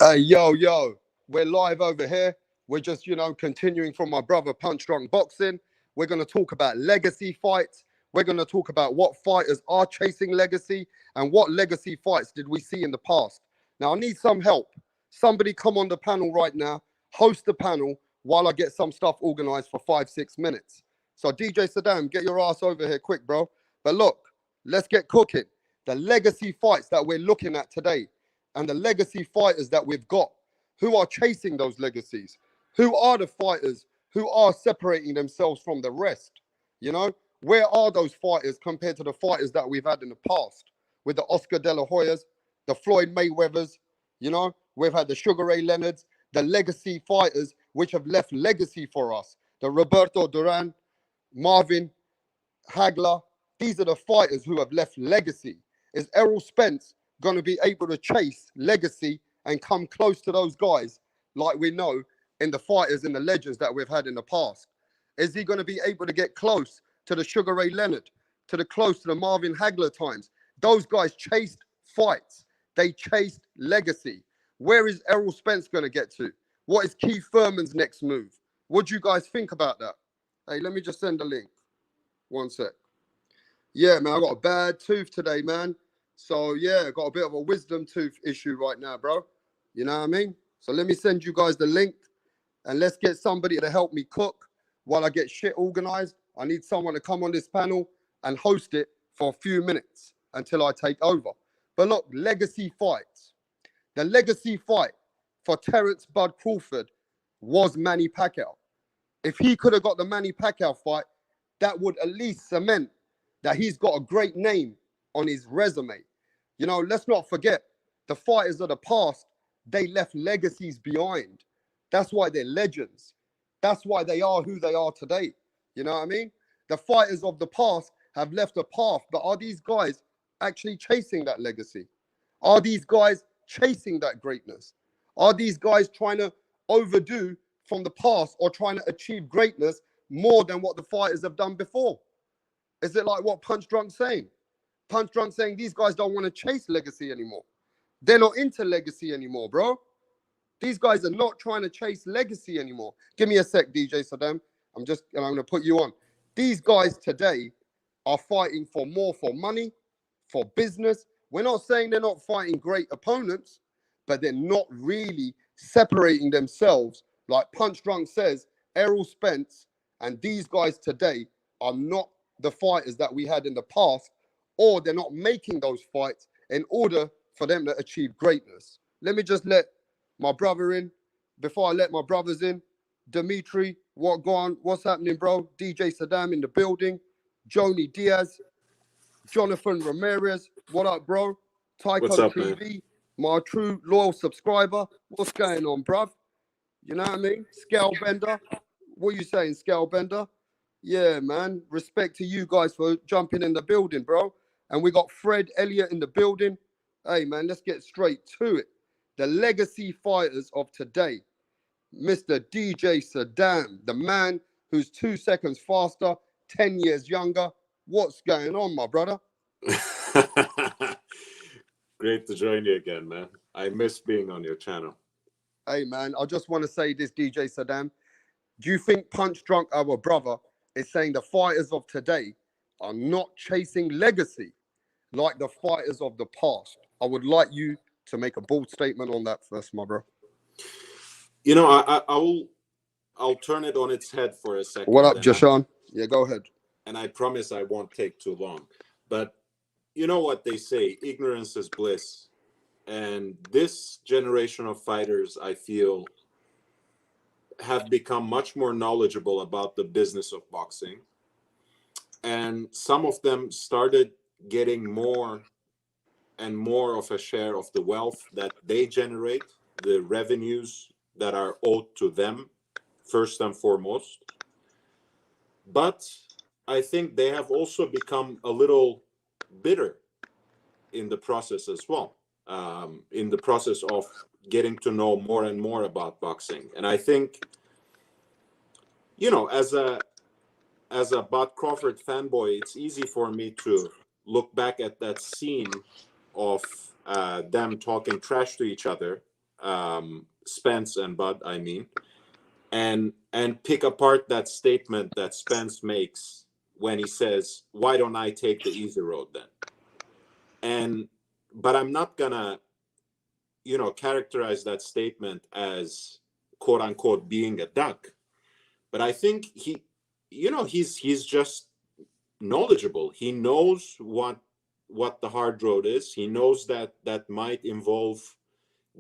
Hey, yo, we're live over here. We're just, continuing from my brother Punch Drunk Boxing. We're going to talk about legacy fights. We're going to talk about what fighters are chasing legacy and what legacy fights did we see in the past. Now, I need some help. Somebody come on the panel right now, host the panel while I get some stuff organized for 5, 6 minutes. So, DJ Saddam, get your ass over here quick, bro. But look, let's get cooking. The legacy fights that we're looking at today and the legacy fighters that we've got who are chasing those legacies, who are the fighters who are separating themselves from the rest. You know, where are those fighters compared to the fighters that we've had in the past with the Oscar De La Hoyas, the Floyd Mayweathers? We've had the Sugar Ray Leonards, the legacy fighters which have left legacy for us, the Roberto Duran, Marvin Hagler. These are the fighters who have left legacy. Is Errol Spence going to be able to chase legacy and come close to those guys like we know in the fighters and the legends that we've had in the past? Is he going to be able to get close to the Sugar Ray Leonard, close to the Marvin Hagler times? Those guys chased fights. They chased legacy. Where is Errol Spence going to get to? What is Keith Thurman's next move? What do you guys think about that? Hey, let me just send a link. One sec. Yeah, man, I got a bad tooth today, man. So, yeah, got a bit of a wisdom tooth issue right now, bro. You know what I mean? So let me send you guys the link and let's get somebody to help me cook while I get shit organized. I need someone to come on this panel and host it for a few minutes until I take over. But look, legacy fights. The legacy fight for Terence Bud Crawford was Manny Pacquiao. If he could have got the Manny Pacquiao fight, that would at least cement that he's got a great name on his resume. You know, let's not forget the fighters of the past, they left legacies behind. That's why they're legends. That's why they are who they are today. You know what I mean? The fighters of the past have left a path, but are these guys actually chasing that legacy? Are these guys chasing that greatness? Are these guys trying to overdo from the past or trying to achieve greatness more than what the fighters have done before? Is it like what Punch Drunk saying? Punch Drunk saying these guys don't want to chase legacy anymore. They're not into legacy anymore, bro. These guys are not trying to chase legacy anymore. Give me a sec, DJ Saddam. I'm going to put you on. These guys today are fighting for more for money, for business. We're not saying they're not fighting great opponents, but they're not really separating themselves. Like Punch Drunk says, Errol Spence and these guys today are not the fighters that we had in the past, or they're not making those fights in order for them to achieve greatness. Let me just let my brother in. Before I let my brothers in, Dimitri, what's happening, bro? DJ Saddam in the building. Joni Diaz, Jonathan Ramirez, what up, bro? What's Tyco up, man? TV, my true loyal subscriber. What's going on, bruv? You know what I mean? Scalebender. What you saying, Scalebender? Yeah, man. Respect to you guys for jumping in the building, bro. And we got Fred Elliott in the building. Hey, man, let's get straight to it. The legacy fighters of today. Mr. DJ Saddam, the man who's 2 seconds faster, 10 years younger. What's going on, my brother? Great to join you again, man. I miss being on your channel. Hey, man, I just want to say this, DJ Saddam. Do you think Punch Drunk, our brother, is saying the fighters of today are not chasing legacy like the fighters of the past? I would like you to make a bold statement on that first, my bro. You know, I'll turn it on its head for a second. What up, Jashan? Yeah, go ahead. And I promise I won't take too long. But you know what they say, ignorance is bliss. And this generation of fighters, I feel, have become much more knowledgeable about the business of boxing. And some of them started getting more and more of a share of the wealth that they generate, the revenues that are owed to them, first and foremost. But I think they have also become a little bitter in the process as well, in the process of getting to know more and more about boxing. And I think, you know, as a Bud Crawford fanboy, it's easy for me to look back at that scene of them talking trash to each other Spence and Bud, I mean, and pick apart that statement that Spence makes when he says, "Why don't I take the easy road then?" But I'm not gonna, characterize that statement as quote unquote being a duck. But I think he's just knowledgeable. He knows what the hard road is. He knows that might involve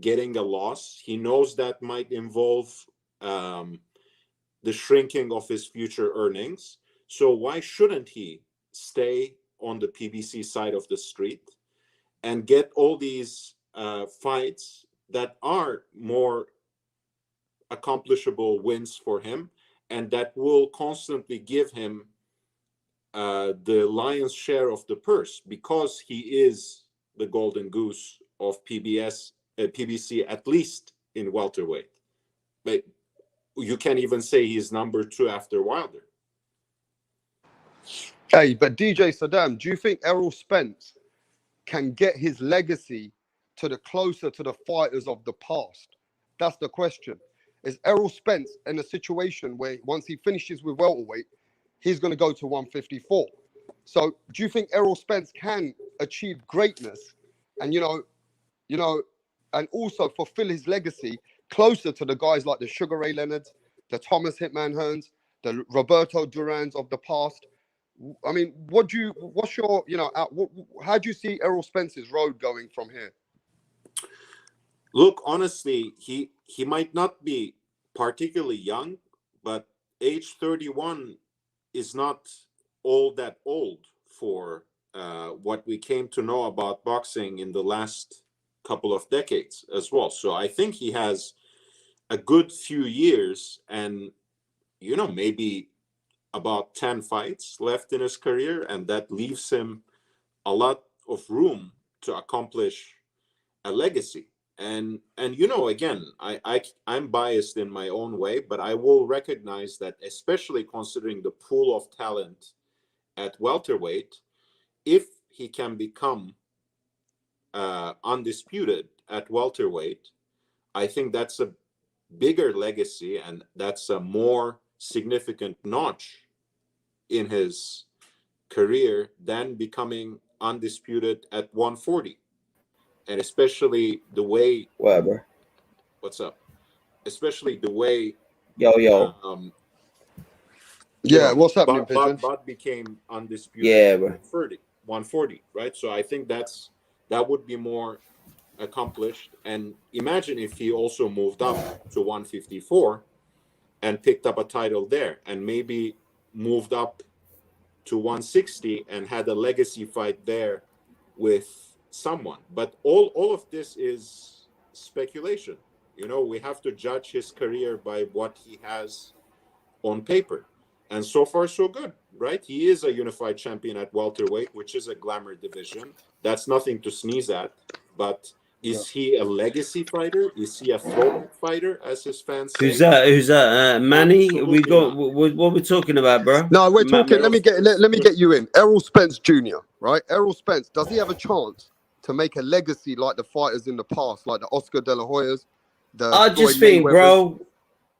getting a loss. He knows that might involve the shrinking of his future earnings. So why shouldn't he stay on the PBC side of the street and get all these fights that are more accomplishable wins for him, and that will constantly give him the lion's share of the purse, because he is the golden goose of PBC, at least in welterweight. But you can even say he's number 2 after Wilder. Hey, but DJ Saddam, do you think Errol Spence can get his legacy to the closer to the fighters of the past? That's the question. Is Errol Spence in a situation where once he finishes with welterweight, he's going to go to 154? So do you think Errol Spence can achieve greatness and, and also fulfill his legacy closer to the guys like the Sugar Ray Leonards, the Thomas Hitman Hearns, the Roberto Durans of the past? I mean, what's your, how do you see Errol Spence's road going from here? Look, honestly, he might not be particularly young, but age 31 is not all that old for what we came to know about boxing in the last couple of decades as well. So I think he has a good few years and, maybe about 10 fights left in his career, and that leaves him a lot of room to accomplish a legacy. And again, I'm biased in my own way, but I will recognize that, especially considering the pool of talent at welterweight, if he can become undisputed at welterweight, I think that's a bigger legacy, and that's a more significant notch in his career than becoming undisputed at 140. And especially the way, What, bro? What's up? Especially the way, Yo. What's happening, Pigeon? Bud became undisputed Yeah, bro. 140, right? So I think that would be more accomplished. And imagine if he also moved up to 154 and picked up a title there, and maybe moved up to 160 and had a legacy fight there with someone. But all of this is speculation. We have to judge his career by what he has on paper. And so far, so good, right? He is a unified champion at welterweight, which is a glamour division. That's nothing to sneeze at. But is he a legacy fighter? Is he a throwback fighter, as his fans say? Who's that? Manny? Absolutely We got not. what we're talking about, bro? No, we're talking. Let me get you in. Errol Spence Jr., right? Errol Spence, does he have a chance to make a legacy like the fighters in the past, like the Oscar De La Hoyas? I just think, bro.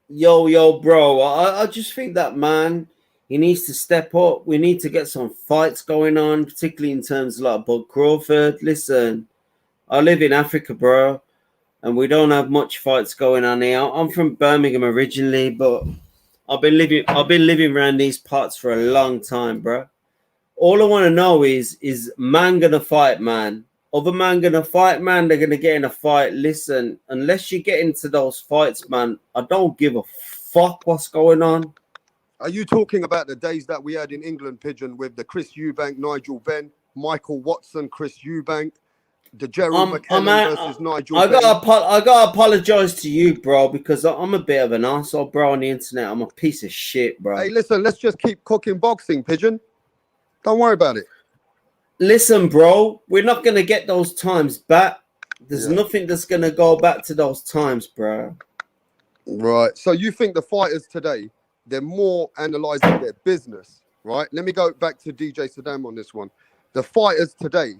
Yo, bro. I just think that, man, he needs to step up. We need to get some fights going on, particularly in terms of like Bud Crawford. Listen, I live in Africa, bro, and we don't have much fights going on here. I'm from Birmingham originally, but I've been living around these parts for a long time, bro. All I want to know is man gonna fight man? Other man gonna fight man? They're gonna get in a fight. Listen, unless you get into those fights, man, I don't give a fuck what's going on. Are you talking about the days that we had in England, Pigeon, with the Chris Eubank, Nigel Benn, Michael Watson, Chris Eubank, the Gerald McKenna versus Nigel Benn? I gotta apologize to you, bro, because I'm a bit of an arsehole, bro, on the internet. I'm a piece of shit, bro. Hey, listen, let's just keep cooking boxing, Pigeon. Don't worry about it. Listen, bro, we're not going to get those times back. There's nothing that's going to go back to those times, bro. Right. So you think the fighters today, they're more analysing their business, right? Let me go back to DJ Saddam on this one. The fighters today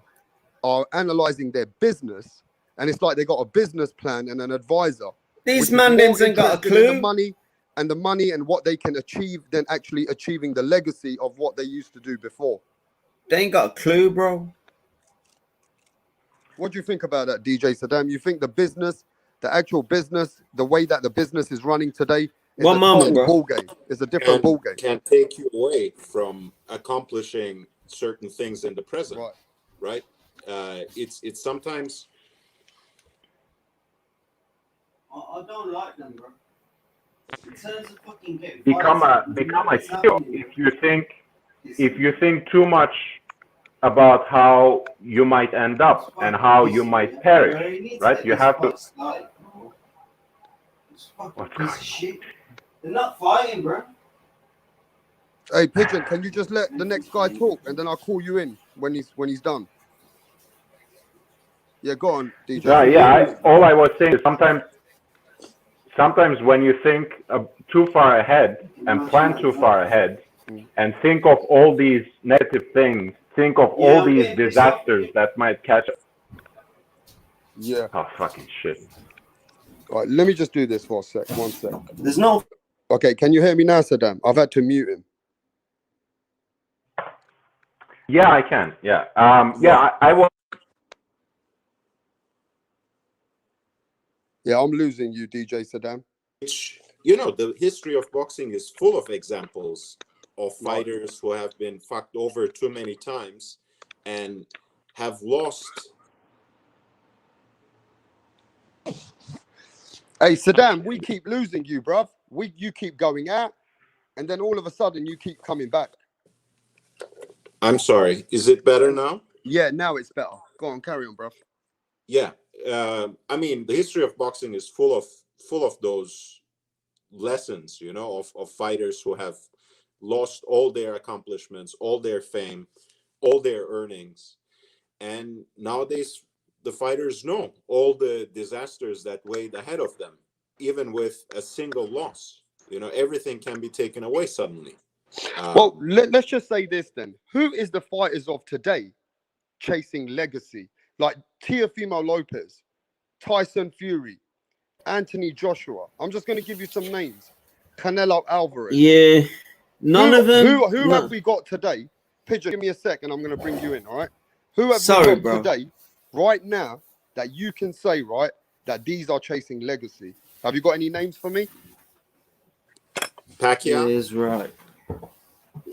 are analysing their business and it's like they got a business plan and an advisor. These which is more mandins ain't got a interested in clue. the money and what they can achieve than actually achieving the legacy of what they used to do before. They ain't got a clue, bro. What do you think about that, DJ Saddam? You think the actual business, the way that the business is running today, is One a moment, total bro. ball game? It's a different ball game. Can take you away from accomplishing certain things in the present, Right. It's sometimes. I don't like them, bro. In terms of fucking getting become a heel if you think too much about how you might end up and how you might perish, right? You have to. Shit. They're not fighting, bro. Hey, Pigeon, can you just let the next guy talk, and then I'll call you in when he's done. Yeah, go on, DJ. Right, yeah. All I was saying is sometimes when you think too far ahead and plan too far ahead and think of all these negative things, think of all these disasters that might catch up. Yeah. Oh, fucking shit. All right, let me just do this for a sec. 1 sec. There's no. Okay, can you hear me now, Saddam? I've had to mute him. Yeah, I can. Yeah. I will. Yeah, I'm losing you, DJ Saddam. Which, the history of boxing is full of examples of fighters who have been fucked over too many times and have lost. Hey, Saddam, we keep losing you, bruv. You keep going out, and then all of a sudden you keep coming back. I'm sorry. Is it better now? Yeah, now it's better. Go on, carry on, bruv. Yeah. I mean, the history of boxing is full of those lessons, of fighters who have lost all their accomplishments, all their fame, all their earnings. And nowadays, the fighters know all the disasters that weighed ahead of them, even with a single loss. Everything can be taken away suddenly. Well, let's just say this then. Who is the fighters of today chasing legacy? Like Teofimo Lopez, Tyson Fury, Anthony Joshua. I'm just going to give you some names. Canelo Alvarez. Yeah. None of them. Who have we got today? Pigeon, give me a sec and I'm going to bring you in, all right? Who have we got today, right now, that you can say, right, that these are chasing legacy? Have you got any names for me? Pacquiao is right.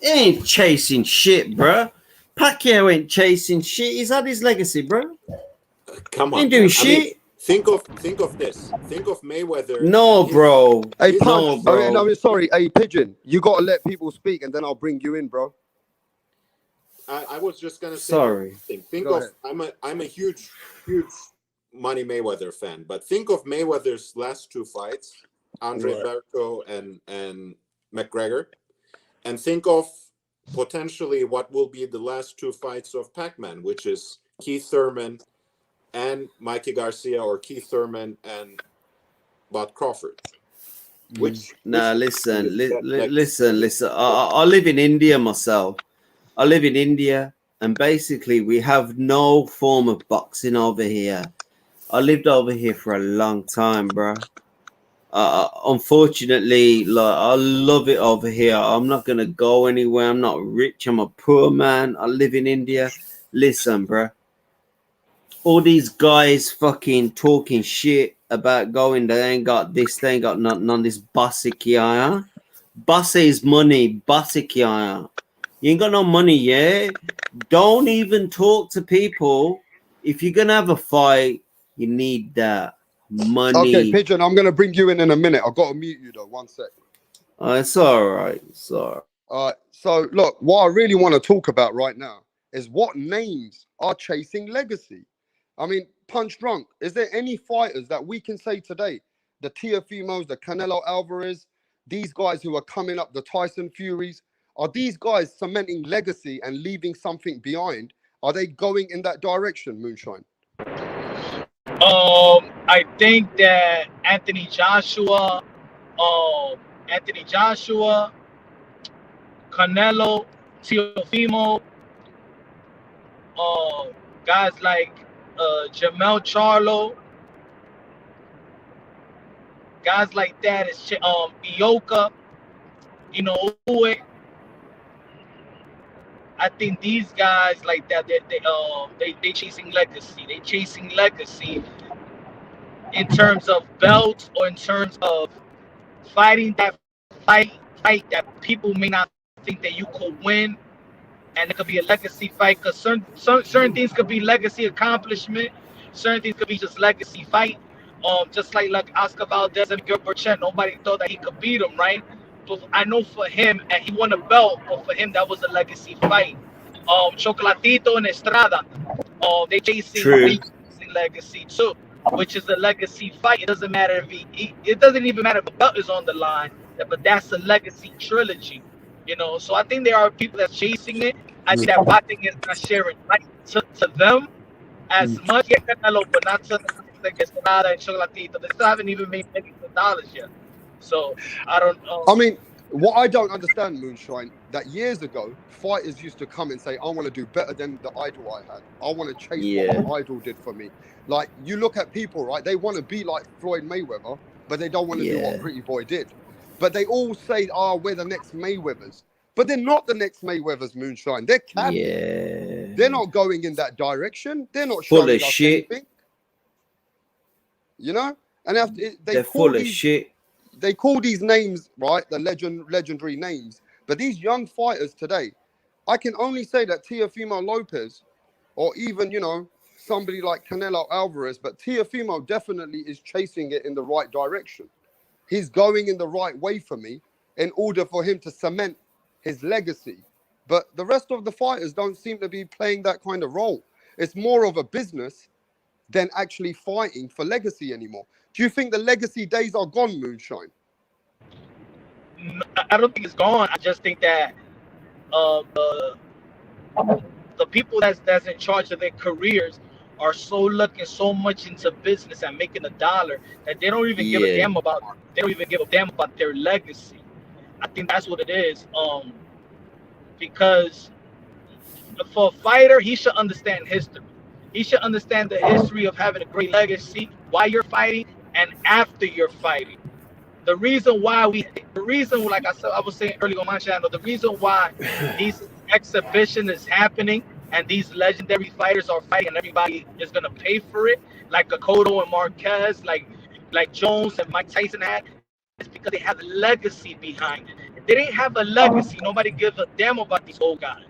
He ain't chasing shit, bro. Pacquiao ain't chasing shit. He's had his legacy, bro. Come on, ain't doing man. shit. I mean, think of this. Think of Mayweather. No, bro. Hey, no, bro. No, sorry. Hey, Pigeon, you got to let people speak, and then I'll bring you in, bro. I was just gonna say. Sorry. Think of. I'm a huge Money Mayweather fan, but think of Mayweather's last two fights, Andre Berto and McGregor, and think of potentially what will be the last two fights of Pac-Man, which is Keith Thurman and Mikey Garcia, or Keith Thurman and Bud Crawford. Listen. I live in India myself. I live in India, and basically we have no form of boxing over here. I lived over here for a long time, bro. Unfortunately, I love it over here. I'm not gonna go anywhere. I'm not rich. I'm a poor man. I live in India. Listen, bro. All these guys fucking talking shit about going. They ain't got this. They ain't got nothing on this Basikiaya. Base's money. Basikiaya. You ain't got no money, yeah? Don't even talk to people. If you're gonna have a fight, you need that money. Okay, Pigeon, I'm gonna bring you in a minute. I've got to mute you though. 1 sec. It's all right. It's all right. All right. So look, what I really want to talk about right now is what names are chasing legacy. I mean, Punch Drunk. Is there any fighters that we can say today, the Teofimos, the Canelo Alvarez, these guys who are coming up, the Tyson Furies, are these guys cementing legacy and leaving something behind? Are they going in that direction, Moonshine? I think that Anthony Joshua, Canelo, Teofimo, guys like Jamel Charlo, guys like that is Ioka, Inoue. I think these guys like that, they chasing legacy. They chasing legacy in terms of belts or in terms of fighting that fight that people may not think that you could win, and it could be a legacy fight. Because certain things could be legacy accomplishment, certain things could be just legacy fight. Just like Oscar Valdez and Gilbert Chen, nobody thought that he could beat him, right? But I know for him, and he won a belt, but for him that was a legacy fight. Chocolatito and Estrada, they chasing legacy too, which is a legacy fight. It doesn't matter if it doesn't even matter if the belt is on the line, but that's a legacy trilogy, So I think there are people that's chasing it. I think that boxing is not sharing right to them as much, Canelo, but not to Estrada and Chocolatito. They still haven't even made millions of dollars yet. So I don't know. I mean, what I don't understand, Moonshine, that years ago, fighters used to come and say, I want to do better than the idol I had. I want to chase what my idol did for me. Like, you look at people, right? They want to be like Floyd Mayweather, but they don't want to do what Pretty Boy did. But they all say, we're the next Mayweathers. But they're not the next Mayweathers, Moonshine. They're capping. Yeah. They're not going in that direction. They're not showing us anything. And after they're full of shit. They call these names, right, the legendary names. But these young fighters today, I can only say that Teofimo Lopez, or even, somebody like Canelo Alvarez, but Teofimo definitely is chasing it in the right direction. He's going in the right way for me in order for him to cement his legacy. But the rest of the fighters don't seem to be playing that kind of role. It's more of a business than actually fighting for legacy anymore. Do you think the legacy days are gone, Moonshine? I don't think it's gone. I just think that the people that's in charge of their careers are looking so much into business and making a dollar that they don't even give a damn about. They don't even give a damn about their legacy. I think that's what it is. Because for a fighter, he should understand history. He should understand the history of having a great legacy while you're fighting and after you're fighting. The reason, like I was saying earlier on my channel, the reason why these exhibition is happening and these legendary fighters are fighting and everybody is gonna pay for it, like Cotto and Marquez, like Jones and Mike Tyson had, is because they have a legacy behind it. If they didn't have a legacy, nobody gives a damn about these old guys.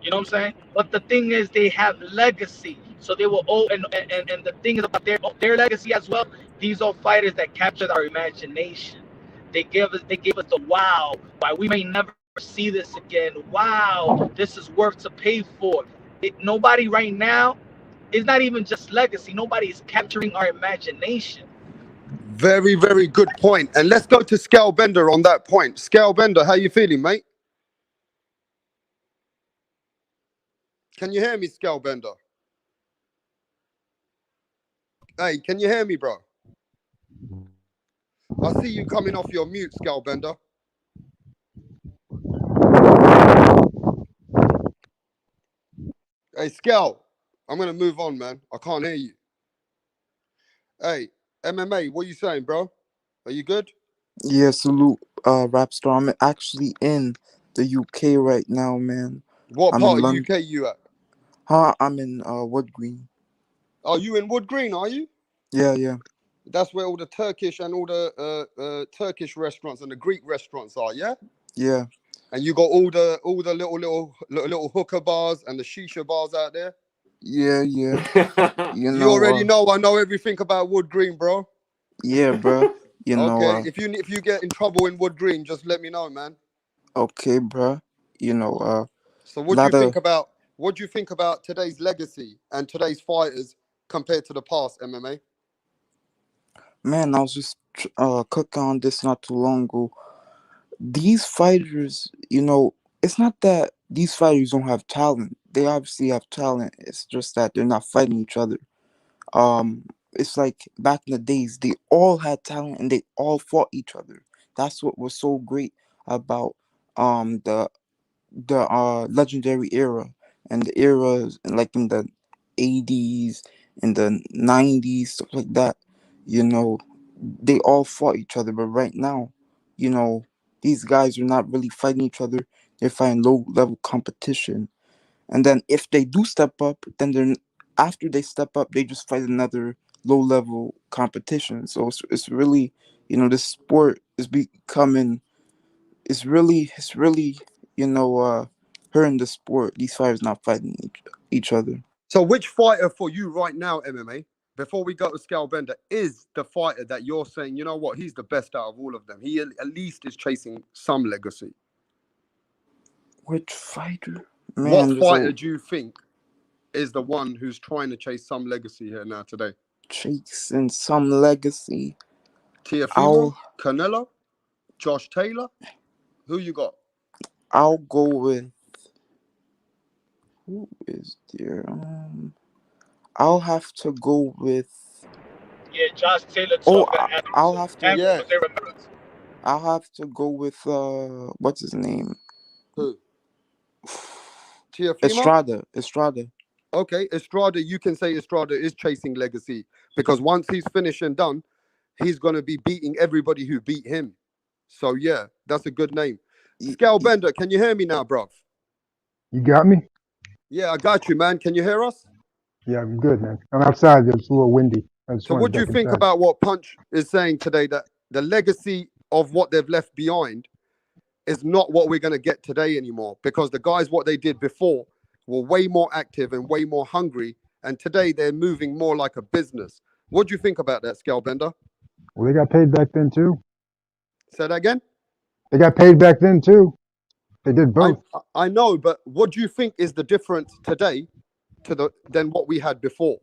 You know what I'm saying? But the thing is, they have legacy, so they will owe. And the thing is about their legacy as well. These are fighters that captured our imagination. They gave us the wow. Why we may never see this again. Wow, this is worth to pay for. Nobody right now. It's not even just legacy. Nobody is capturing our imagination. Very, very good point. And let's go to Scale Bender on that point. Scale Bender, how you feeling, mate? Can you hear me, Scale Bender? Hey, can you hear me, bro? I see you coming off your mute, Scale Bender. Hey, Scale, I'm going to move on, man. I can't hear you. Hey, MMA, what are you saying, bro? Are you good? Yeah, salute, Rapstar. I'm actually in the UK right now, man. What part of UK you at? I'm in Wood Green. Are you in Wood Green, are you? Yeah. That's where all the Turkish and all the Turkish restaurants and the Greek restaurants are, yeah? Yeah. And you got all the little hookah bars and the shisha bars out there? Yeah. You already know. I know everything about Wood Green, bro. Yeah, bro. Okay. If you get in trouble in Wood Green, just let me know, man. Okay, bro. So what do you think about today's legacy and today's fighters compared to the past, MMA? Man, I was just cooking on this not too long ago. These fighters, it's not that these fighters don't have talent. They obviously have talent. It's just that they're not fighting each other. It's like back in the days, they all had talent and they all fought each other. That's what was so great about the legendary era and the eras like in the 80s, in the 90s, stuff like that. You know, they all fought each other, but right now, you know, these guys are not really fighting each other. They're fighting low level competition. And then if they do step up, then they're after they step up, they just fight another low level competition. So it's really, you know, this sport is becoming it's really hurting the sport. These fighters not fighting each other. So which fighter for you right now, MMA, before we go to Scalbender, is the fighter that you're saying, you know what, he's the best out of all of them? He at least is chasing some legacy. Which fighter? What Man, fighter do you think is the one who's trying to chase some legacy here now today? chasing some legacy? Teofimo, I'll Canelo, Josh Taylor? Who you got? I'll go with who is there? I'll have to go with. Yeah, Josh Taylor. Oh, Tucker, I'll have to. Yeah. I'll have to go with what's his name? Who? Teofimo? Estrada. Okay, Estrada, you can say Estrada is chasing legacy because once he's finished and done, he's going to be beating everybody who beat him. So, yeah, that's a good name. Scalbender, can you hear me now, bruv? You got me? Yeah, I got you, man. Can you hear us? Yeah, I'm good, man. I'm outside. It's a little windy. So what do you think about what Punch is saying today, that the legacy of what they've left behind is not what we're going to get today anymore? Because the guys, what they did before, were way more active and way more hungry. And today they're moving more like a business. What do you think about that, Scalbender? Well, they got paid back then, too. Say that again? They got paid back then, too. They did both. I know, but what do you think is the difference today than what we had before?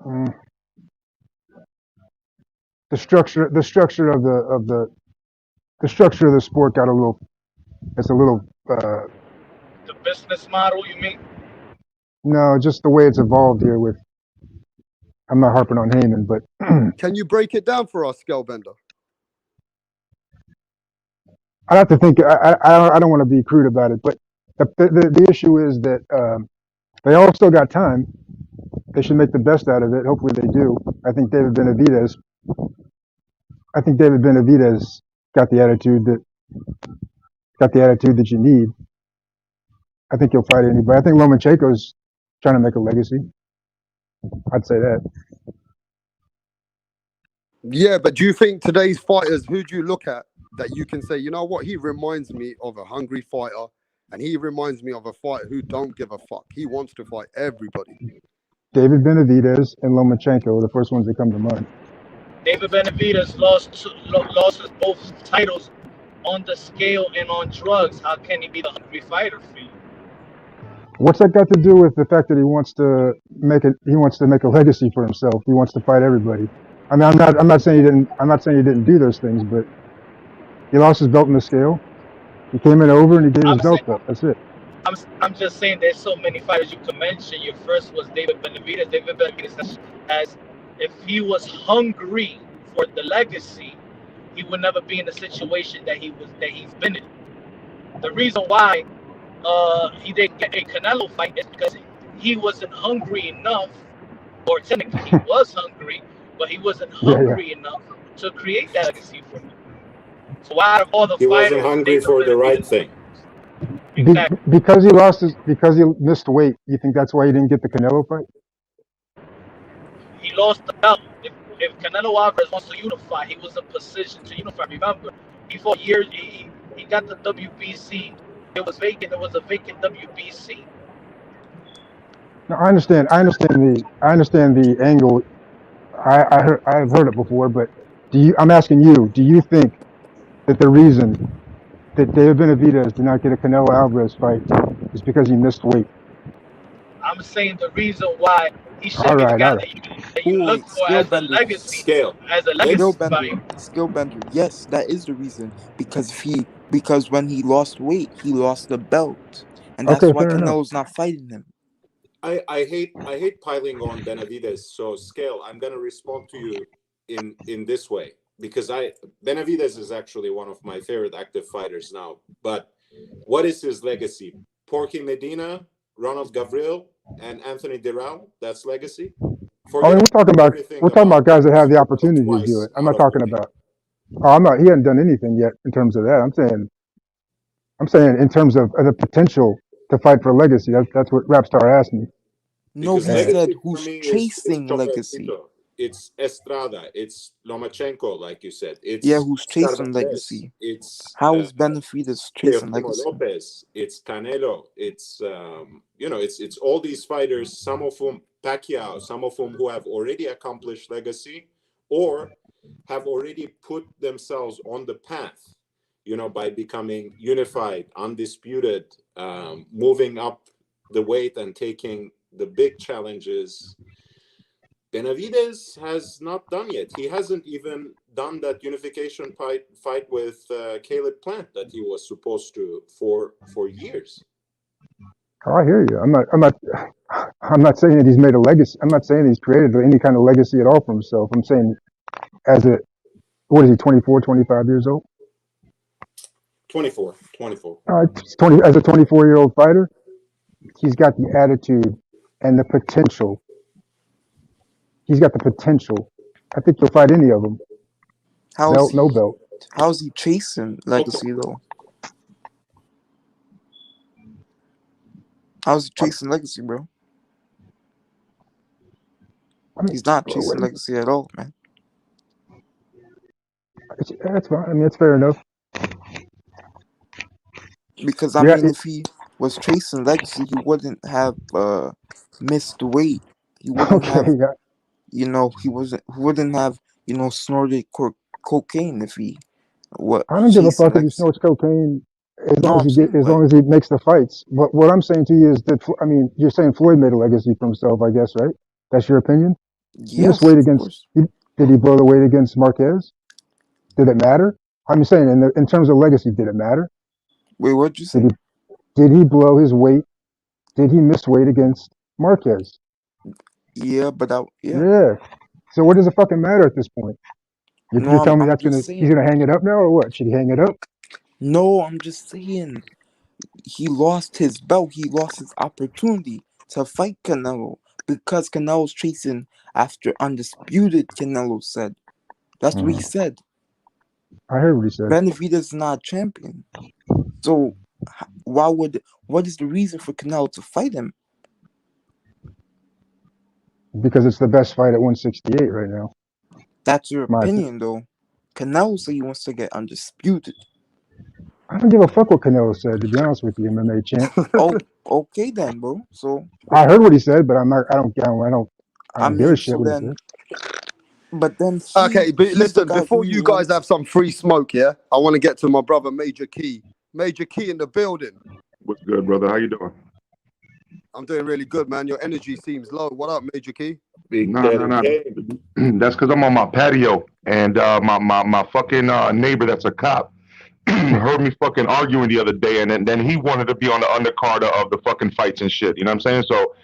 The structure of the structure of the sport got a little. It's a little. The business model, you mean? No, just the way it's evolved here. With I'm not harping on Heyman, but Can you break it down for us, Scalbender? I have to think. I don't want to be crude about it, but the issue is that they all still got time. They should make the best out of it. Hopefully they do. I think David Benavidez got the attitude that you need. I think he'll fight anybody. I think Lomachenko's trying to make a legacy. I'd say that. Yeah, but do you think today's fighters, who do you look at that you can say, you know what, he reminds me of a hungry fighter, and he reminds me of a fighter who don't give a fuck. He wants to fight everybody. David Benavidez and Lomachenko are the first ones that come to mind. David Benavidez lost his both titles on the scale and on drugs. How can he be the hungry fighter for you? What's that got to do with the fact that he wants to make a legacy for himself? He wants to fight everybody. I mean, I'm not saying he didn't do those things, but he lost his belt in the scale. He came in over and he gave his belt up. That's it. I'm just saying there's so many fighters you can mention. Your first was David Benavidez. David Benavidez has, if he was hungry for the legacy, he would never be in the situation that he's been in. The reason why he didn't get a Canelo fight is because he wasn't hungry enough, or technically he was hungry, but he wasn't hungry enough to create that legacy for him. So out of all the He fighters, wasn't hungry for the right thing. Exactly. Because he missed weight. You think that's why he didn't get the Canelo fight? He lost the belt. If Canelo Alvarez wants to unify, he was in position to unify. Remember, he fought years. He got the WBC. It was vacant. There was a vacant WBC. No, I understand the angle. I've heard it before, but I'm asking you, do you think that the reason that David Benavidez did not get a Canelo Alvarez fight is because he missed weight? I'm saying the reason why he should All be right, the guy all that you look for as a legacy. As a legacy fight. Skillbender, yes, that is the reason. Because when he lost weight, he lost the belt, and that's why Canelo's not fighting him. I hate piling on Benavidez. So Scale, I'm gonna respond to you in this way, because Benavidez is actually one of my favorite active fighters now. But what is his legacy? Porky Medina Ronald Gavril and Anthony Dirrell. That's legacy. I mean, Everything we're talking about guys that have the Super opportunity to do twice it. I'm out not of the talking ring. about. Oh, I'm not. He hasn't done anything yet in terms of that. I'm saying in terms of the potential to fight for legacy. That's what Rapstar asked me. No, Because he And said legacy for who's me chasing is legacy. Chocolatito. It's Estrada. It's Lomachenko, like you said. Yeah, It's who's chasing Cervantes. legacy? It's How is Benavidez chasing Teofimo legacy? Lopez. It's Canelo. It's it's all these fighters. Some of whom Pacquiao. Some of whom who have already accomplished legacy, or have already put themselves on the path. By becoming unified, undisputed, moving up the weight and taking the big challenges. Benavidez has not done yet. He hasn't even done that unification fight with Caleb Plant that he was supposed to for years. oh, I hear you. I'm not saying that he's made a legacy. I'm not saying he's created any kind of legacy at all for himself. I'm saying what is he, 24, 25 years old? 24. All right, 20 as a 24-year-old fighter, he's got the attitude and the potential. He's got the potential. I think he'll fight any of them. Belt, no belt. How's he chasing legacy though? How's he chasing legacy, bro? I mean, He's not chasing legacy at all, man. That's fine. I mean, it's fair enough. Because if he was chasing legacy, he wouldn't have missed weight. He wouldn't have, he wouldn't have, snorted cocaine if he. I don't give a fuck if he snorts cocaine as long as he makes the fights. But what I'm saying to you is that you're saying Floyd made a legacy for himself, I guess, right? That's your opinion. Yes. Did he blow the weight against Marquez? Did it matter? I'm saying in terms of legacy, did it matter? Wait, what'd you say? Did he blow his weight? Did he miss weight against Marquez? Yeah, but yeah. So what does it fucking matter at this point? You're telling me he's gonna hang it up now, or what? Should he hang it up? No, I'm just saying he lost his belt. He lost his opportunity to fight Canelo because Canelo's chasing after undisputed. Canelo said, "That's what he said." I heard what he said. Benavidez is not a champion, so what is the reason for Canelo to fight him? Because it's the best fight at 168 right now. That's your opinion, though. Canelo said he wants to get undisputed. I don't give a fuck what Canelo said, to be honest with you, MMA champ. Oh, okay then, bro. So I heard what he said, but I don't give a shit so what then, he said. But then okay, but listen, before you guys have some free smoke, yeah, I want to get to my brother Major Key. Major Key in the building. What's good, brother? How you doing? I'm doing really good, man. Your energy seems low. What up, Major Key? No. That's because I'm on my patio, and my fucking neighbor that's a cop heard me fucking arguing the other day, and then he wanted to be on the undercard of the fucking fights and shit. You know what I'm saying? So,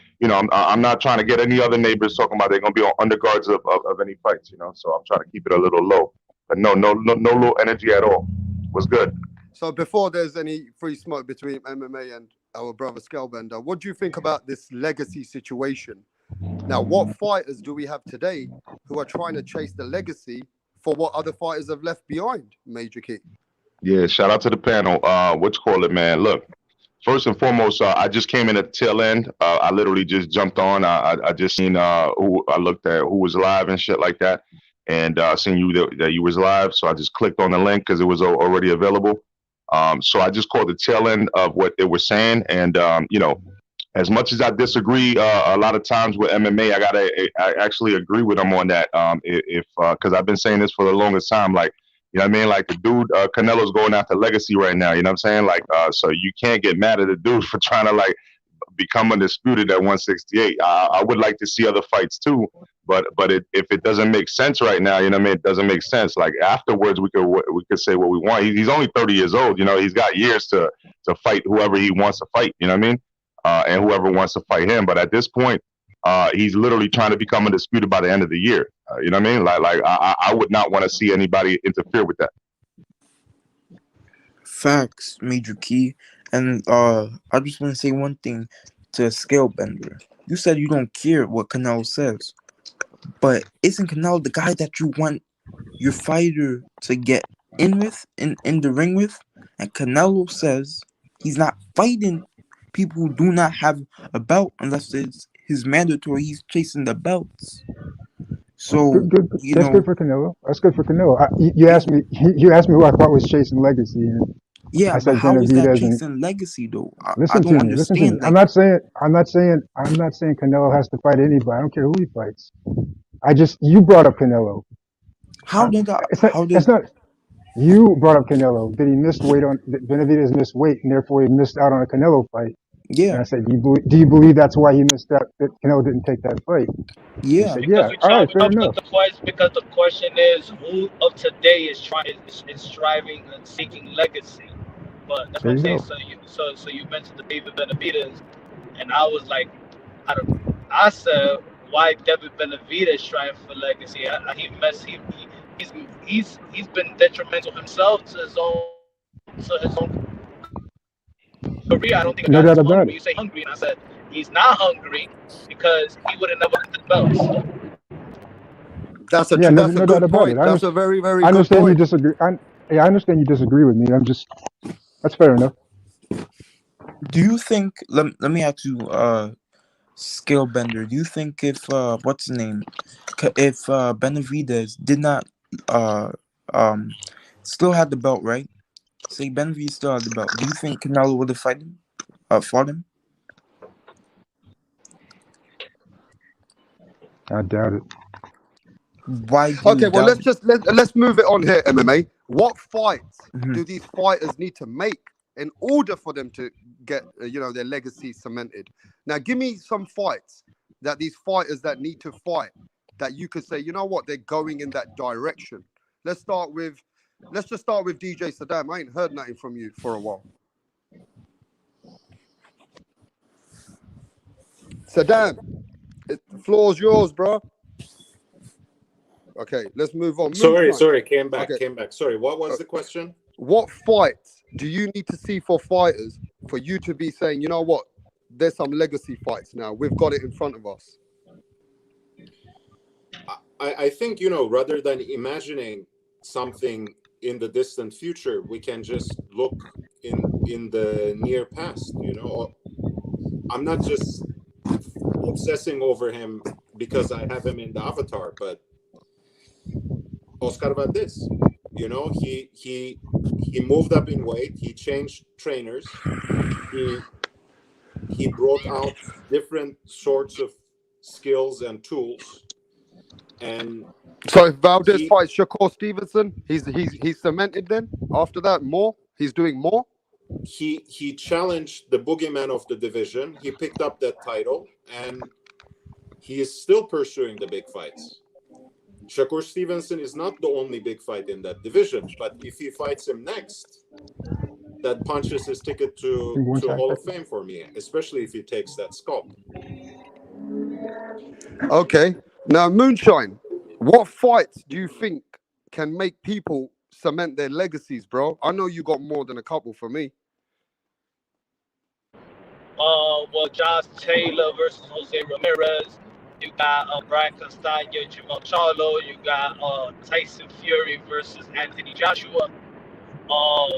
I'm not trying to get any other neighbors talking about they're gonna be on undercards of any fights. So I'm trying to keep it a little low, but no low energy at all. What's good? So before there's any free smoke between MMA and our brother Scalbender, what do you think about this legacy situation? Now, what fighters do we have today who are trying to chase the legacy for what other fighters have left behind, Major Key? Yeah, shout out to the panel. What you call it, man? Look, first and foremost, I just came in at the tail end. I literally just jumped on. I just seen who I looked at who was live and shit like that, and seen that you was live. So I just clicked on the link because it was already available. So I just caught the tail end of what they were saying, and as much as I disagree a lot of times with MMA, I actually agree with them on that. Because I've been saying this for the longest time, like. You know what I mean? Like the dude, Canelo's going after legacy right now. You know what I'm saying? Like, so you can't get mad at the dude for trying to like become undisputed at 168. I would like to see other fights too, but if it doesn't make sense right now, you know what I mean? It doesn't make sense. Like afterwards, we could say what we want. He's only 30 years old. He's got years to fight whoever he wants to fight. You know what I mean? And whoever wants to fight him. But at this point, he's literally trying to become undisputed by the end of the year. You know what I mean? Like I would not want to see anybody interfere with that. Facts, Major Key. And I just want to say one thing. to a scale bender. You said you don't care what Canelo says, but isn't Canelo the guy that you want your fighter to get in with, in the ring with? And Canelo says he's not fighting people who do not have a belt unless it's his mandatory. He's chasing the belts. So Good. you That's know, good for Canelo. That's good for Canelo. You asked me. You asked me who I thought was chasing legacy, and yeah, I but said how is that Benavidez. And chasing legacy though? I listen don't to me. Listen to me. understand. I'm Like, not saying Canelo has to fight anybody. I don't care who he fights. You brought up Canelo. how did I? It's How did? not. You brought up Canelo. That he missed weight on that Benavidez missed weight, and therefore he missed out on a Canelo fight. And Yeah, I said, do you believe that's why he missed out? That Canelo didn't take that fight? You yeah. said, Because yeah. All right, fair enough. because the question is who of today is striving and seeking legacy. But that's There what I'm you saying. go. So you mentioned the David Benavidez, and I was like, I said, why David Benavidez striving for legacy? He's been detrimental himself to his own career. I don't think the No guy is doubt about hungry. it. You say hungry, and I said he's not hungry because he would have never got the belts. That's a Yeah, that's a no doubt good about it. point. That's a very, very I good understand you point. disagree. I understand you disagree with me. That's fair enough. Do you think? Let me ask you, scale bender. Do you think if what's his name? If Benavidez did not still had the belt, right? Say Benavidez still had the belt. Do you think Canelo would have fought him? I doubt it. Why do you Okay, well, doubt let's move it on here, MMA. What fights it? do these fighters need to make in order for them to get their legacy cemented? Now, give me some fights that these fighters that need to fight that you could say, you know what, they're going in that direction. Let's just start with DJ Saddam. I ain't heard nothing from you for a while. Saddam, the floor's yours, bro. Okay, let's move on. Sorry, came back. Okay. Sorry, what was the question? What fights do you need to see for fighters for you to be saying, you know what, there's some legacy fights now. We've got it in front of us. I think, rather than imagining something in the distant future, we can just look in the near past. I'm not just obsessing over him because I have him in the avatar, but Oscar Valdez, he moved up in weight, he changed trainers, he brought out different sorts of skills and tools. And so if Valdez fights Shakur Stevenson, he's cemented then. After that, he's doing more. He challenged the boogeyman of the division. He picked up that title, and he is still pursuing the big fights. Shakur Stevenson is not the only big fight in that division, but if he fights him next, that punches his ticket to Hall of Fame for me, especially if he takes that sculpt. Okay. Now, Moonshine, what fights do you think can make people cement their legacies, bro? I know you got more than a couple for me. Well, Josh Taylor versus Jose Ramirez. You got Brian Castano, Jamal Charlo. You got Tyson Fury versus Anthony Joshua.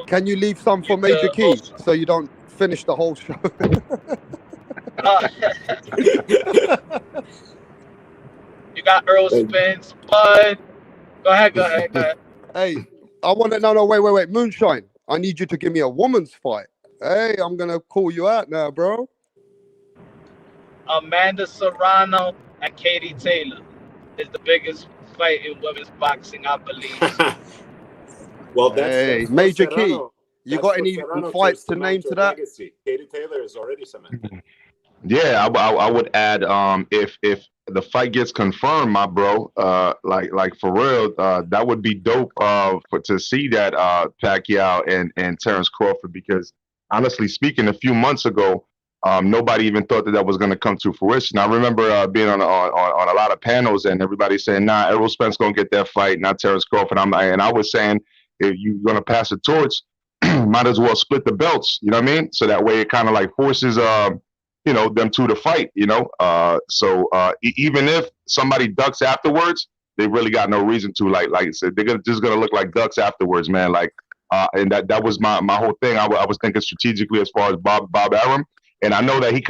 Can you leave some for Major Key so you don't finish the whole show? You got Earl Spence, but go ahead. Hey, I want to know. Wait. Moonshine, I need you to give me a woman's fight. Hey, I'm gonna call you out now, bro. Amanda Serrano and Katie Taylor is the biggest fight in women's boxing, I believe. Well, that's Major Serrano. Key. You got any fights to name to that? Legacy. Katie Taylor is already cemented. Yeah, I would add if the fight gets confirmed, my bro, like for real, that would be dope to see that Pacquiao and Terrence Crawford, because honestly speaking, a few months ago, nobody even thought that was going to come to fruition. I remember being on a lot of panels and everybody saying, "Nah, Errol Spence gonna get that fight, not Terrence Crawford." And I was saying, if you're gonna pass the torch, might as well split the belts. You know what I mean? So that way it kind of like forces them two to fight. So even if somebody ducks afterwards, they really got no reason to. Like I said, they're just gonna look like ducks afterwards, man. And that was my whole thing. I was thinking strategically as far as Bob Arum, and I know that he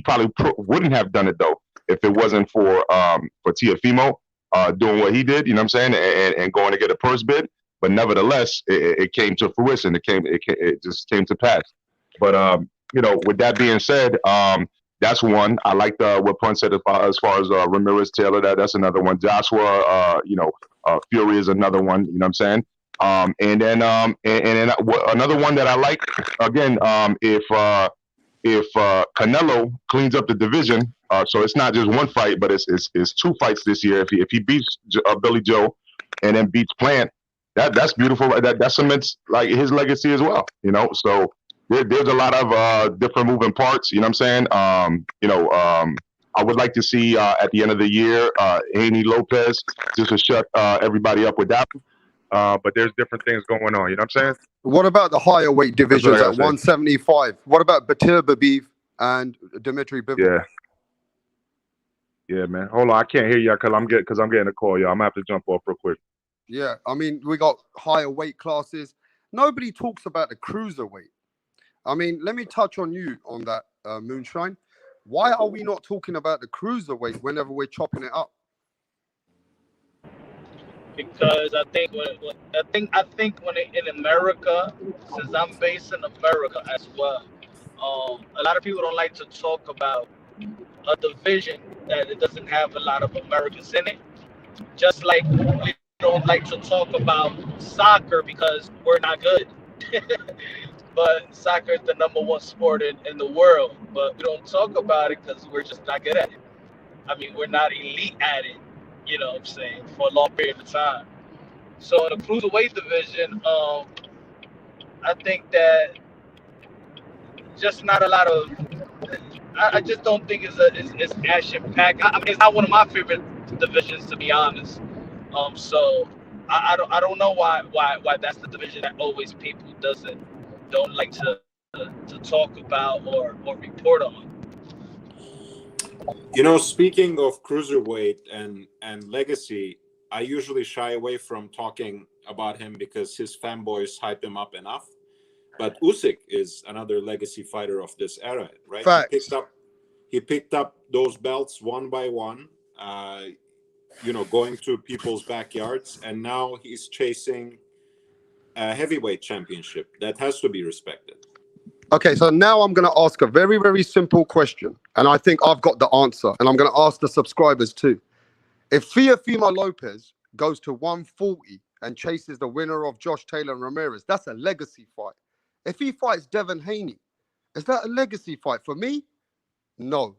probably wouldn't have done it though if it wasn't for Teofimo doing what he did. You know what I'm saying, and going to get a purse bid. But nevertheless, it came to fruition. It just came to pass. But with that being said, that's one. I like what Punch said as far as Ramirez Taylor. That's another one. Joshua, Fury is another one. You know what I'm saying? And then another one that I like again. If Canelo cleans up the division, so it's not just one fight, but it's two fights this year. If he beats Billy Joe, and then beats Plant, that's beautiful. That cements like his legacy as well. So there's a lot of different moving parts. You know what I'm saying? I would like to see at the end of the year, Haney Lopez just to shut everybody up with that. But there's different things going on. You know what I'm saying? What about the higher weight divisions at 175? What about Batir Babiev and Dimitri Bivol? Yeah, man. Hold on, I can't hear you because I'm getting a call, y'all. I'm gonna have to jump off real quick. Yeah, I mean, we got higher weight classes. Nobody talks about the cruiserweight. I mean, let me touch on you on that, Moonshine. Why are we not talking about the cruiserweight whenever we're chopping it up? Because I think when in America, since I'm based in America as well, a lot of people don't like to talk about a division that it doesn't have a lot of Americans in it. Just like we don't like to talk about soccer because we're not good. But soccer is the #1 sport in the world. But we don't talk about it because we're just not good at it. I mean, we're not elite at it, you know what I'm saying, for a long period of time. So in the cruiserweight division, I think that just not a lot of, I just don't think it's action packed. I mean, it's not one of my favorite divisions, to be honest. So I don't know why that's the division that always people don't like to talk about or report on. Speaking of cruiserweight and legacy, I usually shy away from talking about him because his fanboys hype him up enough. But Usyk is another legacy fighter of this era, right? Facts. He picked up those belts one by one, going to people's backyards, and now he's chasing a heavyweight championship. That has to be respected. Okay, so now I'm going to ask a very, very simple question, and I think I've got the answer, and I'm going to ask the subscribers too. If Teofimo Lopez goes to 140 and chases the winner of Josh Taylor and Ramirez, that's a legacy fight. If he fights Devin Haney, is that a legacy fight? For me, no.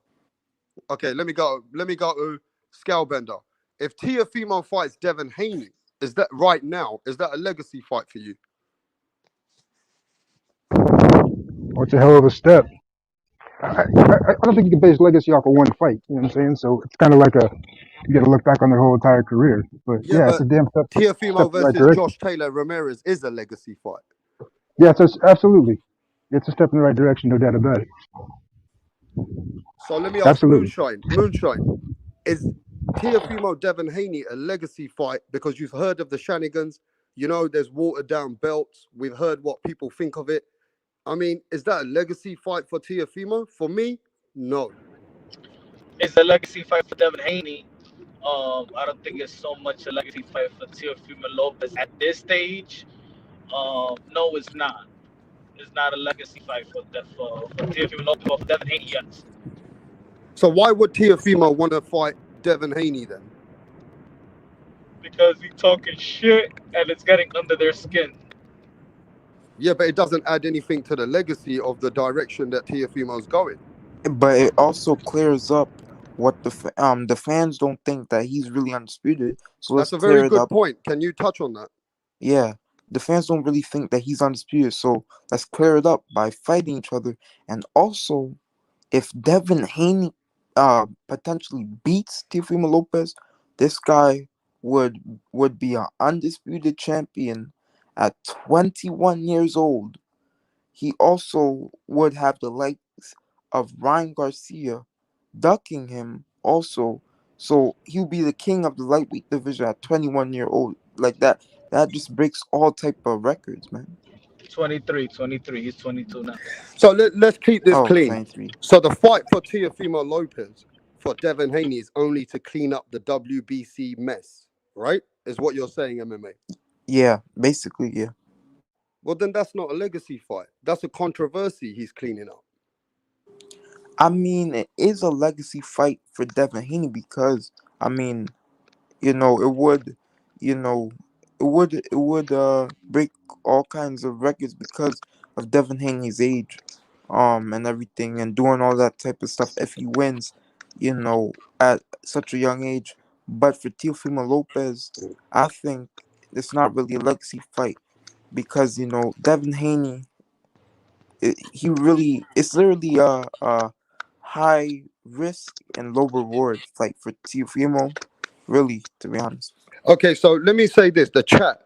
Okay, let me go to Scalebender. If Teofimo fights Devin Haney, is that a legacy fight for you? What's a hell of a step? I don't think you can base legacy off of one fight. You know what I'm saying? So it's kind of like you got to look back on their whole entire career. But yeah, it's a damn step. Teofimo versus Josh Taylor Ramirez is a legacy fight. Yeah, absolutely. It's a step in the right direction, no doubt about it. So let me ask Moonshine, is Teofimo Devin Haney a legacy fight? Because you've heard of the shenanigans, there's watered down belts. We've heard what people think of it. I mean, is that a legacy fight for Teofimo? For me, no. It's a legacy fight for Devin Haney. I don't think it's so much a legacy fight for Teofimo Lopez at this stage. No, it's not. It's not a legacy fight for Teofimo Lopez or for Devin Haney yet. So why would Teofimo want to fight Devin Haney then? Because he's talking shit and it's getting under their skin. Yeah, but it doesn't add anything to the legacy of the direction that Teofimo's going. But it also clears up what the fans don't think that he's really undisputed. So that's a very good point. Can you touch on that? Yeah, the fans don't really think that he's undisputed. So let's clear it up by fighting each other. And also, if Devin Haney potentially beats Teofimo Lopez, this guy would be an undisputed champion at 21 years old. He also would have the likes of Ryan Garcia ducking him also. So he'll be the king of the lightweight division at 21-year-old. Like that just breaks all type of records, man. 23. He's 22 now. So let's keep this Oh, clean. 23. So the fight for Teofimo Lopez for Devin Haney is only to clean up the WBC mess, right? Is what you're saying, MMA. Yeah, basically, yeah. Well, then that's not a legacy fight. That's a controversy he's cleaning up. I mean, it is a legacy fight for Devin Haney because, I mean, it would, it would break all kinds of records because of Devin Haney's age, and everything, and doing all that type of stuff if he wins, at such a young age. But for Teofimo Lopez, I think it's not really a legacy fight because Devin Haney, it's literally a high risk and low reward fight for Teofimo, really, to be honest. Okay, so let me say this. The chat,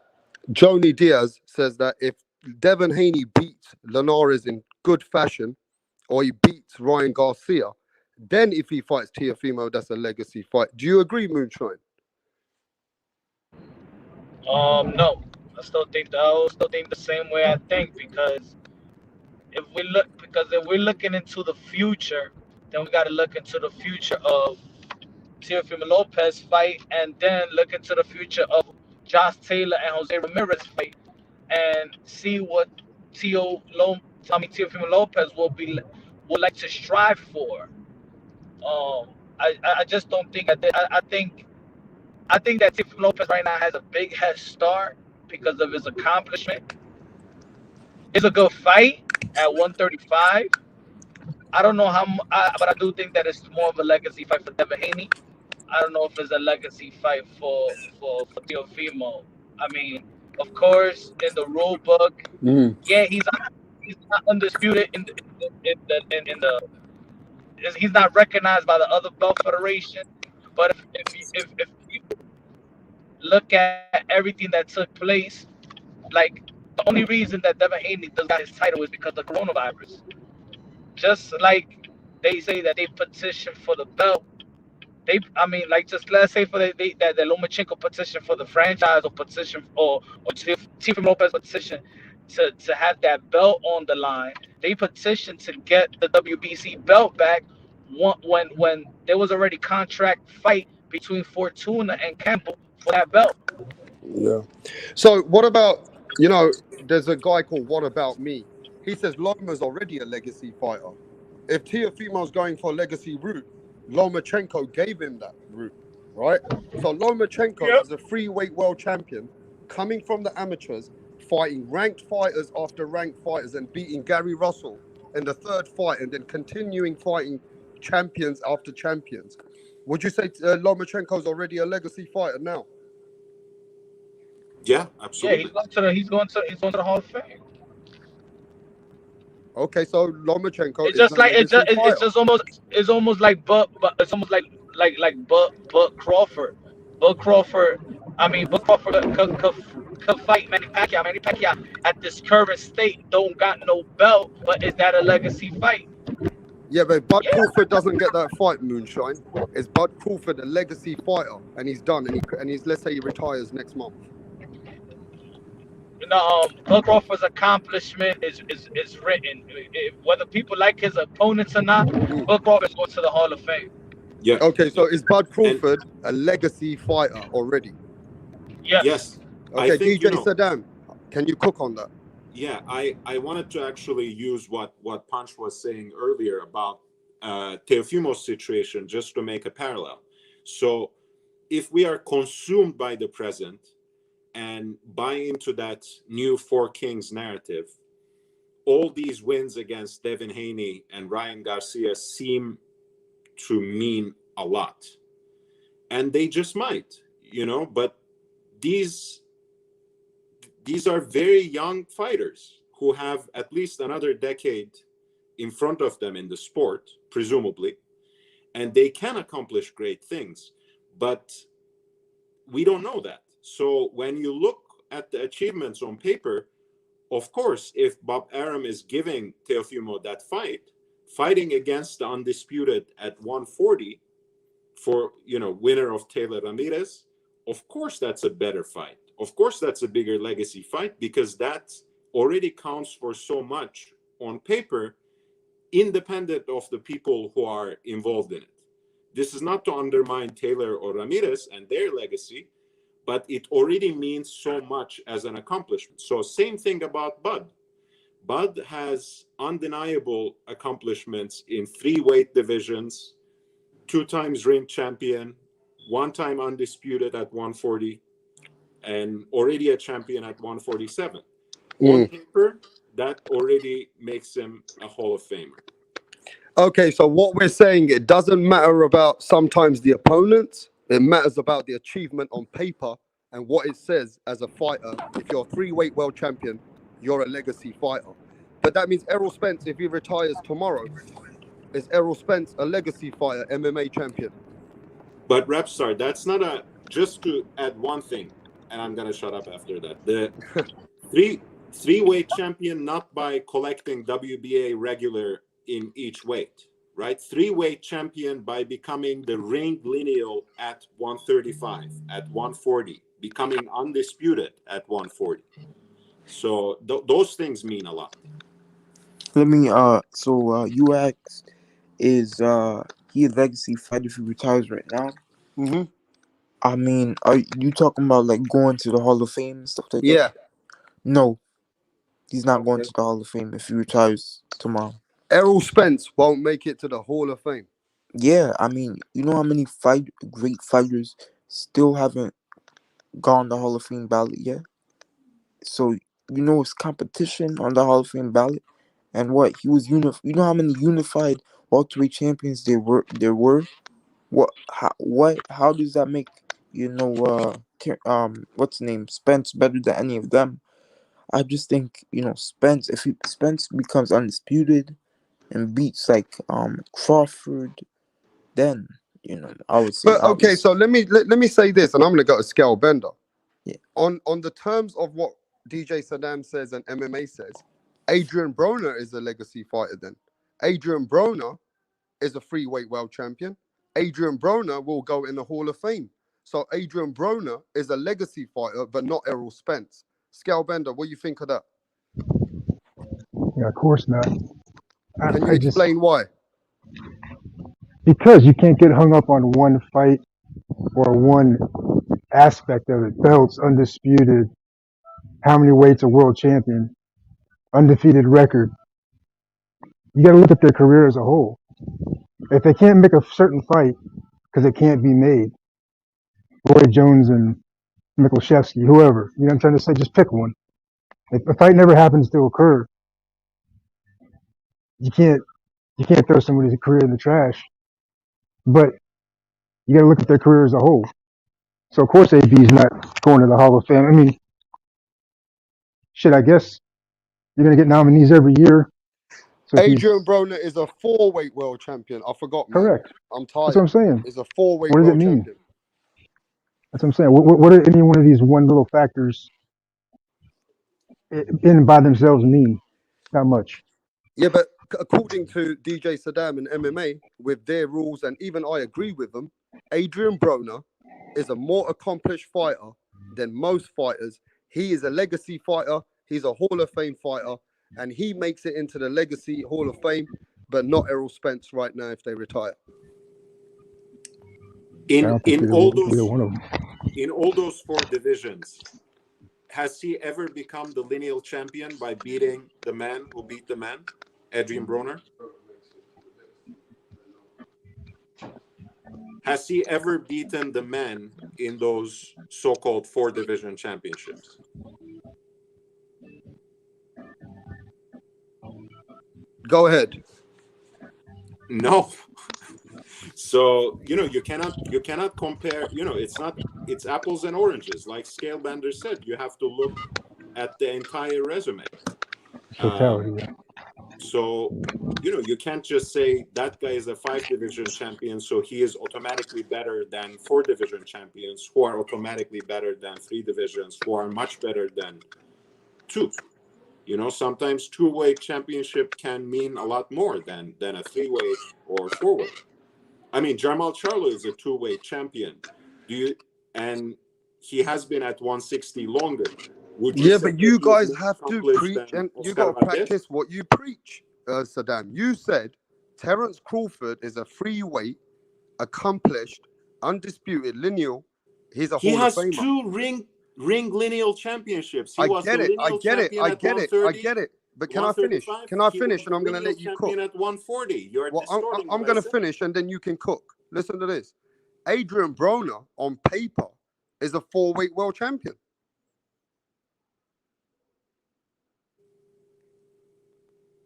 Joni Diaz says that if Devin Haney beats Linares in good fashion, or he beats Ryan Garcia, then if he fights Teofimo, that's a legacy fight. Do you agree, Moonshine? No, I still think the same way I think because if we're looking into the future, then we got to look into the future of Teofimo Lopez fight, and then look into the future of Josh Taylor and Jose Ramirez fight, and see what Teofimo Lopez would like to strive for. I just don't think I think that Teofimo Lopez right now has a big head start because of his accomplishment. It's a good fight at 135. I don't know but I do think that it's more of a legacy fight for Devin Haney. I don't know if it's a legacy fight for Teofimo. I mean, of course, in the rule book, yeah, he's not undisputed in the he's not recognized by the other belt federation. But if you look at everything that took place, like the only reason that Devin Haney does got his title is because of coronavirus. Just like they say that they petitioned for the belt, just let's say that the Lomachenko petition for the franchise, or petition or Teofimo Lopez petition to have that belt on the line. They petitioned to get the WBC belt back when there was already contract fight between Fortuna and Campbell for that belt. Yeah. So what about, there's a guy called What About Me? He says Loma's already a legacy fighter. If Teofimo's going for a legacy route, Lomachenko gave him that route, right? So Lomachenko is a free-weight world champion coming from the amateurs, fighting ranked fighters after ranked fighters and beating Gary Russell in the third fight, and then continuing fighting champions after champions. Would you say Lomachenko's already a legacy fighter now? Yeah, absolutely. Yeah, he's going to the Hall of Fame. Okay, so Lomachenko it's just almost like Buck Crawford. Buck Crawford could fight Manny Pacquiao. Manny Pacquiao at this current state don't got no belt, but is that a legacy fight? Yeah, but Bud Crawford doesn't get that fight, Moonshine. Is Bud Crawford a legacy fighter, and he's done, and he's let's say he retires next month? Buck Crawford's accomplishment is written. Whether people like his opponents or not, Buck Crawford's going to the Hall of Fame. Yeah. Okay, so is Bud Crawford a legacy fighter already? Yeah. Yes. Okay, DJ Saddam, can you cook on that? Yeah, I wanted to actually use what Punch was saying earlier about Teofimo's situation, just to make a parallel. So if we are consumed by the present and buy into that new Four Kings narrative, all these wins against Devin Haney and Ryan Garcia seem to mean a lot. And they just might, but these are very young fighters who have at least another decade in front of them in the sport, presumably, and they can accomplish great things, but we don't know that. So when you look at the achievements on paper, of course, if Bob Arum is giving Teofimo that fight fighting against the undisputed at 140 for, winner of Taylor Ramirez, of course that's a better fight. Of course that's a bigger legacy fight, because that already counts for so much on paper, independent of the people who are involved in it. This is not to undermine Taylor or Ramirez and their legacy, but it already means so much as an accomplishment. So same thing about Bud. Bud has undeniable accomplishments in 3 weight divisions, 2 times ring champion, 1 time undisputed at 140, and already a champion at 147. On paper, that already makes him a Hall of Famer. Okay, so what we're saying, it doesn't matter about sometimes the opponents. It matters about the achievement on paper and what it says as a fighter. If you're a 3-weight world champion, you're a legacy fighter. But that means Errol Spence, if he retires tomorrow, is Errol Spence a legacy fighter, MMA champion? But Rapstar, that's not a, just to add one thing, and I'm going to shut up after that. The three-weight champion, not by collecting WBA regular in each weight, right? 3-weight champion by becoming the ring lineal at 135, at 140, becoming undisputed at 140. So those things mean a lot. Let me you asked, is he a legacy fighter if he retires right now? Mm-hmm. I mean, are you talking about like going to the Hall of Fame and stuff like that? Yeah. No, he's not going to the Hall of Fame if he retires tomorrow. Errol Spence won't make it to the Hall of Fame. Yeah, I mean, you know how many great fighters still haven't gone the Hall of Fame ballot yet? So, it's competition on the Hall of Fame ballot. And what? He was you know how many unified welterweight champions there were? How does that make, what's his name? Spence better than any of them? I just think, Spence, if Spence becomes undisputed and beats like Crawford, then I would say. But okay, so let me say this, and I'm gonna go to Scale Bender. Yeah. On the terms of what DJ Saddam says and MMA says, Adrian Broner is a legacy fighter. Then Adrian Broner is a 3-weight world champion. Adrian Broner will go in the Hall of Fame. So Adrian Broner is a legacy fighter, but not Errol Spence. Scale Bender, what do you think of that? Yeah, of course not. Can you explain why? Because you can't get hung up on one fight or one aspect of it. Belts, undisputed, how many weights a world champion, undefeated record. You got to look at their career as a whole. If they can't make a certain fight because it can't be made, Roy Jones and Mikulaszewski, whoever, you know what I'm trying to say? Just pick one. If a fight never happens to occur, you can't throw somebody's career in the trash. But you got to look at their career as a whole. So of course AB's not going to the Hall of Fame. I mean, shit, I guess you're gonna get nominees every year. So Adrian Broner is a 4-weight world champion. I forgot, man. Correct. I'm tired. That's what I'm saying. Is a 4-weight What does it world mean? champion. That's what I'm saying. What do any one of these one little factors in by themselves mean? Not much. Yeah, but according to DJ Saddam and MMA, with their rules, and even I agree with them, Adrian Broner is a more accomplished fighter than most fighters. He is a legacy fighter. He's a Hall of Fame fighter, and he makes it into the Legacy Hall of Fame, but not Errol Spence right now if they retire. In all those 4 divisions, has he ever become the lineal champion by beating the man who beat the man, Adrian Broner? Has he ever beaten the man in those so-called 4 division championships? Go ahead. No. So, you cannot compare, it's apples and oranges. Like Scale Bender said, you have to look at the entire resume. Totality. So, you can't just say that guy is a 5-division champion, so he is automatically better than 4-division champions who are automatically better than 3 divisions, who are much better than 2. You know, sometimes two-weight championship can mean a lot more than a three-weight or four-weight. I mean, Jamal Charlo is a two-weight champion. And he has been at 160 longer. Would you Yeah, say but that you he is guys more have to accomplished preach, than and you Oscar got to Valdez? practice what you preach, Saddam. You said Terence Crawford is a free weight, accomplished, undisputed, lineal. He's a He Hall of has Famer. two ring lineal championships. He I was the get it. I lineal get it. champion I at get it. I 130, get it. But can I finish? 135. Can I He was finish? And the I'm going to lineal let you cook. champion at 140. You're Well, distorting I'm what I going to said. finish, and then you can cook. Listen to this. Adrian Broner, on paper, is a four-weight world champion.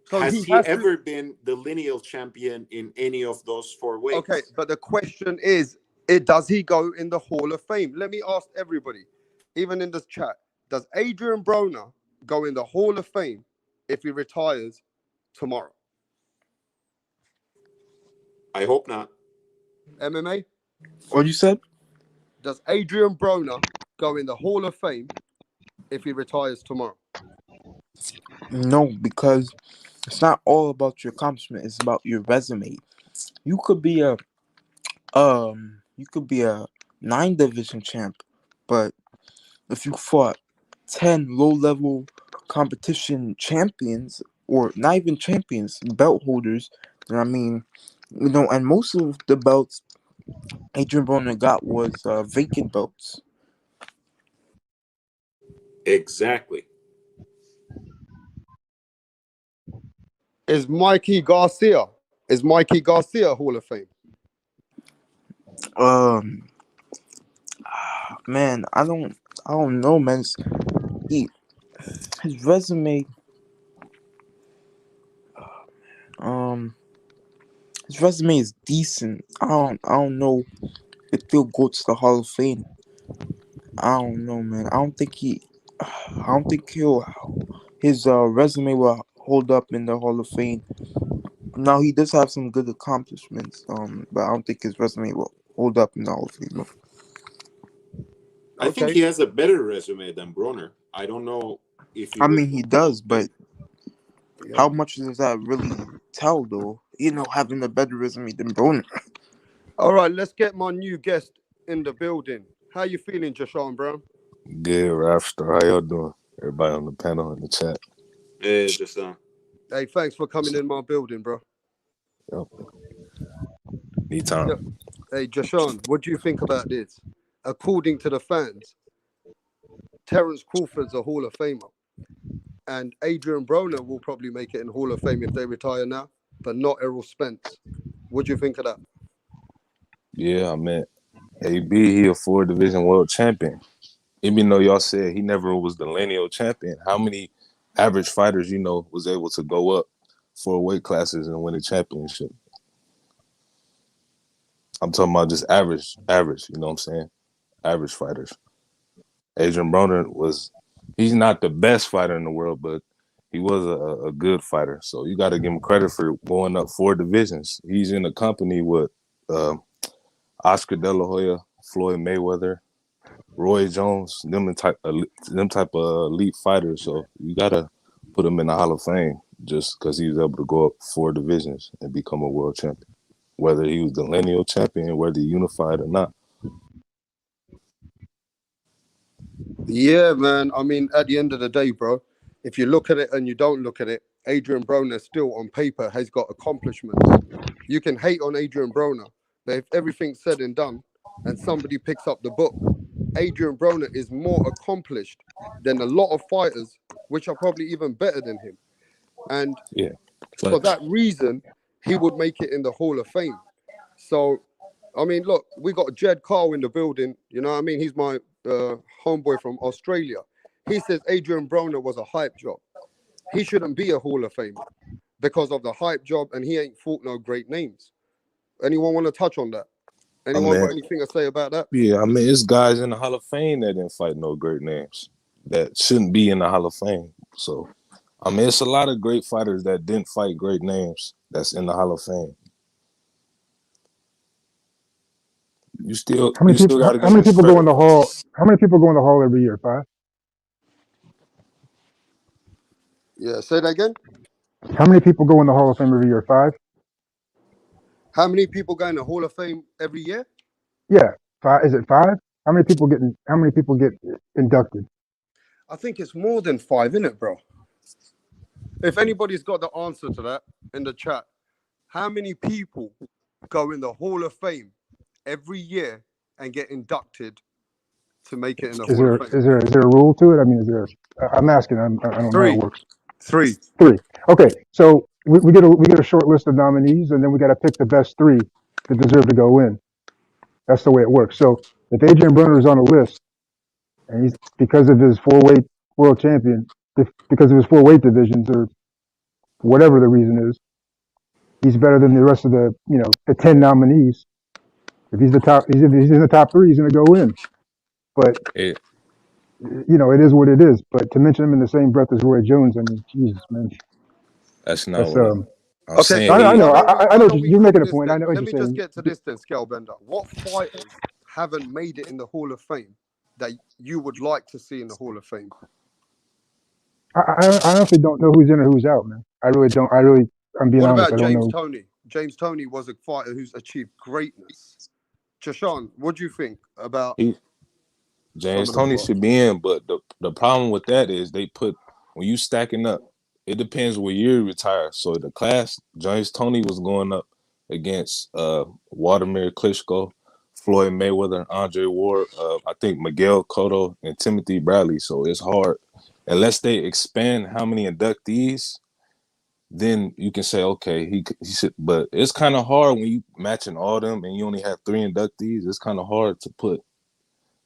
So Has he he has to. ever been the lineal champion in any of those four weights? Okay, but the question is, does he go in the Hall of Fame? Let me ask everybody, even in this chat, does Adrian Broner go in the Hall of Fame if he retires tomorrow? I hope not. MMA? What you said? Does Adrian Broner go in the Hall of Fame if he retires tomorrow? No, because it's not all about your accomplishment. It's about your resume. You could be a 9 division champ, but if you fought 10 low-level competition champions, or not even champions, belt holders, then I mean, you know, and most of the belts Adrian Broner got was vacant belts. Exactly. Is Mikey Garcia Hall of Fame? Man, I don't know, man. His resume, his resume is decent. I don't know if he'll go to the Hall of Fame. I don't know, man. I don't think his resume will hold up in the Hall of Fame. Now he does have some good accomplishments, but I don't think his resume will hold up in the Hall of Fame. I think he has a better resume than Broner. I don't know if you. I mean, he does, but how much does that really tell, though? You know, having a better resume than Broner. All right, let's get my new guest in the building. How you feeling, Jashawn Brown? Good, Rapstar. How y'all doing? Everybody on the panel in the chat. Hey, just Hey, thanks for coming in my building, bro. Yep. Anytime. Yep. Hey, Jashawn, what do you think about this? According to the fans, Terence Crawford's a Hall of Famer, and Adrian Broner will probably make it in Hall of Fame if they retire now, but not Errol Spence. What do you think of that? Yeah, I mean, AB, he a 4-division world champion. Even though y'all said he never was the lineal champion, how many average fighters, you know, was able to go up 4 weight classes and win a championship? I'm talking about just average, you know what I'm saying? Average fighters. Adrian Broner he's not the best fighter in the world, but he was a good fighter. So you got to give him credit for going up 4 divisions. He's in a company with Oscar De La Hoya, Floyd Mayweather, Roy Jones, them type of elite fighters. So you got to put him in the Hall of Fame just because he was able to go up 4 divisions and become a world champion. Whether he was the lineal champion, whether he unified or not. Yeah, man. I mean, at the end of the day, bro, if you look at it and you don't look at it, Adrian Broner still on paper has got accomplishments. You can hate on Adrian Broner, but if everything's said and done and somebody picks up the book, Adrian Broner is more accomplished than a lot of fighters, which are probably even better than him. And for that reason, he would make it in the Hall of Fame. So, I mean, look, we got Jed Carl in the building. You know what I mean? He's my homeboy from Australia. He says Adrian Broner was a hype job. He shouldn't be a Hall of Famer because of the hype job, and he ain't fought no great names. Anyone want to touch on that? Anyone got anything to say about that? Yeah, I mean, it's guys in the Hall of Fame that didn't fight no great names that shouldn't be in the Hall of Fame. So, I mean, it's a lot of great fighters that didn't fight great names that's in the Hall of Fame. You still How many people go in the hall? How many people go in the hall every year? 5? Yeah, say that again. How many people go in the Hall of Fame every year? 5? How many people go in the Hall of Fame every year? Yeah, 5. Is it 5? How many people get inducted? I think it's more than 5, isn't it, bro? If anybody's got the answer to that in the chat, how many people go in the Hall of Fame every year and get inducted to make it in the Is Hall there of Fame? is there a rule to it? I mean, is there? I'm asking. I don't know how 3. it works. 3. 3. Okay, so we get a short list of nominees, and then we got to pick the best 3 that deserve to go in. That's the way it works. So if Adrian Broner is on a list, and he's because of his 4-weight world champion, because of his 4-weight divisions, or whatever the reason is, he's better than the rest of the 10 nominees. If he's he's in the top 3, he's going to go in. But It, it is what it is. But to mention him in the same breath as Roy Jones, I mean, Jesus, man, that's not that's what I'm Okay, saying. I know. I know we you're making a covered this point. I then. know what Let you're me just saying. get to this then, Scalebender. What fighters haven't made it in the Hall of Fame that you would like to see in the Hall of Fame? I honestly don't know who's in or who's out, man. I really don't. I'm being What honest. about I don't James know. Toney? James Toney was a fighter who's achieved greatness. Jashawn, what do you think about He, some James of the Toney fighters? should be in, but the problem with that is they put when you stacking up, it depends what year you retire. So the class, James Toney was going up against Wladimir Klitschko, Floyd Mayweather, Andre Ward, I think Miguel Cotto, and Timothy Bradley. So it's hard unless they expand how many inductees. Then you can say, okay, he should. But it's kind of hard when you matching all them and you only have 3 inductees. It's kind of hard to put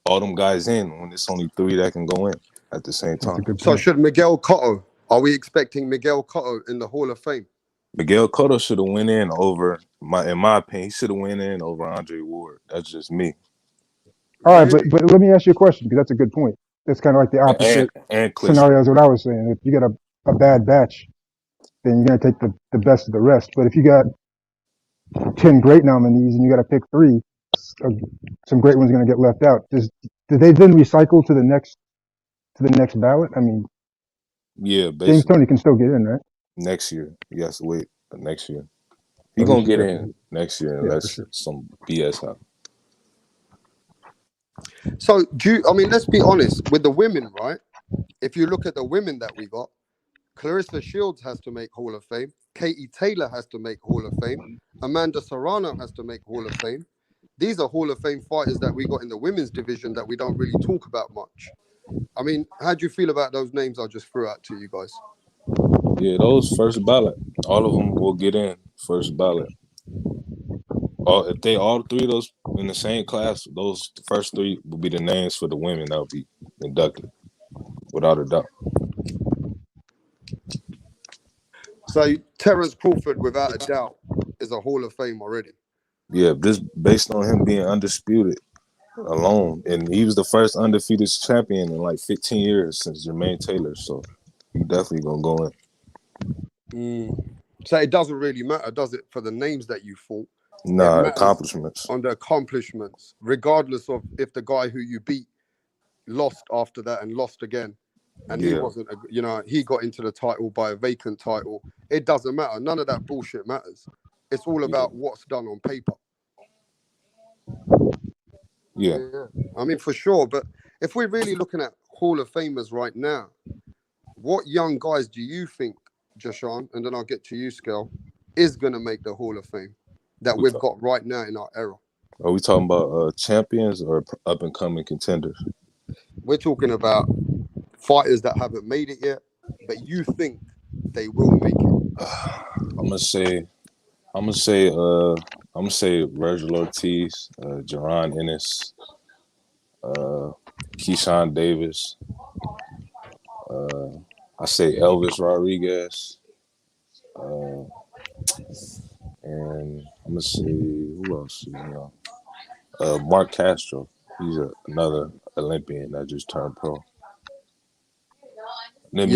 all them guys in when it's only 3 that can go in at the same That's time. a good So point. should Miguel Cotto? Are we expecting Miguel Cotto in the Hall of Fame? Miguel Cotto should have went in over in my opinion, he should have went in over Andre Ward. That's just me. All right, Really? but let me ask you a question, because that's a good point. It's kind of like the opposite And Klitschko. scenario as what I was saying. If you got a bad batch, then you're going to take the best of the rest. But if you got 10 great nominees and you got to pick 3, some great ones are going to get left out. Do they then recycle to the next ballot? I mean, Yeah, James basically Toney can still get in, right? next year. You have to wait next year. He Oh, gonna he get should. in next year Yeah, for unless sure. some BS happens. So let's be honest with the women, right? If you look at the women that we got, Clarissa Shields has to make Hall of Fame. Katie Taylor has to make Hall of Fame. Amanda Serrano has to make Hall of Fame. These are Hall of Fame fighters that we got in the women's division that we don't really talk about much. I mean, how do you feel about those names I just threw out to you guys? Yeah, those first ballot. All of them will get in first ballot. If they all 3 of those in the same class, those first 3 will be the names for the women that will be inducted, without a doubt. So Terence Crawford, without a doubt, is a Hall of Fame already. Yeah, just based on him being undisputed alone, and he was the first undefeated champion in like 15 years since Jermaine Taylor, so he definitely gonna go in. So it doesn't really matter, does it, for the names that you fought? Nah, accomplishments. On the accomplishments, regardless of if the guy who you beat lost after that and lost again, and he wasn't, he got into the title by a vacant title. It doesn't matter. None of that bullshit matters. It's all about what's done on paper. Yeah. I mean, for sure. But if we're really looking at Hall of Famers right now, what young guys do you think, Jashawn, and then I'll get to you, Skel, is going to make the Hall of Fame that we've got right now in our era? Are we talking about champions or up-and-coming contenders? We're talking about fighters that haven't made it yet, but you think they will make it. I'm gonna say Virgil Ortiz, Jaron Ennis, Keyshawn Davis. I say Elvis Rodriguez, and I'm gonna say who else? Mark Castro. He's another Olympian that just turned pro. I think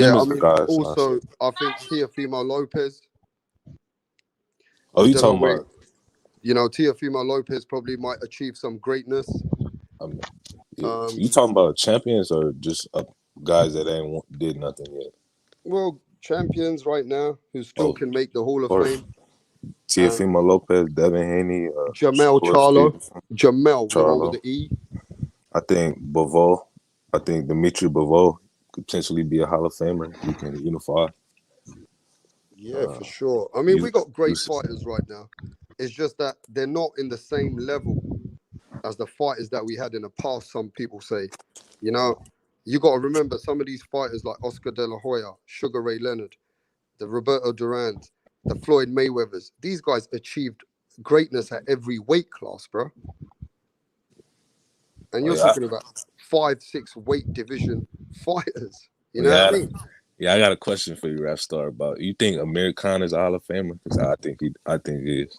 Teofimo Lopez. Oh, you talking about? Teofimo Lopez probably might achieve some greatness. You talking about champions or just guys that did nothing yet? Well, champions right now who still Oh, can make the Hall of or Fame. Teofimo Lopez, Devin Haney, Jamel Shakur Charlo. Stevenson, Jamel, the one with Charlo. the E. I think Bivol. I think Dimitri Bivol could potentially be a Hall of Famer. He can unify. Yeah, for sure. I mean, you- we got great you- fighters right now. It's just that they're not in the same level as the fighters that we had in the past, some people say. You know, you got to remember some of these fighters like Oscar De La Hoya, Sugar Ray Leonard, the Roberto Durant, the Floyd Mayweathers. These guys achieved greatness at every weight class, bro. And you're yeah. talking about 5-6 weight division fighters. You know what I mean? Yeah, I got a question for you, Rap Star. About you think Amir Khan is a Hall of Famer? Because I think he is.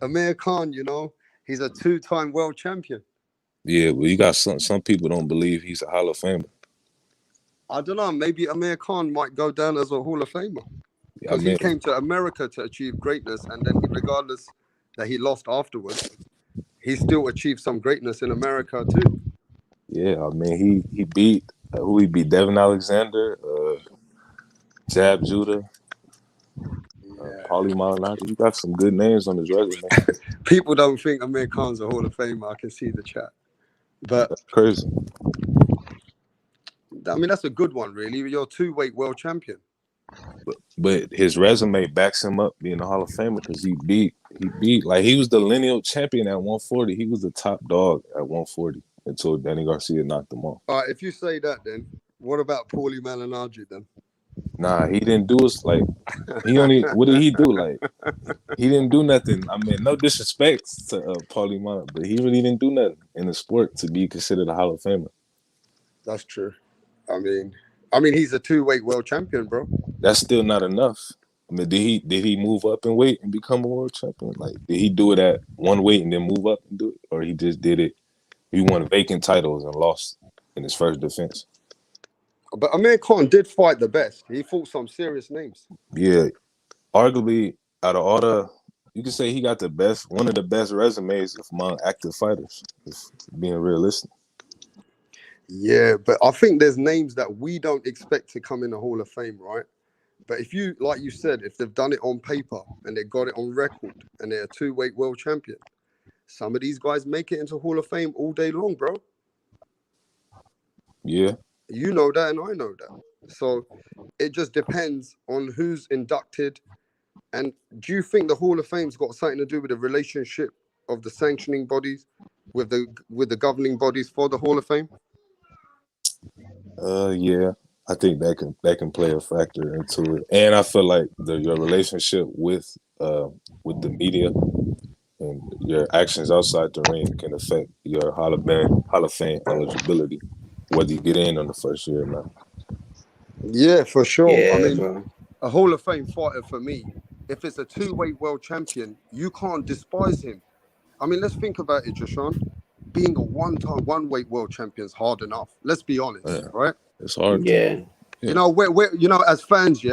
Amir Khan, you know, he's a 2-time world champion. Yeah, but you got some people don't believe he's a Hall of Famer. I don't know. Maybe Amir Khan might go down as a Hall of Famer Yeah, I because mean, he came to America to achieve greatness, and then regardless that he lost afterwards, he still achieved some greatness in America too. yeah, I mean he beat who he beat Devin Alexander, Jab Judah, Paulie Malignaggi. You got some good names on his resume. People don't think Amir Khan's a Hall of Famer. I can see the chat, but That's crazy. I mean that's a good one, really. You're a 2-weight world champion. But his resume backs him up being a Hall of Famer because he beat like he was the lineal champion at 140. He was the top dog at 140 until Danny Garcia knocked him off. All right, if you say that, then what about Paulie Malignaggi then? Nah, he didn't do us like what did he do? Like he didn't do nothing. I mean, no disrespect to Paulie Malignaggi, but he really didn't do nothing in the sport to be considered a Hall of Famer. That's true. I mean, he's a 2-weight world champion, bro. That's still not enough. I mean, did he move up in weight and become a world champion? Like, did he do it at one weight and then move up and do it, or he just did it? He won vacant titles and lost in his first defense. But Amir Khan did fight the best. He fought some serious names. Yeah, arguably out of all you can say he got one of the best resumes among active fighters. If being realistic. Yeah, but I think there's names that we don't expect to come in the Hall of Fame, right? But if you, like you said, if they've done it on paper and they got it on record and they're a 2-weight world champion, some of these guys make it into Hall of Fame all day long, bro. Yeah. You know that and I know that. So it just depends on who's inducted. And do you think the Hall of Fame's got something to do with the relationship of the sanctioning bodies with the governing bodies for the Hall of Fame? Yeah, I think that can play a factor into it, and I feel like your relationship with the media and your actions outside the ring can affect your Hall of Fame eligibility, whether you get in on the first year or not. Yeah, for sure. Yeah, I mean, bro. a Hall of Fame fighter for me, if it's a 2-weight world champion, you can't despise him. I mean, let's think about it, Jashawn. Being a 1-weight world champion is hard enough. Let's be honest, right? It's hard. Yeah. You know, we're you know, as fans,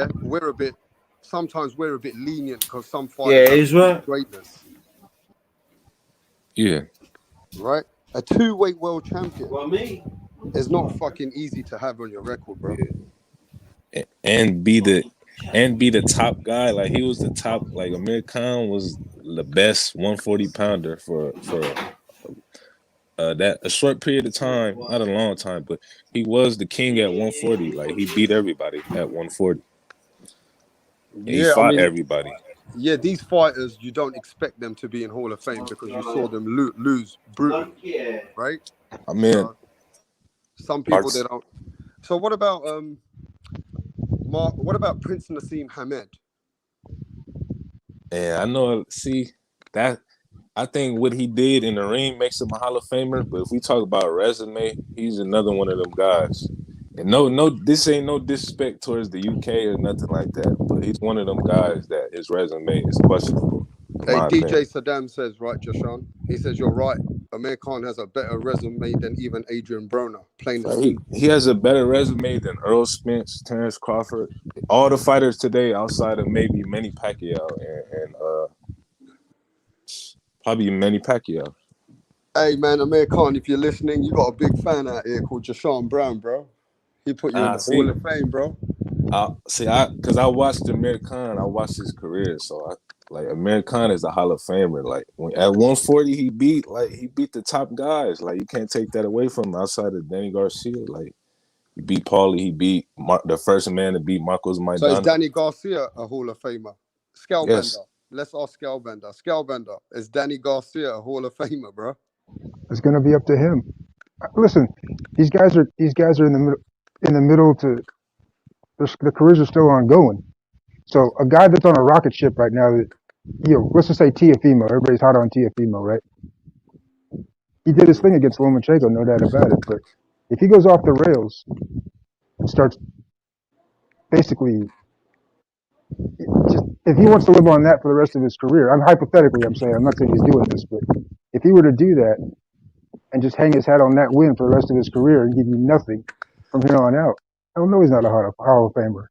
sometimes we're a bit lenient because some fighters have greatness. Yeah. Right? A 2-weight world champion is not fucking easy to have on your record, bro. And be the top guy. Like he was the top. Like Amir Khan was the best 140 pounder for that a short period of time, not a long time, but he was the king at 140. Like he beat everybody at 140. He fought everybody. Yeah, these fighters, you don't expect them to be in Hall of Fame because you saw them lose brutally, right? I mean, some people they don't. So what about what about Prince Nassim Hamed? Yeah, I know. See that. I think what he did in the ring makes him a Hall of Famer. But if we talk about resume, he's another one of them guys. And no, this ain't no disrespect towards the UK or nothing like that. But he's one of them guys that his resume is questionable. Hey, DJ Saddam says, right, Jashawn? He says, you're right. Amir Khan has a better resume than even Adrian Broner. He has a better resume than Earl Spence, Terrence Crawford, all the fighters today outside of maybe Manny Pacquiao and probably Manny Pacquiao. Hey, man, Amir Khan, if you're listening, you got a big fan out here called Jashawn Brown, bro. He put you in the Hall of Fame, bro. Because I watched Amir Khan, I watched his career, so Amir Khan is a Hall of Famer. Like at 140, he beat the top guys. Like you can't take that away from him outside of Danny Garcia. Like he beat Paulie, he beat the first man to beat Marcos So is Maidana. Danny Garcia a Hall of Famer? Scalebender. Yes. Let's ask Scalebender. Scalebender, is Danny Garcia a Hall of Famer, bro? It's going to be up to him. Listen, these guys are in the middle to their careers are still ongoing. So a guy that's on a rocket ship right now, let's just say Tiafimo. Everybody's hot on Tiafimo, right? He did his thing against Lomachenko, no doubt about it. But if he goes off the rails and starts basically just if he wants to live on that for the rest of his career, I'm saying, I'm not saying he's doing this, but if he were to do that and just hang his hat on that win for the rest of his career and give you nothing from here on out, I don't know he's not a Hall of Famer.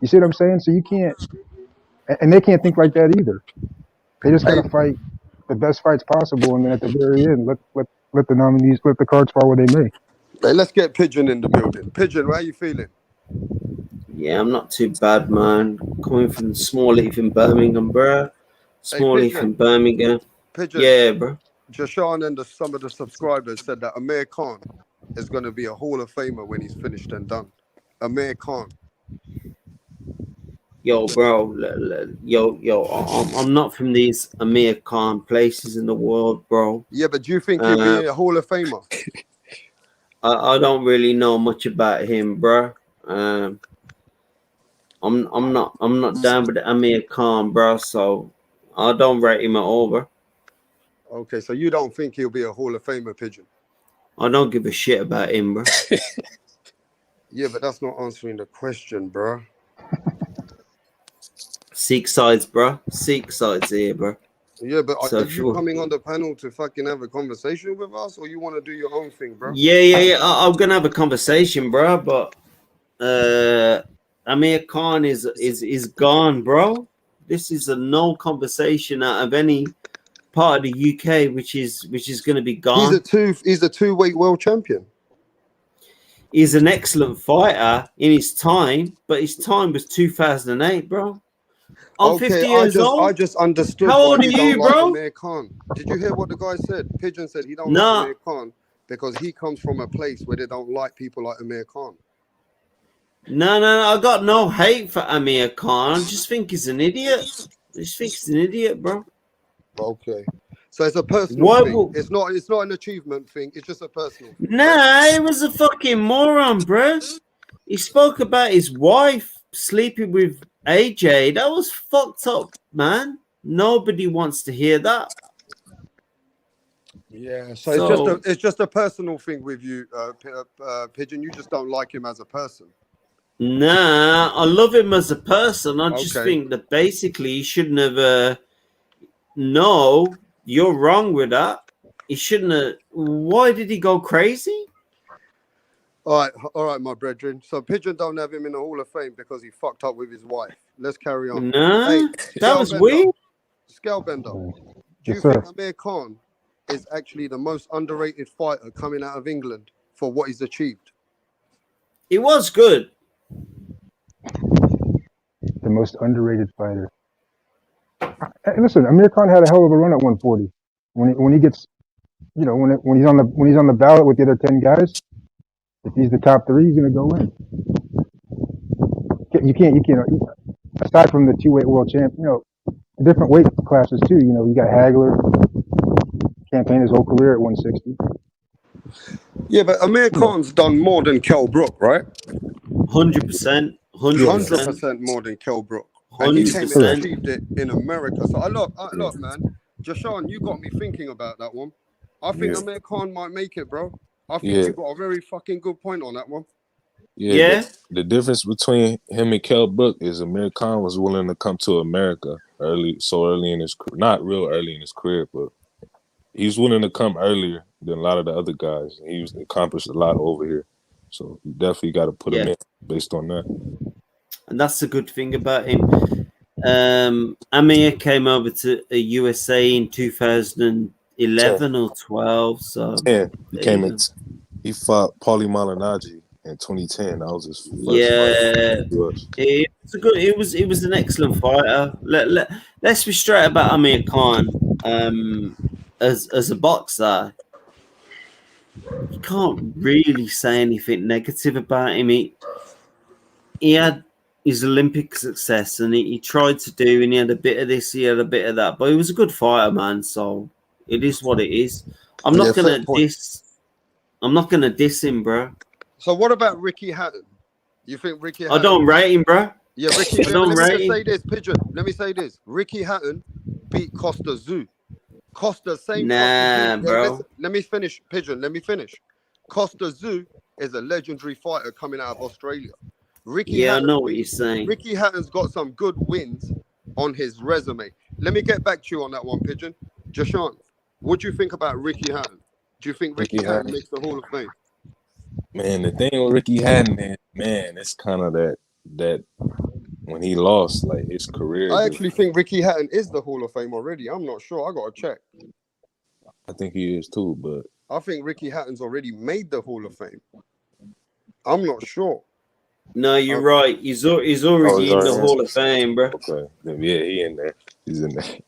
You see what I'm saying? So you can't, and they can't think like that either. They just got to fight the best fights possible, and then at the very end, let the nominees, let the cards fall where they may. Hey, let's get Pigeon in the building. Pigeon, how you feeling? Yeah, I'm not too bad, man. Coming from Small Leaf in Birmingham, bro. Small Leaf in Birmingham. Pigeon. Yeah, bro. Jashawn and some of the subscribers said that Amir Khan is going to be a Hall of Famer when he's finished and done. Amir Khan. Yo, bro. I'm not from these Amir Khan places in the world, bro. Yeah, but do you think he'll be a Hall of Famer? I don't really know much about him, bro. I'm not down with the Amir Khan, bro. So I don't rate him at all, bro. Okay, so you don't think he'll be a Hall of Famer, Pigeon? I don't give a shit about him, bro. Yeah, but that's not answering the question, bro. Seek sides, bro. Seek sides here, bro. Yeah, but So are you coming on the panel to fucking have a conversation with us, or you want to do your own thing, bro? Yeah. I'm gonna have a conversation, bro. But Amir Khan is gone, bro. This is a no conversation out of any part of the UK, which is going to be gone. He's a two-weight world champion. He's an excellent fighter in his time, but his time was 2008, bro. I'm 50 years old. I just understood. How old are you, bro? Like Amir Khan. Did you hear what the guy said? Pigeon said he don't like Amir Khan because he comes from a place where they don't like people like Amir Khan. No. I got no hate for Amir Khan. I just think he's an idiot. Bro. Okay. So it's a personal thing. It's not an achievement thing. It's just a personal thing. Nah, he was a fucking moron, bro. He spoke about his wife sleeping with AJ. That was fucked up, man. Nobody wants to hear that. Yeah, so it's just a personal thing with you, Pigeon. You just don't like him as a person. Nah, I love him as a person. I just think that basically he shouldn't have. No, you're wrong with that. He shouldn't have. Why did he go crazy? All right, my brethren. So Pigeon don't have him in the Hall of Fame because he fucked up with his wife. Let's carry on. Nah, that was weird. Scalebender, do you think Amir Khan is actually the most underrated fighter coming out of England for what he's achieved? He was good. The most underrated fighter. Hey, listen, Amir Khan had a hell of a run at 140. When he gets, when he's on the ballot with the other 10 guys, if he's the top 3, he's gonna go in. You can't. Aside from the 2-weight world champ, different weight classes too. You got Hagler, campaigned his whole career at 160. Yeah, but Amir Khan's done more than Kell Brook, right? 100%. 100% more than Kell Brook. And he came and achieved it in America. So look, man. Jashawn, you got me thinking about that one. I think Amir Khan might make it, bro. I think you got a very fucking good point on that one. Yeah. The difference between him and Kell Brook is Amir Khan was willing to come to America early in his career. Not real early in his career, but he was willing to come earlier than a lot of the other guys. He was accomplished a lot over here. So you definitely got to put him in based on that. And that's the good thing about him. Amir came over to the USA in 2011 or 12. So he fought Paulie Malignaggi in 2010. That was his first Yeah, fight. US. it was a good. It was an excellent fighter. Let's be straight about Amir Khan. As a boxer, you can't really say anything negative about him. He had his Olympic success, and he tried to do, and he had a bit of this, he had a bit of that, but he was a good fighter, man. So it is what it is. I'm not gonna diss. I'm not gonna diss him, bro. So what about Ricky Hatton? You think Ricky Hatton? I don't rate him, bro. Yeah, Ricky. I don't let me rate just him. say this, Pigeon. Let me say this. Ricky Hatton beat Costa Zoo. Costa, same. Nah, Costa Zoo. bro. Listen, let me finish, Pigeon. Let me finish. Costa Zoo is a legendary fighter coming out of Australia. Ricky Yeah, I Hatton know what you're saying. Ricky Hatton's got some good wins on his resume. Let me get back to you on that one, Pigeon. Jashan, what do you think about Ricky Hatton? Do you think Ricky Hatton makes the Hall of Fame? Man, the thing with Ricky Hatton is, man, it's kind of that when he lost, like his career. I actually think Ricky Hatton is the Hall of Fame already. I'm not sure. I got to check. I think he is too, but I think Ricky Hatton's already made the Hall of Fame. I'm not sure. No, you're right. He's already in the Hall of Fame, bro. Okay, then, yeah, he in there. He's in there.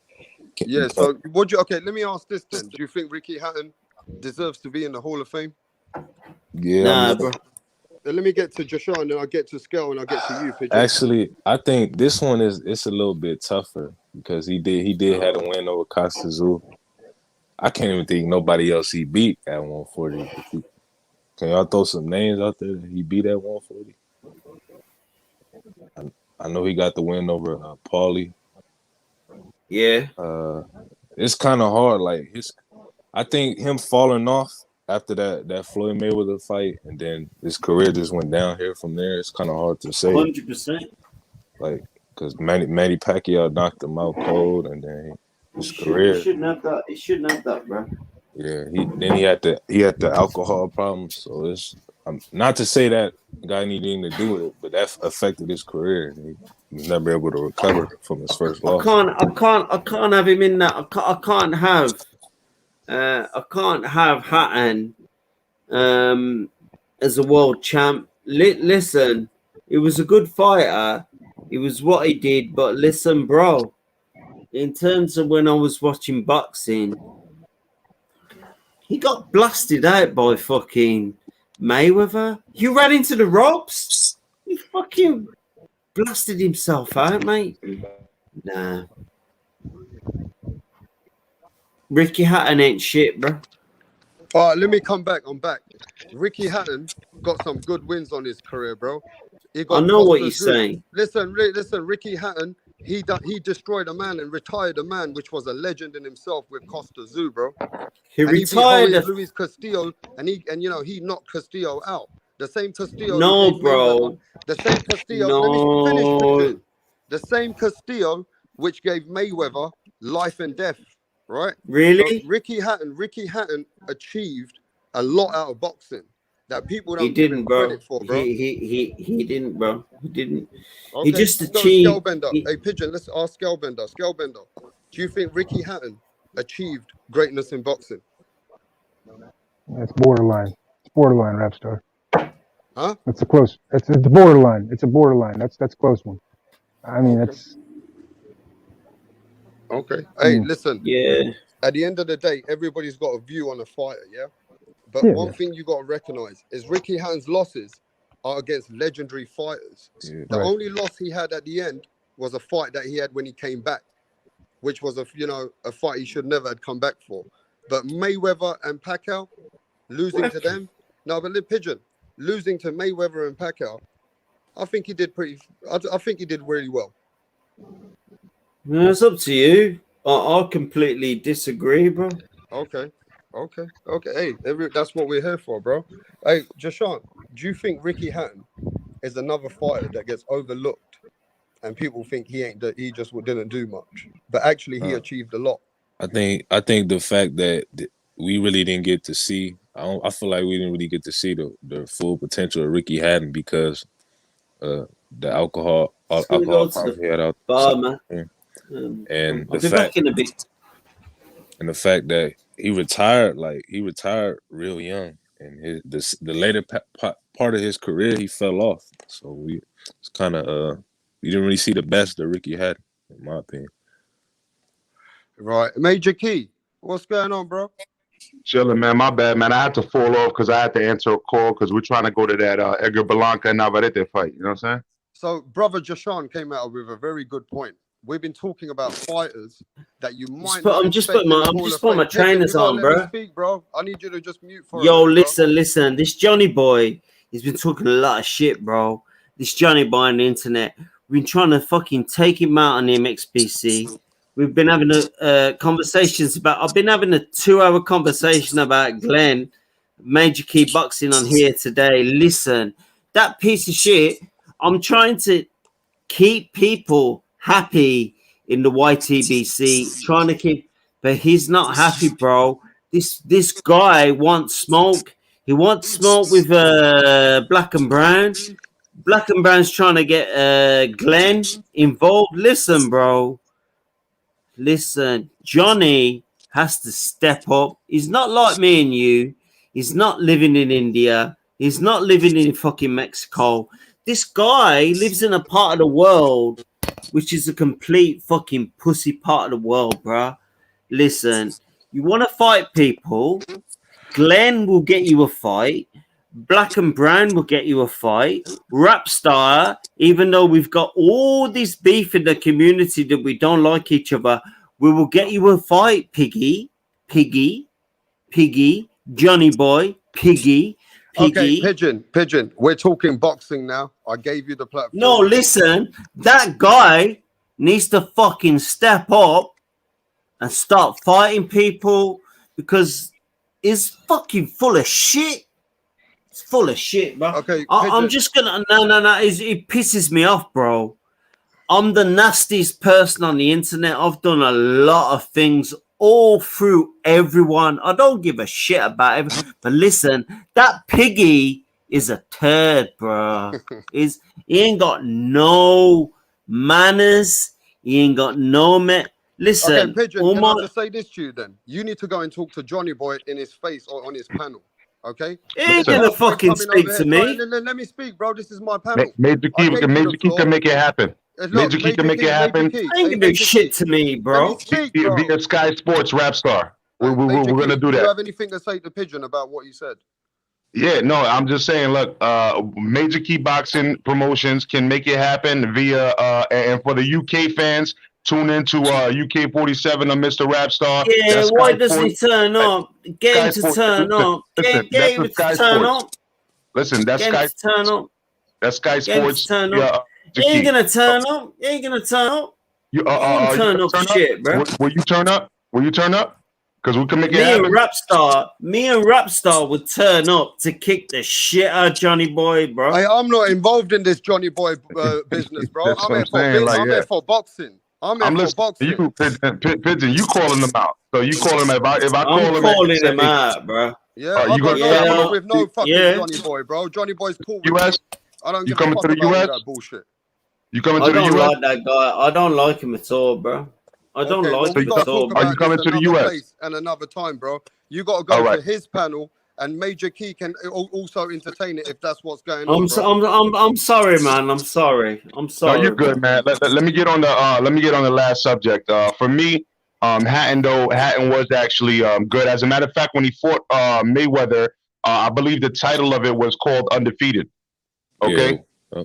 Yeah. So, okay, let me ask this then. Do you think Ricky Hatton deserves to be in the Hall of Fame? Yeah, Nah, bro. Then let me get to Jashan, then I'll get to Skell, and I'll get to you, Pigeon. Actually, I think this one it's a little bit tougher because he did have a win over Costa Zoo. I can't even think nobody else he beat at 140. Can y'all throw some names out there that he beat at 140? I know he got the win over Paulie. Yeah. It's kind of hard. Like I think him falling off after that Floyd Mayweather fight, and then his career just went down here from there. It's kind of hard to say. 100%. Like, because Manny Pacquiao knocked him out cold, and then his career. He shouldn't have that. He shouldn't have that, bro. Yeah, he had the alcohol problems. So it's not to say that guy need anything to do with it, but that affected his career. He was never able to recover from his first loss. I can't have him in that. I can't have Hatton as a world champ. Listen, he was a good fighter. It was what he did, but listen, bro. In terms of when I was watching boxing, he got blasted out by fucking Mayweather. He ran into the ropes. He fucking blasted himself out, mate. Nah. Ricky Hatton ain't shit, bro. All right, let me come back. I'm back. Ricky Hatton got some good wins on his career, bro. I know what you're saying. Listen, Ricky Hatton, he destroyed a man and retired a man, which was a legend in himself with Costa Zoo, bro. He retired Luis Castillo, and he knocked Castillo out. The same Castillo. No, bro. The same Castillo. No. Let me finish. The same Castillo which gave Mayweather life and death, right? Really? So Ricky Hatton achieved a lot out of boxing that people don't He didn't, bro. credit for, bro. He didn't, bro. He didn't. Okay. He just achieved. Skellbender. Hey, Pigeon, let's ask Skellbender. Skellbender, do you think Ricky Hatton achieved greatness in boxing? It's borderline. It's borderline, rap star. Huh? It's a close. It's borderline. It's a borderline. That's a close one. I mean, that's okay. Hey, listen. Yeah. At the end of the day, everybody's got a view on a fighter, yeah. But Yeah. one thing you got to recognize is Ricky Hatton's losses are against legendary fighters. Yeah. The Right. only loss he had at the end was a fight that he had when he came back, which was a fight he should never have come back for. But Mayweather and Pacquiao, losing to them, Pigeon, losing to Mayweather and Pacquiao, I think he did I think he did really well. No, it's up to you. I completely disagree, bro. Okay. Hey, that's what we're here for, bro. Hey, Jashan, do you think Ricky Hatton is another fighter that gets overlooked and people think he just didn't do much, but actually he achieved a lot? I think the fact that we really didn't get to see. I feel like we didn't really get to see the full potential of Ricky Hatton because the alcohol problems he had out bar, there. man. And I'll be back in a bit. And the fact that he retired real young, and the later part of his career, he fell off. So it's kind of we didn't really see the best that Ricky had, in my opinion. Right, Major Key, what's going on, bro? Chilling, man. My bad, man. I had to fall off because I had to answer a call because we're trying to go to that Edgar Berlanga and Navarrete fight. You know what I'm saying? So, brother Jashan came out with a very good point. We've been talking about fighters that you might. I'm just putting my trainers on, bro. Let me speak, bro. I need you to just mute for. Yo, listen. This Johnny boy, he's been talking a lot of shit, bro. This Johnny boy on the internet. We've been trying to fucking take him out on the MXBC. We've been having conversations about. I've been having a 2-hour conversation about Glenn, Major Key Boxing on here today. Listen, that piece of shit. I'm trying to keep people happy in the YTBC, trying to keep, but he's not happy, bro. This guy wants smoke. He wants smoke with Black and Brown. Black and Brown's trying to get Glenn involved. Listen, bro. Listen, Johnny has to step up. He's not like me and you. He's not living in India. He's not living in fucking Mexico. This guy lives in a part of the world which is a complete fucking pussy part of the world, bruh. Listen, you want to fight people, Glenn will get you a fight. Black and Brown will get you a fight. Rapstar, even though we've got all this beef in the community that we don't like each other, we will get you a fight, Piggy, Johnny Boy, Piggy. Okay, Pigeon. We're talking boxing now. I gave you the platform. No, listen, that guy needs to fucking step up and start fighting people because he's fucking full of shit. It's full of shit, bro. Okay, I'm just gonna no. It pisses me off, bro. I'm the nastiest person on the internet. I've done a lot of things all through everyone. I don't give a shit about everyone. But listen, that Piggy is a turd, bro. He ain't got no manners. He ain't got no Listen, okay, Pigeon, can I just say this to you then? You need to go and talk to Johnny Boy in his face or on his panel. Okay? He ain't gonna fucking speak to me. Let me speak, bro. This is my panel. Major Key can make it happen. Major Key can make it happen. Ain't gonna do shit to me, bro. Via Sky Sports Rapstar. We're gonna do that. Do you have anything to say to Pigeon about what you said? Yeah, no, I'm just saying, look, Major Key Boxing Promotions can make it happen via and for the UK fans, tune into UK 47 of Mr. Rapstar. Yeah, why doesn't he turn up? Get him to turn up. Get him to turn up. Listen, that's Sky. That's Sky Sports. He ain't gonna turn up. He ain't gonna turn up. You turn up shit, bro. Will you turn up? Will you turn up? Because we can make it happen. Me and Rapstar would turn up to kick the shit out of Johnny Boy, bro. I'm not involved in this Johnny Boy business, bro. I'm here for boxing. I'm here for boxing. You, Pigeon, you calling them out. So you calling them out. If I call I'm calling them out, bro. Yeah, I got no with no fucking Johnny Boy, bro. Johnny Boy's cool. US? I don't you give coming a fuck to the US? That bullshit. You coming to the US? I don't like that guy. I don't like him at all, bro. I don't like him at all. Are you coming to the US? And another time, bro. You got to go to his panel, and Major Key can also entertain it if that's what's going on. I'm sorry, man. I'm sorry. No, you're good, man. Let me get on the last subject. For me, Hatton was actually good. As a matter of fact, when he fought Mayweather, I believe the title of it was called Undefeated. Okay. Yeah.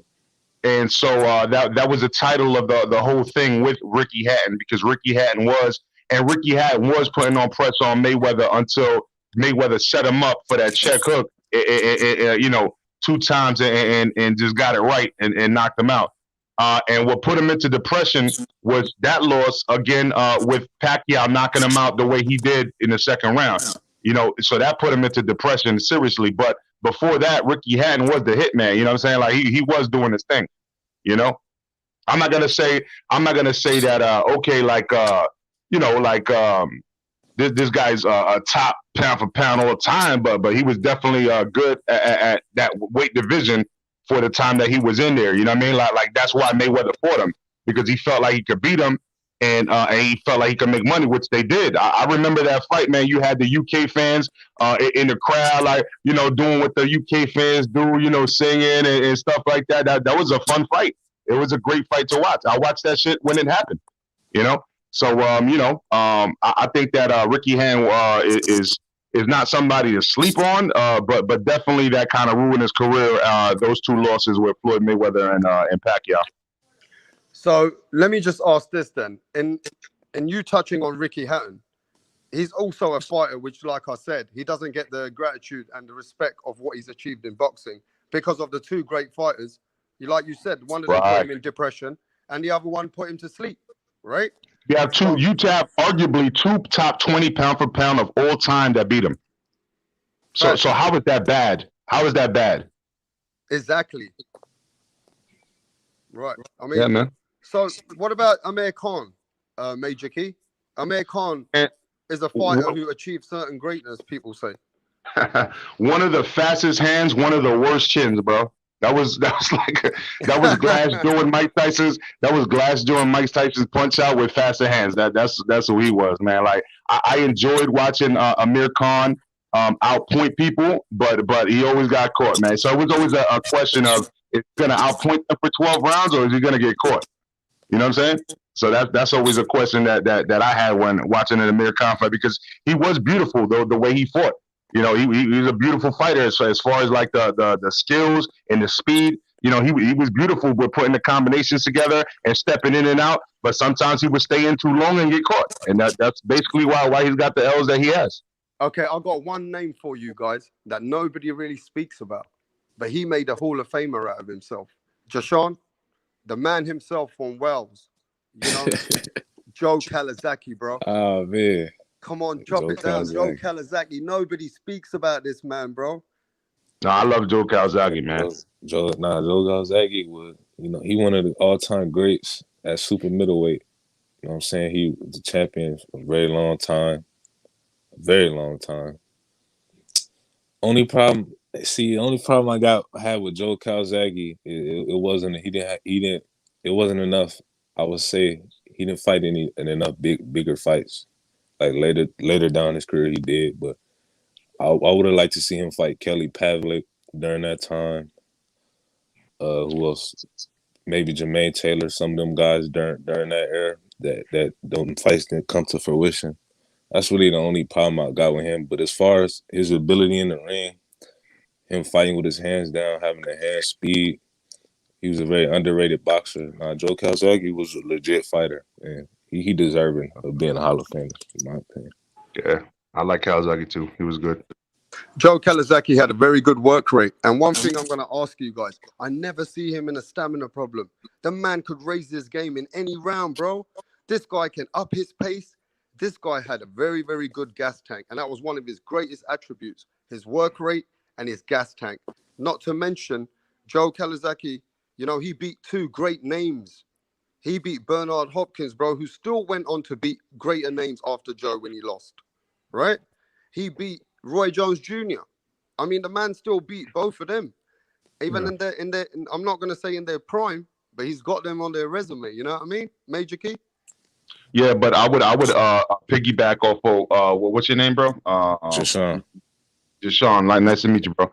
And so that was the title of the whole thing with Ricky Hatton, because Ricky Hatton was putting on pressure on Mayweather until Mayweather set him up for that check hook, 2 times and just got it right and knocked him out. And what put him into depression was that loss again with Pacquiao knocking him out the way he did in the second round. So that put him into depression seriously. But before that, Ricky Hatton was the hitman. You know what I'm saying? Like he was doing his thing. I'm not gonna say that. This guy's a top pound for pound all the time, but he was definitely good at that weight division for the time that he was in there. You know what I mean? Like that's why Mayweather fought him, because he felt like he could beat him and he felt like he could make money, which they did. I remember that fight, man. You had the UK fans in the crowd, like, you know, doing what the UK fans do, you know, singing and stuff like that. That was a fun fight. It was a great fight to watch. I watched that shit when it happened, you know. So, you know, I think that Ricky Hand is not somebody to sleep on, but definitely that kind of ruined his career. Those two losses with Floyd Mayweather and Pacquiao. So let me just ask this then. And you touching on Ricky Hatton, he's also a fighter, which, like I said, he doesn't get the gratitude and the respect of what he's achieved in boxing because of the two great fighters. Like you said, one of them put him in depression and the other one put him to sleep, right? You have arguably two top 20 pound for pound of all time that beat him. So how is that bad? How is that bad? Exactly. Right. I mean, yeah, man. So what about Amir Khan, Major Key? Amir Khan is a fighter who achieved certain greatness, people say. One of the fastest hands, one of the worst chins, bro. That was Glass doing Mike Tyson's. That was Glass doing Mike Tyson's punch out with faster hands. That's who he was, man. Like I enjoyed watching Amir Khan outpoint people, but he always got caught, man. So it was always a question of, is he gonna outpoint them for 12 rounds or is he gonna get caught? You know what I'm saying? So that's always a question that I had when watching an Amir Khan fight, because he was beautiful though, the way he fought. You know, he's a beautiful fighter as far as like the skills and the speed. You know, he was beautiful with putting the combinations together and stepping in and out. But sometimes he would stay in too long and get caught, and that's basically why he's got the L's that he has. Okay, I've got one name for you guys that nobody really speaks about, but he made a Hall of Famer out of himself. Jashawn, the man himself from Wales. You know, Joe Calzaghe, bro. Oh man. Come on, chop it down, Joe Calzaghe. Nobody speaks about this man, bro. No, I love Joe Calzaghe, man. Joe Calzaghe was, you know, he one of the all-time greats at super middleweight. You know what I'm saying? He was the champion for a very long time. Only problem I had with Joe Calzaghe, it wasn't enough. I would say he didn't fight in enough bigger fights. Like later down his career, he did, but I would have liked to see him fight Kelly Pavlik during that time. Who else? Maybe Jermaine Taylor. Some of them guys during that era that don't fights didn't come to fruition. That's really the only problem I got with him. But as far as his ability in the ring, him fighting with his hands down, having the hand speed, he was a very underrated boxer. Joe Calzaghe was a legit fighter, and he deserving of being a Hall of Famer, in my opinion. Yeah, I like Calzaghe too. He was good. Joe Calzaghe had a very good work rate. And one thing I'm going to ask you guys, I never see him in a stamina problem. The man could raise his game in any round, bro. This guy can up his pace. This guy had a very, very good gas tank. And that was one of his greatest attributes, his work rate and his gas tank. Not to mention, Joe Calzaghe, you know, he beat two great names. He beat Bernard Hopkins, bro, who still went on to beat greater names after Joe when he lost, right? He beat Roy Jones Jr. I mean, the man still beat both of them, even in their. I'm not gonna say in their prime, but he's got them on their resume. You know what I mean, Major Key? Yeah, but I would piggyback off of what's your name, bro? Jashawn. Jashawn, like, nice to meet you, bro.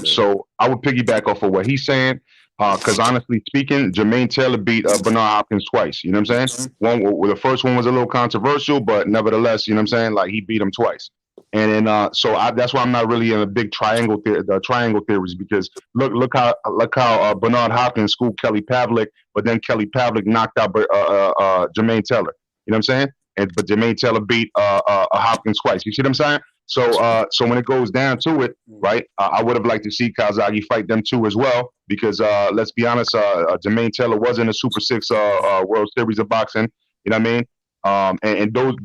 So I would piggyback off of what he's saying. Because honestly speaking, Jermaine Taylor beat Bernard Hopkins twice. You know what I'm saying? The first one was a little controversial, but nevertheless, you know what I'm saying? Like, he beat him twice. And then that's why I'm not really in a big triangle theories, because look how Bernard Hopkins schooled Kelly Pavlik, but then Kelly Pavlik knocked out Jermaine Taylor. You know what I'm saying? But Jermaine Taylor beat Hopkins twice. You see what I'm saying? So when it goes down to it, right, I would have liked to see Calzaghe fight them too as well, because let's be honest, Jermaine Taylor was in the Super 6 World Series of Boxing. You know what I mean? And those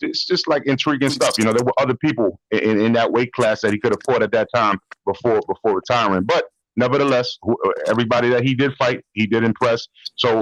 it's just like intriguing stuff. You know, there were other people in that weight class that he could have fought at that time before retiring. But nevertheless, everybody that he did fight, he did impress. So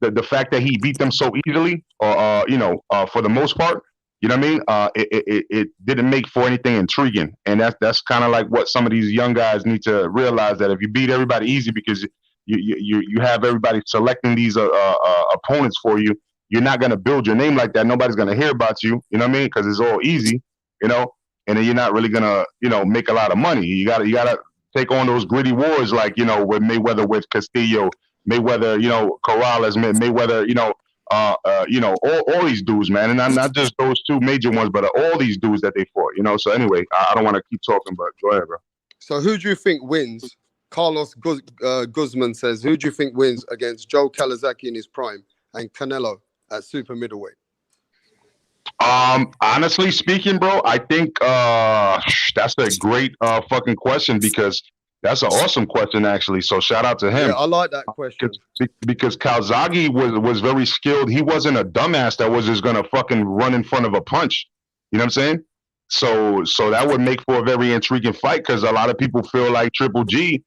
the fact that he beat them so easily, for the most part, you know what I mean? It didn't make for anything intriguing, and that's kind of like what some of these young guys need to realize, that if you beat everybody easy because you have everybody selecting these opponents for you, you're not gonna build your name like that. Nobody's gonna hear about you. You know what I mean? Because it's all easy. You know, and then you're not really gonna, you know, make a lot of money. You gotta take on those gritty wars, like, you know, with Mayweather, with Castillo, Mayweather, you know, Corrales, Mayweather, you know, all these dudes, man, and not just those two major ones, but all these dudes that they fought, you know. So anyway, I don't want to keep talking, but go ahead, bro. So who do you think wins? Carlos Guzman says, who do you think wins against Joe Calzaghe in his prime and Canelo at super middleweight? Honestly speaking, bro, I think that's a great fucking question, because that's an awesome question, actually. So shout out to him. Yeah, I like that question. Because Calzaghe was very skilled. He wasn't a dumbass that was just gonna fucking run in front of a punch. You know what I'm saying? So that would make for a very intriguing fight, because a lot of people feel like Triple G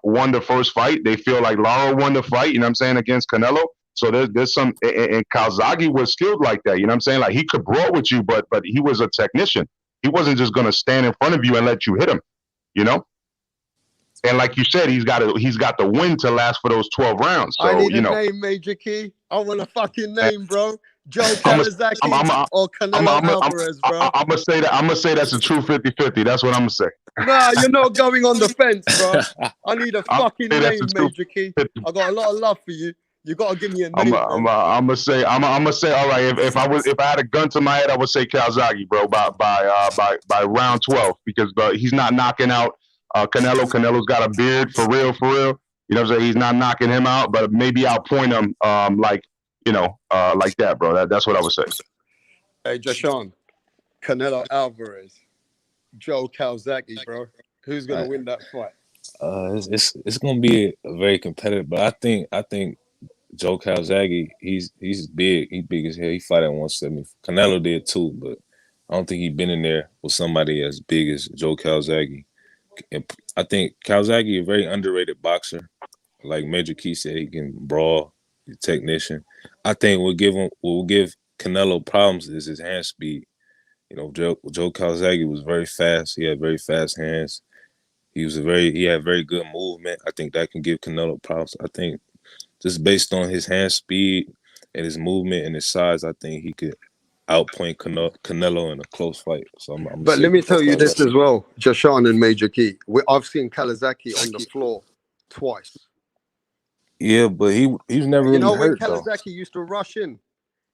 won the first fight. They feel like Lara won the fight, you know what I'm saying, against Canelo. So there's some, and Calzaghe was skilled like that, you know what I'm saying? Like, he could brawl with you, but he was a technician. He wasn't just gonna stand in front of you and let you hit him, you know? And like you said, he's got the win to last for those 12 rounds. So, I need you a know, name, Major Key. I want a fucking name, bro. Joe Calzaghe or Canelo Alvarez, bro. I'm gonna say that's a true 50-50. That's what I'm gonna say. Nah, you're not going on the fence, bro. I need a fucking name, Major Key. I got a lot of love for you. You gotta give me a name. I'm gonna say, all right. If I had a gun to my head, I would say Calzaghe, bro, by round 12, because he's not knocking out Canelo. Canelo's got a beard, for real. You know what I'm saying? He's not knocking him out, but maybe I'll point him like, you know, like that, bro. That's what I would say. Hey, Jashawn, Canelo Alvarez, Joe Calzaghe, bro. Who's gonna win that fight? It's gonna be a very competitive, but I think Joe Calzaghe, he's big. He's big as hell. He fight at 170. Canelo did too, but I don't think he's been in there with somebody as big as Joe Calzaghe. And I think Calzaghe a very underrated boxer. Like Major Key said, he can brawl, he's a technician. I think what will give Canelo problems is his hand speed. You know, Joe Calzaghe was very fast. He had very fast hands. He had very good movement. I think that can give Canelo problems. I think just based on his hand speed and his movement and his size, I think he could outpoint Canelo in a close fight. So but let me tell you this as well, Jashawn and Major Key. I've seen Calzaghe on the floor twice. Yeah, but he was never really hurt, when Calzaghe used to rush in,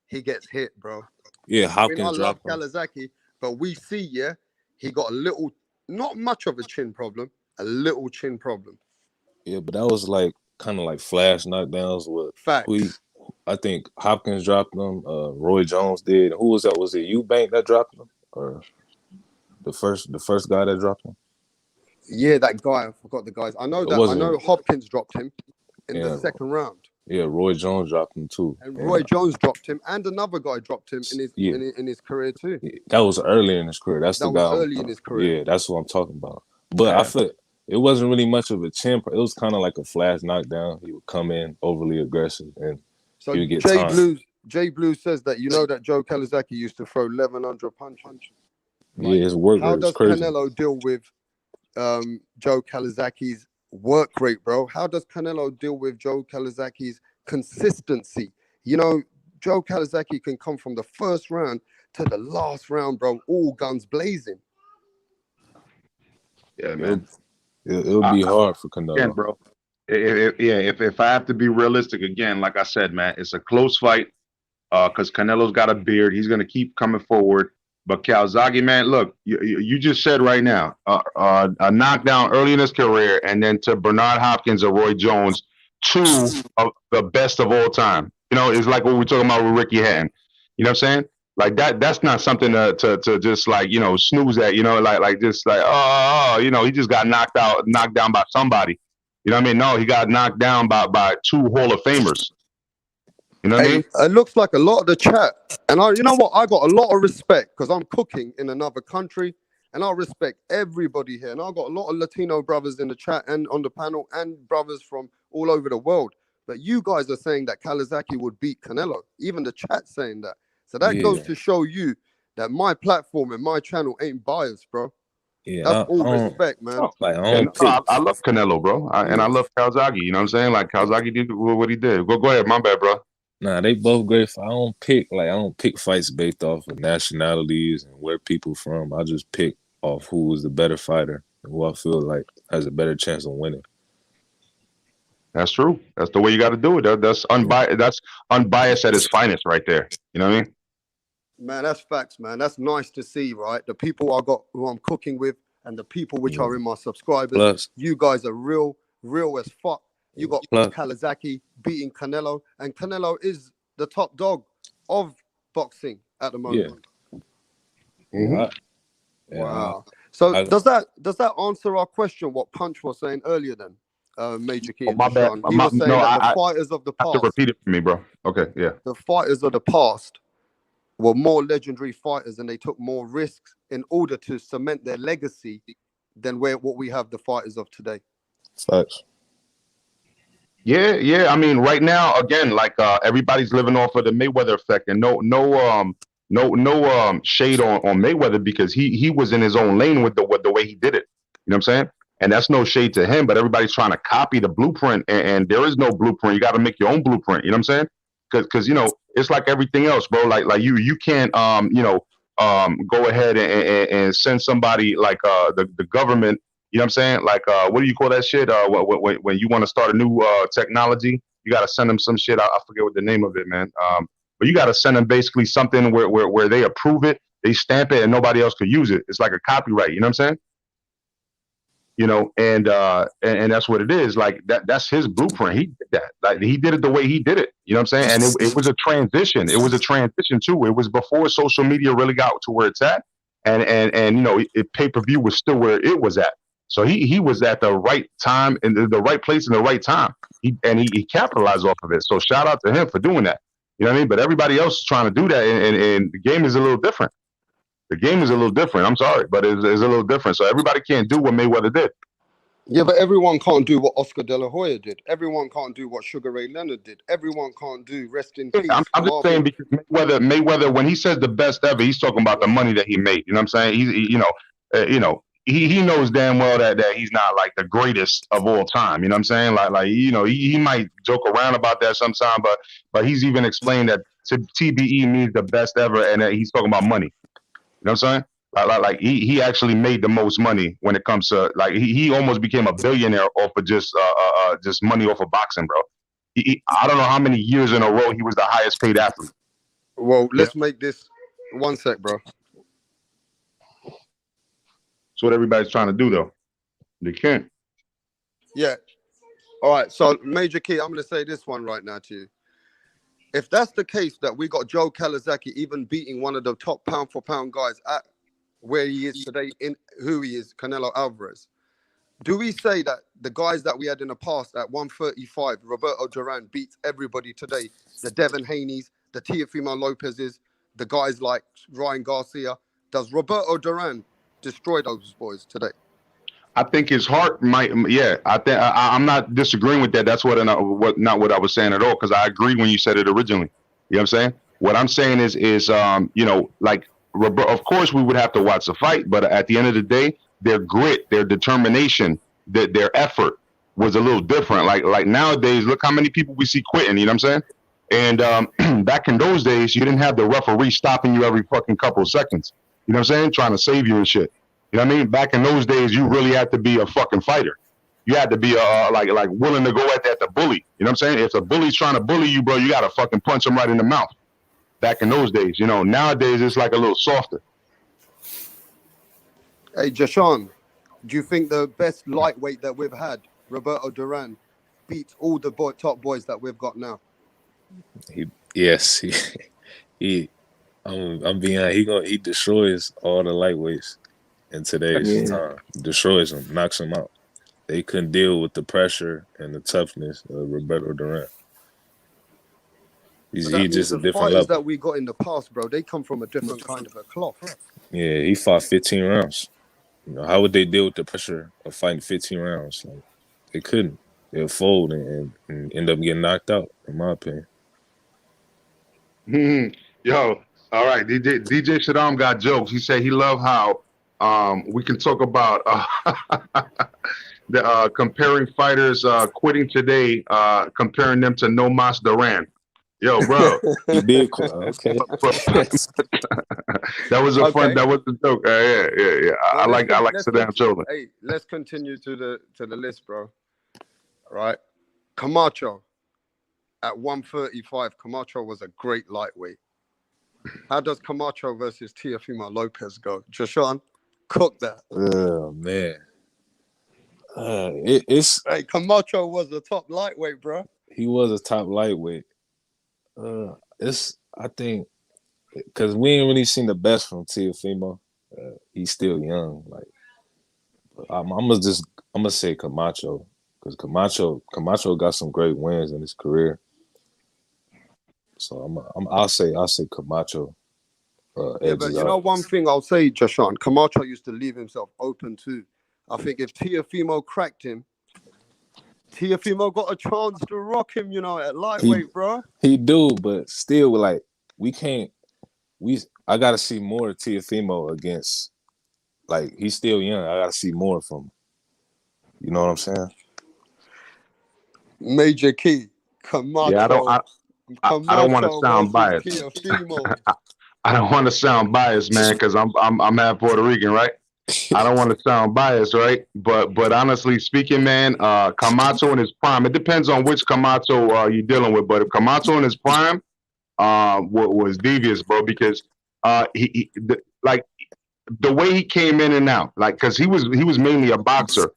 he gets hit, bro. Yeah, Hopkins I love dropped him. Calzaghe, but we see, he got a little, not much of a chin problem, a little chin problem. Yeah, but that was like kind of like flash knockdowns with Facts. I think Hopkins dropped him. Roy Jones did. Who was that? Was it Eubank that dropped him, or the first guy that dropped him? Yeah, that guy. I forgot the guys. I know that. I know Hopkins dropped him in the second round. Yeah, Roy Jones dropped him too. And Roy Jones dropped him, and another guy dropped him in his career too. That was early in his career. That was early in his career. Yeah, that's what I'm talking about. But I feel it wasn't really much of a chin. It was kind of like a flash knockdown. He would come in overly aggressive and so he would get Jay Blue says that that Joe Calzaghe used to throw 1,100 punches. Yeah, his work rate is crazy. How does Canelo deal with Joe Calzaghe's work rate, bro? How does Canelo deal with Joe Calzaghe's consistency? You know, Joe Calzaghe can come from the first round to the last round, bro, all guns blazing. Yeah, man. It'll be hard for Canelo. Again, bro. If I have to be realistic again, like I said, man, it's a close fight because Canelo's got a beard. He's going to keep coming forward. But Calzaghe, man, look, you just said right now, a knockdown early in his career, and then to Bernard Hopkins or Roy Jones, two of the best of all time. You know, it's like what we're talking about with Ricky Hatton. You know what I'm saying? Like that's not something to just like, you know, snooze at, you know, like just like, you know, he just got knocked down by somebody. You know what I mean? No, he got knocked down by two Hall of Famers. You know what I mean? It looks like a lot of the chat. And you know what? I got a lot of respect because I'm cooking in another country and I respect everybody here. And I got a lot of Latino brothers in the chat and on the panel and brothers from all over the world. But you guys are saying that Calzaghe would beat Canelo. Even the chat saying that. So that goes to show you that my platform and my channel ain't biased, bro. Yeah, that's all respect, man. I love Canelo, bro, and I love Calzaghe. You know what I'm saying? Like Calzaghe did what he did. Go ahead, my bad, bro. Nah, they both great. I don't pick fights based off of nationalities and where people from. I just pick off who is the better fighter and who I feel like has a better chance of winning. That's true. That's the way you got to do it. That's unbiased. That's unbiased at its finest, right there. You know what I mean? Man, that's facts, man. That's nice to see, right? The people I got who I'm cooking with and the people which are in my subscribers, Plus, you guys are real as fuck. You got plus, Kalazaki beating Canelo, and Canelo is the top dog of boxing at the moment. yeah. Wow. So does that answer our question? What Punch was saying earlier, then, Major Key and my bad. Deshaun? He was saying that the fighters of the have to past, repeat it for me, bro. Okay, yeah. the fighters of the past were more legendary fighters, and they took more risks in order to cement their legacy than what we have the fighters of today. facts. Yeah. I mean, right now, again, like everybody's living off of the Mayweather effect, and no shade on Mayweather, because he was in his own lane with the way he did it. You know what I'm saying? And that's no shade to him, but everybody's trying to copy the blueprint, and there is no blueprint. You got to make your own blueprint. You know what I'm saying? Because it's like everything else, bro. Like you can't go ahead and send somebody like the government. You know what I'm saying? Like, what do you call that shit? When you want to start a new technology, you got to send them some shit. I forget what the name of it, man. But you got to send them basically something where they approve it, they stamp it, and nobody else could use it. It's like a copyright. You know what I'm saying? And that's what it is. Like that's his blueprint. He did that. Like he did it the way he did it. You know what I'm saying? And it was a transition. It was a transition too. It was before social media really got to where it's at. And pay-per-view was still where it was at. So he was at the right time and the right place in the right time. He capitalized off of it. So shout out to him for doing that. You know what I mean? But everybody else is trying to do that, and the game is a little different. The game is a little different. I'm sorry, but it's a little different. So everybody can't do what Mayweather did. Yeah, but everyone can't do what Oscar De La Hoya did. Everyone can't do what Sugar Ray Leonard did. Everyone can't do rest in peace. I'm just saying, because Mayweather, when he says the best ever, he's talking about the money that he made. You know what I'm saying? He knows damn well that he's not like the greatest of all time. You know what I'm saying? He might joke around about that sometime, but he's even explained that TBE means the best ever, and that he's talking about money. You know what I'm saying? Like he actually made the most money when it comes to, like, he almost became a billionaire off of just money off of boxing, bro. I don't know how many years in a row he was the highest paid athlete. Well, let's make this one sec, bro. That's what everybody's trying to do, though. They can't. Yeah. All right. So, Major Key, I'm going to say this one right now to you. If that's the case, that we got Joe Kalazaki even beating one of the top pound-for-pound guys at where he is today, in who he is, Canelo Alvarez, do we say that the guys that we had in the past at 135, Roberto Duran, beats everybody today? The Devin Haney's, the Teofimo Lopez's, the guys like Ryan Garcia. Does Roberto Duran destroy those boys today? I think his heart might. Yeah, I'm not disagreeing with that. That's not what I was saying at all. Because I agree when you said it originally. You know what I'm saying? What I'm saying is like, of course we would have to watch the fight, but at the end of the day, their grit, their determination, their effort was a little different. Like nowadays, look how many people we see quitting. You know what I'm saying? And back in those days, you didn't have the referee stopping you every fucking couple of seconds. You know what I'm saying? Trying to save you and shit. You know what I mean? Back in those days, you really had to be a fucking fighter. You had to be like willing to go at the bully. You know what I'm saying? If a bully's trying to bully you, bro, you gotta fucking punch him right in the mouth. Back in those days, nowadays it's like a little softer. Hey, Deshaun, do you think the best lightweight that we've had, Roberto Duran, beats all the top boys that we've got now? Yes. I'm being honest, he destroys all the lightweights in today's time. Destroys them, knocks them out. They couldn't deal with the pressure and the toughness of Roberto Duran. He's just a different level. That we got in the past, bro, they come from a different kind of a cloth. Yeah, he fought 15 rounds. How would they deal with the pressure of fighting 15 rounds? Like, they couldn't. They'll fold and end up getting knocked out, in my opinion. Yo, all right. DJ Shaddam got jokes. He said he loved how we can talk about comparing fighters quitting today, comparing them to No Mas Duran. Yo, bro. He did. Okay. That was a fun. Okay. That was a joke. Yeah. Well, I like let's Sedan Chola. hey, let's continue to the list, bro. All right. Camacho at 135. Camacho was a great lightweight. How does Camacho versus Teofimo Lopez go? Jashawn, cook that. Oh man. It's Hey, Camacho was the top lightweight, bro. he was a top lightweight. It's I think because we ain't really seen the best from Teofimo. He's still young. Like I'm gonna say Camacho because Camacho got some great wins in his career. So I'll say Camacho. Yeah, but you know one thing I'll say, Jashawn, Camacho used to leave himself open too. I think if Teofimo cracked him, Teofimo got a chance to rock him, you know, at lightweight, bro. He do, but still, like I gotta see more of Teofimo against. Like he's still young. I gotta see more from him. You know what I'm saying? Major key, Camacho. Yeah, I don't want to sound biased. Teofimo. I don't want to sound biased, man, because I'm half Puerto Rican, right? I don't want to sound biased, right? But honestly speaking, man, Camacho in his prime. It depends on which Camacho you're dealing with. But if Camacho in his prime was devious, bro, because the way he came in and out, like, because he was mainly a boxer,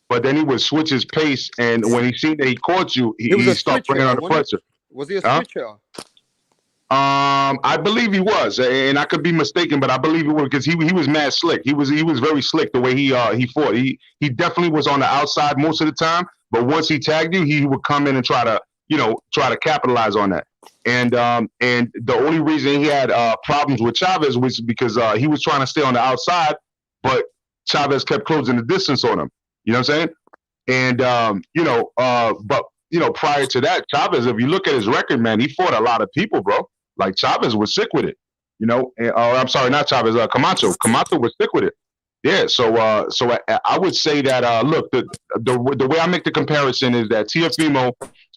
but then he would switch his pace, and when he seen that he caught you, he started bringing on the pressure. Was he a switcher? I believe he was, and I could be mistaken, but I believe he was because he was mad slick. He was very slick the way he fought. He definitely was on the outside most of the time, but once he tagged you, he would come in and try to capitalize on that. And the only reason he had problems with Chavez was because he was trying to stay on the outside, but Chavez kept closing the distance on him. You know what I'm saying? And but prior to that, Chavez, if you look at his record, man, he fought a lot of people, bro. Like Chavez was sick with it, I'm sorry, not Chavez. Camacho. Camacho was sick with it. Yeah. So I would say that look, the way I make the comparison is that Teofimo,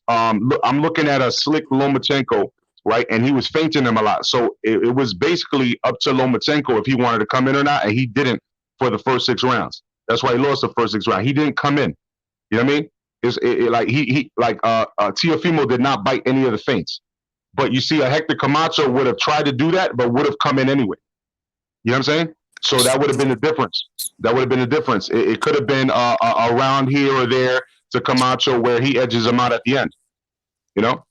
I'm looking at a slick Lomachenko, right, and he was feinting him a lot. So it was basically up to Lomachenko if he wanted to come in or not, and he didn't for the first 6 rounds. That's why he lost the first 6 rounds. He didn't come in. You know what I mean? Teofimo did not bite any of the feints. But you see, a Hector Camacho would have tried to do that, but would have come in anyway. You know what I'm saying? So that would have been the difference. It could have been around here or there to Camacho where he edges him out at the end. You know?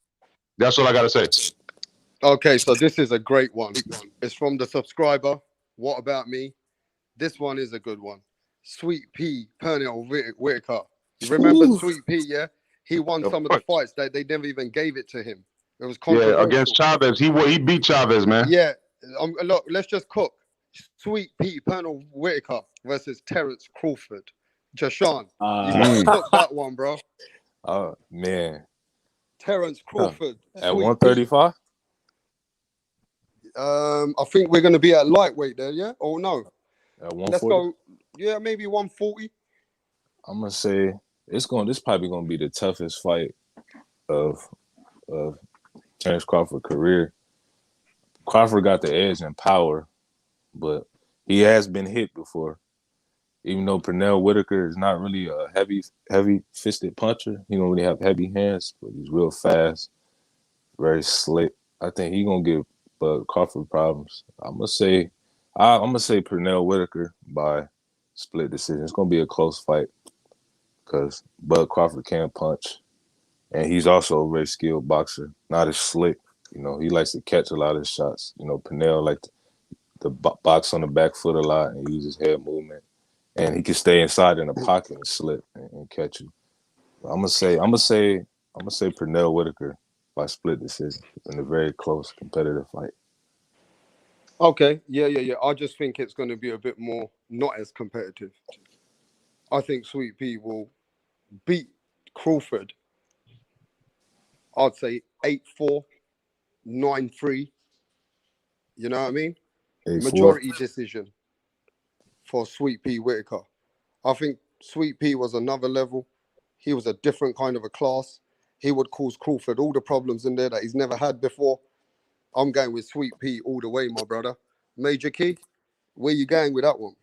That's all I got to say. Okay, so this is a great one. It's from the subscriber. What about me? This one is a good one. Sweet Pea, Pernell Whitaker. You remember Sweet Pea, yeah? He won some of the fights that they never even gave it to him. It was controversial. Yeah, against Chavez. He beat Chavez, man. Yeah. Look, let's just cook. Sweet Pea, Pernell Whitaker versus Terence Crawford. Jashawn, you gotta cook that one, bro. Oh, man. Terence Crawford. At 135? I think we're going to be at lightweight there, yeah? Or no? At 140? Let's go, yeah, maybe 140. I'm going to say this probably going to be the toughest fight of Terence Crawford's career. Crawford got the edge in power, but he has been hit before. Even though Pernell Whitaker is not really a heavy-fisted puncher, he don't really have heavy hands, but he's real fast, very slick. I think he's gonna give Bud Crawford problems. I'm gonna say Pernell Whitaker by split decision. It's gonna be a close fight because Bud Crawford can punch, and he's also a very skilled boxer. Not as slick, he likes to catch a lot of his shots. Pernell likes to box on the back foot a lot and use his head movement. And he can stay inside in the pocket and slip and catch you. I'm gonna say Pernell Whitaker by split decision in a very close competitive fight. Okay, yeah. I just think it's going to be a bit more not as competitive. I think Sweet Pea will beat Crawford. I'd say 8-4, 9-3. You know what I mean? 8-4. Majority decision for Sweet Pea Whitaker. I think Sweet Pea was another level. He was a different kind of a class. He would cause Crawford all the problems in there that he's never had before. I'm going with Sweet Pea all the way, my brother. Major Key, where you going with that one?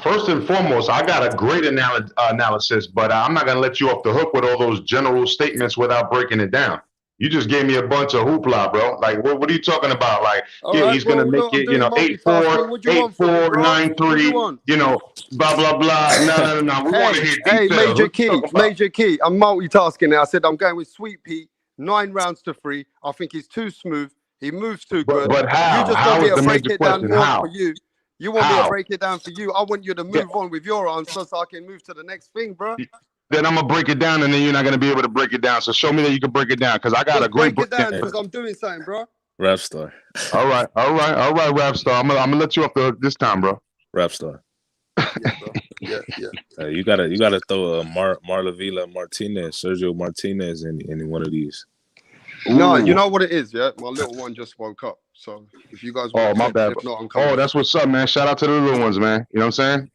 First and foremost, I got a great analysis, but I'm not going to let you off the hook with all those general statements without breaking it down. You just gave me a bunch of hoopla, bro. Like, what are you talking about? Like, All yeah, right, he's going to well, make look, I'm it, doing 8-4, multitasking. What do you want from me, 8-4, bro? What do you 9-3, want? blah, blah, blah. No. We want to hear Hey, details. Major What you Key, talking about? Major Key. I'm multitasking now. I said I'm going with Sweet Pea, 9 rounds to 3. I think he's too smooth. He moves too good. But how? You just How want me is to the break major it down question? more How? for you. You want me to How? break it down for you. I want you to move on with your answer so I can move to the next thing, bro. Then I'm gonna break it down, and then you're not gonna be able to break it down. So show me that you can break it down, because I got a Just great break it down breakdown. because I'm doing something, bro. Rap star. All right, rap star. I'm gonna let you off the hook this time, bro. Rap star. Yeah, bro. Yeah. You gotta throw a Marlavila Martinez, Sergio Martinez in any one of these. No, Ooh. you know what it is, yeah? My little one just woke up. So if you guys want Oh, to my take bad. it, if not, I'm coming. Oh, that's what's up, man. Shout out to the little ones, man. You know what I'm saying?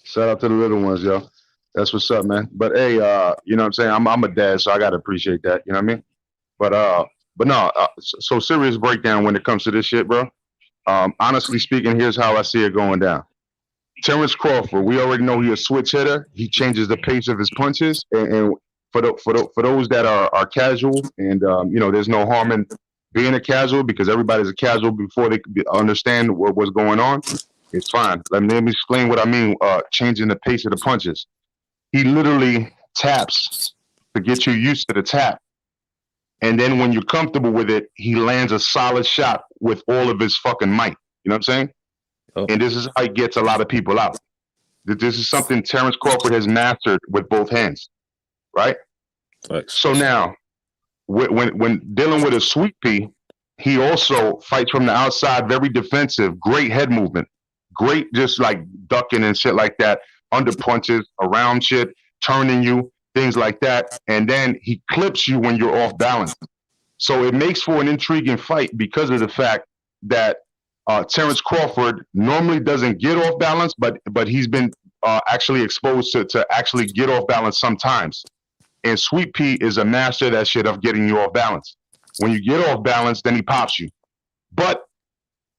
Shout out to the little ones, yo. That's what's up, man. But hey, you know what I'm saying? I'm a dad, so I gotta appreciate that. You know what I mean? But no. So serious breakdown when it comes to this shit, bro. Honestly speaking, here's how I see it going down. Terrence Crawford, we already know he's a switch hitter. He changes the pace of his punches, and for those that are casual, and you know, there's no harm in being a casual, because everybody's a casual before they understand what's going on. It's fine. Let me explain what I mean. Changing the pace of the punches. He literally taps to get you used to the tap, and then when you're comfortable with it, he lands a solid shot with all of his fucking might. You know what I'm saying? Oh. And this is how he gets a lot of people out. This is something Terrence Crawford has mastered with both hands, right? Thanks. So now, when dealing with a Sweet Pea, he also fights from the outside, very defensive, great head movement, great just like ducking and shit like that, under punches, around shit, turning you, things like that. And then he clips you when you're off balance. So it makes for an intriguing fight because of the fact that Terrence Crawford normally doesn't get off balance, but he's been actually exposed to actually get off balance sometimes. And Sweet Pea is a master of that shit of getting you off balance. When you get off balance, then he pops you. But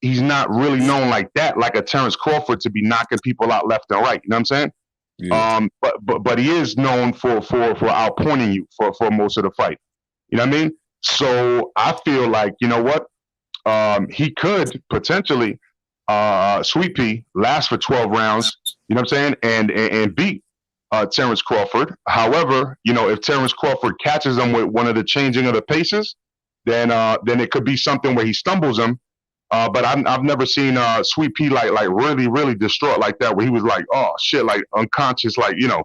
he's not really known like that, like a Terrence Crawford, to be knocking people out left and right. You know what I'm saying? Yeah. But he is known for outpointing you for most of the fight. You know what I mean? So I feel like, you know what? He could potentially Sweet Pea last for 12 rounds, you know what I'm saying, and beat Terrence Crawford. However, you know, if Terrence Crawford catches him with one of the changing of the paces, then it could be something where he stumbles him. But I've never seen Sweet Pea like really distraught like that, where he was like, oh shit, like unconscious, like, you know.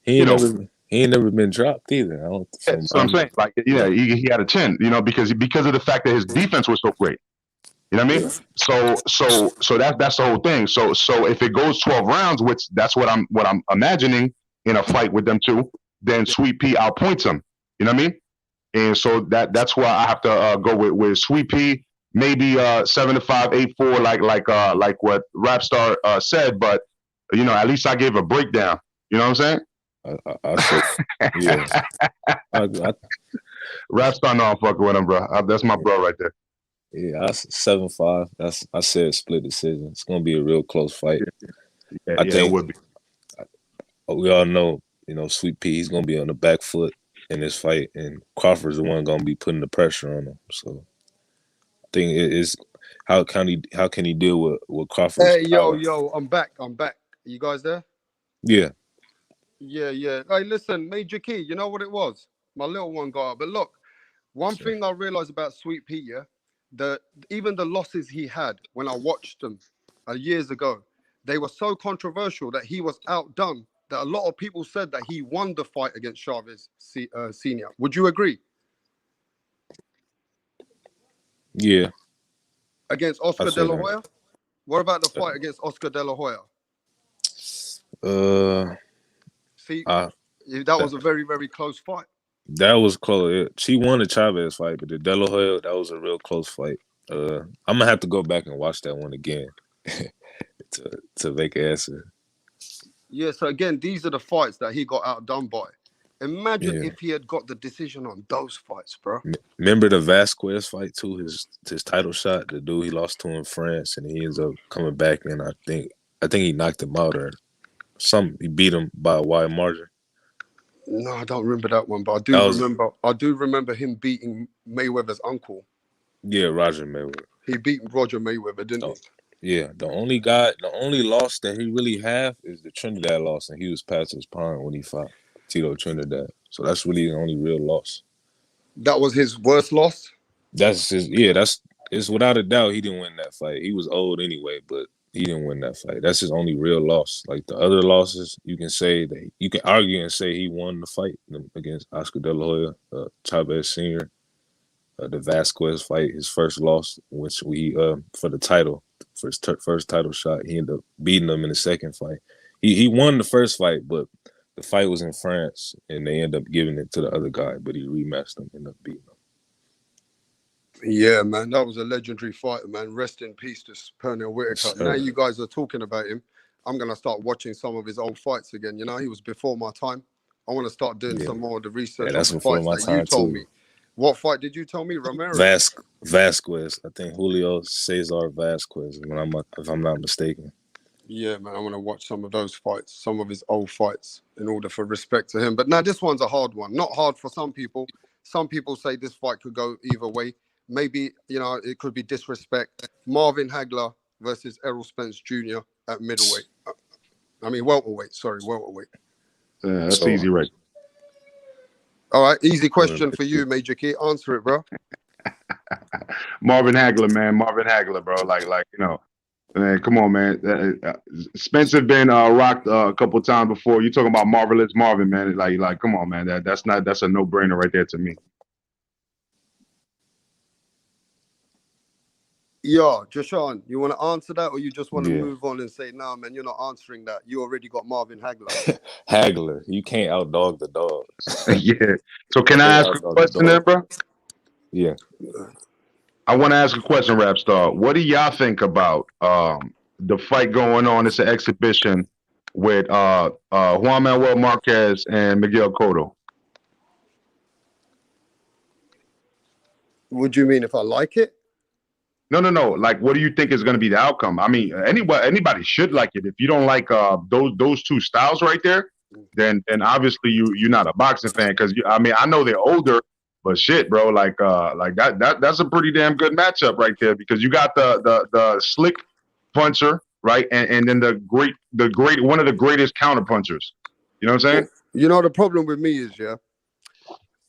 He ain't never been dropped either. I don't. That's what I'm saying. Like, yeah, he had a chin, you know, because of the fact that his defense was so great. You know what I mean? So that's the whole thing. So if it goes 12 rounds, which that's what I'm imagining in a fight with them two, then Sweet Pea outpoints him. You know what I mean? And so that's why I have to go with Sweet Pea, maybe 7-5, 8-4, like what Rapstar said. But you know, at least I gave a breakdown. You know what I'm saying? I said, yeah. Rapstar, no, I'm fucking with him, bro. That's my bro right there. Yeah, I 7-5. I said split decision. It's gonna be a real close fight. Yeah, I think it would be. We all know, you know, Sweet Pea, he's gonna be on the back foot in this fight, and Crawford's the one gonna be putting the pressure on him. So I think it is how can he deal with Crawford's Hey, power? yo, I'm back. You guys there? Yeah. Yeah. Hey, listen, Major Key, you know what it was? My little one got up. But look, one thing I realized about Sweet Pea, yeah, even the losses he had when I watched them years ago, they were so controversial that he was outdone, that a lot of people said that he won the fight against Chavez Senior. Would you agree? Yeah. Against Oscar I De say La that. Hoya? What about the fight against Oscar De La Hoya? See, that was a very, very close fight. That was close. She won the Chavez fight, but the De La Hoya, that was a real close fight. I'm gonna have to go back and watch that one again to make an answer. Yeah, so again, these are the fights that he got outdone by. Imagine Yeah. if he had got the decision on those fights, bro. Remember the Vasquez fight too? His title shot, the dude he lost to in France, and he ends up coming back, and I think he knocked him out or something. He beat him by a wide margin. No, I don't remember that one, but I do remember him beating Mayweather's uncle. Yeah, Roger Mayweather. He beat Roger Mayweather, didn't he? Yeah, the only loss that he really have is the Trinidad loss, and he was past his prime when he fought Tito Trinidad. So that's really the only real loss. That was his worst loss. It's without a doubt he didn't win that fight. He was old anyway, but he didn't win that fight. That's his only real loss. Like the other losses, you can argue and say he won the fight against Oscar De La Hoya, Chavez Sr., the Vasquez fight, his first loss, which for the title, for his first title shot, he ended up beating him in the second fight. He won the first fight, but the fight was in France, and they ended up giving it to the other guy, but he rematched him, ended up beating him. Yeah, man, that was a legendary fighter, man. Rest in peace to Pernell Whitaker. Yes, Now you guys are talking about him. I'm going to start watching some of his old fights again. You know, he was before my time. I want to start doing some more of the research that's on the before fights my that time you told too. me. What fight did you tell me? Romero? Vasquez. I think Julio Cesar Vasquez, if I'm not mistaken. Yeah, man, I want to watch some of those fights, some of his old fights, in order for respect to him. But now this one's a hard one. Not hard for some people. Some people say this fight could go either way. Maybe, you know, it could be disrespect. Marvin Hagler versus Errol Spence Jr. at middleweight. Welterweight. Sorry, welterweight. That's easy, right? All right, easy question for you, Major Key. Answer it, bro. Marvin Hagler, man. Marvin Hagler, bro. Like you know, man. Come on, man. Spence have been rocked a couple times before. You talking about Marvelous Marvin, man? Like, come on, man. That's a no-brainer right there to me. Yeah, Jashawn, you want to answer that, or you just want to Yeah. move on and say, "No, man, you're not answering that. You already got Marvin Hagler." Hagler, you can't outdog the dog. Yeah. So can I ask a question then, bro? Yeah. I want to ask a question, Rapstar. What do y'all think about the fight going on? It's an exhibition with Juan Manuel Marquez and Miguel Cotto. What do you mean if I like it? No. Like, what do you think is going to be the outcome? I mean, anybody should like it. If you don't like those two styles right there, then obviously you're not a boxing fan. Because I know they're older, but shit, bro, like that's a pretty damn good matchup right there. Because you got the slick puncher, right, and then the great one of the greatest counter punchers. You know what I'm saying? You know the problem with me is,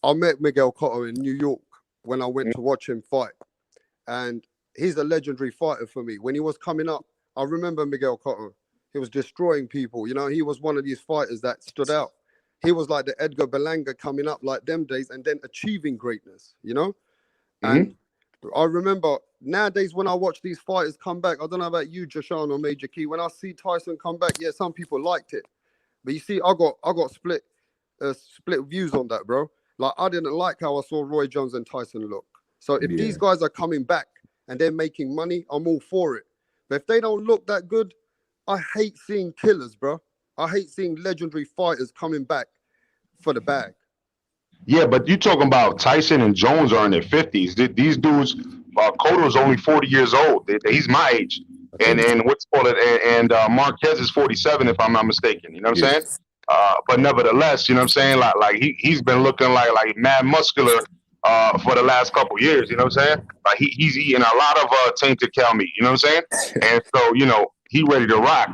I met Miguel Cotto in New York when I went to watch him fight, and he's a legendary fighter for me. When he was coming up, I remember Miguel Cotto. He was destroying people. You know, he was one of these fighters that stood out. He was like the Edgar Berlanga coming up like them days and then achieving greatness, you know? And I remember nowadays when I watch these fighters come back, I don't know about you, Jashawn or Major Key, when I see Tyson come back, yeah, some people liked it. But you see, I got split views on that, bro. Like, I didn't like how I saw Roy Jones and Tyson look. So if these guys are coming back and they're making money, I'm all for it. But if they don't look that good, I hate seeing killers, bro. I hate seeing legendary fighters coming back for the bag. Yeah, but you talking about Tyson and Jones are in their 50s. These dudes, Cotto's only 40 years old. He's my age. And Marquez is 47, if I'm not mistaken. You know what I'm saying? But nevertheless, you know what I'm saying? Like he's been looking like mad muscular for the last couple years. You know what I'm saying? Like he's eating a lot of tainted cow meat. You know what I'm saying? And so, you know, he ready to rock.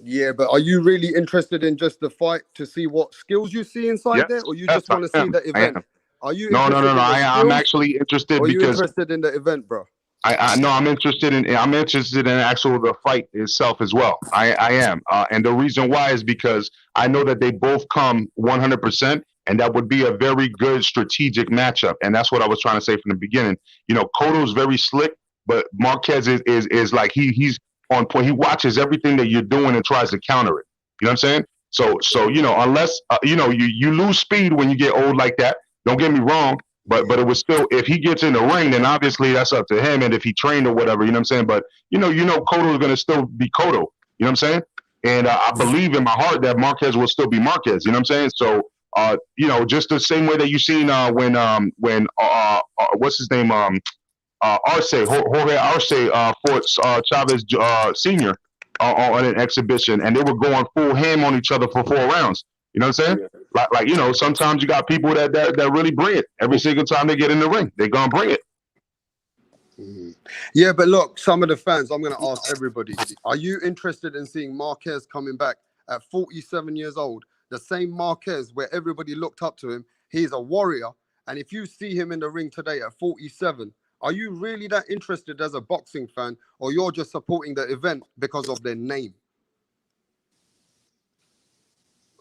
Yeah, but are you really interested in just the fight to see what skills you see inside there, or you just want to see the event? Are you? No. I'm actually interested because. Are you because interested in the event, bro? I'm interested in actual the fight itself as well. I am, and the reason why is because I know that they both come 100%, and that would be a very good strategic matchup. And that's what I was trying to say from the beginning. You know, Cotto's very slick, but Marquez is like he's on point. He watches everything that you're doing and tries to counter it. You know what I'm saying? So you know, unless you lose speed when you get old like that. Don't get me wrong. But it was still, if he gets in the ring, then obviously that's up to him. And if he trained or whatever, you know what I'm saying? But, you know, Cotto is going to still be Cotto. You know what I'm saying? And I believe in my heart that Marquez will still be Marquez. You know what I'm saying? So you know, just the same way that you seen when what's his name Jorge Arce fought Chavez Senior on an exhibition, and they were going full ham on each other for 4 rounds. You know what I'm saying? Yeah. Like you know, sometimes you got people that really bring it. Every single time they get in the ring, they're gonna bring it. Yeah, but look, some of the fans, I'm going to ask everybody, are you interested in seeing Marquez coming back at 47 years old? The same Marquez where everybody looked up to him. He's a warrior. And if you see him in the ring today at 47, are you really that interested as a boxing fan, or you're just supporting the event because of their name?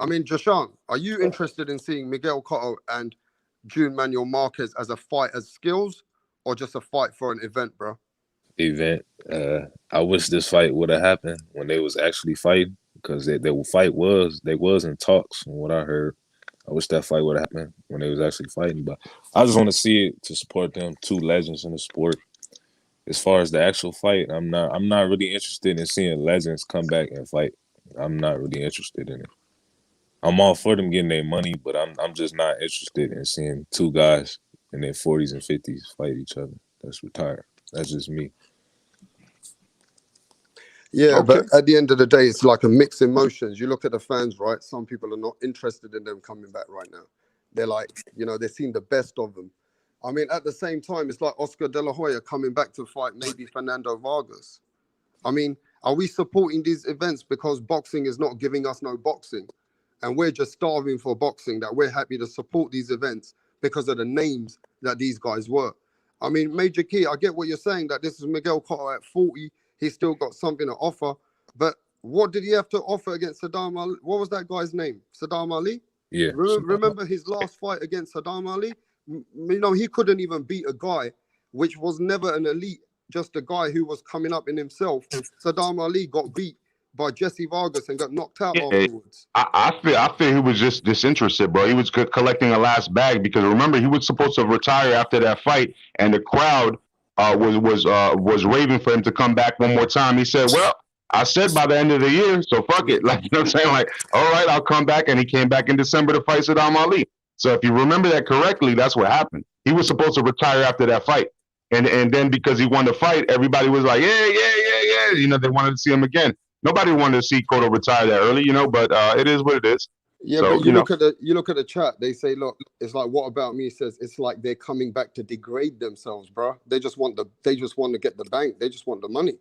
I mean, Jashan, are you interested in seeing Miguel Cotto and June Manuel Marquez as a fight as skills, or just a fight for an event, bro? Event. I wish this fight would have happened when they was actually fighting, because they was in talks from what I heard. I wish that fight would have happened when they was actually fighting, but I just want to see it to support them, 2 legends in the sport. As far as the actual fight, I'm not really interested in seeing legends come back and fight. I'm not really interested in it. I'm all for them getting their money, but I'm just not interested in seeing 2 guys in their 40s and 50s fight each other that's retired. That's just me. Yeah, Okay. but at the end of the day, it's like a mixed emotions. You look at the fans, right? Some people are not interested in them coming back right now. They're like, you know, they've seen the best of them. I mean, at the same time, it's like Oscar De La Hoya coming back to fight maybe Fernando Vargas. I mean, are we supporting these events because boxing is not giving us no boxing? And we're just starving for boxing, that we're happy to support these events because of the names that these guys were. I mean, Major Key, I get what you're saying, that this is Miguel Cotto at 40. He's still got something to offer. But what did he have to offer against Saddam Ali? What was that guy's name? Saddam Ali? Yeah. Remember his last fight against Saddam Ali? You know, he couldn't even beat a guy which was never an elite, just a guy who was coming up in himself. Saddam Ali got beat by Jesse Vargas and got knocked out afterwards. I feel he was just disinterested, bro. He was collecting a last bag, because remember, he was supposed to retire after that fight, and the crowd was raving for him to come back one more time. He said, well, I said by the end of the year, so fuck it. Like, you know what I'm saying? Like, all right, I'll come back. And he came back in December to fight Saddam Ali. So if you remember that correctly, that's what happened. He was supposed to retire after that fight. And then because he won the fight, everybody was like, yeah. You know, they wanted to see him again. Nobody wanted to see Cotto retire that early, you know, but it is what it is. Yeah, So, but you look at the chat. They say, look, it's like, what about me? Says it's like they're coming back to degrade themselves, bro. They just want to get the bank. They just want the money.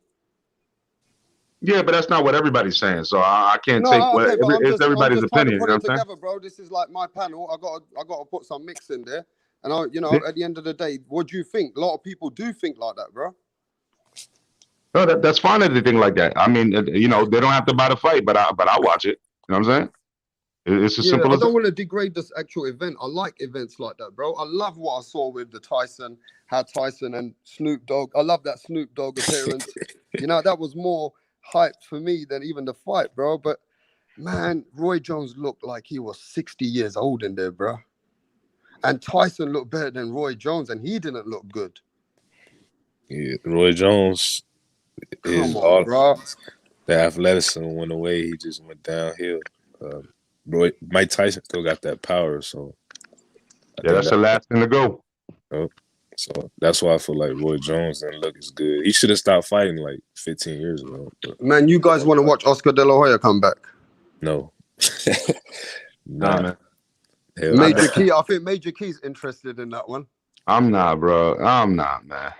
Yeah, but that's not what everybody's saying. So I can't take okay, but it's everybody's opinion. You know what I'm saying? Together, bro. This is like my panel. I got to put some mix in there. And at the end of the day, what do you think? A lot of people do think like that, bro. No, that's fine that they think like that. I mean, you know, they don't have to buy the fight, but I watch it. You know what I'm saying? It's as simple I as don't want to degrade this actual event. I like events like that, bro. I love what I saw with the Tyson and Snoop Dogg. I love that Snoop Dogg appearance. You know, that was more hype for me than even the fight, bro. But man, Roy Jones looked like he was 60 years old in there, bro. And Tyson looked better than Roy Jones, and he didn't look good. Yeah, Roy Jones is all bro. The athleticism went away. He just went downhill. Mike Tyson still got that power, so yeah, that's the last thing to go. So that's why I feel like Roy Jones didn't look as good. He should have stopped fighting like 15 years ago. But. Man, you guys want to watch Oscar De La Hoya come back? No. Nah, man. Major Key, I think Major Key's interested in that one. I'm not, bro. I'm not, man.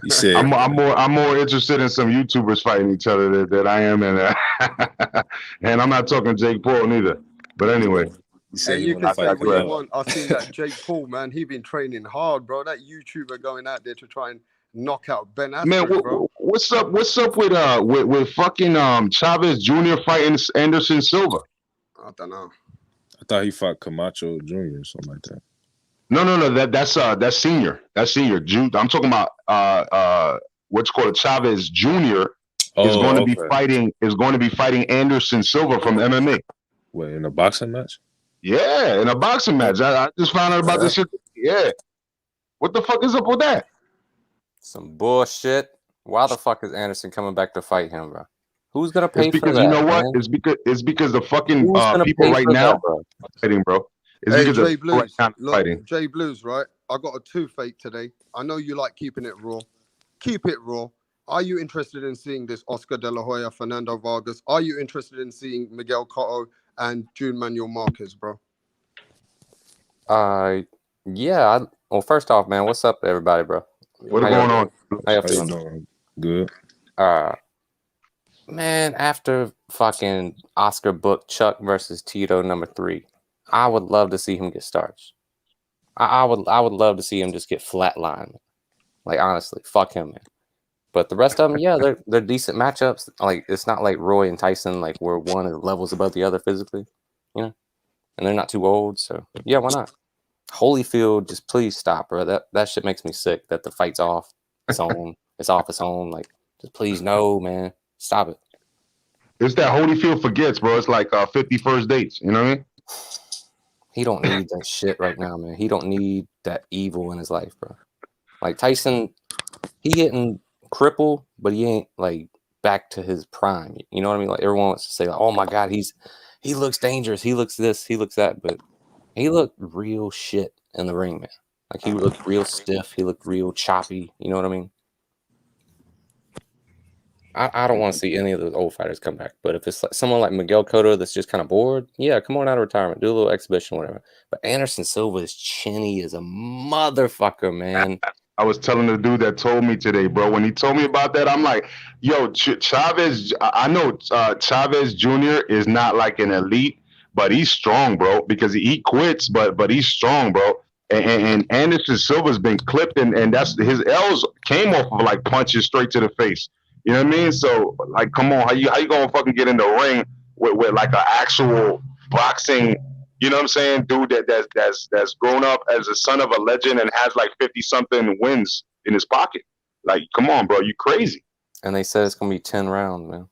You said I'm more interested in some YouTubers fighting each other than I am in and I'm not talking Jake Paul neither. But anyway. You can say what you want. I've seen that Jake Paul, man. He been training hard, bro. That YouTuber going out there to try and knock out Ben Askren, man, bro. What's up with fucking Chavez Jr. fighting Anderson Silva? I don't know. I thought he fought Camacho Jr. or something like that. No. That's senior. That's senior. I'm talking about what's called Chavez Jr. is going to be fighting Anderson Silva from MMA. What, in a boxing match? Yeah, in a boxing match. I just found out about this shit. Yeah. What the fuck is up with that? Some bullshit. Why the fuck is Anderson coming back to fight him, bro? Who's gonna It's pay for because you know that, what? man? It's because the fucking Who's gonna people pay right for now that, bro? are fighting, bro. It's Hey, because the Jay people right Blues. now are Look, fighting. Jay Blues, right? I got a toothache today. I know you like keeping it raw. Keep it raw. Are you interested in seeing this Oscar De La Hoya, Fernando Vargas? Are you interested in seeing Miguel Cotto and June Manuel Marquez, bro? Yeah. Well, first off, man, what's up, everybody, bro? What's How y'all going on? doing? How y'all How you feeling? doing? Good. Man, after fucking Oscar booked Chuck versus Tito #3, I would love to see him get starched. I would love to see him just get flatlined. Like, honestly, fuck him, man. But the rest of them, yeah, they're decent matchups. Like, it's not like Roy and Tyson, like where one is levels above the other physically, you know. And they're not too old, so yeah, why not? Holyfield, just please stop, bro. That shit makes me sick. That the fight's off its own. It's off its own. Like, just please, no, man, stop it. It's that Holyfield forgets, bro. It's like 50 first dates. You know what I mean? He don't need that shit right now, man. He don't need that evil in his life, bro. Like Tyson, he getting crippled, but he ain't like back to his prime. You know what I mean? Like everyone wants to say, like, "Oh my God, he looks dangerous. He looks this. He looks that." But he looked real shit in the ring, man. Like he looked real stiff. He looked real choppy. You know what I mean? I don't want to see any of those old fighters come back. But if it's like someone like Miguel Cotto that's just kind of bored, yeah, come on out of retirement, do a little exhibition, whatever. But Anderson Silva is chinny as a motherfucker, man. I was telling the dude that told me today, bro. When he told me about that, I'm like, yo, Chavez. I know Chavez Jr. is not like an elite, but he's strong, bro. Because he quits, but he's strong, bro. And Anderson Silva's been clipped, and that's his L's came off of like punches straight to the face. You know what I mean? So like, come on, how you gonna fucking get in the ring with like an actual boxing? You know what I'm saying? Dude that's grown up as a son of a legend and has like 50 something wins in his pocket. Like, come on, bro, you crazy. And they said it's gonna be 10 rounds, man.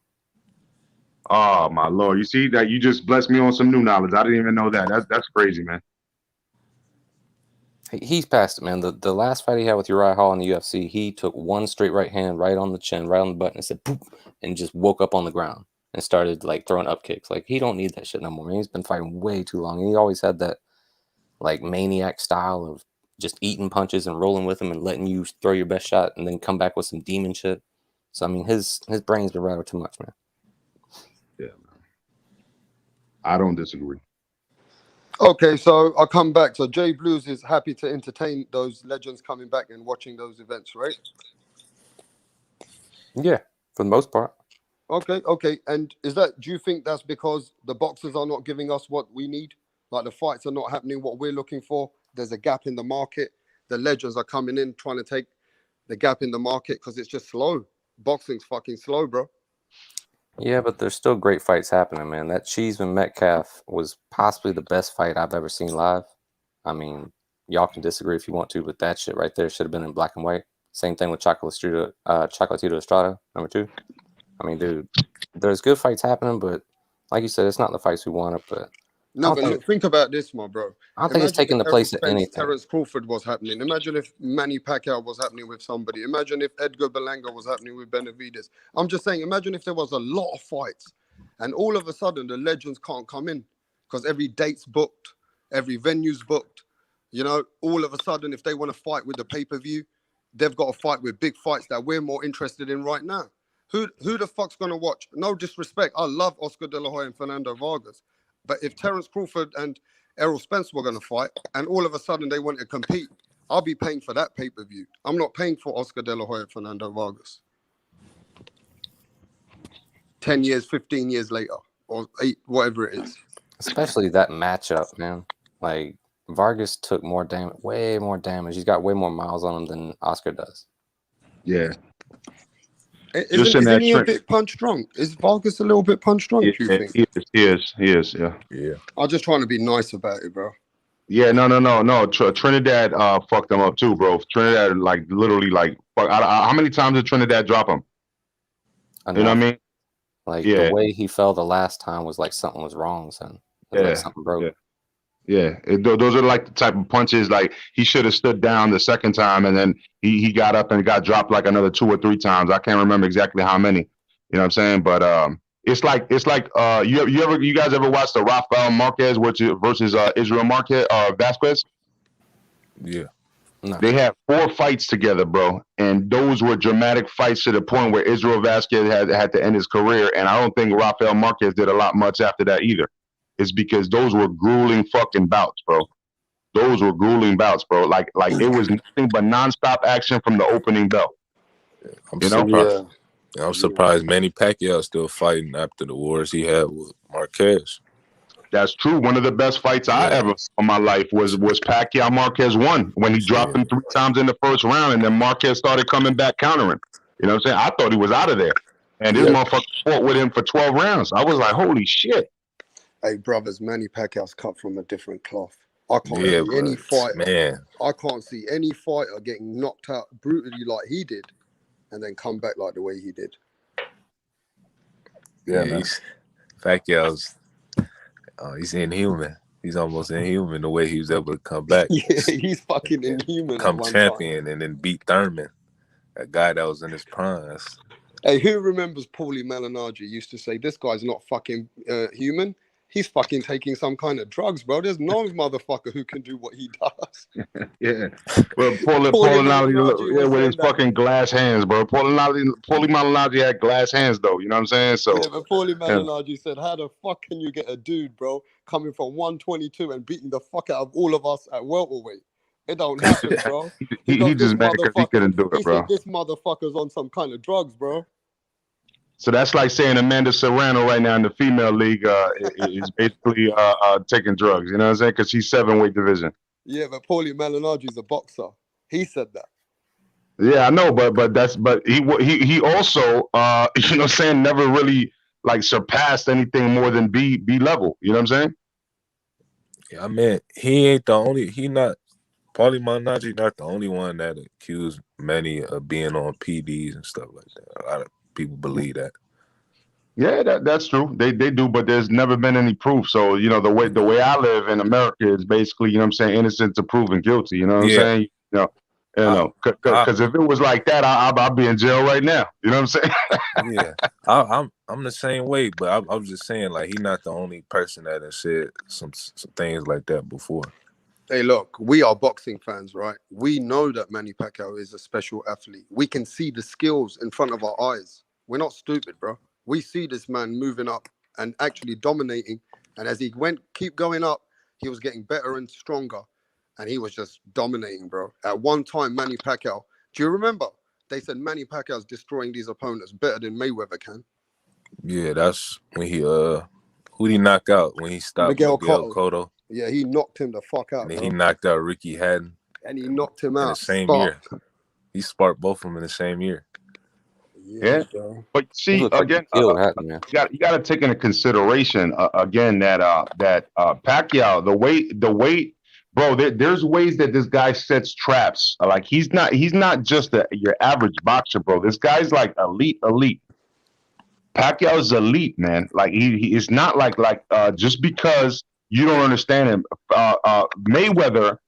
Oh my Lord. You see that you just blessed me on some new knowledge. I didn't even know that. That's crazy, man. He's past it, man. The last fight he had with Uriah Hall in the UFC, he took one straight right hand right on the chin, right on the button, and said poop, and just woke up on the ground and started like throwing up kicks. Like he don't need that shit no more. Man. He's been fighting way too long. And he always had that like maniac style of just eating punches and rolling with them and letting you throw your best shot and then come back with some demon shit. So I mean his brain's been rattled too much, man. Yeah, man. I don't disagree. Okay, so I'll come back. So Jay Blues is happy to entertain those legends coming back and watching those events, right? Yeah, for the most part. Okay. And do you think that's because the boxers are not giving us what we need? Like the fights are not happening what we're looking for? There's a gap in the market. The legends are coming in trying to take the gap in the market because it's just slow. Boxing's fucking slow, bro. Yeah, but there's still great fights happening, man. That Cheeseman Metcalf was possibly the best fight I've ever seen live. I mean, y'all can disagree if you want to, but that shit right there should have been in black and white. Same thing with Chocolatito Estrada, #2. I mean, dude, there's good fights happening, but like you said, it's not the fights we wanted. But No, but look, think about this, my bro. I don't think it's taking the place of anything. Terrence Crawford was happening. Imagine if Manny Pacquiao was happening with somebody. Imagine if Edgar Berlanga was happening with Benavidez. I'm just saying, imagine if there was a lot of fights and all of a sudden the legends can't come in because every date's booked, every venue's booked. You know, all of a sudden, if they want to fight with the pay-per-view, they've got to fight with big fights that we're more interested in right now. Who the fuck's going to watch? No disrespect. I love Oscar De La Hoya and Fernando Vargas. But if Terrence Crawford and Errol Spence were going to fight and all of a sudden they want to compete, I'll be paying for that pay-per-view. I'm not paying for Oscar De La Hoya and Fernando Vargas. 10 years, 15 years later, or 8, whatever it is. Especially that matchup, man. Like, Vargas took more damage, way more damage. He's got way more miles on him than Oscar does. Yeah. Isn't he a bit punch drunk? Is Vargas a little bit punch drunk, do you think? He is, yeah. I'm just trying to be nice about it, bro. Yeah, no. Trinidad fucked him up too, bro. Trinidad, like, literally, like, how many times did Trinidad drop him? Enough. You know what I mean? Like, the way he fell the last time was like something was wrong, son. It was like something broke. Yeah. Those are like the type of punches, like, he should have stood down the second time, and then he got up and got dropped like another 2 or 3 times. I can't remember exactly how many. You know what I'm saying? But it's like you guys ever watched the Rafael Marquez versus Israel Marquez Vasquez? Yeah. No. They had 4 fights together, bro, and those were dramatic fights to the point where Israel Vasquez had to end his career, and I don't think Rafael Marquez did a lot much after that either. It's because those were grueling fucking bouts, bro. Those were grueling bouts, bro. Like it was nothing but nonstop action from the opening bell. I'm You know? surprised. I'm surprised Manny Pacquiao still fighting after the wars he had with Marquez. That's true. One of the best fights I ever saw in my life was Pacquiao Marquez 1 when he dropped him 3 times in the first round, and then Marquez started coming back countering. You know what I'm saying? I thought he was out of there, and this motherfucker fought with him for 12 rounds. I was like, holy shit. Hey, brothers, Manny Pacquiao's cut from a different cloth. I can't Yeah, see any fighter. man. I can't see any fighter getting knocked out brutally like he did, and then come back like the way he did. Yeah, Pacquiao's he's inhuman. He's almost inhuman the way he was able to come back. Yeah, he's fucking inhuman. Become champion and then beat Thurman, a guy that was in his prime. Hey, who remembers Paulie Malignaggi used to say, this guy's not fucking human. He's fucking taking some kind of drugs, bro. There's no motherfucker who can do what he does. Yeah. Well, Paulie Malignaggi with his fucking glass hands, bro. Paulie Malignaggi had glass hands, though. You know what I'm saying? So yeah, but Paulie Malignaggi said, how the fuck can you get a dude, bro, coming from 122 and beating the fuck out of all of us at welterweight? It don't happen, bro. he just mad because he couldn't do it, bro. Said, this motherfucker's on some kind of drugs, bro. So that's like saying Amanda Serrano right now in the female league is basically taking drugs. You know what I'm saying? Because she's 7-weight division. Yeah, but Paulie Malignaggi's a boxer. He said that. Yeah, I know, but he also you know what I'm saying, never really like surpassed anything more than B level. You know what I'm saying? Yeah, I mean, Paulie Malignaggi not the only one that accused Manny of being on PDs and stuff like that. A lot of people believe that. Yeah, that's true. They do, but there's never been any proof. So, you know, the way I live in America is basically, you know what I'm saying, innocent to proven guilty. You know what I'm saying? You know, because if it was like that, I'd be in jail right now. You know what I'm saying? Yeah, I'm the same way, but I was just saying, like, he's not the only person that has said some things like that before. Hey, look, we are boxing fans, right? We know that Manny Pacquiao is a special athlete. We can see the skills in front of our eyes. We're not stupid, bro. We see this man moving up and actually dominating. And as he keep going up, he was getting better and stronger. And he was just dominating, bro. At one time, Manny Pacquiao, do you remember? They said Manny Pacquiao's destroying these opponents better than Mayweather can. Yeah, that's when he who'd he knock out when he stopped Miguel Cotto? Yeah, he knocked him the fuck out. And then he knocked out Ricky Hatton. And he knocked him out in the same year. He sparked both of them in the same year. Yeah, but see, again, you got to take into consideration again that Pacquiao, the way, bro. There's ways that this guy sets traps. Like he's not just your average boxer, bro. This guy's like elite. Pacquiao is elite, man. Like he is not like just because you don't understand him. Mayweather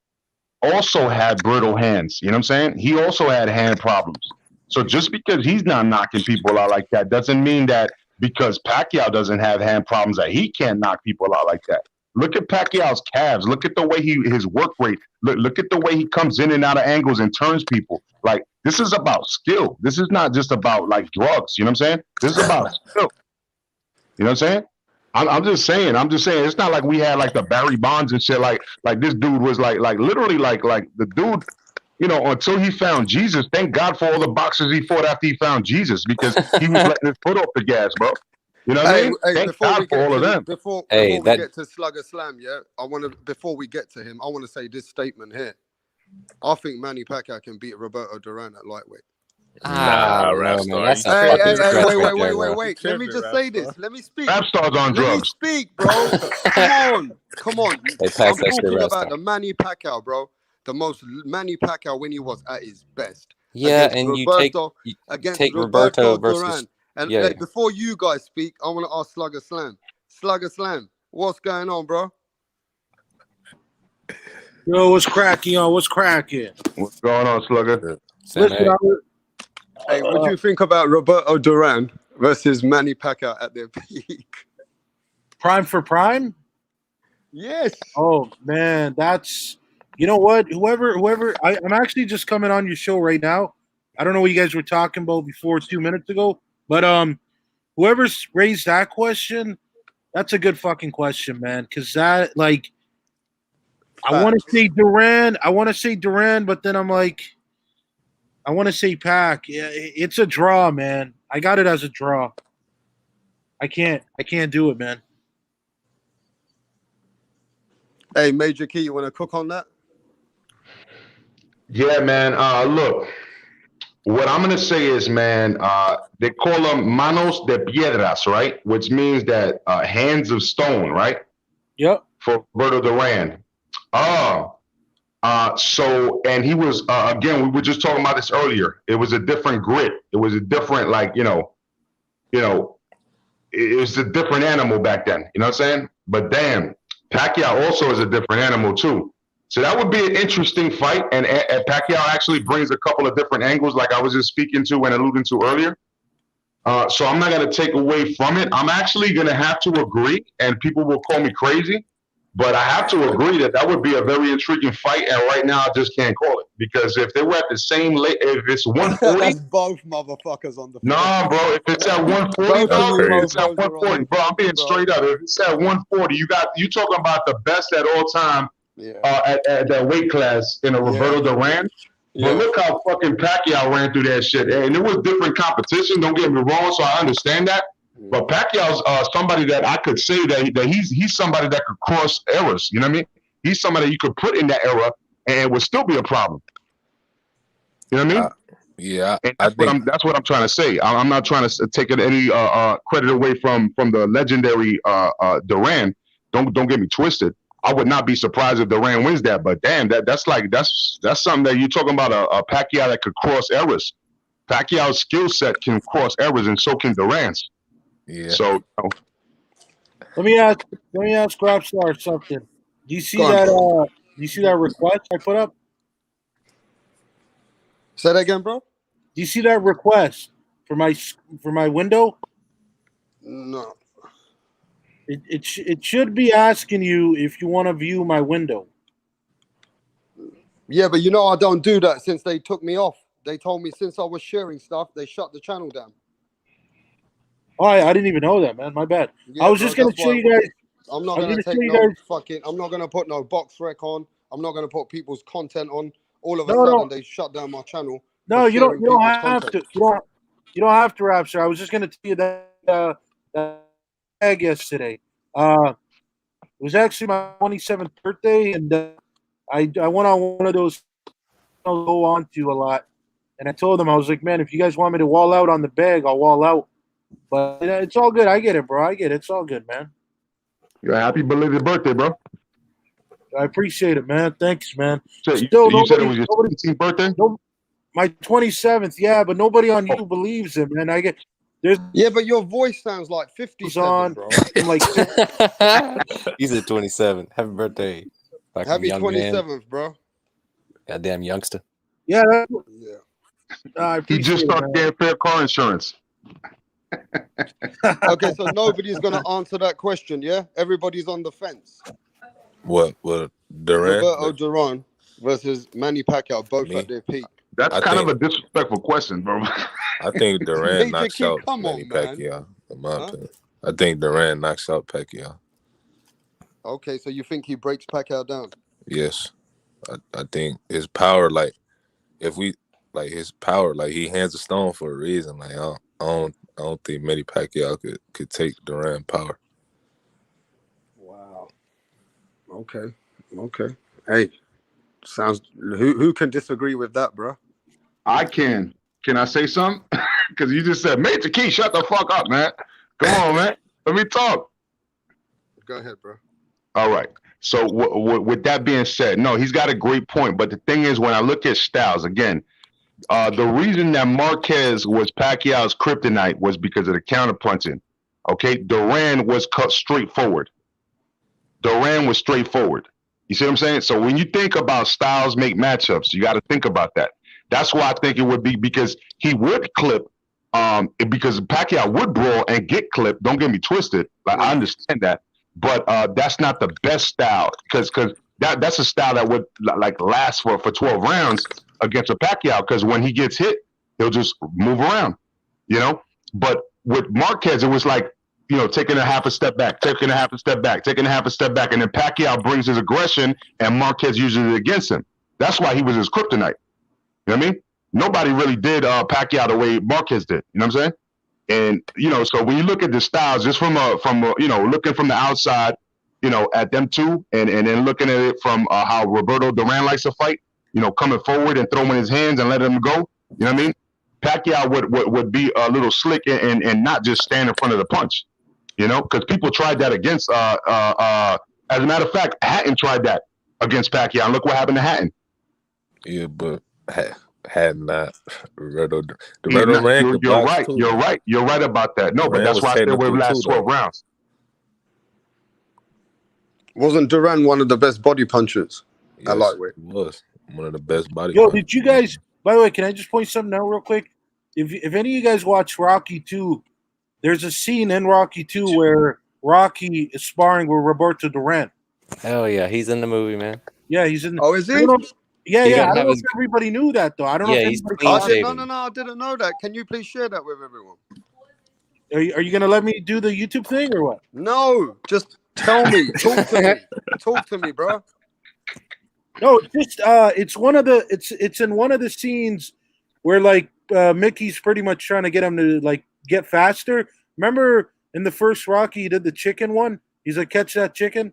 also had brittle hands. You know what I'm saying? He also had hand problems. So just because he's not knocking people out like that doesn't mean that because Pacquiao doesn't have hand problems that he can't knock people out like that. Look at Pacquiao's calves. Look at the way his work rate. Look at the way he comes in and out of angles and turns people. Like this is about skill. This is not just about like drugs. You know what I'm saying? This is about skill. You know what I'm saying? I'm just saying. It's not like we had like the Barry Bonds and shit. Like this dude was like literally like the dude. You know, until he found Jesus, thank God for all the boxers he fought after he found Jesus, because he was letting his foot off the gas, bro. You know what I mean? Thank God for all of them. Before we get to Slugger Slam, before we get to him, I want to say this statement here. I think Manny Pacquiao can beat Roberto Duran at lightweight. Wait. Let me just say this. Let me speak. Rapstar's on drugs. Let me speak, bro. Come on. I'm talking about the Manny Pacquiao, bro. The most Manny Pacquiao when he was at his best. Yeah, and Roberto, you take Roberto versus Duran. And before you guys speak, I want to ask Slugger Slam. Slugger Slam, what's going on, bro? Yo, what's cracking on? What's cracking? What's going on, Slugger? Listen, hey, what do you think about Roberto Duran versus Manny Pacquiao at their peak. Prime for prime? Yes. Oh man, that's you know what? Whoever I'm actually just coming on your show right now. I don't know what you guys were talking about before 2 minutes ago, but whoever's raised that question, that's a good fucking question, man. Because that like, I want to say Duran, but then I'm like, I want to say Pac. Yeah, it's a draw, man. I got it as a draw. I can't do it, man. Hey, Major Key, you want to cook on that? Yeah, man. Look, what I'm gonna say is, man, they call them manos de piedras, right? Which means that hands of stone, right? Yep. For Roberto Duran. So, and he was again. We were just talking about this earlier. It was a different grit. It was a different, like it was a different animal back then. You know what I'm saying? But damn, Pacquiao also is a different animal too. So that would be an interesting fight, and Pacquiao actually brings a couple of different angles, like I was just speaking to and alluding to earlier. So I'm not going to take away from it. I'm actually going to have to agree, and people will call me crazy, but I have to agree that would be a very intriguing fight, and right now I just can't call it. Because if they were at the same, if it's 140. That's both motherfuckers on the field. Nah, bro, if it's at 140, if it's at 140, bro, I'm being straight up. If it's at 140, you talking about the best at all time. Yeah. At that weight class in a Roberto Duran. But look how fucking Pacquiao ran through that shit. And it was different competition, don't get me wrong, so I understand that. But Pacquiao's somebody that I could say that he's somebody that could cross eras, you know what I mean? He's somebody you could put in that era and it would still be a problem. You know what I mean? Yeah. And that's what I'm trying to say. I'm not trying to take any credit away from the legendary Duran. Don't get me twisted. I would not be surprised if Duran wins that, but damn, that's something that you're talking about a Pacquiao that could cross eras. Pacquiao's skill set can cross eras, and so can Duran's. Yeah. So let me ask Grabstar something. Do you see that? Do you see that request I put up? Say that again, bro. Do you see that request for my window? No. It should be asking you if you want to view my window. Yeah, but I don't do that since they took me off. They told me since I was sharing stuff, they shut the channel down. Oh, I didn't even know that, man. My bad. Yeah, I was just gonna show you guys. I'm not gonna take no fucking. I'm not gonna put no box rec on. I'm not gonna put people's content on. All of a sudden, they shut down my channel. No, you don't have to. You don't have to, Rapster. I was just gonna tell you that bag yesterday. It was actually my 27th birthday, and I went on one of those I go on to a lot, and I told them, I was like, man, if you guys want me to wall out on the bag, I'll wall out. But it's all good. I get it, bro. I get it. It's all good, man. You're a happy belated birthday, bro. I appreciate it, man. Thanks, man. So you said it was your 17th birthday? My 27th, yeah, but nobody on you believes it, man. But your voice sounds like 57, bro. I'm like, he's at 27. Happy birthday. Happy 27th, bro. Goddamn youngster. Yeah. He just started getting fair car insurance. Okay, so nobody's going to answer that question, yeah? Everybody's on the fence. What, Duran? Roberto Duran versus Manny Pacquiao, both at their peak. That's kind of a disrespectful question, bro. I think Duran knocks out Manny Pacquiao, in my opinion. I think Duran knocks out Pacquiao. Okay, so you think he breaks Pacquiao down? Yes. I think his power, like, his power, like, he hands a stone for a reason. Like, I don't think Manny Pacquiao could take Duran power. Wow. Okay. Hey, sounds. Who can disagree with that, bro? I can. Can I say something? Because you just said, Major Key, shut the fuck up, man. Come on, man. Let me talk. Go ahead, bro. All right. So with that being said, no, he's got a great point. But the thing is, when I look at Styles, again, the reason that Marquez was Pacquiao's kryptonite was because of the counterpunching. Okay? Duran was cut straightforward. You see what I'm saying? So when you think about Styles make matchups, you got to think about that. That's why I think it would be, because he would clip because Pacquiao would brawl and get clipped. Don't get me twisted. Like I understand that, but that's not the best style because that's a style that would like last for 12 rounds against a Pacquiao. Because when he gets hit, he'll just move around, you know. But with Marquez, it was like, you know, taking a half a step back, taking a half a step back, taking a half a step back, and then Pacquiao brings his aggression, and Marquez uses it against him. That's why he was his kryptonite. You know what I mean? Nobody really did Pacquiao the way Marquez did. You know what I'm saying? And you know, so when you look at the styles, just from you know, looking from the outside, you know, at them two, and then looking at it from how Roberto Duran likes to fight, you know, coming forward and throwing his hands and letting him go. You know what I mean? Pacquiao would be a little slick and not just stand in front of the punch. You know, because people tried that against. As a matter of fact, Hatton tried that against Pacquiao. And look what happened to Hatton. Yeah, but Hatton not Roberto You're right. Too. You're right. You're right about that. No, but that's why I said we last 12 rounds. Wasn't Duran one of the best body punchers at lightweight? He was one of the best body. Yo, did you guys? By the way, can I just point something out real quick? If any of you guys watch Rocky 2, there's a scene in Rocky 2 where Rocky is sparring with Roberto Duran. Hell yeah, he's in the movie, man. Yeah, he's in. Oh, is he? Yeah. I don't know his... if everybody knew that though. I don't know. Yeah, if he's everybody No, I didn't know that. Can you please share that with everyone? Are you gonna let me do the YouTube thing or what? No, just tell me. Talk to me. Talk to me, bro. No, just it's one of the it's in one of the scenes where like Mickey's pretty much trying to get him to like get faster. Remember in the first Rocky, he did the chicken one. He's like, catch that chicken.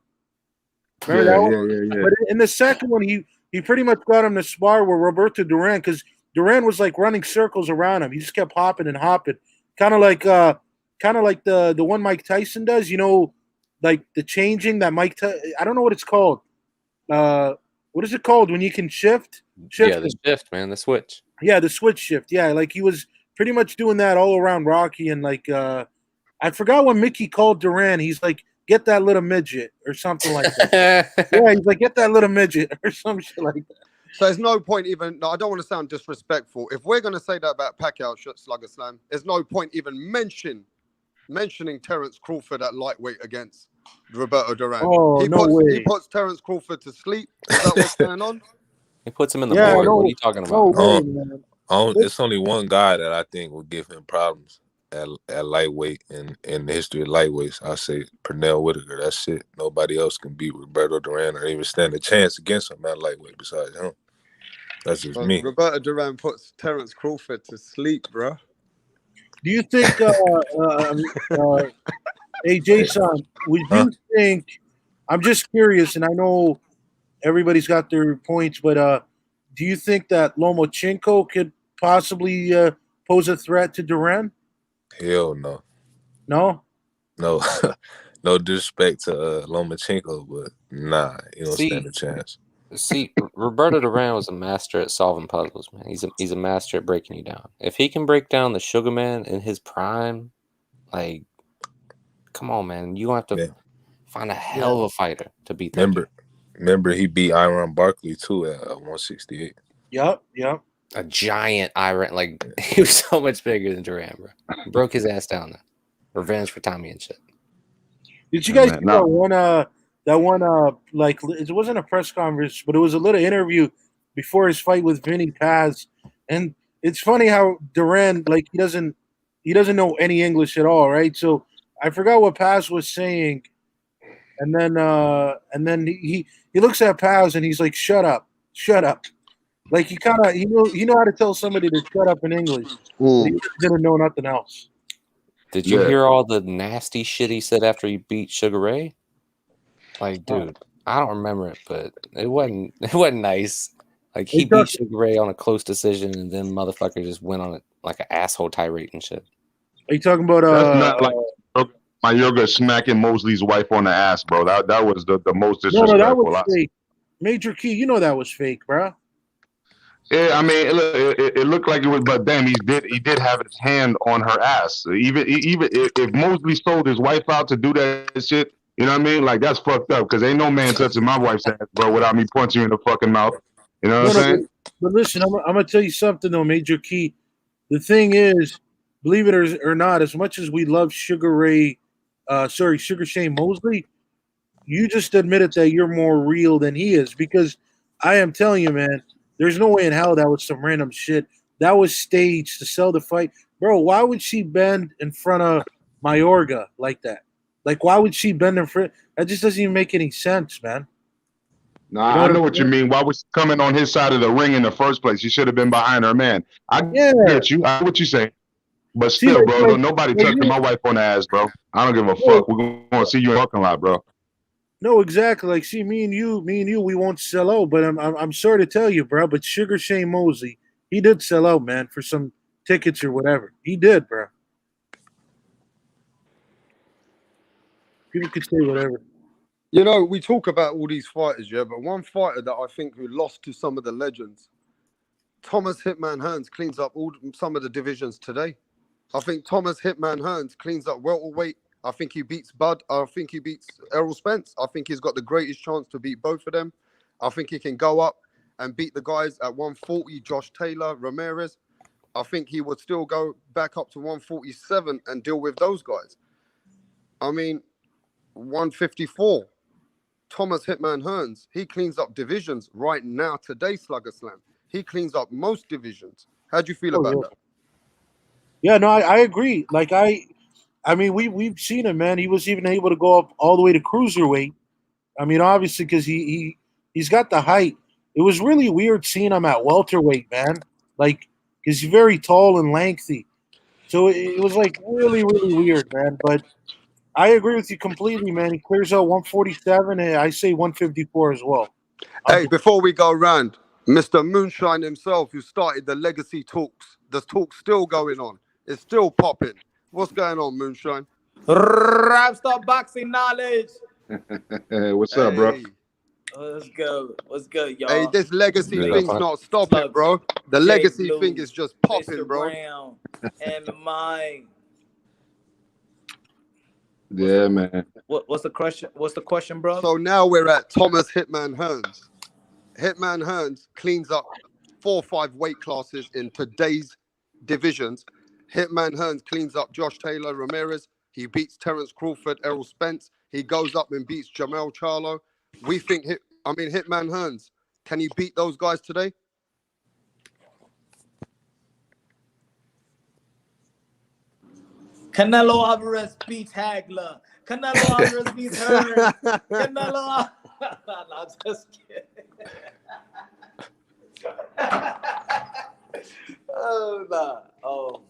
Remember that one? Yeah. But in the second one, he pretty much got him to spar with Roberto Duran because Duran was like running circles around him. He just kept hopping and hopping, kind of like the one Mike Tyson does. You know, like the changing that I don't know what it's called. What is it called when you can shift? Yeah, the shift, man, the switch. Yeah, the switch shift. Yeah, like he was pretty much doing that all around Rocky, and like I forgot what Mickey called Duran. He's like, get that little midget or something like that. Yeah, he's like, get that little midget or some shit like that. So there's no point even. No, I don't want to sound disrespectful. If we're gonna say that about Pacquiao Slugger Slam, there's no point even mentioning Terence Crawford at lightweight against Roberto Duran. Oh, He puts Terence Crawford to sleep. Is that what's going on? He puts him in the morgue. What are you talking about? It's only one guy that I think will give him problems at lightweight in the history of lightweights. I say Pernell Whitaker. That's it. Nobody else can beat Roberto Duran or even stand a chance against him at lightweight besides him. That's just me. Roberto Duran puts Terence Crawford to sleep, bro. Do you think, hey Jason, would you think? I'm just curious, and I know everybody's got their points, but do you think that Lomachenko could possibly pose a threat to Duran? Hell no. No? No. No disrespect to Lomachenko, but nah, you don't stand a chance. See, Roberto Duran was a master at solving puzzles, man. He's a master at breaking you down. If he can break down the Sugar Man in his prime, like, come on, man. You have to find a hell of a fighter to beat that. Remember he beat Iron Barkley too at 168. Yep. A giant Iron, like he was so much bigger than Duran, bro. Broke his ass down there. Revenge for Tommy and shit. Did you guys see that one like it wasn't a press conference, but it was a little interview before his fight with Vinny Paz. And it's funny how Duran, like he doesn't know any English at all, right? So I forgot what Paz was saying. And then he looks at Paz and he's like, shut up. Like he know how to tell somebody to shut up in English. He didn't know nothing else. Did you hear all the nasty shit he said after he beat Sugar Ray? Like, dude, I don't remember it, but it wasn't nice. Like he beat Sugar Ray on a close decision, and then motherfucker just went on it like an asshole tirade and shit. Are you talking about That's not like Mayorga smacking Mosley's wife on the ass, bro? That was the most disrespectful. No, that was fake. Major Key, you know that was fake, bro. Yeah, I mean, it looked like it was, but damn, he did have his hand on her ass. Even if Mosley sold his wife out to do that shit, you know what I mean? Like that's fucked up because ain't no man touching my wife's ass, bro, without me punching you in the fucking mouth. You know what I'm saying? But listen, I'm gonna tell you something though, Major Key. The thing is, believe it or not, as much as we love Sugar Shane Mosley, you just admitted that you're more real than he is, because I am telling you, man, there's no way in hell that was some random shit. That was staged to sell the fight. Bro, why would she bend in front of Mayorga like that? Like, why would she bend in front? That just doesn't even make any sense, man. Nah, You know I what know I'm what you mean. Why was he coming on his side of the ring in the first place? He should have been behind her man. I Yeah. get you. I know what you say. But See, still, like, bro, like, nobody like touching you- my wife on the ass, bro. I don't give a No. fuck. We're going to see you in the parking lot, bro. No, exactly. Like, see, me and you, we won't sell out. But I'm sorry to tell you, bro. But Sugar Shane Mosley, he did sell out, man, for some tickets or whatever. He did, bro. People could say whatever. You know, we talk about all these fighters, yeah, but one fighter that I think who lost to some of the legends, Thomas Hitman Hearns, cleans up some of the divisions today. I think Thomas Hitman Hearns cleans up welterweight. I think he beats Bud. I think he beats Errol Spence. I think he's got the greatest chance to beat both of them. I think he can go up and beat the guys at 140, Josh Taylor, Ramirez. I think he would still go back up to 147 and deal with those guys. I mean, 154. Thomas Hitman Hearns, he cleans up divisions right now today, Slugger Slam. He cleans up most divisions. How do you feel about that? Yeah, no, I agree. Like, I mean, we've seen him, man. He was even able to go up all the way to cruiserweight. I mean, obviously, because he's got the height. It was really weird seeing him at welterweight, man. Like, he's very tall and lengthy. So it was like really, really weird, man. But I agree with you completely, man. He clears out 147, and I say 154 as well. Hey, before we go round, Mr. Moonshine himself, who started the legacy talks, the talk's still going on. It's still popping. What's going on, Moonshine? Rapstar boxing knowledge. What's up, bro? Hey. What's good? What's good, y'all? Hey, this legacy Yeah. thing's not stopping, bro. The Jay legacy Blue, thing is just popping, Mr. bro. Brown, MMI. Yeah, man. What's the question? What's the question, bro? So now we're at Thomas Hitman Hearns. Hitman Hearns cleans up 4 or 5 weight classes in today's divisions. Hitman Hearns cleans up Josh Taylor, Ramirez. He beats Terence Crawford, Errol Spence. He goes up and beats Jamel Charlo. We think, Hitman Hearns, can he beat those guys today? Canelo Alvarez beats Hagler. Canelo Alvarez beats Hearn. Canelo. No, I'm just kidding. Oh no. Oh.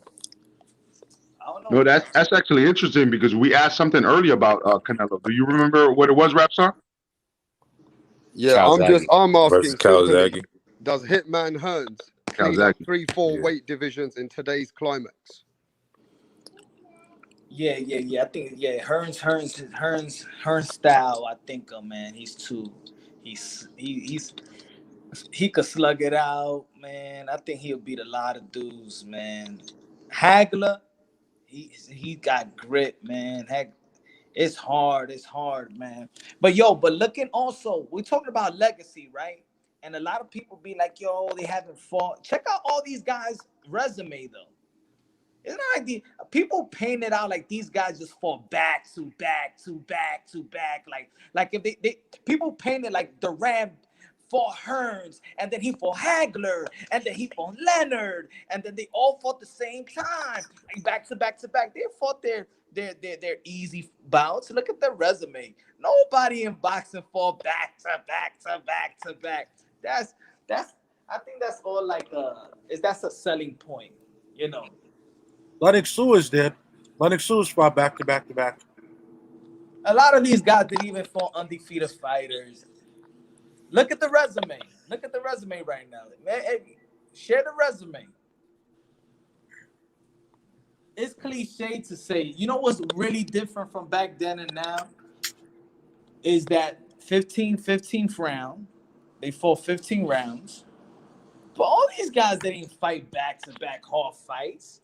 I don't know. No, that's actually interesting because we asked something earlier about Canelo. Do you remember what it was, Rapstar? Yeah, I'm asking versus simply, Calzaghe. does Hitman Hearns clean up Calzaghe. 3-4 weight divisions in today's climax? Yeah. I think Hearn's style. I think, man, he could slug it out, man. I think he'll beat a lot of dudes, man. Hagler, he got grit, man. It's hard, man. But looking also, we're talking about legacy, right? And a lot of people be like, yo, they haven't fought. Check out all these guys' resume, though. It's not like the people paint it out like these guys just fought back to back to back to back. Like if they people paint it like Duran fought Hearns, and then he fought Hagler, and then he fought Leonard, and then they all fought the same time, like back to back to back. They fought their easy bouts. Look at their resume. Nobody in boxing fought back to back to back to back. That's I think that's all that's a selling point, you know. Lennox Lewis did. Lennox Lewis fought back to back to back. A lot of these guys didn't even fought undefeated fighters. Look at the resume. Look at the resume right now. Man, hey, share the resume. It's cliche to say, you know what's really different from back then and now? Is that 15th round. They fought 15 rounds. But all these guys didn't fight back-to-back hard fights.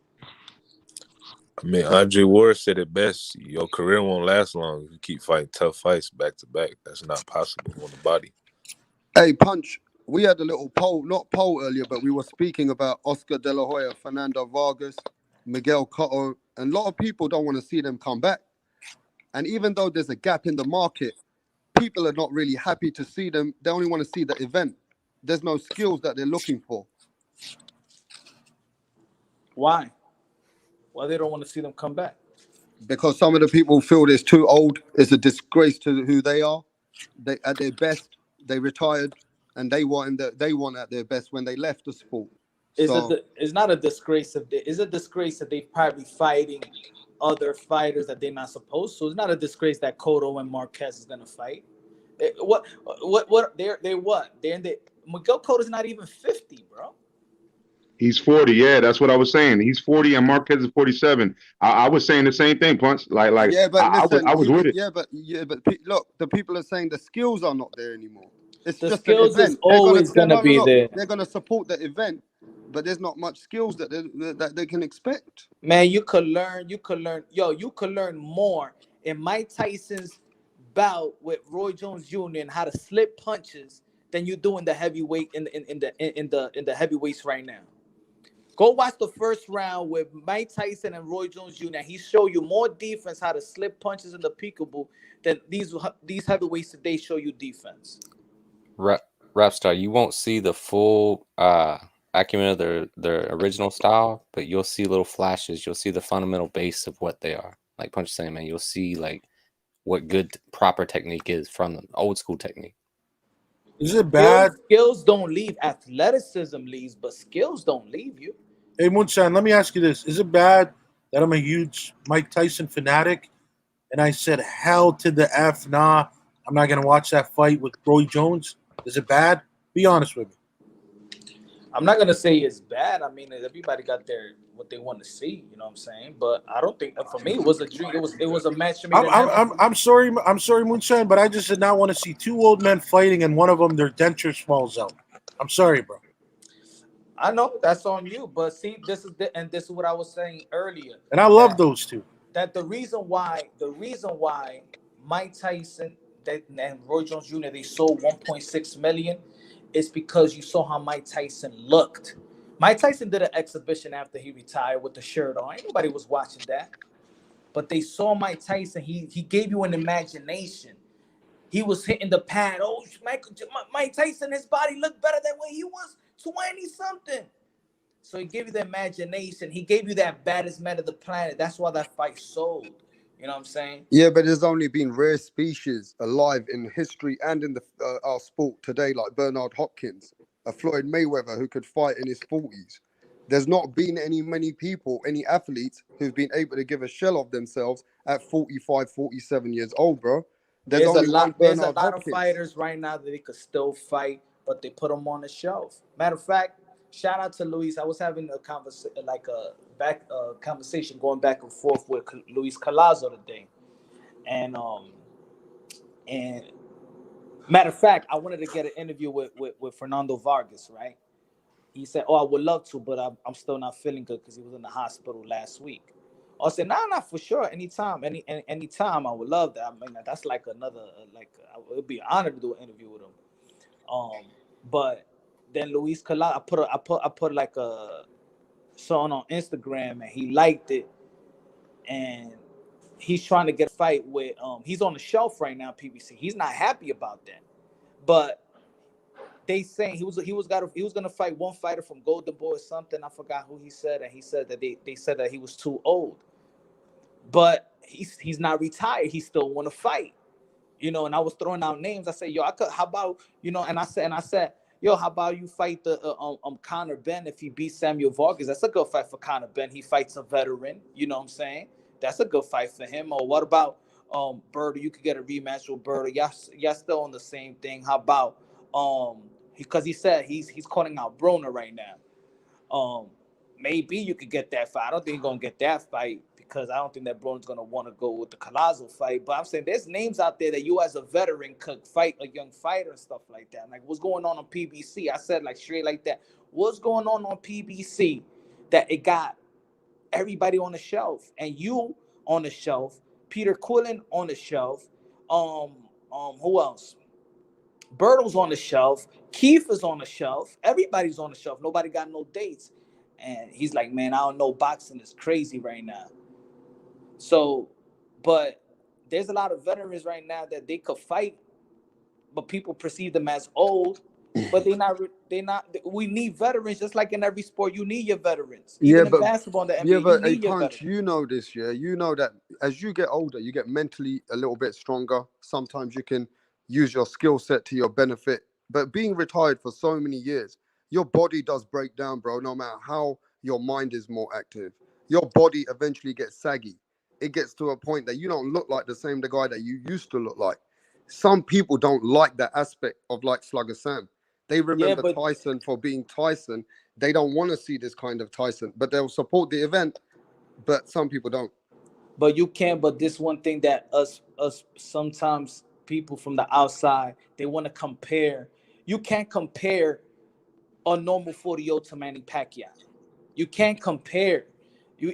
I mean, Andre Ward said it best. Your career won't last long if you keep fighting tough fights back to back. That's not possible on the body. Hey, Punch, we had a little not poll earlier, but we were speaking about Oscar De La Hoya, Fernando Vargas. Miguel Cotto, and a lot of people don't want to see them come back. And even though there's a gap in the market, people are not really happy to see them. They only want to see the event. There's no skills that they're looking for. Why? Why they don't want to see them come back? Because some of the people feel it's too old. It's a disgrace to who they are. They, at their best, they retired, and they want at their best when they left the sport. It's not a disgrace it's a disgrace that they're probably fighting other fighters that they're not supposed to. It's not a disgrace that Cotto and Marquez is gonna fight. They're in the Miguel Cotto's not even 50, bro. He's 40. Yeah, that's what I was saying. He's 40 and Marquez is 47. I was saying the same thing, Punch. Yeah, but listen, I was with it. Yeah, but look, the people are saying the skills are not there anymore. It's The just skills an event. is always gonna be there. They're gonna support the event, but there's not much skills that they can expect. Man, you could learn. You could learn more in Mike Tyson's bout with Roy Jones Jr. and how to slip punches than you do in the heavyweight in the heavyweights right now. Go watch the first round with Mike Tyson and Roy Jones Jr. He showed you more defense, how to slip punches in the peekaboo, than these heavyweights today show you defense. Rapstar, you won't see the full acumen of their original style, but you'll see little flashes. You'll see the fundamental base of what they are. Like Punch is saying, man, you'll see like what good proper technique is from the old school technique. Is it bad? Skills don't leave. Athleticism leaves, but skills don't leave you. Hey, Moonshine, let me ask you this. Is it bad that I'm a huge Mike Tyson fanatic and I said, hell to the F, nah, I'm not going to watch that fight with Roy Jones? Is it bad? Be honest with me. I'm not going to say it's bad. I mean, everybody got what they want to see, you know what I'm saying? But I don't think, for me, it was a dream. It was a match. I'm sorry, Moonshine, but I just did not want to see two old men fighting and one of them, their denture falls out. I'm sorry, bro. I know that's on you, but see, this is what I was saying earlier. And I love those two. That the reason why Mike Tyson and Roy Jones Jr. they sold 1.6 million is because you saw how Mike Tyson looked. Mike Tyson did an exhibition after he retired with the shirt on. Ain't nobody was watching that. But they saw Mike Tyson. He gave you an imagination. He was hitting the pad. Oh, Mike Tyson, his body looked better than when he was 20-something. So he gave you the imagination. He gave you that baddest man of the planet. That's why that fight sold. You know what I'm saying? Yeah, but there's only been rare species alive in history and in our sport today, like Bernard Hopkins, a Floyd Mayweather who could fight in his 40s. There's not been many people, any athletes who've been able to give a shell of themselves at 45, 47 years old, bro. There's a lot of fighters right now that they could still fight, but they put them on the shelf. Matter of fact, shout out to Luis. I was having a conversation going back and forth with Luis Collazo today, and matter of fact, I wanted to get an interview with Fernando Vargas, right? He said, "Oh, I would love to, but I'm still not feeling good because he was in the hospital last week." I said, "Nah, not for sure. Anytime, anytime, I would love that. I mean, that's like another it would be an honor to do an interview with him." But then Luis Collazo, I put like a song on Instagram and he liked it, and he's trying to get a fight with he's on the shelf right now, PBC. He's not happy about that, but they saying he was gonna fight one fighter from Golden Boy or something. I forgot who he said, and he said that they said that he was too old, but he's not retired. He still want to fight, you know. And I was throwing out names. I said, yo, how about, you know? And I said, yo, how about you fight the Conor Benn if he beats Samuel Vargas? That's a good fight for Conor Benn. He fights a veteran. You know what I'm saying? That's a good fight for him. Or what about Berto? You could get a rematch with Berto. Y'all still on the same thing. How about because he said he's calling out Broner right now. Maybe you could get that fight. I don't think you're gonna get that fight because I don't think that Broner's gonna want to go with the Collazo fight. But I'm saying there's names out there that you as a veteran could fight a young fighter and stuff like that. Like what's going on PBC? I said like straight like that. What's going on PBC that it got everybody on the shelf, and you on the shelf, Peter Quillen on the shelf, who else? Berto's on the shelf, Keith is on the shelf, everybody's on the shelf. Nobody got no dates. and he's like, man, I don't know, boxing is crazy right now. So, but there's a lot of veterans right now that they could fight, but people perceive them as old. But they're not. We need veterans, just like in every sport. You need your veterans. Even in basketball, in the NBA, yeah, but you need your Punch, veterans. you know this, yeah. You know that as you get older, you get mentally a little bit stronger. Sometimes you can use your skill set to your benefit. But being retired for so many years, your body does break down, bro. No matter how your mind is more active, your body eventually gets saggy. It gets to a point that you don't look like the guy that you used to look like. Some people don't like that aspect of like Slugger Sam. They remember Tyson for being Tyson. They don't want to see this kind of Tyson, but they'll support the event. But some people don't. But you can't. But this one thing that us sometimes people from the outside, they want to compare. You can't compare a normal 40-year-old to Manny Pacquiao. You can't compare.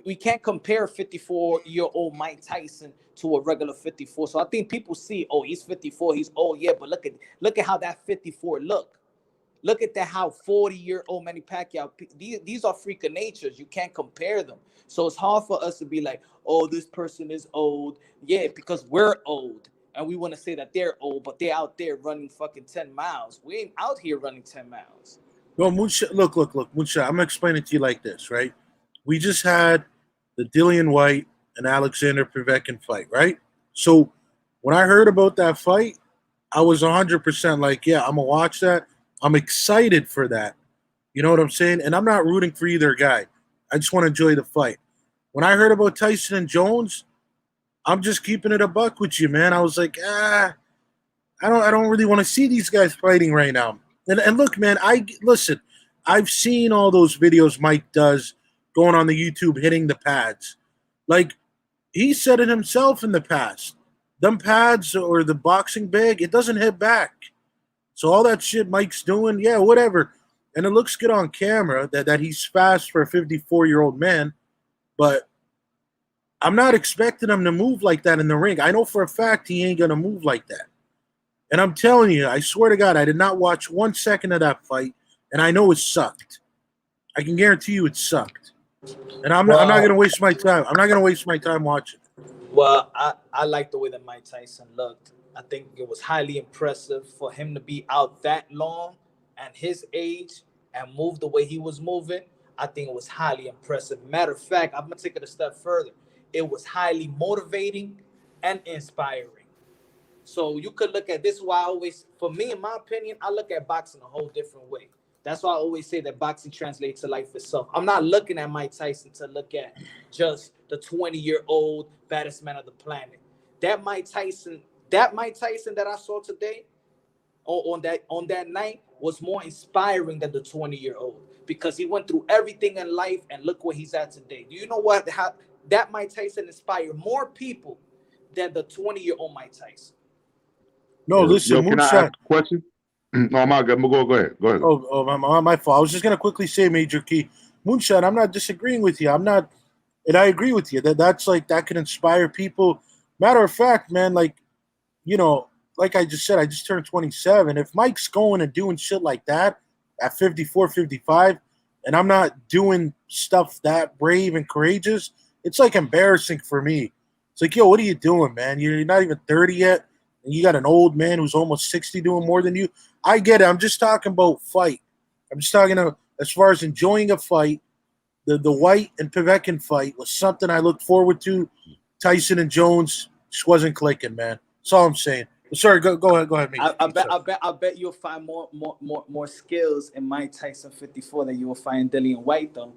We can't compare 54-year-old Mike Tyson to a regular 54. So I think people see, oh, he's 54, he's old, yeah. But look at how that 54 look. Look at that, how 40-year-old Manny Pacquiao. These are freak of natures. You can't compare them. So it's hard for us to be like, oh, this person is old. Yeah, because we're old. And we want to say that they're old, but they're out there running fucking 10 miles. We ain't out here running 10 miles. Well, Moonshot, look, Moonshot, I'm going to explain it to you like this, right? We just had the Dillian White and Alexander Povetkin fight, right? So when I heard about that fight, I was 100% like, yeah, I'm going to watch that. I'm excited for that. You know what I'm saying? And I'm not rooting for either guy. I just want to enjoy the fight. When I heard about Tyson and Jones, I'm just keeping it a buck with you, man. I was like, I don't really want to see these guys fighting right now. And look, man, I've seen all those videos Mike does going on the YouTube hitting the pads. Like, he said it himself in the past. Them pads or the boxing bag, it doesn't hit back. So all that shit Mike's doing, yeah, whatever. And it looks good on camera that he's fast for a 54-year-old man. But I'm not expecting him to move like that in the ring. I know for a fact he ain't going to move like that. And I'm telling you, I swear to God, I did not watch 1 second of that fight, and I know it sucked. I can guarantee you it sucked. And I'm not going to waste my time. I'm not going to waste my time watching. Well, I like the way that Mike Tyson looked. I think it was highly impressive for him to be out that long at his age and move the way he was moving. I think it was highly impressive. Matter of fact, I'm going to take it a step further. It was highly motivating and inspiring. So you could look at this. Is why I always, for me, in my opinion, I look at boxing a whole different way. That's why I always say that boxing translates to life itself. I'm not looking at Mike Tyson to look at just the 20-year-old baddest man of the planet. That Mike Tyson that I saw today on that night was more inspiring than the 20-year-old, because he went through everything in life and look where he's at today. Do you know what? How that Mike Tyson inspired more people than the 20-year-old Mike Tyson. No, listen, can I ask a question? No, my God. Go ahead. Oh, my fault. I was just going to quickly say, Major Key, Moonshot, I'm not disagreeing with you. And I agree with you that's like, that can inspire people. Matter of fact, man, like, you know, like I just said, I just turned 27. If Mike's going and doing shit like that at 54, 55, and I'm not doing stuff that brave and courageous, it's like embarrassing for me. It's like, yo, what are you doing, man? You're not even 30 yet, and you got an old man who's almost 60 doing more than you. I get it. I'm just talking about fight. I'm just talking about as far as enjoying a fight. The White and Povetkin fight was something I looked forward to. Tyson and Jones just wasn't clicking, man. That's all I'm saying. Sorry, go ahead, Major. I bet you'll find more skills in Mike Tyson 54 than you will find in Dillian White, though.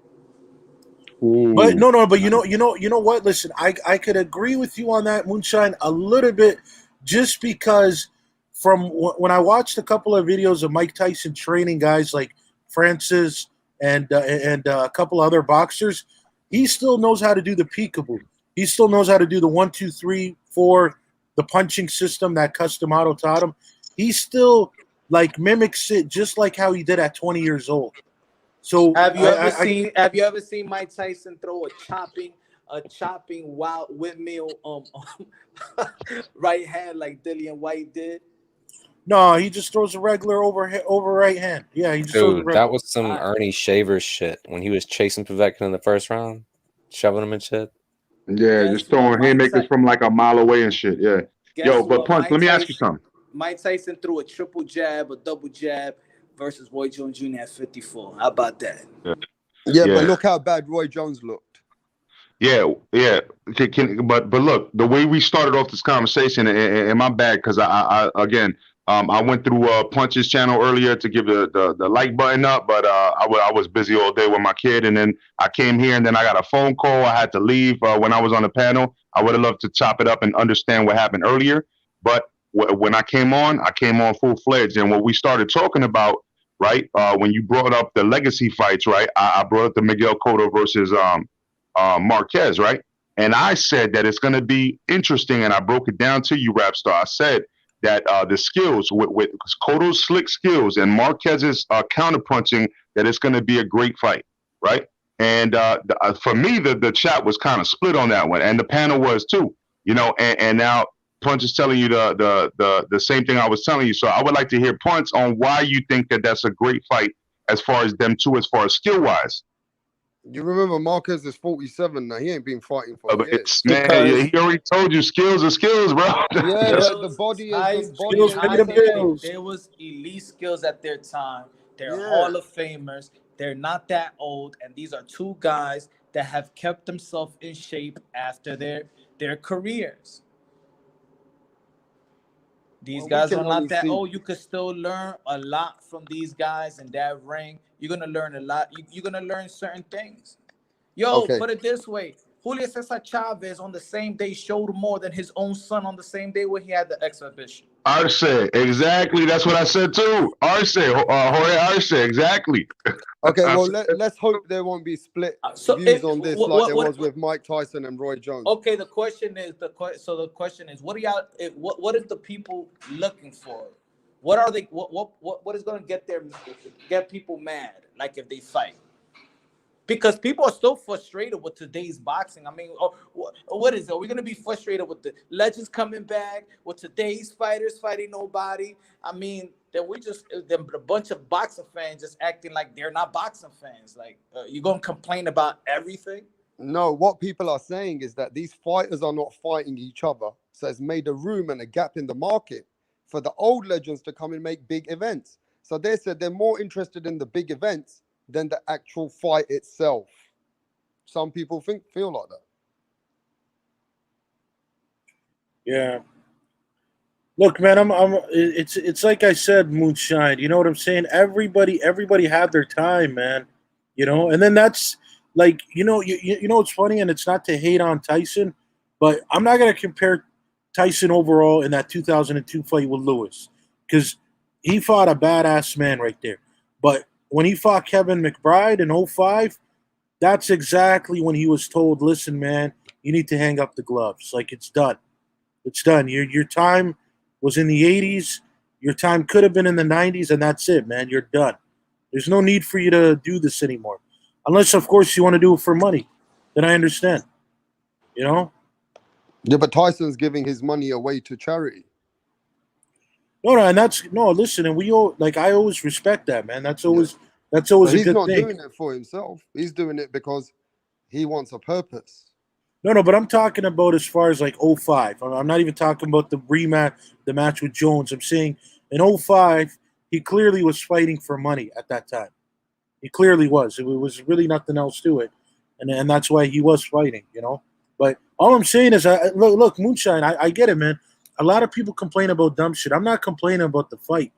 Ooh. But but you know what? Listen, I could agree with you on that, Moonshine, a little bit, just because from when I watched a couple of videos of Mike Tyson training guys like Francis and a couple other boxers, he still knows how to do the peekaboo. He still knows how to do the 1, 2, 3, 4, the punching system that Cus D'Amato taught him. He still like mimics it just like how he did at 20 years old. So have you ever seen Mike Tyson throw a chopping wild windmill right hand like Dillian White did? No, he just throws a regular over right hand. Yeah, he just throws a Dude, regular. that was some Ernie Shavers shit when he was chasing Povetkin in the first round, shoving him and shit. Yeah, Guess just what? throwing haymakers from like a mile away and shit. Yeah. Guess Yo, but what? Punch, let me ask you something. Mike Tyson threw a triple jab, a double jab versus Roy Jones Jr. at 54. How about that? Yeah, Yeah. but look how bad Roy Jones looked. Yeah. But look, the way we started off this conversation, and my bad, because I again, I went through Punch's channel earlier to give the like button up, but I was busy all day with my kid, and then I came here, and then I got a phone call. I had to leave when I was on the panel. I would have loved to chop it up and understand what happened earlier, but when I came on full fledged, and what we started talking about, right? When you brought up the legacy fights, right? I brought up the Miguel Cotto versus Marquez, right? And I said that it's going to be interesting, and I broke it down to you, Rapstar. I said that the skills with Cotto's slick skills and Marquez's counterpunching, that it's going to be a great fight, right? And for me, the chat was kind of split on that one, and the panel was too, you know. And now Punch is telling you the same thing I was telling you. So I would like to hear Punch on why you think that that's a great fight as far as them two, as far as skill wise. You remember Marquez is 47 now. He ain't been fighting for But years. it's, man, he already told you skills are skills, bro. Yeah, but the body is the body. Skills pay the bills. There was elite skills at their time. They're Yeah. Hall of Famers. They're not that old, and these are two guys that have kept themselves in shape after their careers. These Well, we guys can are not only that see. old. You could still learn a lot from these guys in that ring. You're gonna learn a lot. You're gonna learn certain things. Yo, Okay. put it this way: Julio Cesar Chavez on the same day showed more than his own son on the same day when he had the exhibition. Arce, exactly. That's what I said too. Arce, Jorge Arce, exactly. Okay, well let's hope there won't be split So views if- on this what- like what- there what- was with Mike Tyson and Roy Jones. Okay, the question is what are y'all? What is the people looking for? What are they? What is gonna get people mad? Like if they fight, because people are so frustrated with today's boxing. I mean, what is it? Are we gonna be frustrated with the legends coming back, with today's fighters fighting nobody? I mean, that we just a bunch of boxing fans just acting like they're not boxing fans. Like you gonna complain about everything? No, what people are saying is that these fighters are not fighting each other. So it's made a room and a gap in the market for the old legends to come and make big events. So they said they're more interested in the big events than the actual fight itself. Some people feel like that. Yeah. Look, man, it's like I said, Moonshine. You know what I'm saying? Everybody had their time, man. You know, and then that's like, you know it's funny, and it's not to hate on Tyson, but I'm not gonna compare Tyson overall in that 2002 fight with Lewis, because he fought a badass man right there. But when he fought Kevin McBride in 05, that's exactly when he was told, listen, man, you need to hang up the gloves. Like, it's done. It's done. Your time was in the 80s. Your time could have been in the 90s, and that's it, man. You're done. There's no need for you to do this anymore. Unless, of course, you want to do it for money. Then I understand. You know? Yeah, but Tyson's giving his money away to charity. No, listen, and I always respect that, man. That's always But a he's good not thing. doing it for himself. He's doing it because he wants a purpose. No, but I'm talking about as far as like 05. I'm not even talking about the rematch, the match with Jones. I'm saying in 05, he clearly was fighting for money at that time. He clearly was. It was really nothing else to it. And that's why he was fighting, you know. But all I'm saying is, look, Moonshine, I get it, man. A lot of people complain about dumb shit. I'm not complaining about the fight.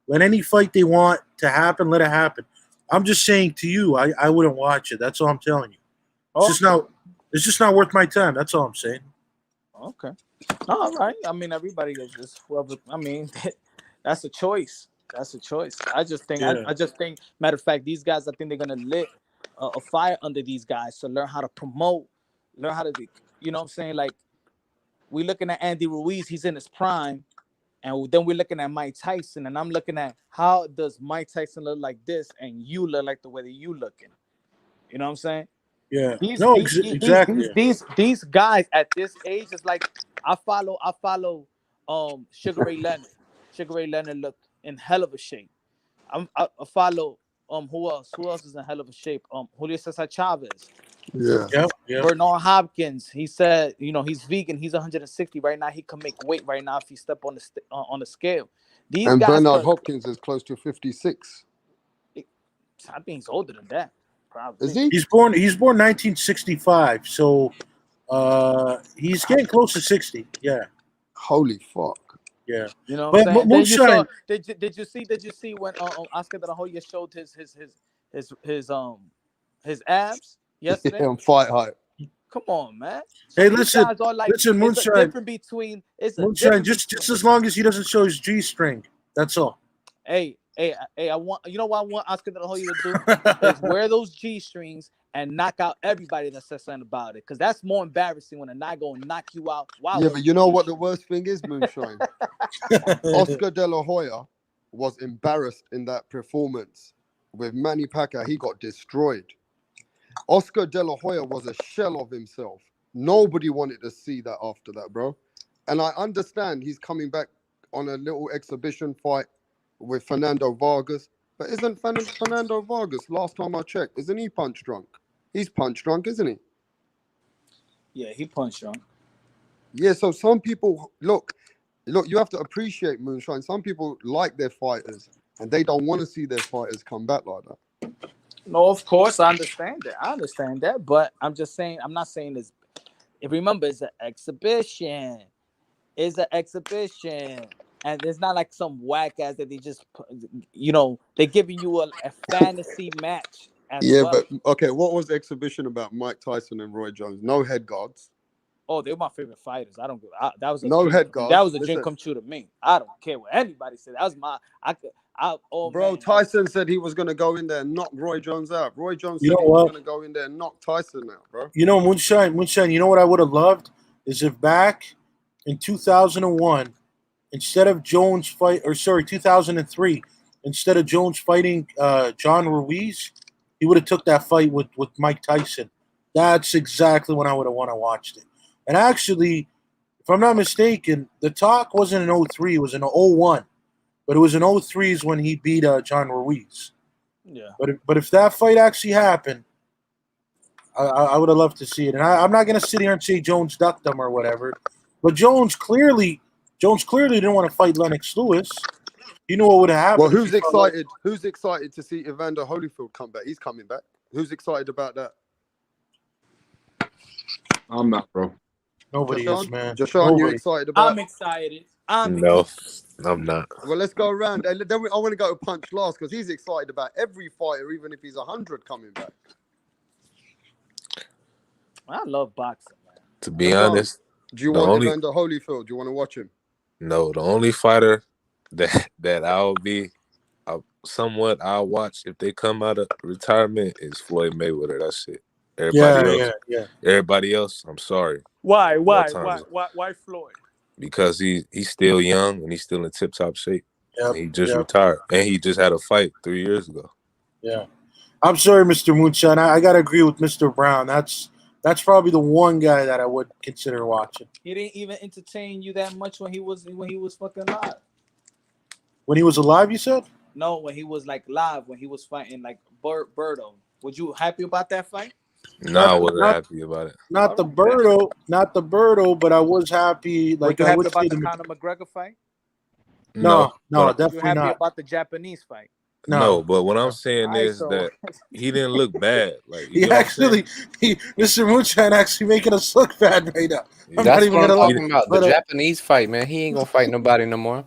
Let any fight they want to happen, let it happen. I'm just saying to you, I wouldn't watch it. That's all I'm telling you. It's just not worth my time. That's all I'm saying. Okay. All right. I mean, everybody is just whoever. I mean, that's a choice. That's a choice. I just think. Yeah. I just think. Matter of fact, these guys. I think they're gonna lit a fire under these guys to learn how to promote, learn how to be. You know what I'm saying? Like, we looking at Andy Ruiz. He's in his prime, and then we're looking at Mike Tyson, and I'm looking at how does Mike Tyson look like this, and you look like the way that you looking. You know what I'm saying? Yeah. Exactly. These guys at this age is like I follow Sugar Ray Leonard. Sugar Ray Leonard looked in hell of a shape. I follow who else? Who else is in hell of a shape? Julio Cesar Chavez. Yeah. Yeah. Bernard Hopkins. He said, he's vegan. He's 160 right now. He can make weight right now if he step on the scale. These And guys. Bernard Hopkins is close to 56. I think he's older than that. Probably. Is he? He's born 1965, so he's getting close to 60. Yeah. Holy fuck. Yeah. You know But what I'm saying? Moonshine. Did you see when Oscar De La Hoya showed his abs yesterday? Yeah, on Fight Hype. Come on, man. Hey, These listen, guys are like, listen, it's a Moonshine. difference between Moonshine, just as long as he doesn't show his G string. That's all. Hey, I want, you know what I want Oscar De La Hoya to do is wear those G strings and knock out everybody that says something about it, because that's more embarrassing when a guy go and knock you out. Wow. Yeah, but you know what the worst thing is, Moonshine? Oscar De La Hoya was embarrassed in that performance with Manny Pacquiao. He got destroyed. Oscar De La Hoya was a shell of himself. Nobody wanted to see that after that, bro. And I understand he's coming back on a little exhibition fight with Fernando Vargas. But isn't Fernando Vargas, last time I checked, isn't he punch drunk? He's punch drunk, isn't he? Yeah, he punched drunk. Yeah, so some people, look, you have to appreciate, Moonshine. Some people like their fighters and they don't want to see their fighters come back like that. No, of course, I understand that. But I'm just saying, I'm not saying this. Remember, it's an exhibition. And it's not like some whack ass that they just, they're giving you a fantasy match. Yeah, but okay, what was the exhibition about Mike Tyson and Roy Jones? No head guards. Oh, they're my favorite fighters. I don't give. That was no head guards. That was a dream come true to me. I don't care what anybody said. That was my. Tyson said he was going to go in there and knock Roy Jones out. Roy Jones said You know he was what? going to go in there and knock Tyson out, bro. Moonshine. You know what I would have loved is if back in 2001, instead of 2003, instead of Jones fighting John Ruiz, he would have took that fight with Mike Tyson. That's exactly when I would have want to watch it. And actually, if I'm not mistaken, the talk wasn't in 03, it was in 01. But it was in 03 is when he beat John Ruiz. Yeah. But if that fight actually happened, I would have loved to see it. And I'm not going to sit here and say Jones ducked him or whatever. But Jones clearly didn't want to fight Lennox Lewis. You know what would have happened. Well, who's excited? Who's excited to see Evander Holyfield come back? He's coming back. Who's excited about that? I'm not, bro. Nobody is, man. Jashawn, you excited about? I'm excited. No, I'm not. Well, let's go around. And then I want to go to Punch last because he's excited about every fighter, even if he's 100 coming back. I love boxing, man. To be honest, do you want Evander Holyfield? Do you want to watch him? No, the only fighter that I'll watch if they come out of retirement is Floyd Mayweather. That's it. Everybody else, I'm sorry. Why Floyd? Because he's still young and he's still in tip-top shape. Yep, he just retired. And he just had a fight 3 years ago. Yeah. I'm sorry, Mr. Moonshine. I gotta agree with Mr. Brown. That's probably the one guy that I would consider watching. He didn't even entertain you that much when he was fucking live. When he was alive, you said? No, when he was like live, when he was fighting like Birdo. Was you happy about that fight? No, I wasn't happy about it. Not the Birdo, but I was happy. Like, were you happy about the Conor McGregor fight? No, definitely you happy not. about the Japanese fight? No, but what I'm saying is that he didn't look bad. Like Mr. Moonshine actually making us look bad right now. That's what I'm talking about. The Japanese fight, man. He ain't gonna fight nobody no more.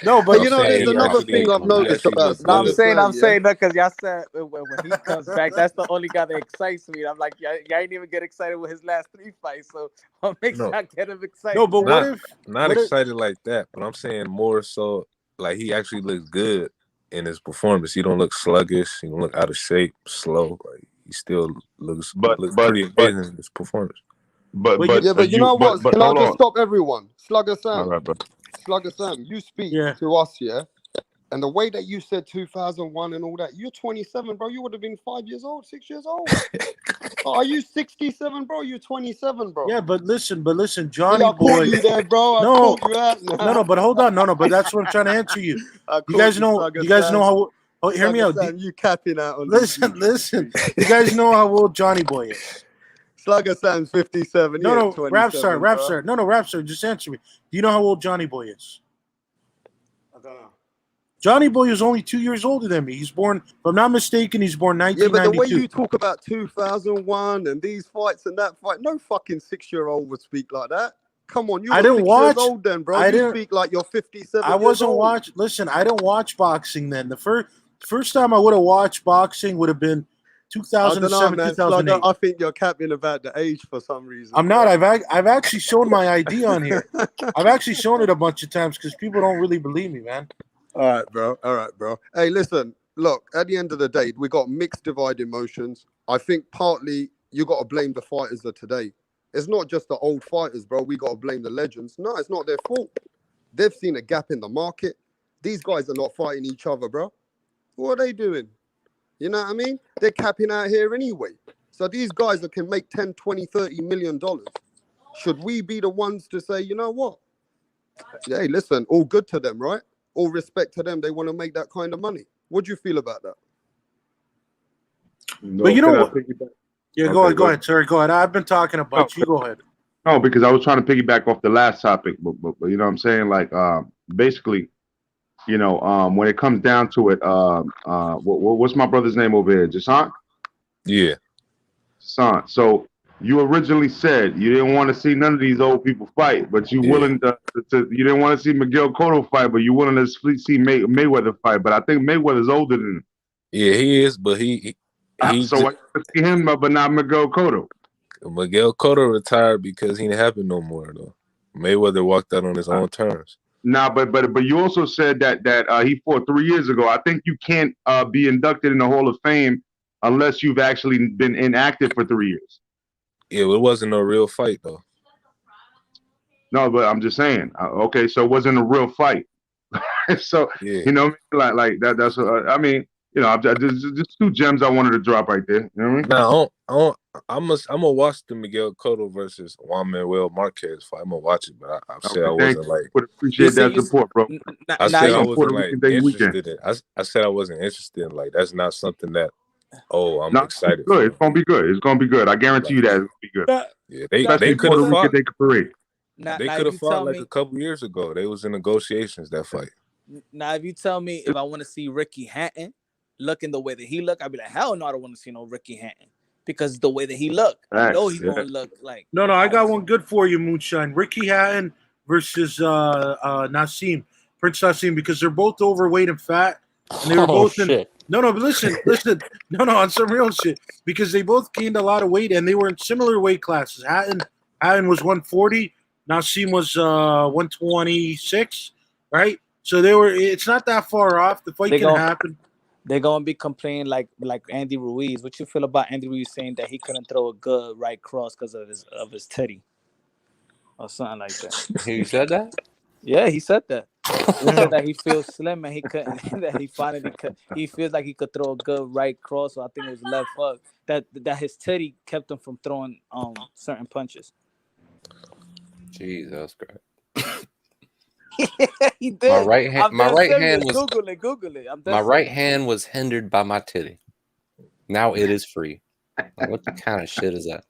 No, but there's another thing I've noticed about. I'm saying that because y'all said when he comes back, that's the only guy that excites me. I'm like, y'all ain't even get excited with his last 3 fights, so what makes y'all get him excited? No, but not excited like that. But I'm saying more so like he actually looks good in his performance. He don't look sluggish. He don't look out of shape, slow. Like he still looks pretty amazing in his performance. But you know what? Can I just stop everyone? Slugger Sam. All right, bro. Slugger Sam, you speak to us, yeah? And the way that you said 2001 and all that, you're 27, bro. You would have been 5 years old, 6 years old. Oh, are you 67, bro? You're 27, bro. Yeah, but listen, See, Johnny I boy. caught you there, bro. I No, caught you out. no, but hold on, no, but that's what I'm trying to answer you. I You caught guys you, know, Slugger you guys Sam. know how. Oh, hear me Slugger out. Sam, you capping out on this. Listen. You guys know how old Johnny Boy is. Slugger Sam's 57. No, Yeah, no, 27, rap bro. star. No, rap star. Just answer me. Do you know how old Johnny Boy is? I don't know. Johnny Boy is only 2 years older than me. He's born, if I'm not mistaken, he's born Yeah, but the way 1992. you talk about 2001 and these fights and that fight, no fucking 6-year-old would speak like that. Come on, you I were didn't 6 watch. years old then, bro. I You didn't. speak like you're 57 I years wasn't old. watch. Listen, I didn't watch boxing then. The first time I would have watched boxing would have been I don't know, 2007, man. Slugger, 2008. I think you're capping about the age for some reason. I'm not. I've actually shown my ID on here. I've actually shown it a bunch of times because people don't really believe me, man. All right, bro. All right, bro. Hey, listen. Look, at the end of the day, we got mixed divided emotions. I think partly you got to blame the fighters of today. It's not just the old fighters, bro. We got to blame the legends. No, it's not their fault. They've seen a gap in the market. These guys are not fighting each other, bro. What are they doing? You know what I mean? They're capping out here anyway. So these guys that can make 10, 20, 30 million dollars. Should we be the ones to say, you know what? Hey, listen, all good to them, right? All respect to them. They want to make that kind of money. What do you feel about that? No, But you know can I what? piggyback? Yeah, Okay, go ahead, sir. Go ahead. I've been talking a bunch. You go ahead. No, because I was trying to piggyback off the last topic, but you know what I'm saying? Like, basically, you know, when it comes down to it, what's my brother's name over here? Jasant? Yeah. Jasant. So you originally said you didn't want to see none of these old people fight, but you Yeah. willing to you didn't want to see Miguel Cotto fight, but you willing to see Mayweather fight. But I think Mayweather's older than him. Yeah, he is, but he So I want to see him, but not Miguel Cotto. Miguel Cotto retired because he didn't have it no more though. Mayweather walked out on his own terms. Nah, but you also said that he fought 3 years ago. I think you can't be inducted in the Hall of Fame unless you've actually been inactive for 3 years. Yeah, it wasn't a real fight though. No, but I'm just saying. Okay, so it wasn't a real fight. So Yeah. you know, like that. That's I mean, you know, just two gems I wanted to drop right there. You know what I mean? No, I'm gonna watch the Miguel Cotto versus Juan Manuel Marquez fight. I'm gonna watch it, but I said I Okay, thank wasn't you. like Would appreciate that support, bro. I said I wasn't Puerto like Rican Day weekend. interested in. I said I wasn't interested in. Like that's not something that. Oh, I'm No, excited. it's good. It's gonna be good. It's gonna be good. I guarantee you that it's gonna be good. Yeah, Especially they could Puerto have Rican fought. Day Parade. They could have fought like a couple years ago. They was in negotiations that fight. Now, if you tell me if I want to see Ricky Hatton looking the way that he look, I'd be like, hell no, I don't want to see no Ricky Hatton because the way that he look, I know he's gonna look like. No, I got one good for you, Moonshine. Ricky Hatton versus Nassim, Prince Nassim, because they're both overweight and fat, and they were both in. No, but listen. No, on some real shit, because they both gained a lot of weight and they were in similar weight classes. Hatton was 140, Nassim was 126, right? So they were. It's not that far off. The fight can happen. They're gonna be complaining like Andy Ruiz. What you feel about Andy Ruiz saying that he couldn't throw a good right cross because of his titty or something like that? He said that? Yeah, he said that. He said that he feels slim and he couldn't. That he finally could. He feels like he could throw a good right cross. So I think it was left hook. That his titty kept him from throwing certain punches. Jesus Christ. He did. My right hand was Google it. My right hand was hindered by my titty. Now it is free. Like, what the kind of shit is that?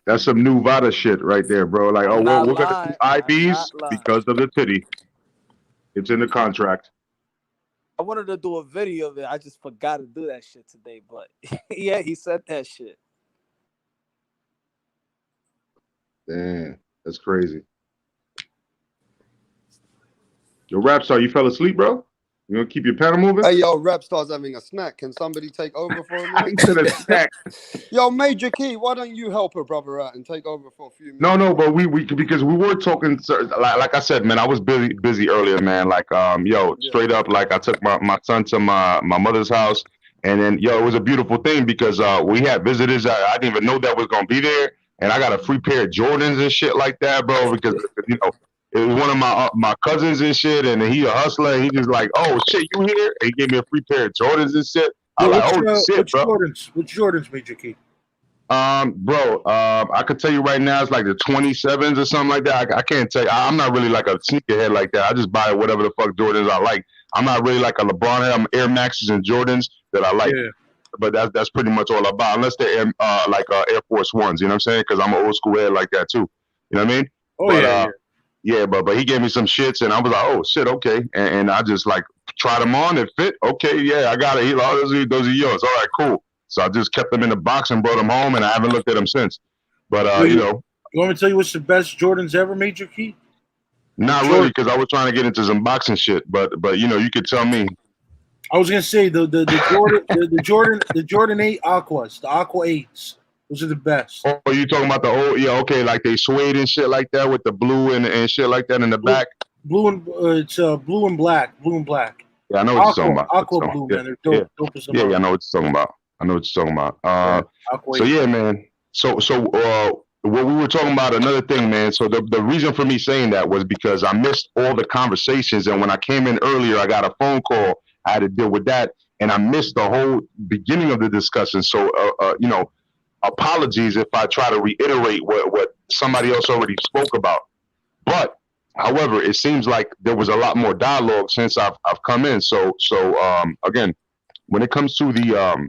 That's some new Vada shit right there, bro. Like, we're gonna do IVs because of the titty. It's in the contract. I wanted to do a video of it. I just forgot to do that shit today. But yeah, he said that shit. Damn, that's crazy. Yo, Rapstar, you fell asleep, bro? You gonna keep your pedal moving? Hey, yo, Rapstar's having a snack. Can somebody take over for a minute? Yo, Major Key, why don't you help a brother out and take over for a few minutes? No, but we because we were talking. Like I said, man, I was busy earlier, man. Like, straight up, like I took my son to my mother's house, and then it was a beautiful thing because we had visitors. I didn't even know that was gonna be there, and I got a free pair of Jordans and shit like that, bro. Because it was one of my cousins and shit, and he a hustler. And he just like, oh shit, you here? And he gave me a free pair of Jordans and shit. I was like, oh shit, bro. Which Jordans, Major Key? Bro, I could tell you right now, it's like the 27s or something like that. I can't tell you. I'm not really like a sneakerhead like that. I just buy whatever the fuck Jordans I like. I'm not really like a LeBron head. I'm Air Maxes and Jordans that I like. Yeah. But that's pretty much all I buy, unless they're Air Force Ones. You know what I'm saying? Because I'm an old school head like that too. You know what I mean? Oh, but, yeah. But he gave me some shits, and I was like, oh shit, okay. And I just like tried them on. It fit. Okay, yeah, I got it. He like, oh, those are yours. All right, cool. So I just kept them in the box and brought them home, and I haven't looked at them since. But you know, you want me to tell you what's the best Jordans ever, Major Key? Not really, because I was trying to get into some boxing shit. But you know, you could tell me. I was gonna say the Jordan 8 Aquas, the Aqua 8s. Those are the best. Oh, you talking about the old? Yeah, okay, like they suede and shit like that with the blue and shit like that in the back. Blue and it's blue and black. Yeah, I know what you're talking about. Aqua blue, man. They're dope. Yeah, I know what you're talking about. So yeah, man. So what we were talking about, another thing, man. So the reason for me saying that was because I missed all the conversations, and when I came in earlier, I got a phone call. I had to deal with that, and I missed the whole beginning of the discussion. So you know, apologies if I try to reiterate what somebody else already spoke about. But however, it seems like there was a lot more dialogue since I've come in. So again, when it comes to the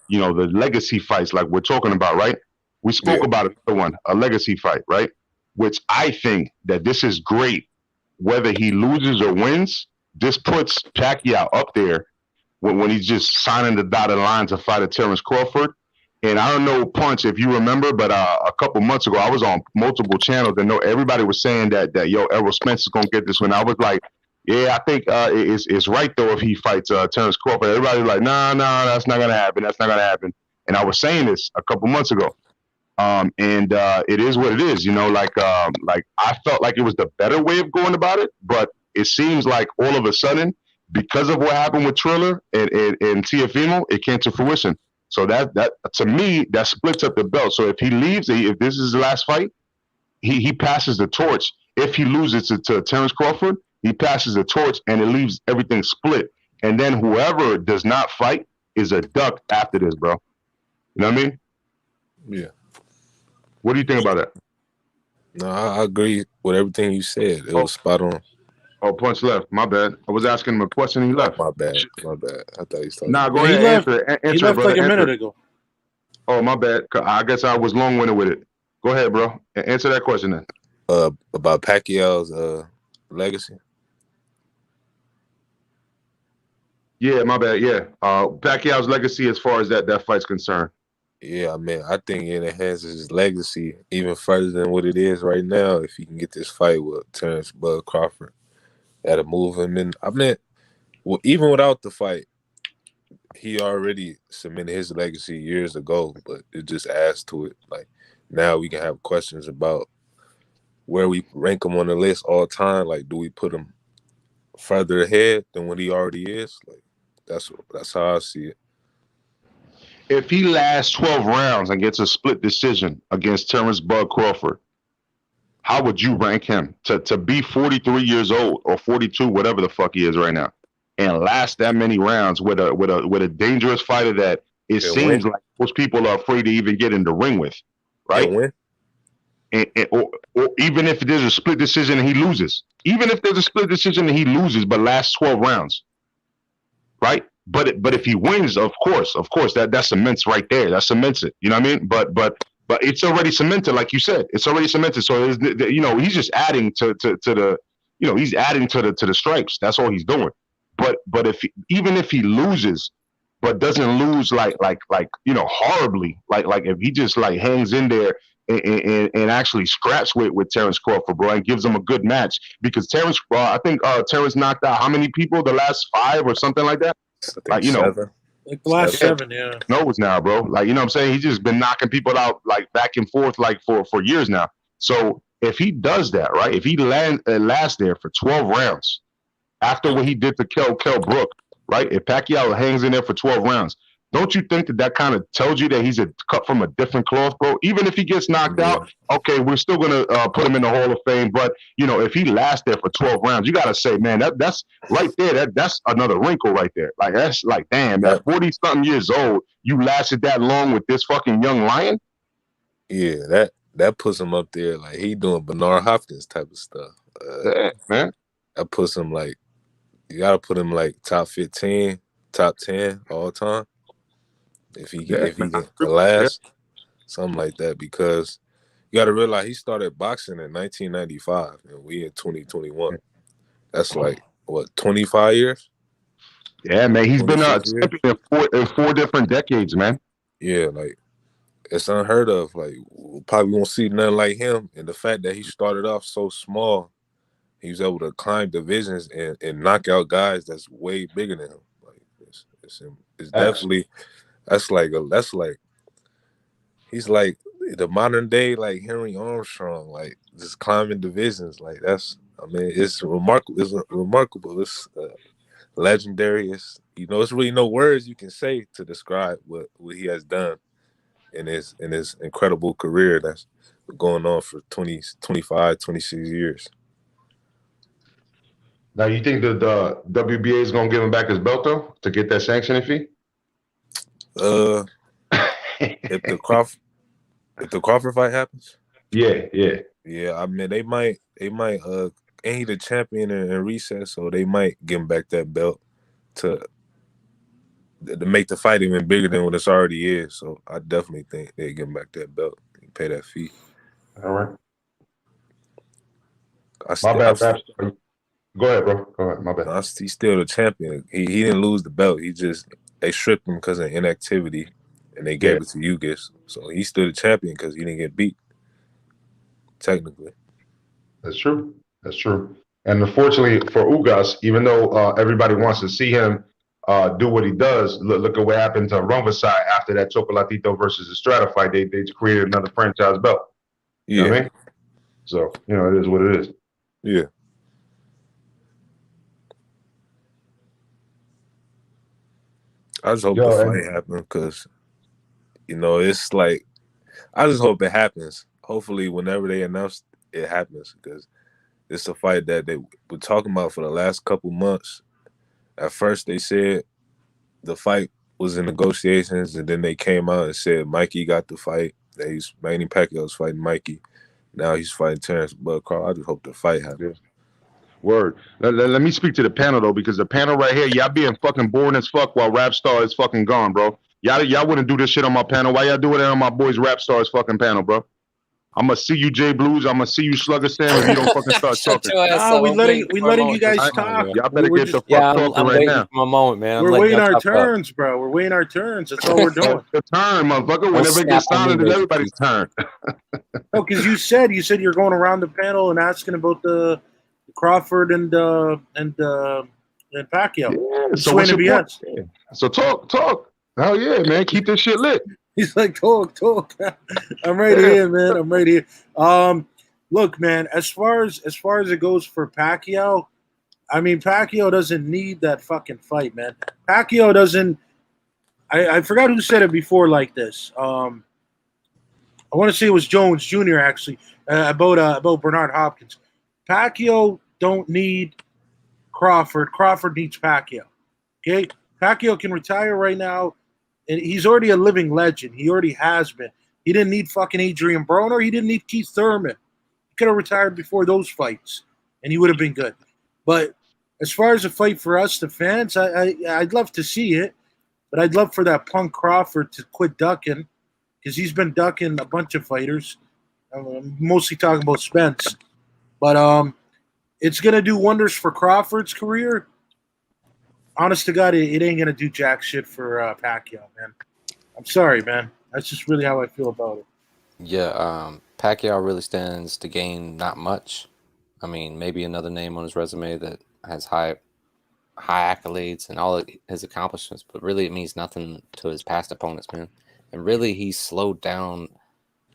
you know, the legacy fights like we're talking about, right? We spoke about another one, a legacy fight, right? Which I think that this is great. Whether he loses or wins, this puts Pacquiao up there when he's just signing the dotted line to fight Terence Crawford. And I don't know, Punch, if you remember, but a couple months ago, I was on multiple channels and everybody was saying that yo, Errol Spence is gonna get this one. I was like, yeah, I think it's right though if he fights Terence Crawford. Everybody was like, nah, that's not gonna happen. That's not gonna happen. And I was saying this a couple months ago. And it is what it is, you know, like I felt like it was the better way of going about it, but it seems like all of a sudden, because of what happened with Triller and Teofimo, it came to fruition. So that to me, that splits up the belt. So if he leaves, if this is his last fight, he passes the torch. If he loses to Terence Crawford, he passes the torch and it leaves everything split. And then whoever does not fight is a duck after this, bro. You know what I mean? Yeah. What do you think about that? No, I agree with everything you said. It was spot on. Oh, Punch left. My bad. I was asking him a question. He left. My bad. I thought he started. Nah, go ahead. Answer, he left brother, like a minute ago. Oh, my bad. I guess I was long-winded with it. Go ahead, bro. Answer that question then. About Pacquiao's legacy. Yeah, my bad. Yeah, Pacquiao's legacy as far as that fight's concerned. Yeah, I mean, I think it enhances his legacy even further than what it is right now. If he can get this fight with Terence Bud Crawford, that'll move him in. I mean, well, even without the fight, he already cemented his legacy years ago, but it just adds to it. Like, now we can have questions about where we rank him on the list all time. Like, do we put him further ahead than what he already is? Like, that's how I see it. If he lasts 12 rounds and gets a split decision against Terence Bud Crawford, how would you rank him to be 43 years old or 42, whatever the fuck he is right now, and last that many rounds with a dangerous fighter that it seems like most people are afraid to even get in the ring with, right? Or even if there's a split decision and he loses, but lasts 12 rounds, right? But if he wins, of course, that cements right there. That cements it. You know what I mean? But it's already cemented, like you said. It's already cemented. So you know, he's just adding to the, you know, he's adding to the stripes. That's all he's doing. But even if he loses, but doesn't lose like you know, horribly, like if he just like hangs in there and actually scraps with Terence Crawford, bro, and gives him a good match, because Terence, I think Terence knocked out how many people the last 5 or something like that. Like, you know, 7. Like the last 7, yeah. Knows now, bro. Like, you know what I'm saying? He's just been knocking people out like back and forth like for years now. So if he does that, right? If he lasts there for 12 rounds after what he did to Kell Brook, right? If Pacquiao hangs in there for 12 rounds, Don't you think that kind of tells you that he's cut from a different cloth, bro? Even if he gets knocked out, okay, we're still gonna put him in the Hall of Fame. But if he lasts there for 12 rounds, you gotta say, man, that's right there. That's another wrinkle right there. Like that's like, damn, at 40-something years old, you lasted that long with this fucking young lion. Yeah, that puts him up there. Like he doing Bernard Hopkins type of stuff. Yeah, man. That puts him like, you gotta put him like top 15, top 10 all time. If he can last, something like that, because you got to realize he started boxing in 1995 and we in 2021. That's like what, 25 years? Yeah, man. He's been a champion in four different decades, man. Yeah, like it's unheard of. Like probably won't see nothing like him. And the fact that he started off so small, he was able to climb divisions and knock out guys that's way bigger than him. Like it's definitely. That's like he's like the modern day like Henry Armstrong, like just climbing divisions. Like it's remarkable. It's remarkable. It's legendary. It's it's really no words you can say to describe what he has done in his incredible career that's going on for 20, 25, 26 years. Now, you think that the WBA is gonna give him back his belt though to get that sanctioning fee? If the Crawford fight happens, yeah. I mean, they might. And he the champion in recess, so they might give him back that belt to make the fight even bigger than what it already is. So I definitely think they give him back that belt and pay that fee. All right. My bad. Go ahead, bro. Go ahead. My bad. He's still the champion. He didn't lose the belt. They stripped him because of inactivity, and they gave it to Ugas. So he's still the champion because he didn't get beat. Technically, that's true. And unfortunately for Ugas, even though everybody wants to see him do what he does, look at what happened to Rumvasai after that Chocolatito versus Estrada fight. They created another franchise belt. You know what I mean? So it is what it is. Yeah. I just hope the fight happens because, it's like, I just hope it happens. Hopefully, whenever they announce it happens, because it's a fight that they were talking about for the last couple months. At first, they said the fight was in negotiations, and then they came out and said Mikey got the fight. That Manny Pacquiao was fighting Mikey. Now he's fighting Terrence Bud Carl. I just hope the fight happens. Word. Let me speak to the panel though, because the panel right here, y'all being fucking boring as fuck while Rap Star is fucking gone, bro. Y'all wouldn't do this shit on my panel. Why y'all doing it on my boys Rap Star's fucking panel, bro? I'm gonna see you, Jay Blues. I'm gonna see you, Slugger Sam, if you don't fucking start talking. We letting you guys talk. Y'all better get the fuck talking right now. For my moment, man. We're waiting our turns, bro. We're waiting our turns. That's all we're doing. The turn, motherfucker. Whenever it gets silent, it's everybody's turn. No, because you said you're going around the panel and asking about the Crawford and Pacquiao. Yeah, so what's your point? Yeah. So talk. Hell yeah, man. Keep this shit lit. He's like, talk. I'm right here, man. I'm right here. Look, man, as far as it goes for Pacquiao, I mean, Pacquiao doesn't need that fucking fight, man. Pacquiao doesn't. I forgot who said it before like this. I want to say it was Jones Jr. actually about Bernard Hopkins. Pacquiao don't need Crawford. Crawford needs Pacquiao. Okay, Pacquiao can retire right now. And he's already a living legend. He already has been. He didn't need fucking Adrian Broner. He didn't need Keith Thurman. He could have retired before those fights, and he would have been good. But as far as a fight for us, the fans, I'd love to see it. But I'd love for that punk Crawford to quit ducking, because he's been ducking a bunch of fighters. I'm mostly talking about Spence. But it's going to do wonders for Crawford's career. Honest to God, it ain't gonna do jack shit for Pacquiao, man. I'm sorry, man. That's just really how I feel about it. Yeah, Pacquiao really stands to gain not much. I mean, maybe another name on his resume that has high accolades and all his accomplishments, but really it means nothing to his past opponents, man. And really, he's slowed down.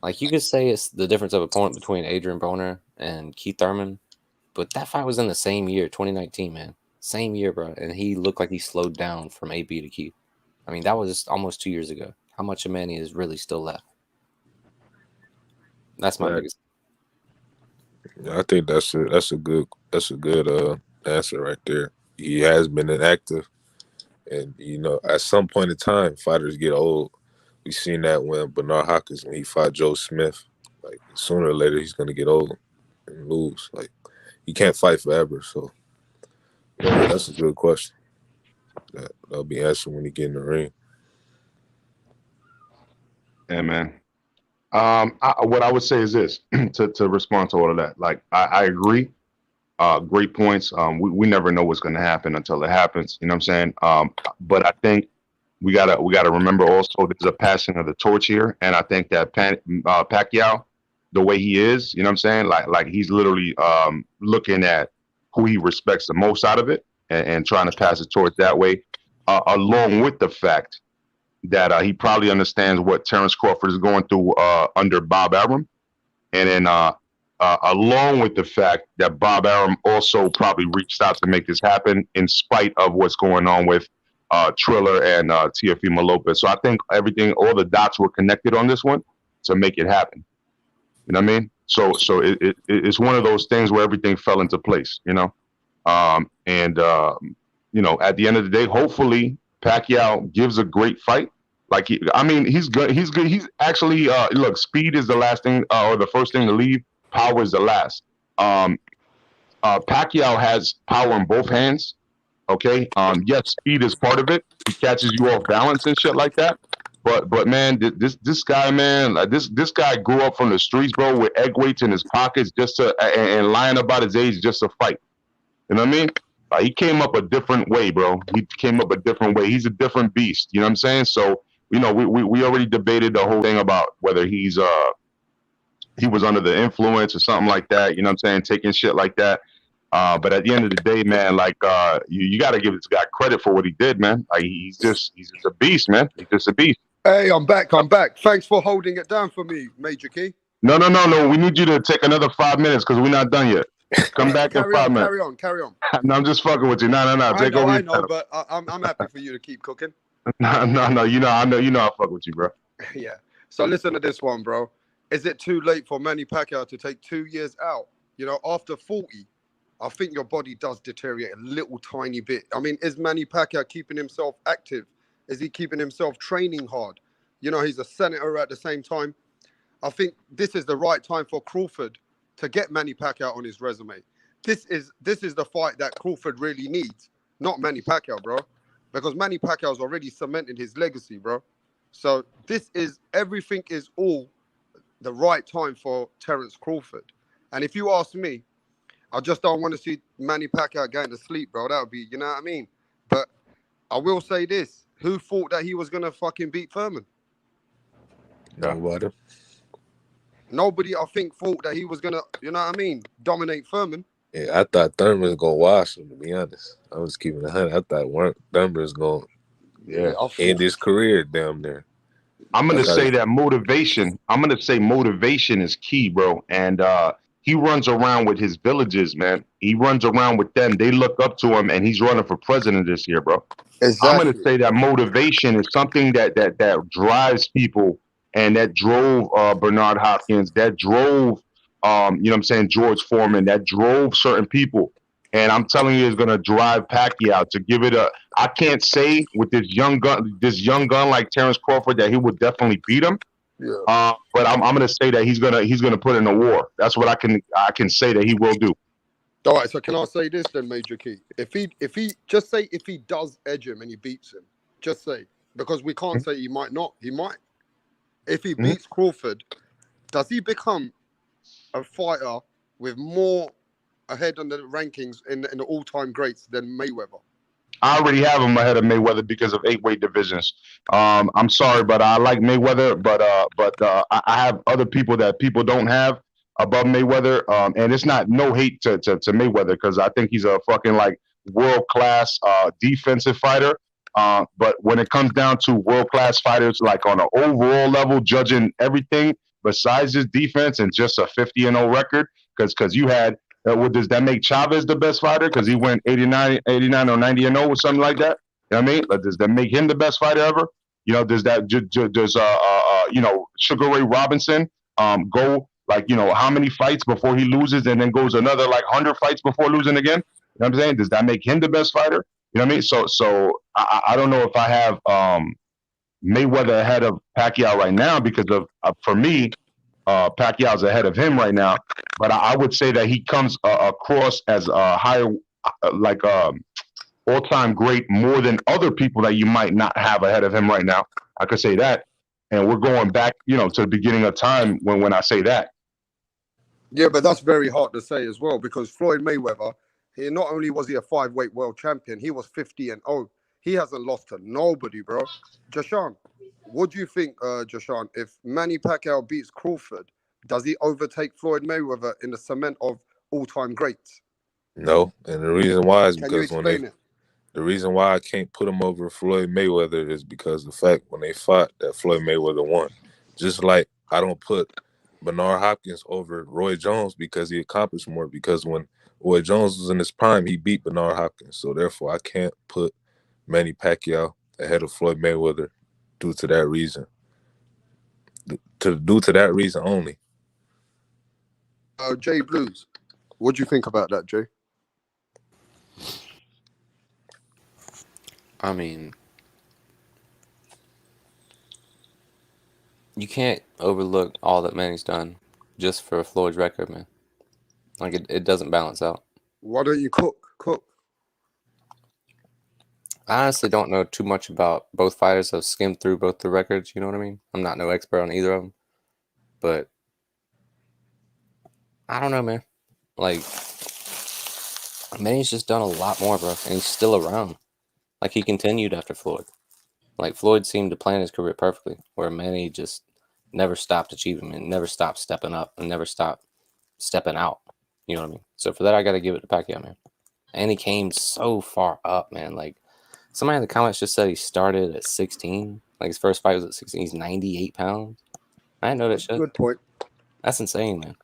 Like, you could say it's the difference of opponent between Adrian Broner and Keith Thurman, but that fight was in the same year, 2019, man. Same year, bro, and he looked like he slowed down from AB to Keith. I mean, that was almost 2 years ago. How much of Manny is really still left? That's my biggest. I think that's a good answer right there. He has been inactive, and at some point in time, fighters get old. We seen that when Bernard Hopkins, when he fought Joe Smith, like sooner or later he's gonna get old and lose. Like he can't fight forever. So yeah, that's a good question. That'll be answered when he get in the ring. Yeah, man. What I would say is this to respond to all of that. Like I agree. Great points. We never know what's going to happen until it happens. You know what I'm saying? But I think we gotta remember also there's a passing of the torch here, and I think that Pacquiao, the way he is, you know what I'm saying? Like he's literally looking at who he respects the most out of it and trying to pass the torch that way, along with the fact that he probably understands what Terrence Crawford is going through under Bob Arum, and then along with the fact that Bob Arum also probably reached out to make this happen in spite of what's going on with Triller and Teofimo Lopez. So I think all the dots were connected on this one to make it happen. You know what I mean? So it's one of those things where everything fell into place, you know? At the end of the day, hopefully Pacquiao gives a great fight. Like, he's good. He's good. He's actually, look, speed is the last thing or the first thing to leave. Power is the last. Pacquiao has power in both hands. Okay. Yes, speed is part of it. He catches you off balance and shit like that. But man, this guy, man, like this guy grew up from the streets, bro, with egg weights in his pockets and lying about his age just to fight. You know what I mean? He came up a different way, bro. He came up a different way. He's a different beast. You know what I'm saying? So, we already debated the whole thing about whether he was under the influence or something like that. You know what I'm saying? Taking shit like that. But at the end of the day, man, like you got to give this guy credit for what he did, man. Like he's just a beast, man. He's just a beast. Hey, I'm back. Thanks for holding it down for me, Major Key. No. We need you to take another 5 minutes because we're not done yet. Come back in 5 minutes. Carry on. No, I'm just fucking with you. No. Take over. I know, but I'm happy for you to keep cooking. No. You know I fuck with you, bro. Yeah. So listen to this one, bro. Is it too late for Manny Pacquiao to take 2 years out? After 40, I think your body does deteriorate a little tiny bit. I mean, is Manny Pacquiao keeping himself active? Is he keeping himself training hard? He's a senator at the same time. I think this is the right time for Crawford to get Manny Pacquiao on his resume. This is the fight that Crawford really needs, not Manny Pacquiao, bro. Because Manny Pacquiao's already cemented his legacy, bro. So everything is all the right time for Terrence Crawford. And if you ask me, I just don't want to see Manny Pacquiao going to sleep, bro. That would be, you know what I mean? But I will say this. Who thought that he was going to fucking beat Furman? Nobody. Nobody, I think, thought that he was going to, you know what I mean, dominate Furman. Yeah, I thought Thurman was going to wash him, to be honest. I was keeping it 100. I thought Thurman was going to end his career down there. I'm going to say that motivation. I'm going to say motivation is key, bro. And he runs around with his villages, man. He runs around with them. They look up to him, and he's running for president this year, bro. Exactly. I'm going to say that motivation is something that drives people, and that drove Bernard Hopkins, that drove, George Foreman, that drove certain people. And I'm telling you, it's going to drive Pacquiao to give it I can't say with this young gun like Terrence Crawford that he would definitely beat him. Yeah. But I'm going to say that he's gonna put in a war. That's what I can say that he will do. All right. So can I say this then, Major Key? If he does edge him and he beats him, just say, because we can't say he might not. He might. If he beats Crawford, does he become a fighter with more ahead on the rankings in the all-time greats than Mayweather? I already have him ahead of Mayweather because of 8-weight divisions. I'm sorry, but I like Mayweather, but I have other people that people don't have above Mayweather. And it's not no hate to Mayweather because I think he's a fucking like world-class defensive fighter. But when it comes down to world-class fighters, like on an overall level, judging everything besides his defense and just a 50-0 record, because you had. Does that make Chavez the best fighter? Because he went 89 or 90-0 or something like that? You know what I mean? Like, does that make him the best fighter ever? You know, does that does you know, Sugar Ray Robinson go like, you know, how many fights before he loses and then goes another like 100 fights before losing again? You know what I'm saying? Does that make him the best fighter? You know what I mean? So I don't know if I have Mayweather ahead of Pacquiao right now because of for me, Pacquiao's ahead of him right now. But I would say that he comes across as a higher like all-time great more than other people that you might not have ahead of him right now. I could say that. And we're going back, you know, to the beginning of time when I say that. Yeah, but that's very hard to say as well because Floyd Mayweather, he not only was he a 5-weight world champion, he was 50-0. He hasn't lost to nobody, bro. Jashan, what do you think, Jashan? If Manny Pacquiao beats Crawford, does he overtake Floyd Mayweather in the cement of all-time greats? No, and the reason why is Can you because explain it? the reason why I can't put him over Floyd Mayweather is because the fact when they fought that Floyd Mayweather won. Just like I don't put Bernard Hopkins over Roy Jones because he accomplished more. Because when Roy Jones was in his prime, he beat Bernard Hopkins. So therefore, I can't put Manny Pacquiao ahead of Floyd Mayweather due to that reason. Due to that reason only. Jay Blues, what do you think about that, Jay? I mean, you can't overlook all that Manny's done just for Floyd's record, man. Like, it doesn't balance out. Why don't you cook? I honestly don't know too much about both fighters. I've skimmed through both the records, you know what I mean? I'm not no expert on either of them. But I don't know, man. Like, Manny's just done a lot more, bro. And he's still around. Like, he continued after Floyd. Like, Floyd seemed to plan his career perfectly, where Manny just never stopped achieving and never stopped stepping up and never stopped stepping out. You know what I mean? So for that, I got to give it to Pacquiao, man. And he came so far up, man. Like, somebody in the comments just said he started at 16. Like, his first fight was at 16. He's 98 pounds. I didn't know that shit. Good point. That's insane, man.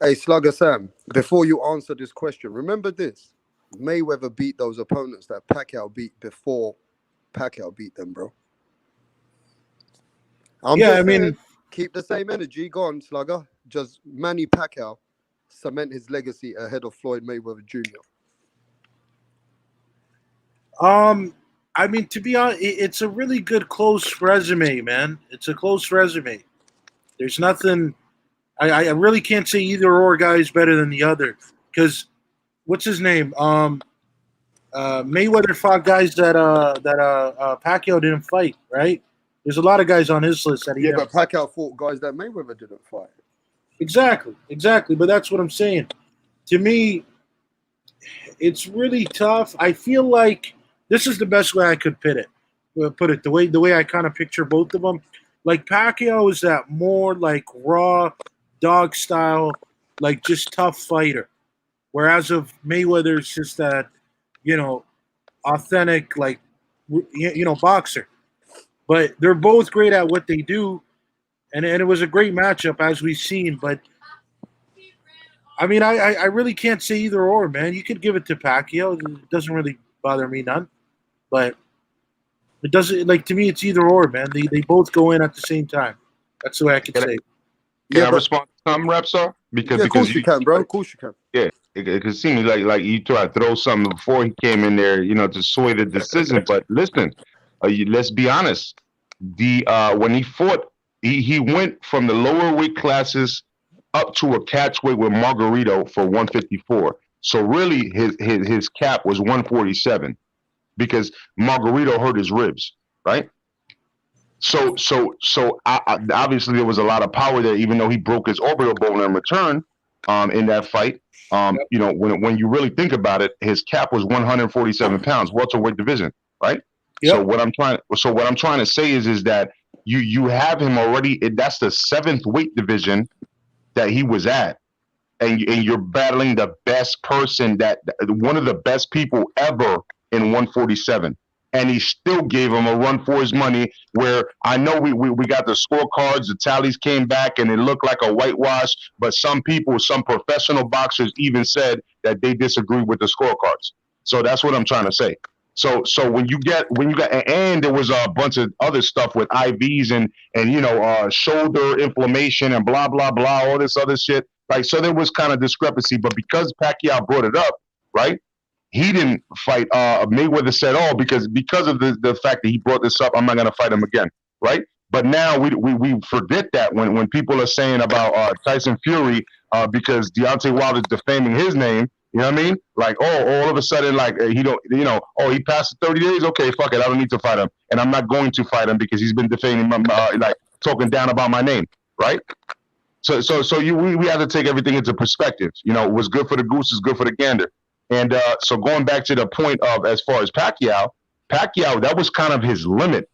Hey, Slugger Sam, before you answer this question, remember this. Mayweather beat those opponents that Pacquiao beat before Pacquiao beat them, bro. I'm just saying, keep the same energy. Go on, Slugger. Just Manny Pacquiao cement his legacy ahead of Floyd Mayweather Jr. I mean, to be honest, it's a really good close resume, man. It's a close resume. There's nothing. I really can't say either or guy is better than the other because what's his name? Mayweather fought guys that Pacquiao didn't fight, right? There's a lot of guys on his list that he but Pacquiao fought guys that Mayweather didn't fight. Exactly. But that's what I'm saying. To me, it's really tough. I feel like this is the best way I could put it. The way I kind of picture both of them. Like Pacquiao is that more like raw dog style, like just tough fighter. Whereas of Mayweather is just that, authentic, like, boxer. But they're both great at what they do. And it was a great matchup as we've seen. But, I mean, I really can't say either or, man. You could give it to Pacquiao. It doesn't really bother me none. But it doesn't, like, to me, it's either or, man. They both go in at the same time. That's the way I could say. Can I respond to some, Repsar? Because of course you can, bro. Of course you can. Yeah, it seems like you try to throw something before he came in there, to sway the decision. But listen, let's be honest. When he fought, he went from the lower weight classes up to a catchweight with Margarito for 154. So really, his cap was 147 because Margarito hurt his ribs, right? So obviously there was a lot of power there, even though he broke his orbital bone in return in that fight. When you really think about it, his cap was 147 pounds, welterweight division, right? Yep. So what I'm trying to say is that you have him already. That's the 7th weight division that he was at, and you're battling the best person, one of the best people ever in 147. And he still gave him a run for his money, where I know we got the scorecards, the tallies came back, and it looked like a whitewash. But some professional boxers even said that they disagree with the scorecards. So that's what I'm trying to say. So when you got and there was a bunch of other stuff with IVs and shoulder inflammation and blah blah blah, all this other shit. Like, so there was kind of discrepancy, but because Pacquiao brought it up, right? He didn't fight Mayweather said, "Oh, because of the fact that he brought this up, I'm not gonna fight him again," right? But now we forget that when people are saying about Tyson Fury because Deontay Wilder is defaming his name, you know what I mean? Like, oh, all of a sudden, like he don't, he passed the 30 days. Okay, fuck it, I don't need to fight him, and I'm not going to fight him because he's been defaming, like talking down about my name, right? So we have to take everything into perspective. What's good for the goose is good for the gander. And so going back to the point of as far as Pacquiao, that was kind of his limit.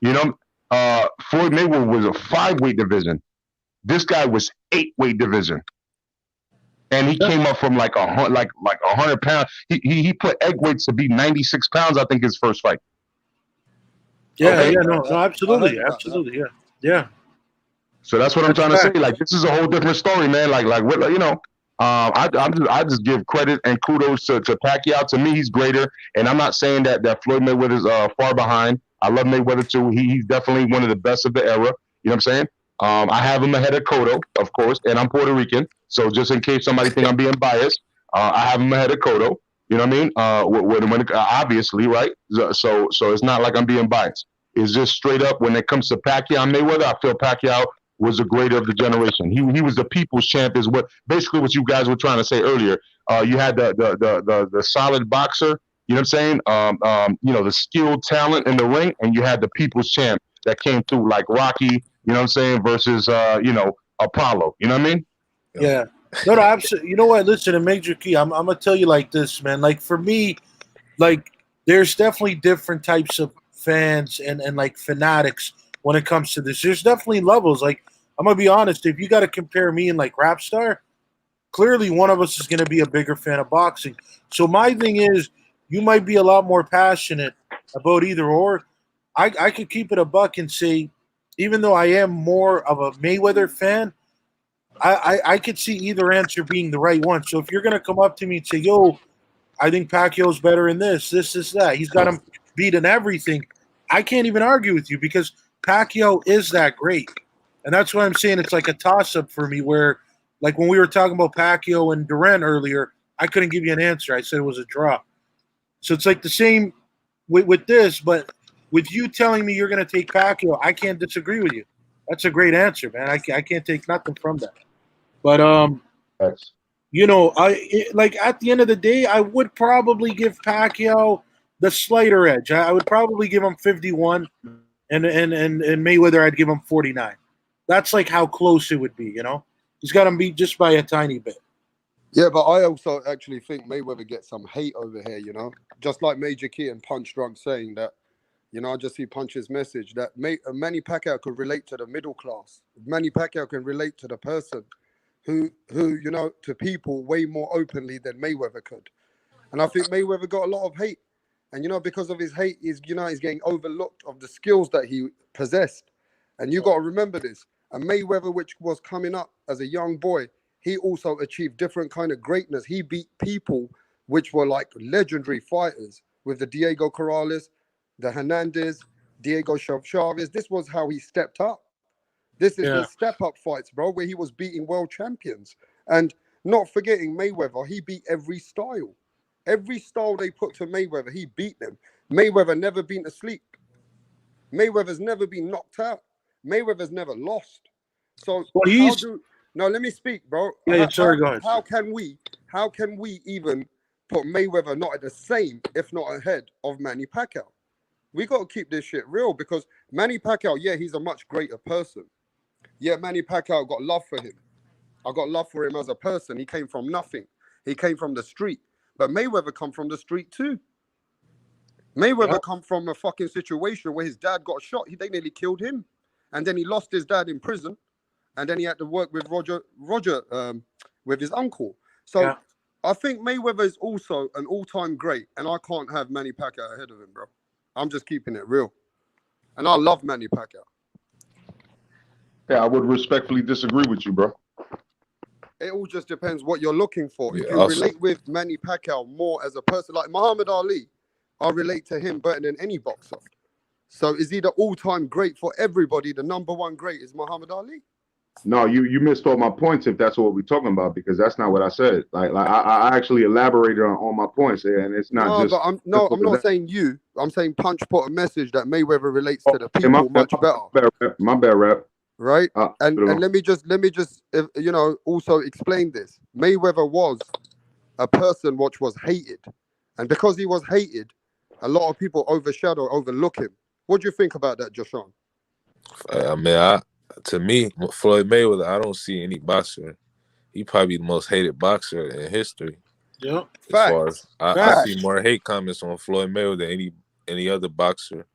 Floyd Mayweather was a 5-weight division. This guy was 8-weight division. And he came up from like 100 pounds. He put egg weights to be 96 pounds, I think, his first fight. Yeah, okay? yeah, no, absolutely, yeah. So that's what I'm trying to say. Like, this is a whole different story, man. Like what, I just give credit and kudos to Pacquiao. To me, he's greater, and I'm not saying that Floyd Mayweather is far behind. I love Mayweather too. He's definitely one of the best of the era. You know what I'm saying? I have him ahead of Cotto, of course, and I'm Puerto Rican, so just in case somebody think I'm being biased, I have him ahead of Cotto. You know what I mean? Obviously, right? So it's not like I'm being biased. It's just straight up when it comes to Pacquiao and Mayweather, I feel Pacquiao was the greater of the generation. He was the people's champ, is basically what you guys were trying to say earlier. You had the solid boxer, you know what I'm saying? The skilled talent in the ring, and you had the people's champ that came through, like Rocky, you know what I'm saying, versus Apollo. You know what I mean? Yeah. No, absolutely. You know what? Listen, and Major Key, I'm gonna tell you like this, man. Like, for me, like, there's definitely different types of fans and like fanatics when it comes to this. There's definitely levels. Like, I'm gonna be honest, if you got to compare me and like Rap Star, clearly one of us is gonna be a bigger fan of boxing. So my thing is, you might be a lot more passionate about either or. I could keep it a buck and say, even though I am more of a Mayweather fan, I could see either answer being the right one. So if you're gonna come up to me and say, "Yo, I think Pacquiao's better in this, that," he's got him beat in everything, I can't even argue with you because Pacquiao is that great. And that's why I'm saying it's like a toss-up for me where, like when we were talking about Pacquiao and Duran earlier, I couldn't give you an answer. I said it was a draw. So it's like the same with this, but with you telling me you're going to take Pacquiao, I can't disagree with you. That's a great answer, man. I can't take nothing from that. But, like at the end of the day, I would probably give Pacquiao the slighter edge. I would probably give him 51, and Mayweather, I'd give him 49. That's like how close it would be, He's got him beat just by a tiny bit. Yeah, but I also actually think Mayweather gets some hate over here, Just like Major Key and Punch Drunk saying that, I just see Punch's message that Manny Pacquiao could relate to the middle class. Manny Pacquiao can relate to the person who to people way more openly than Mayweather could. And I think Mayweather got a lot of hate. And, because of his hate, he's getting overlooked of the skills that he possessed. And you got to remember this. And Mayweather, which was coming up as a young boy, he also achieved different kind of greatness. He beat people which were like legendary fighters with the Diego Corrales, the Hernandez, Diego Chavez. This was how he stepped up. This is his step-up fights, bro, where he was beating world champions. And not forgetting Mayweather, he beat every style. Every style they put to Mayweather, he beat them. Mayweather never been asleep. Mayweather's never been knocked out. Mayweather's never lost. So no, let me speak, bro. Yeah, sorry, go ahead. How can we even put Mayweather not at the same, if not ahead of Manny Pacquiao? We got to keep this shit real because Manny Pacquiao, yeah, he's a much greater person. Yeah, Manny Pacquiao got love for him. I got love for him as a person. He came from nothing. He came from the street. But Mayweather come from the street too. Mayweather come from a fucking situation where his dad got shot. They nearly killed him. And then he lost his dad in prison. And then he had to work with Roger with his uncle. So I think Mayweather is also an all-time great. And I can't have Manny Pacquiao ahead of him, bro. I'm just keeping it real. And I love Manny Pacquiao. Yeah, I would respectfully disagree with you, bro. It all just depends what you're looking for. If you relate with Manny Pacquiao more as a person, like Muhammad Ali I relate to him better than any boxer. So is he the all-time great for everybody? The number one great is Muhammad Ali. No, you missed all my points if that's what we're talking about, because that's not what I said. Like I actually elaborated on my points, and it's not No, just. but I'm not saying you. I'm saying Punch put a message that Mayweather relates to the people much better. My bad, rap. Right? And let me just you know, also explain this. Mayweather was a person which was hated, and because he was hated, a lot of people overlook him. What do you think about that, Joshan? I mean, to me, Floyd Mayweather, I don't see any boxer. He probably the most hated boxer in history. Yeah. As far as I see more hate comments on Floyd Mayweather than any other boxer.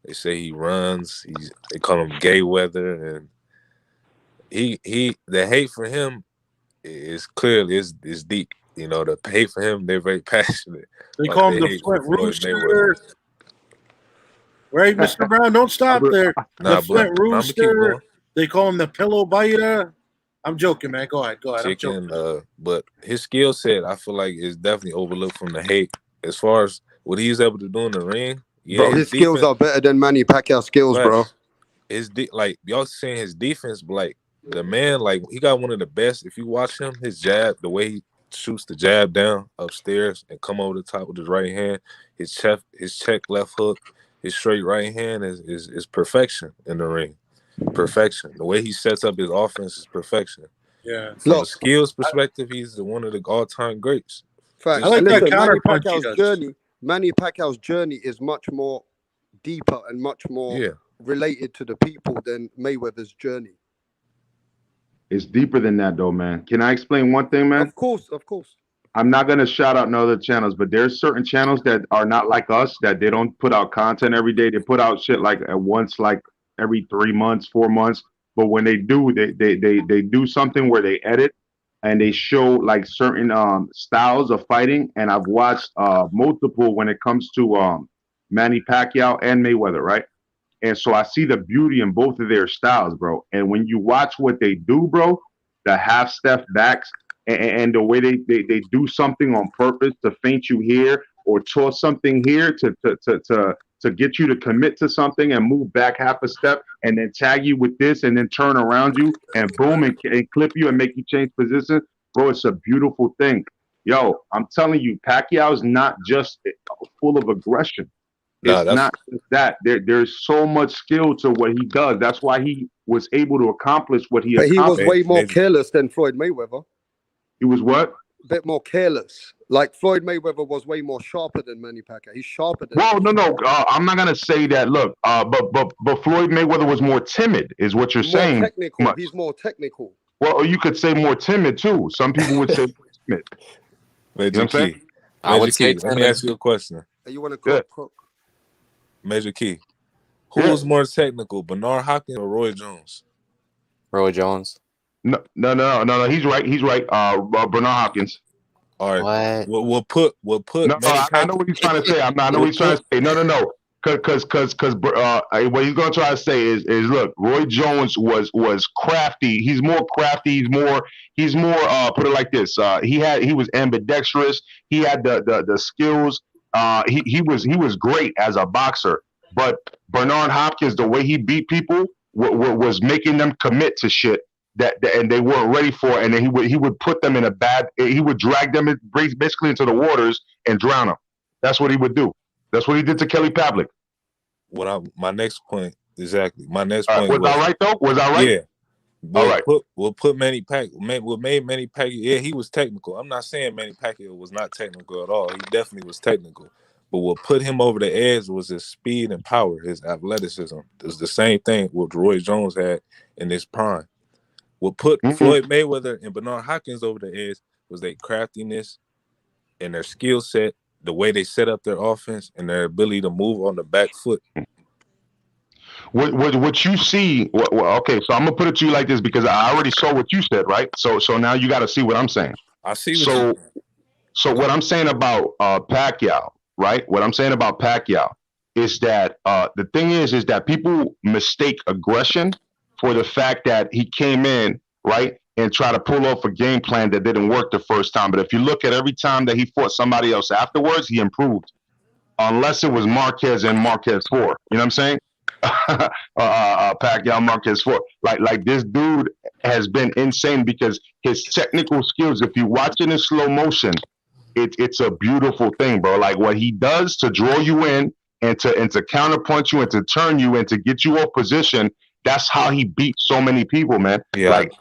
They say he runs. They call him gay weather, and the hate for him is clearly is deep. You know, the hate for him, they're very passionate. They call him the Flint Rooster. Right, Mr. Brown? Don't stop there. The Flint Rooster. They call him the Pillow Biter. I'm joking, man. Go ahead. Chicken, but his skill set, I feel like, is definitely overlooked from the hate. As far as what he's able to do in the ring, bro, his skills are better than Manny Pacquiao's skills, bro. Like y'all saying his defense, but like the man, like he got one of the best. If you watch him, his jab, the way he shoots the jab down upstairs and come over the top with his right hand, his check left hook, his straight right hand is perfection in the ring. Perfection. The way he sets up his offense is perfection. Yeah. From a skills perspective, he's one of the all-time greats. Fact. I like that counterpunch. Manny Pacquiao's journey is much more deeper and much more related to the people than Mayweather's journey. It's deeper than that, though, man. Can I explain one thing, man? Of course. I'm not gonna shout out no other channels, but there's certain channels that are not like us, that they don't put out content every day. They put out shit like at once, like every 3 months, 4 months. But when they do, they do something where they edit and they show like certain styles of fighting. And I've watched multiple when it comes to Manny Pacquiao and Mayweather, right? And so I see the beauty in both of their styles, bro. And when you watch what they do, bro, the half step backs and the way they do something on purpose to feint you here or toss something here to get you to commit to something and move back half a step and then tag you with this and then turn around you and boom and clip you and make you change position. Bro, it's a beautiful thing. Yo, I'm telling you, Pacquiao's not just full of aggression. It's not just that. There's so much skill to what he does. That's why he was able to accomplish what he accomplished. But he was way more careless than Floyd Mayweather. He was what? A bit more careless. Like Floyd Mayweather was way more sharper than Manny Pacquiao. He's sharper than. Well, no. I'm not gonna say that. Look, but Floyd Mayweather was more timid, is what you're saying. Technical. He's more technical. Well, or you could say more timid too. Some people would say timid. Major Key. Let me ask you a question. You want to cook? Major Key. Who was more technical, Bernard Hopkins or Roy Jones? Roy Jones. No. He's right. Bernard Hopkins. All right. We'll put. No, I know what he's trying to say. I know what he's trying to say. No. Because what he's going to try to say is look, Roy Jones was crafty. He's more crafty. He's more. Put it like this. He was ambidextrous. He had the skills. He was great as a boxer. But Bernard Hopkins, the way he beat people was making them commit to shit and they weren't ready for, and then he would put them in he would drag them basically into the waters and drown them. That's what he would do. That's what he did to Kelly Pavlik. My next point, exactly. My next point was I right though? Was I right? Yeah. All right. We'll put Manny Pacquiao. What made Manny Pacquiao? Yeah, he was technical. I'm not saying Manny Pacquiao was not technical at all. He definitely was technical. But what put him over the edge was his speed and power, his athleticism. It was the same thing what Roy Jones had in his prime. What put Floyd Mayweather and Bernard Hopkins over the edge was their craftiness and their skill set, the way they set up their offense, and their ability to move on the back foot. What you see? Okay, so I'm gonna put it to you like this because I already saw what you said, right? So now you got to see what I'm saying. I see. So what I'm saying about Pacquiao, right? What I'm saying about Pacquiao is that the thing is that people mistake aggression for the fact that he came in, right, and try to pull off a game plan that didn't work the first time. But if you look at every time that he fought somebody else afterwards, he improved. unless it was Marquez and Marquez 4. You know what I'm saying? Pacquiao Marquez 4. Like this dude has been insane because his technical skills, if you watch it in slow motion, it's a beautiful thing, bro. Like what he does to draw you in and to counterpunch you and to turn you and to get you off position. That's how he beats so many people, man. Yeah. Like,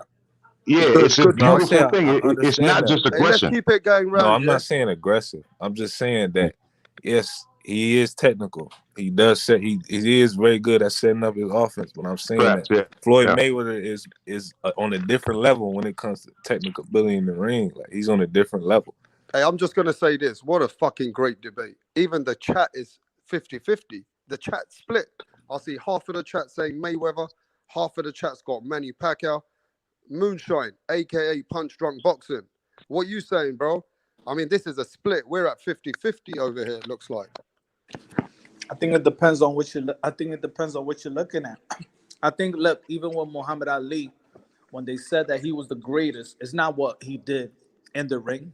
yeah, Good- it's a good beautiful saying, thing. I It's understand not that. just Hey, let's aggression. keep it going round. No, I'm yeah? not saying aggressive. I'm just saying that yes, he is technical. He does set. He is very good at setting up his offense. But I'm saying Correct. that Yeah. Floyd Yeah. Mayweather is on a different level when it comes to technical ability in the ring. Like he's on a different level. Hey, I'm just going to say this. What a fucking great debate. Even the chat is 50-50. The chat split. I see half of the chat saying Mayweather, half of the chat's got Manny Pacquiao. Moonshine, a.k.a. Punch Drunk Boxing. What you saying, bro? I mean, this is a split. We're at 50-50 over here, it looks like. I think it depends on what you're looking at. I think, look, even with Muhammad Ali, when they said that he was the greatest, it's not what he did in the ring.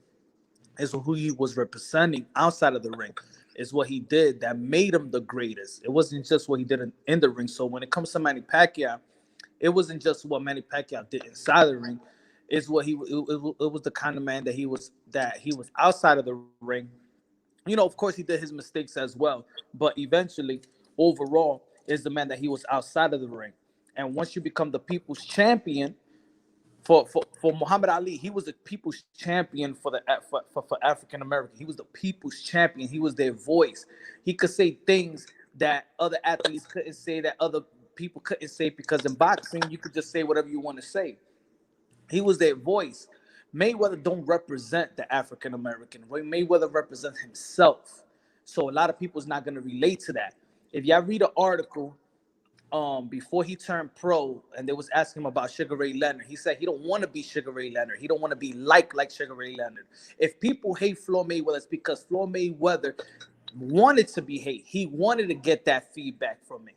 It's who he was representing outside of the ring. It's what he did that made him the greatest. It wasn't just what he did in the ring. So when it comes to Manny Pacquiao, it wasn't just what Manny Pacquiao did inside the ring. It's what it was the kind of man that he was outside of the ring. You know, of course, he did his mistakes as well. But eventually, overall, is the man that he was outside of the ring. And once you become the people's champion, for Muhammad Ali, he was the people's champion for African American. He was the people's champion. He was their voice. He could say things that other athletes couldn't say, that other people couldn't say, because in boxing, you could just say whatever you want to say. He was their voice. Mayweather don't represent the African American. Mayweather represents himself. So a lot of people's not going to relate to that. If y'all read an article before he turned pro, and they was asking him about Sugar Ray Leonard, he said he don't want to be Sugar Ray Leonard. He don't want to be like Sugar Ray Leonard. If people hate Floyd Mayweather, it's because Floyd Mayweather wanted to be hate. He wanted to get that feedback from me.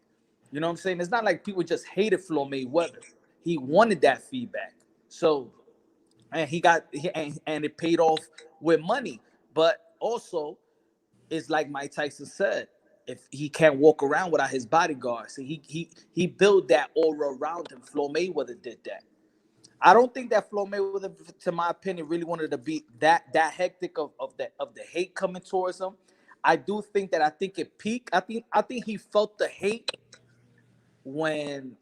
You know what I'm saying? It's not like people just hated Floyd Mayweather. He wanted that feedback. So, and and it paid off with money. But also, it's like Mike Tyson said, if he can't walk around without his bodyguards, so he built that aura around him. Floyd Mayweather did that. I don't think that Floyd Mayweather, to my opinion, really wanted to be that hectic of the hate coming towards him. I do think that it peaked. I think he felt the hate when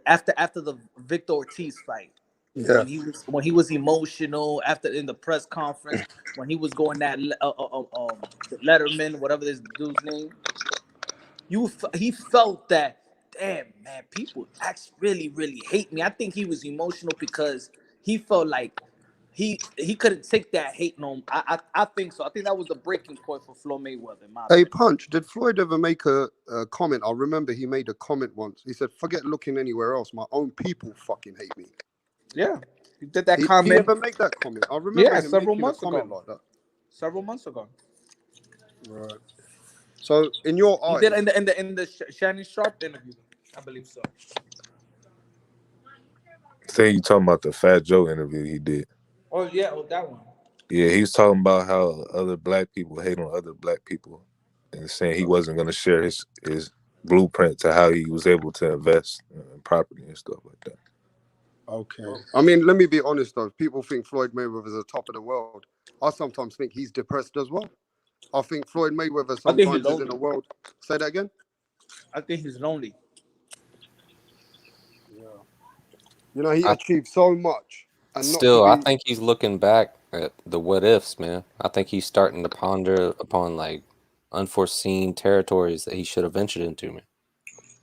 after the Victor Ortiz fight. Yeah. When he was emotional after in the press conference, when he was going that Letterman, whatever this dude's name, he felt that, damn man, people really hate me. I think he was emotional because he felt like he couldn't take that hate no. I think so. I think that was the breaking point for Floyd Mayweather. Hey, Punch, did Floyd ever make a comment? I remember he made a comment once. He said, "Forget looking anywhere else. My own people fucking hate me." Yeah, he did that He comment. ever make that comment? I remember him several making months a comment ago. like that. Several months ago. Right. So, in your He eyes, did in the Shannon Sharp interview, I believe so. Say you talking about the Fat Joe interview he did. Oh yeah, that one. Yeah, he was talking about how other black people hate on other black people and saying he wasn't going to share his blueprint to how he was able to invest in property and stuff like that. okay. I mean, let me be honest though. People think Floyd Mayweather is the top of the world. I sometimes think he's depressed as well. I think Floyd Mayweather I think sometimes he's is in lonely. a world. Say that again. I think he's lonely. Yeah. You know, he achieved so much, and Still, I not to be. think he's looking back at the what ifs, man. I think he's starting to ponder upon like unforeseen territories that he should have ventured into, man.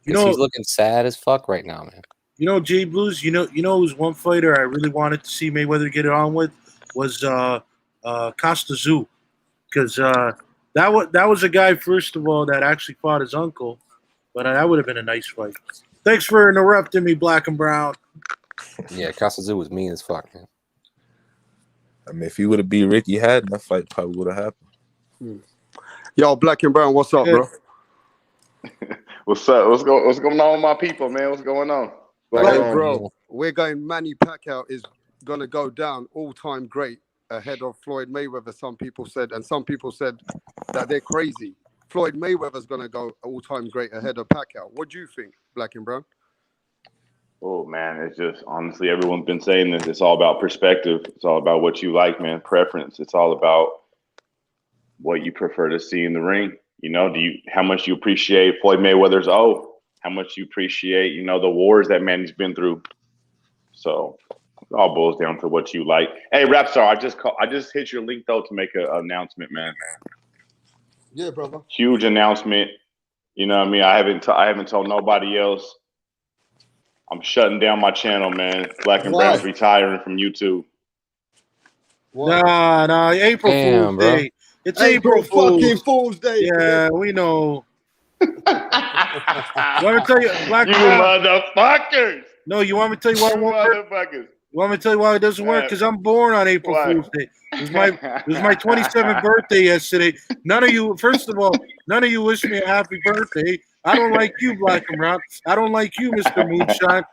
You Because know, he's looking sad as fuck right now, man. you know, Jay Blues. You know who's one fighter I really wanted to see Mayweather get it on with was Costa Zoo, because that was a guy, first of all, that actually fought his uncle, but that would have been a nice fight. Thanks for interrupting me, Black and Brown. Yeah, Kasazu was mean as fuck, man. I mean, if he would have beat Ricky Hatton, that fight probably would have happened. Yo, Black and Brown, what's up, bro? What's up? What's going on with my people, man? What's going on? Hey, bro, we're going. Manny Pacquiao is gonna go down all-time great. ahead of Floyd Mayweather. Some people said, and some people said that they're crazy. Floyd Mayweather's gonna go all-time great ahead of Pacquiao. What do you think, Black and Brown? Oh man, it's just honestly, everyone's been saying this. It's all about perspective. It's all about what you like, man. Preference. It's all about what you prefer to see in the ring. You know, how much you appreciate Floyd Mayweather's how much you appreciate, you know, the wars that Manny's been through. So it all boils down to what you like. Hey, Rapstar, I just hit your link though to make an announcement, man. Yeah, brother. Huge announcement. You know what I mean? I haven't told nobody else. I'm shutting down my channel, man. Black and Brown's retiring from YouTube. Nah, April Damn, Fool's bro. Day. It's April fucking Fool's. Fool's Day. Yeah, we know. Let me tell you, Black You Brown. motherfuckers. No, you want me to tell you why it won't work? Motherfuckers. You want me to tell you why it doesn't work? Because I'm born on April Why? Fool's Day. It was my 27th birthday yesterday. First of all, none of you wish me a happy birthday. I don't like you, Black and Brown. I don't like you, Mr. Moonshine.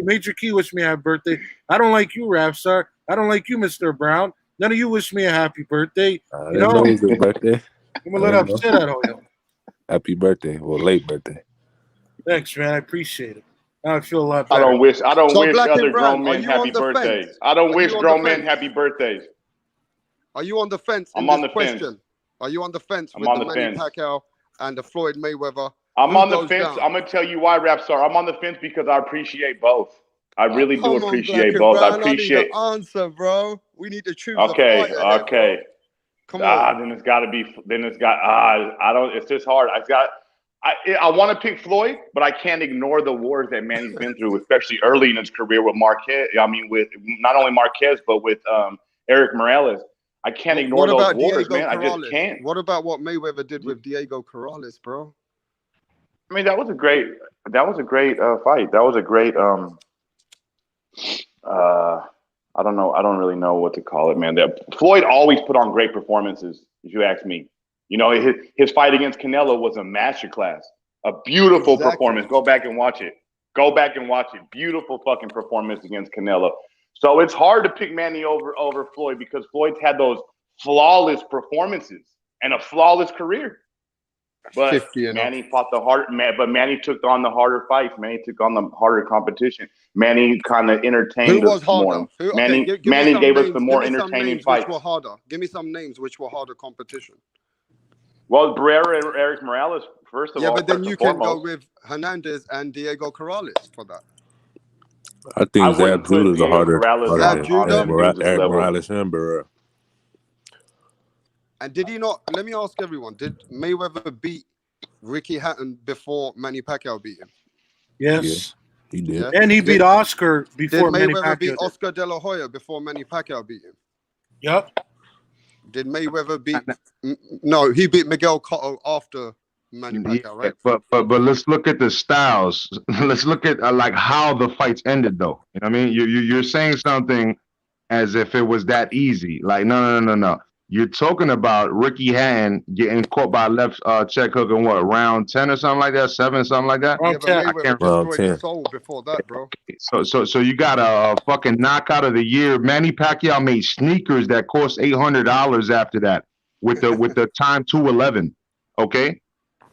Major Key wished me a happy birthday. I don't like you, Rapstar. I don't like you, Mr. Brown. None of you wish me a happy birthday. You know, it was your birthday. I'm a little upset at all y'all. Happy birthday. Well, late birthday. Thanks, man. I appreciate it. Now I feel a lot better. I don't wish Black and other Brown, grown are men you happy on the birthdays. fence? I don't Are wish you on grown the men fence? happy birthdays. Are you on the fence in I'm this on the question? fence. Are you on the fence I'm with on the the Manny fence. Pacquiao and the Floyd Mayweather? I'm Who on the goes fence. down? I'm gonna tell you why, Rapstar. I'm on the fence because I appreciate both. I really do Come on, appreciate Black and both. I Brown. appreciate. I need an answer, bro. We need to choose Okay, a fighter here, okay. bro. Come on. Then it's got to be. Then it's got. I don't. It's just hard. I want to pick Floyd, but I can't ignore the wars that Manny's been through, especially early in his career with Marquez. I mean, with not only Marquez but with Eric Morales. I can't ignore those wars, man. I just can't. What about what Mayweather did with Diego Corrales, bro? I mean, that was a great fight. That was a great. I don't know. I don't really know what to call it, man. Floyd always put on great performances, if you ask me. You know, his fight against Canelo was a masterclass, a beautiful performance. Go back and watch it. Beautiful fucking performance against Canelo. So it's hard to pick Manny over Floyd because Floyd's had those flawless performances and a flawless career. But Manny fought Manny took on the harder fights. Manny took on the harder competition. Manny kind of entertained us more. Manny gave us the more entertaining fights. Which were harder? Give me some names which were harder competition. Well, Barrera and Eric Morales, first of all. Yeah, but then you can go with Hernandez and Diego Corrales for that. I think Zab Judah is a harder than Eric level. Morales and Barrera. And did he not? Let me ask everyone: did Mayweather beat Ricky Hatton before Manny Pacquiao beat him? Yes, he did. Yeah. And he beat Oscar before Did Manny Mayweather Pacquiao beat did. Oscar De La Hoya before Manny Pacquiao beat him? Yep. Did Mayweather beat? No, he beat Miguel Cotto after Manny Pacquiao, right? But let's look at the styles. Let's look at like how the fights ended, though. You know what I mean? You're saying something as if it was that easy. Like no. You're talking about Ricky Hatton getting caught by a left check hook in what, round 10 or something like that, 7, something like that. Yeah, but Mayweather destroyed his soul before that, bro. So you got a fucking knockout of the year. Manny Pacquiao made sneakers that cost $800 after that with the time 2:11. Okay,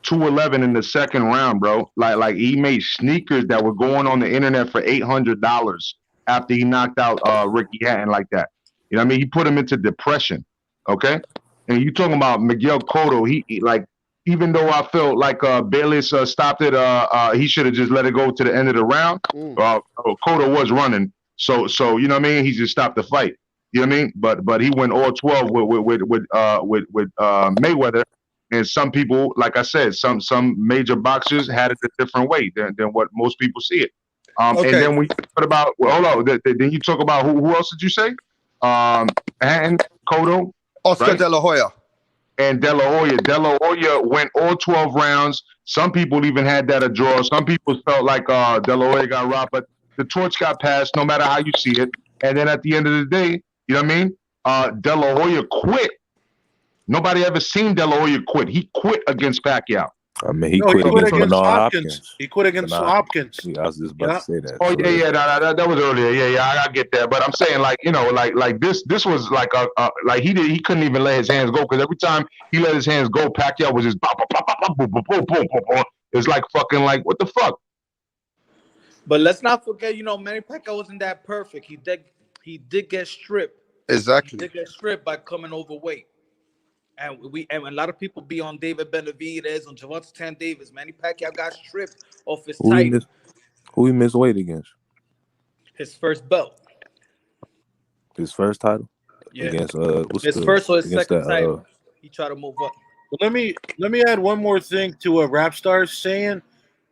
2:11 in the second round, bro. Like he made sneakers that were going on the internet for $800 after he knocked out Ricky Hatton like that. You know what I mean? He put him into depression. Okay, and you talking about Miguel Cotto? He like, even though I felt like Bayless stopped it, he should have just let it go to the end of the round. Cotto was running, so you know what I mean. He just stopped the fight. You know what I mean? But he went all 12 with Mayweather, and some people, like I said, some major boxers had it a different way than what most people see it. And then we talk about then you talk about who else did you say? Hatton, Cotto. Oscar De La Hoya. And De La Hoya. De La Hoya went all 12 rounds. Some people even had that a draw. Some people felt like De La Hoya got robbed, but the torch got passed no matter how you see it. And then at the end of the day, you know what I mean? De La Hoya quit. Nobody ever seen De La Hoya quit. He quit against Pacquiao. I mean, he No, he quit quit against against Bernard Hopkins. Hopkins. He quit against Bernard, Hopkins. I was just about Yeah. to say that. Oh So, yeah, that was earlier. Yeah, I get that. But I'm saying like, you know, like this was like like he couldn't even let his hands go because every time he let his hands go, Pacquiao was just pop, pop, pop, pop, boom, boom, boom, boom, boom, boom. It's like fucking like what the fuck. But let's not forget, Manny Pacquiao wasn't that perfect. He did get stripped. Exactly. He did get stripped by coming overweight. And a lot of people be on David Benavidez, on Gervonta Tan Davis. Manny Pacquiao got stripped off his title. Who he missed weight against? His first belt. His first title? Yeah. Against His first or his second that, title. He tried to move up. But let me add one more thing to what Rapstar's saying.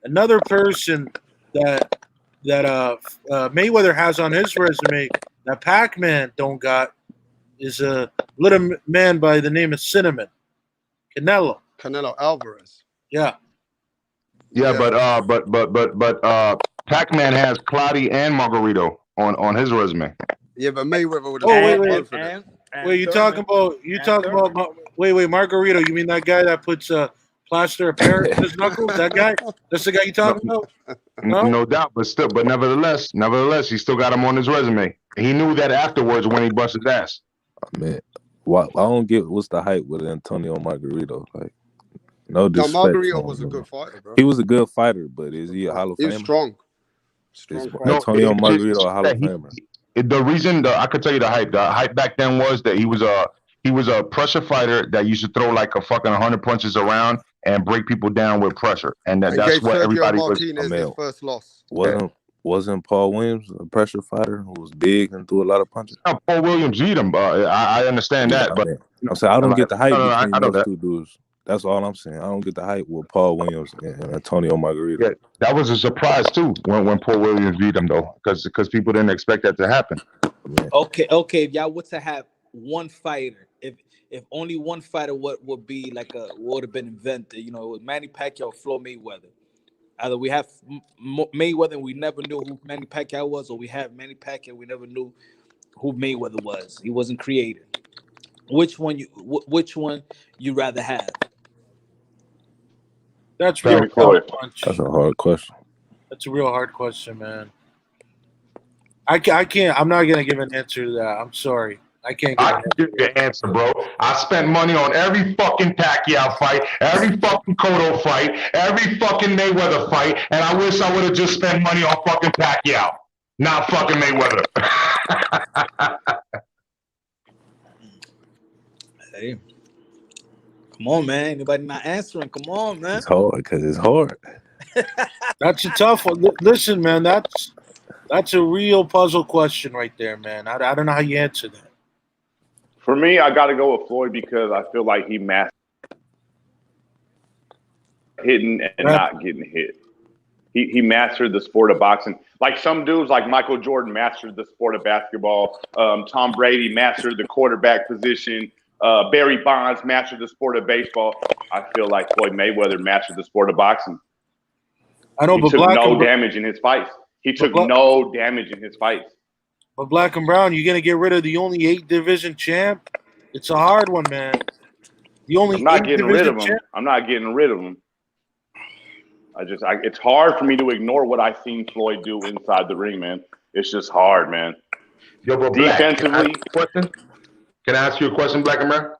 Another person that Mayweather has on his resume that Pac-Man don't got is a little man by the name of Cinnamon. Canelo Alvarez. Yeah. Yeah, but Pac-Man has Clottey and Margarito on his resume. Yeah, but Mayweather would wait. have both of them. Wait, you talking about wait, Margarito, you mean that guy that puts plaster of Paris in his knuckles? That guy? That's the guy you talking about? No doubt, but nevertheless, he still got him on his resume. He knew that afterwards when he bust his ass. Man, I don't get what's the hype with Antonio Margarito. Like, no disrespect. No, Margarito was a good fighter, bro. He was a good fighter, but is he a Hall of Famer? He was strong. Is Antonio Margarito a Hall of Famer? The reason I could tell you the hype back then was that he was a pressure fighter that used to throw like a fucking 100 punches around and break people down with pressure, and that's what Sergio everybody Martinez his first loss. Wasn't Paul Williams a pressure fighter who was big and threw a lot of punches? No, Paul Williams beat him. I understand that, but I'm saying I don't get the hype I know between those that. two dudes. That's all I'm saying. I don't get the hype with Paul Williams and Antonio Margarito. Yeah, that was a surprise too when Paul Williams beat him though, because people didn't expect that to happen. Okay. If y'all were to have one fighter, if only one fighter, what would be like would have been invented? It was Manny Pacquiao or Floyd Mayweather. Either we have Mayweather and we never knew who Manny Pacquiao was, or we have Manny Pacquiao we never knew who Mayweather was. He wasn't created. Which one you rather have? That's real hard punch. That's a hard question. That's a real hard question, man. I can't. I'm not gonna give an answer to that. I'm sorry. I can't give you an answer, bro. I spent money on every fucking Pacquiao fight, every fucking Cotto fight, every fucking Mayweather fight, and I wish I would have just spent money on fucking Pacquiao, not fucking Mayweather. Hey, come on, man. Anybody not answering? Come on, man. It's hard because it's hard. That's a tough one. Listen, man. That's a real puzzle question right there, man. I don't know how you answer that. For me, I got to go with Floyd because I feel like he mastered hitting and not getting hit. He mastered the sport of boxing. Like some dudes, like Michael Jordan, mastered the sport of basketball. Tom Brady mastered the quarterback position. Barry Bonds mastered the sport of baseball. I feel like Floyd Mayweather mastered the sport of boxing. I know, he took no damage in his fights. He took no damage in his fights. But Black and Brown, you're gonna get rid of the only 8-division champ. It's a hard one, man. I'm not getting rid of him. I'm not getting rid of him. It's hard for me to ignore what I've seen Floyd do inside the ring, man. It's just hard, man. Yo, but defensively. Can I ask you a question, Black and Brown?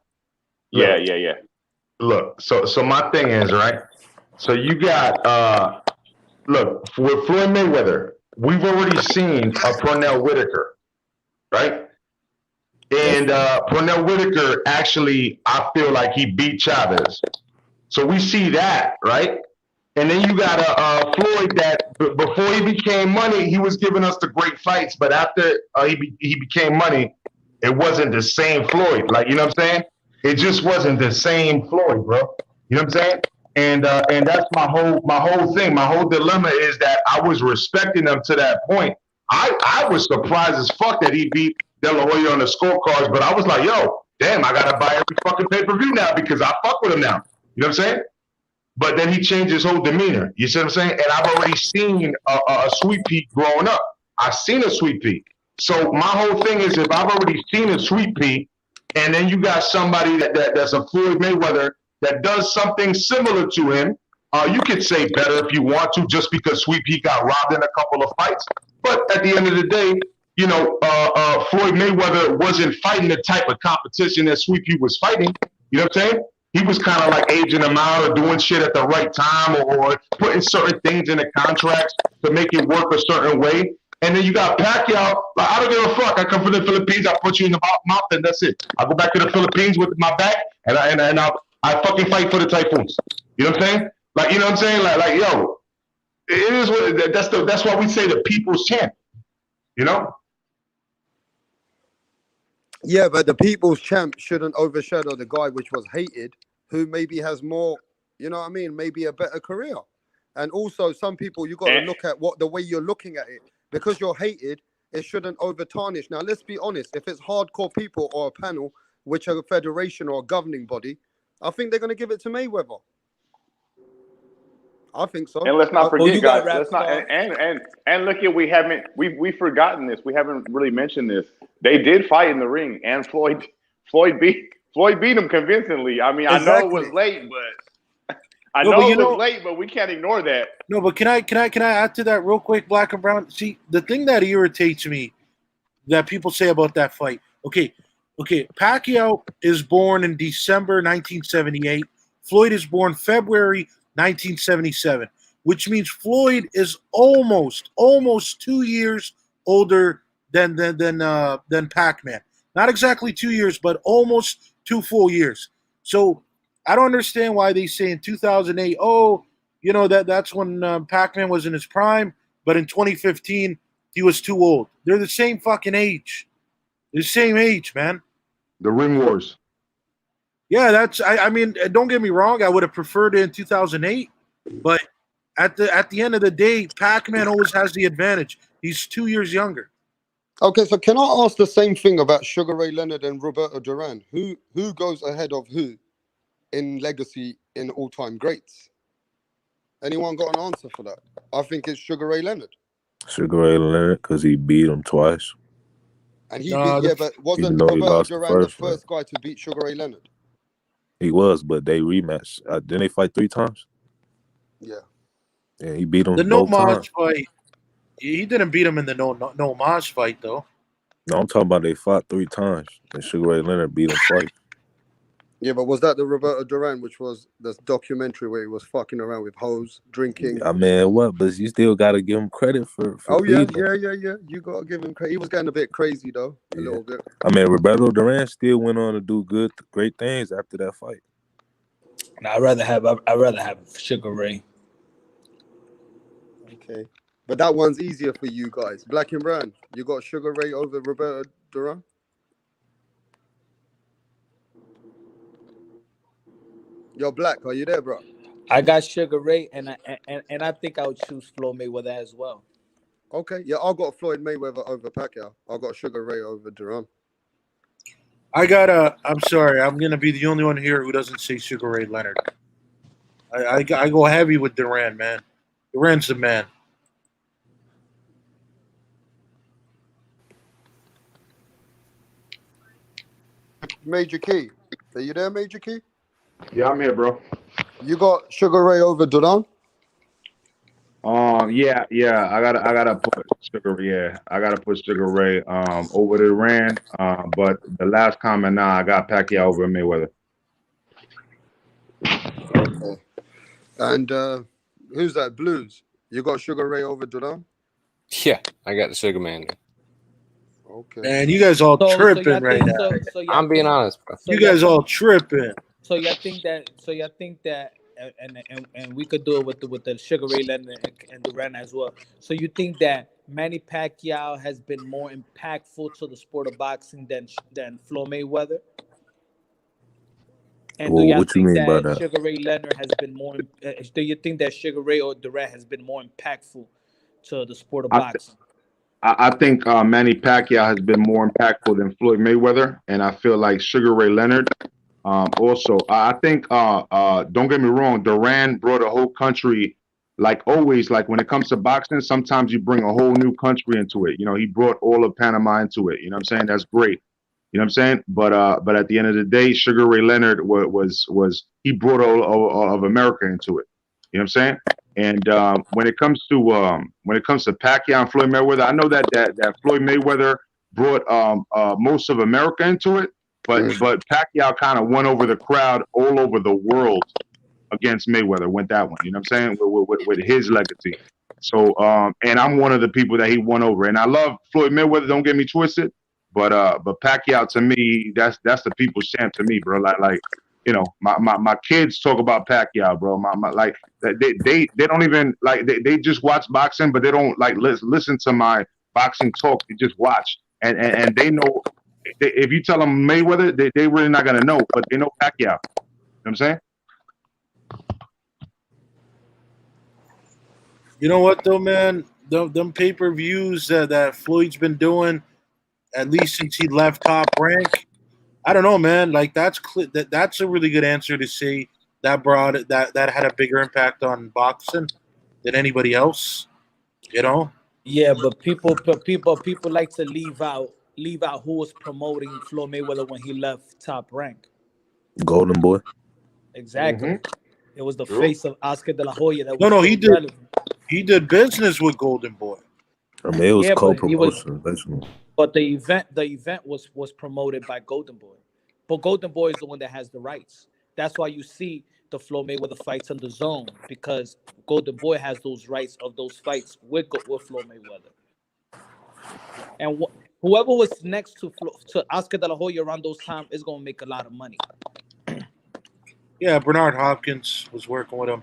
Yeah. Look, so my thing is, right? So you got look, with Floyd Mayweather, we've already seen a Pernell Whitaker, right? And Pernell Whitaker actually, I feel like he beat Chavez. So we see that, right? And then you got a Floyd that before he became money, he was giving us the great fights. But after he became money, it wasn't the same Floyd. Like, you know what I'm saying? It just wasn't the same Floyd, bro. You know what I'm saying? And that's my whole thing. My whole dilemma is that I was respecting him to that point. I was surprised as fuck that he beat De La Hoya on the scorecards, but I was like, yo, damn, I gotta buy every fucking pay-per-view now because I fuck with him now. You know what I'm saying? But then he changed his whole demeanor. You see what I'm saying? And I've already seen a Sweet Pea growing up. I've seen a Sweet Pea. So my whole thing is, if I've already seen a Sweet Pea, and then you got somebody that's a Floyd Mayweather that does something similar to him, You could say better if you want to, just because Sweet Pea got robbed in a couple of fights. But at the end of the day, you know, Floyd Mayweather wasn't fighting the type of competition that Sweet Pea was fighting. You know what I'm saying? He was kind of like aging them out or doing shit at the right time or putting certain things in the contracts to make it work a certain way. And then you got Pacquiao. Like, I don't give a fuck. I come from the Philippines. I put you in the mouth, and that's it. I go back to the Philippines with my back, and I fucking fight for the Typhoons. You know what I'm saying? Like, you know what I'm saying? Like, yo, it is what that's why we say the people's champ. You know? Yeah, but the people's champ shouldn't overshadow the guy which was hated, who maybe has more, you know what I mean, maybe a better career. And also, some people, you got to look at the way you're looking at it. Because you're hated, it shouldn't over tarnish. Now, let's be honest. If it's hardcore people or a panel, which are a federation or a governing body, I think they're going to give it to Mayweather. I think so. And let's not forget, guys. Let's not and look at we've forgotten this. We haven't really mentioned this. They did fight in the ring, and Floyd beat him convincingly. I mean, exactly. I know it was late, but we can't ignore that. No, but can I add to that real quick, Black and Brown? See, the thing that irritates me that people say about that fight. Okay. Pacquiao is born in December 1978. Floyd is born February 1977, which means Floyd is almost 2 years older than Pac-Man. Not exactly 2 years, but almost 2 full years. So I don't understand why they say in 2008, you know, that's when Pac-Man was in his prime, but in 2015 he was too old. They're the same fucking age. They're the same age, man. The Ring Wars. Yeah, I mean, don't get me wrong. I would have preferred it in 2008, but at the end of the day, Pac-Man always has the advantage. He's 2 years younger. Okay, so can I ask the same thing about Sugar Ray Leonard and Roberto Duran? Who goes ahead of who in legacy in all-time greats? Anyone got an answer for that? I think it's Sugar Ray Leonard. Sugar Ray Leonard, because he beat him twice. And but wasn't Roberto Duran the first guy to beat Sugar Ray Leonard? He was, but they rematched. Didn't they fight 3 times? Yeah. Yeah, he beat him the both No times. fight. He didn't beat him in the No Mas fight, though. No, I'm talking about they fought 3 times, and Sugar Ray Leonard beat him twice. Yeah, but was that the Roberto Duran, which was the documentary where he was fucking around with hoes, drinking? I mean, what? But you still got to give him credit for yeah. beating him. Yeah. You got to give him credit. He was getting a bit crazy, though, a little bit. I mean, Roberto Duran still went on to do great things after that fight. I'd rather have Sugar Ray. Okay, but that one's easier for you guys. Black and Brown, you got Sugar Ray over Roberto Duran? Yo, Black, are you there, bro? I got Sugar Ray, and I think I would choose Floyd Mayweather as well. Okay, yeah, I got Floyd Mayweather over Pacquiao. I got Sugar Ray over Duran. I'm sorry, I'm gonna be the only one here who doesn't say Sugar Ray Leonard. I go heavy with Duran, man. Duran's the man. Major Key, are you there, Major Key? Yeah, I'm here, bro. You got Sugar Ray over Duran? Yeah. I gotta put Sugar Ray over Duran. But the last comment now, I got Pacquiao over Mayweather. Okay. And who's that? Blues. You got Sugar Ray over Duran? Yeah, I got the Sugar Man. Okay. Man, you guys all tripping right now. I'm being honest, bro. You guys all tripping. So you think that, and we could do it with the Sugar Ray Leonard and Duran as well. So you think that Manny Pacquiao has been more impactful to the sport of boxing than Floyd Mayweather? And Well, do you what you think mean by that that? Sugar Ray Leonard has been more? Do you think that Sugar Ray or Duran has been more impactful to the sport of boxing? I think Manny Pacquiao has been more impactful than Floyd Mayweather, and I feel like Sugar Ray Leonard. Also, I think don't get me wrong, Duran brought a whole country. Like always, like when it comes to boxing, sometimes you bring a whole new country into it. You know, he brought all of Panama into it. You know what I'm saying? That's great. You know what I'm saying? But at the end of the day, Sugar Ray Leonard was he brought all of America into it. You know what I'm saying? And when it comes to Pacquiao and Floyd Mayweather, I know that Floyd Mayweather brought most of America into it, but Pacquiao kind of won over the crowd all over the world against Mayweather. Went that one, you know what I'm saying? With his legacy. So and I'm one of the people that he won over, and I love Floyd Mayweather. Don't get me twisted, but Pacquiao to me, that's the people's champ to me, bro. Like you know, my kids talk about Pacquiao, bro. My like they don't even like they just watch boxing, but they don't like listen to my boxing talk. They just watch, and they know if you tell them Mayweather, they really not gonna know, but they know Pacquiao. You know what I'm saying? You know what though, man? Them pay-per-views that Floyd's been doing, at least since he left Top Rank. I don't know, man. Like that's a really good answer to say that that had a bigger impact on boxing than anybody else. You know? Yeah, but people like to leave out who was promoting Floyd Mayweather when he left Top Rank. Golden Boy. Exactly. Mm-hmm. It was the face of Oscar De La Hoya. That was No, he did. relevant. He did business with Golden Boy. I mean, it was Yeah, but co-promotion, basically. But the event was promoted by Golden Boy. But Golden Boy is the one that has the rights. That's why you see the Floyd Mayweather fights on the Zone, because Golden Boy has those rights of those fights with Floyd Mayweather. And whoever was next to Oscar De La Hoya around those times is going to make a lot of money. Yeah, Bernard Hopkins was working with him.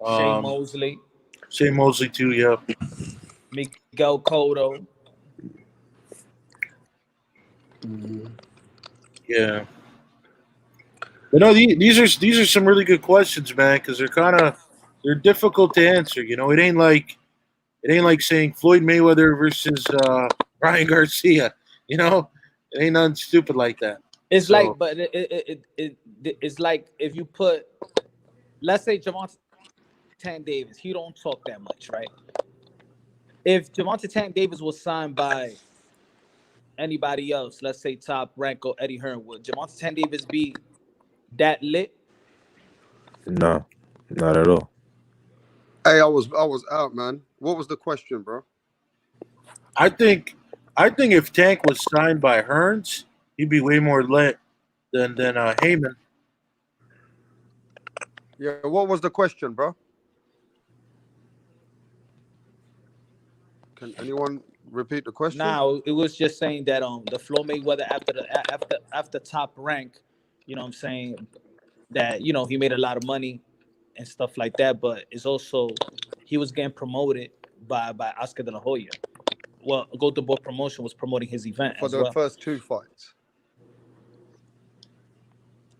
Shane Mosley. Shane Mosley too, yeah. Miguel Cotto. Yeah. But no, these are some really good questions, man, because they're difficult to answer. You know, it ain't like saying Floyd Mayweather versus Ryan Garcia. You know, it ain't nothing stupid like that. It's like, but it's like if you put, let's say Gervonta Tank Davis, he don't talk that much, right? If Gervonta Tank Davis was signed by anybody else, let's say Top Rank or Eddie Hearn, would Gervonta Tank Davis be that lit? No, not at all. Hey, I was out, man. What was the question, bro? I think if Tank was signed by Hearns, he'd be way more lit than Heyman. Yeah, what was the question, bro? Can anyone repeat the question? No, it was just saying that the Floyd Mayweather after Top Rank, you know what I'm saying, that you know he made a lot of money and stuff like that, but it's also he was getting promoted by Oscar De La Hoya. Well, Golden Boy Promotion was promoting his event for as the well. first two fights.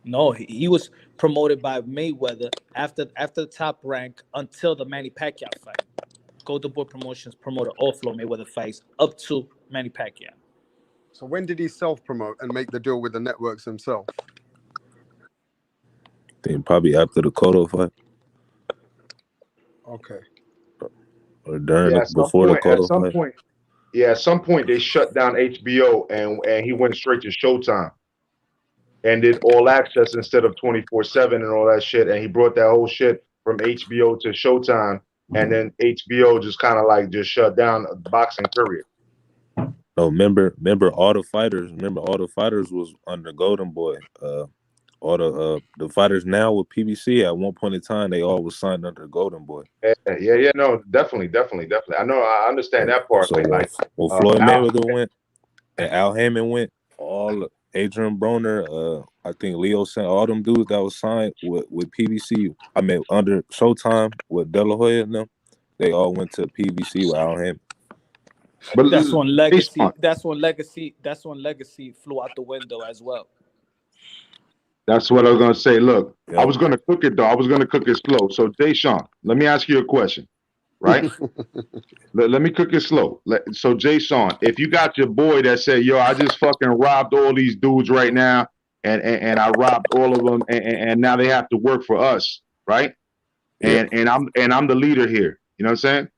No, he was promoted by Mayweather after Top Rank until the Manny Pacquiao fight. Golden Boy Promotions promoted all Floyd Mayweather fights up to Manny Pacquiao. So when did he self-promote and make the deal with the networks himself? I think probably after the Cotto fight. Okay. Or during Yeah, before the Cotto fight. At some point they shut down HBO and he went straight to Showtime and did All Access instead of 24/7 and all that shit. And he brought that whole shit from HBO to Showtime, and then HBO just kind of like just shut down boxing, period. No, remember all the fighters. Remember all the fighters was under Golden Boy. All the fighters now with PBC at one point in time, they all was signed under Golden Boy. Yeah, no, definitely. I know, I understand that part. So when Floyd Mayweather went and Al Heyman went, all Adrian Broner, I think Leo sent all them dudes that was signed with PBC. I mean under Showtime with De La Hoya and them, they all went to PBC with Al Heyman. But that's when legacy flew out the window as well. That's what I was gonna say. Look, I was gonna cook it though. I was gonna cook it slow. So, Jay Sean, let me ask you a question, right? let me cook it slow. So, Jay Sean, if you got your boy that said, "Yo, I just fucking robbed all these dudes right now, and I robbed all of them, and now they have to work for us, right?" And I'm the leader here. You know what I'm saying?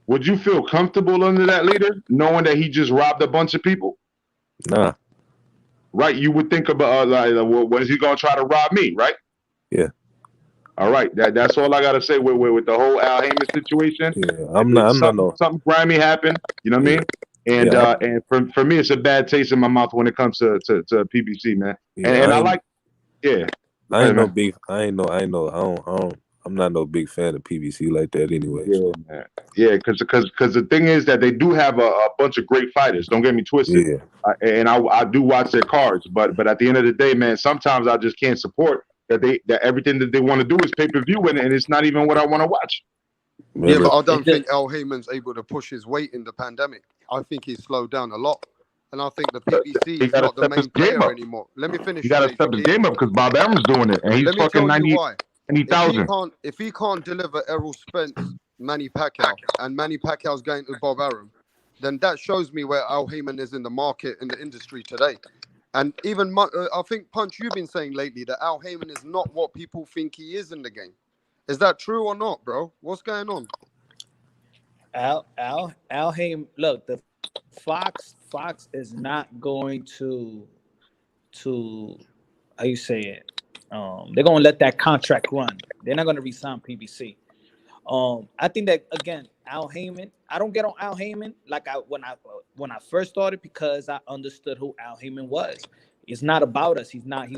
Would you feel comfortable under that leader, knowing that he just robbed a bunch of people? Nah. Right, you would think about like, when is he gonna try to rob me, right? Yeah. All right, that's all I gotta say with the whole Al Heyman situation. Yeah, I'm not Something grimy happened. You know what I mean? And Yeah, and for me, it's a bad taste in my mouth when it comes to PBC, man. yeah, And I I ain't, like, yeah. Go I ahead, ain't no man. big. I ain't no. I'm not no big fan of PBC like that anyway. Yeah, So man. Yeah, because the thing is that they do have a bunch of great fighters. Don't get me twisted. yeah, And I do watch their cards, but at the end of the day, man, sometimes I just can't support that everything that they want to do is pay per view, and it's not even what I want to watch. Yeah, remember. but I don't think Al Heyman's able to push his weight in the pandemic. I think he's slowed down a lot. And I think the PBC He is got to not the step his main game player up. anymore. Let me finish. He got to step his game up because Bob Arum's doing it, and he's Let me fucking tell you why. 90,000. If he can't deliver Errol Spence, Manny Pacquiao, and Manny Pacquiao's going to Bob Arum, then that shows me where Al Heyman is in the market, in the industry today. And even I think, Punch, you've been saying lately that Al Heyman is not what people think he is in the game. Is that true or not, bro? What's going on? Al Heyman. Look, the Fox is not going to how you say it. They're gonna let that contract run. They're not gonna resign PBC. I think that again, Al Heyman. I don't get on Al Heyman like when I first started because I understood who Al Heyman was. It's not about us. He's not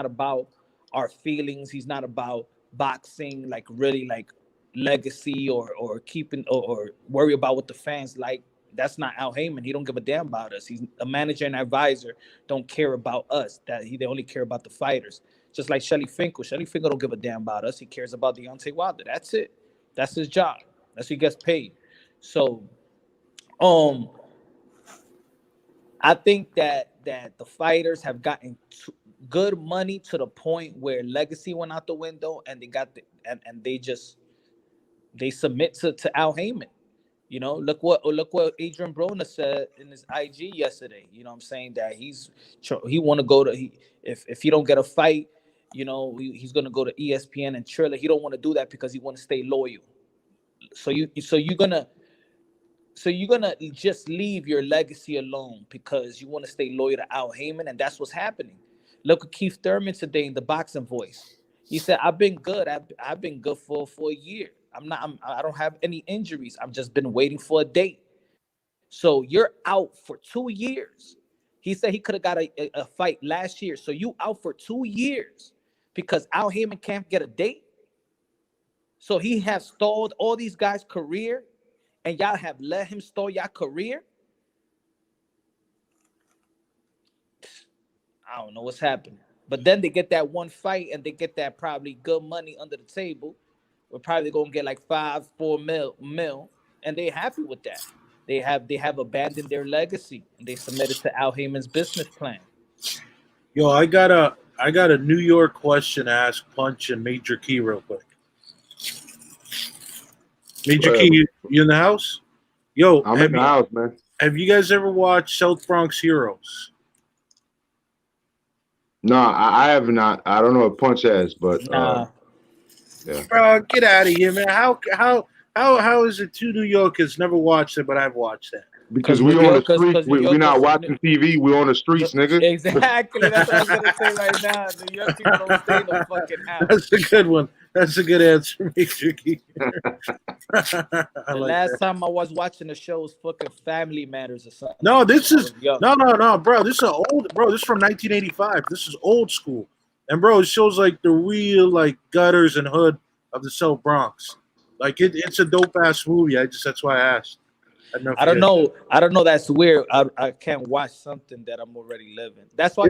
about our feelings. He's not about boxing, like really like legacy or keeping or worry about what the fans like. That's not Al Heyman. He don't give a damn about us. He's a manager and advisor. Don't care about us. They only care about the fighters. Just like Shelly Finkel. Shelly Finkel don't give a damn about us. He cares about Deontay Wilder. That's it. That's his job. That's what he gets paid. So, I think that the fighters have gotten good money to the point where legacy went out the window, and they got and they submit to Al Heyman. You know, look what Adrian Broner said in his IG yesterday. You know what I'm saying? That he want to go to if he don't get a fight, you know, he's gonna go to ESPN and Triller. He don't want to do that because he want to stay loyal. So you're gonna just leave your legacy alone because you want to stay loyal to Al Heyman, and that's what's happening. Look at Keith Thurman today in the Boxing Voice. He said, "I've been good. I've been good for a year. I don't have any injuries. I've just been waiting for a date." So you're out for 2 years. He said he could have got a fight last year. So you out for 2 years because Al Heyman can't get a date. So he has stalled all these guys' career, and y'all have let him stall your career. I don't know what's happening. But then they get that one fight, and they get that probably good money under the table. We're probably gonna get like 4 mil, and they're happy with that. They have abandoned their legacy, and they submitted to Al Heyman's business plan. Yo, I got a New York question to ask Punch and Major Key real quick. Major Key, you in the house? Yo, I'm in the house, man. Have you guys ever watched South Bronx Heroes? No, I have not. I don't know if Punch has, but Nah. yeah. Bro, get out of here, man. How is it two New Yorkers never watched it, but I've watched it? Because we on the streets, we're not watching TV. We on the streets, nigga. Exactly. That's what I was gonna say right now. New York people don't stay in the fucking house. That's a good one. That's a good answer, Major Key. The last time I was watching the show was fucking Family Matters or something. No, this is no, bro. This is old, bro. This is from 1985. This is old school, and bro, it shows like the real like gutters and hood of the South Bronx. Like it's a dope ass movie. That's why I asked. I don't know. That's weird. I can't watch something that I'm already living. That's why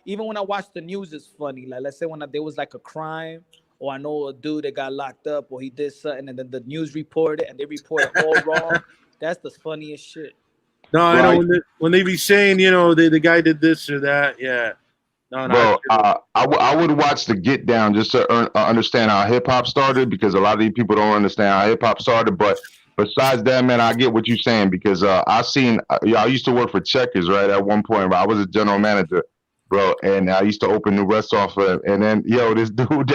even when I watch the news, it's funny. Like let's say when there was like a crime, or I know a dude that got locked up, or he did something, and then the news reported, and they report it all wrong. That's the funniest shit. No, I know when they be saying, you know, the guy did this or that. Yeah. No. Bro, I would watch the Get Down just to understand how hip hop started, because a lot of these people don't understand how hip hop started. But besides that, man, I get what you're saying, because I used to work for Checkers, right? At one point, I was a general manager, bro, and I used to open new restaurants for them. And then, this dude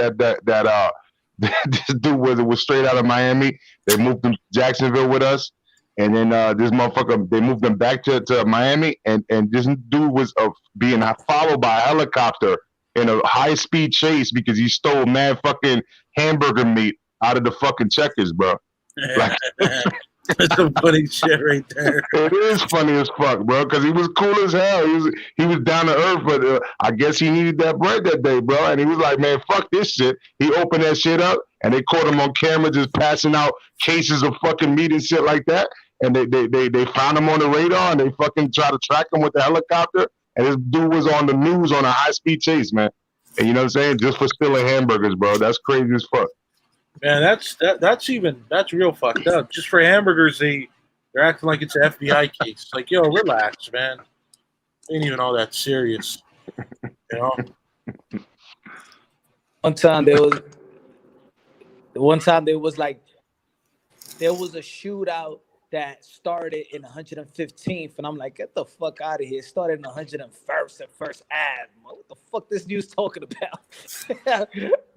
this dude was straight out of Miami. They moved him to Jacksonville with us. And then this motherfucker, they moved him back to Miami, and this dude was being followed by a helicopter in a high speed chase because he stole mad fucking hamburger meat out of the fucking Checkers, bro. Like, that's some funny shit right there. it is funny as fuck, bro, because he was cool as hell. He was down to earth, but I guess he needed that bread that day, bro. And he was like, man, fuck this shit. He opened that shit up, and they caught him on camera just passing out cases of fucking meat and shit like that. And they found him on the radar, and they fucking tried to track him with the helicopter. And this dude was on the news on a high speed chase, man. And you know what I'm saying? Just for stealing hamburgers, bro. That's crazy as fuck. Man, that's real fucked up. Just for hamburgers, they're acting like it's an FBI case. Like, yo, relax, man. Ain't even all that serious. You know? One time there was like there was a shootout that started in 115th, and I'm like, get the fuck out of here. It started in 101st at First Ave. What the fuck this news talking about?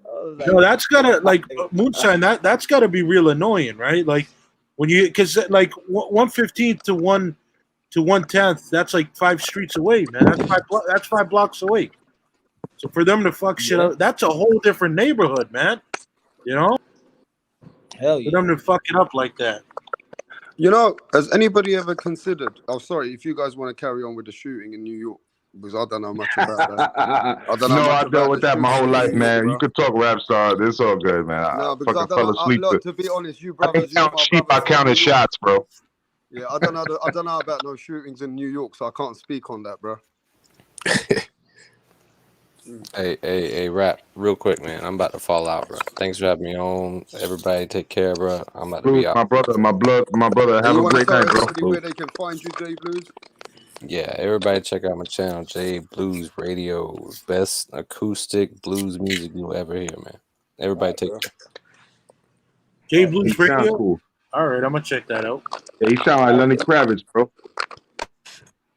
Like, no, that's gotta like Moonshine. That's gotta be real annoying, right? Like when you, because like 115th to 110th, that's like 5 streets away, man. That's 5 blocks away. So for them to fuck shit up, that's a whole different neighborhood, man. You know? Hell yeah. For them to fuck it up like that. You know, has anybody ever considered? Oh, sorry, if you guys want to carry on with the shooting in New York, because I don't know much about that. I dealt with that my whole life, man. You could talk rap star. It's all good, man. No, because I fucking fell asleep. look, to be honest, you I brothers, didn't count sheep. I counted shots, bro. Yeah, I don't know about no shootings in New York, so I can't speak on that, bro. Hey, rap, real quick, man. I'm about to fall out, bro. Thanks for having me on. Everybody, take care, bro. I'm about to be out. My brother. Have a great night, bro. Where they can find you, J Blues? Yeah, everybody check out my channel, J Blues Radio. Best acoustic blues music you'll ever hear, man. Everybody take care. J Blues He sound Radio? cool. All right, I'm gonna check that out. Yeah, he sound like Lenny Kravitz, bro.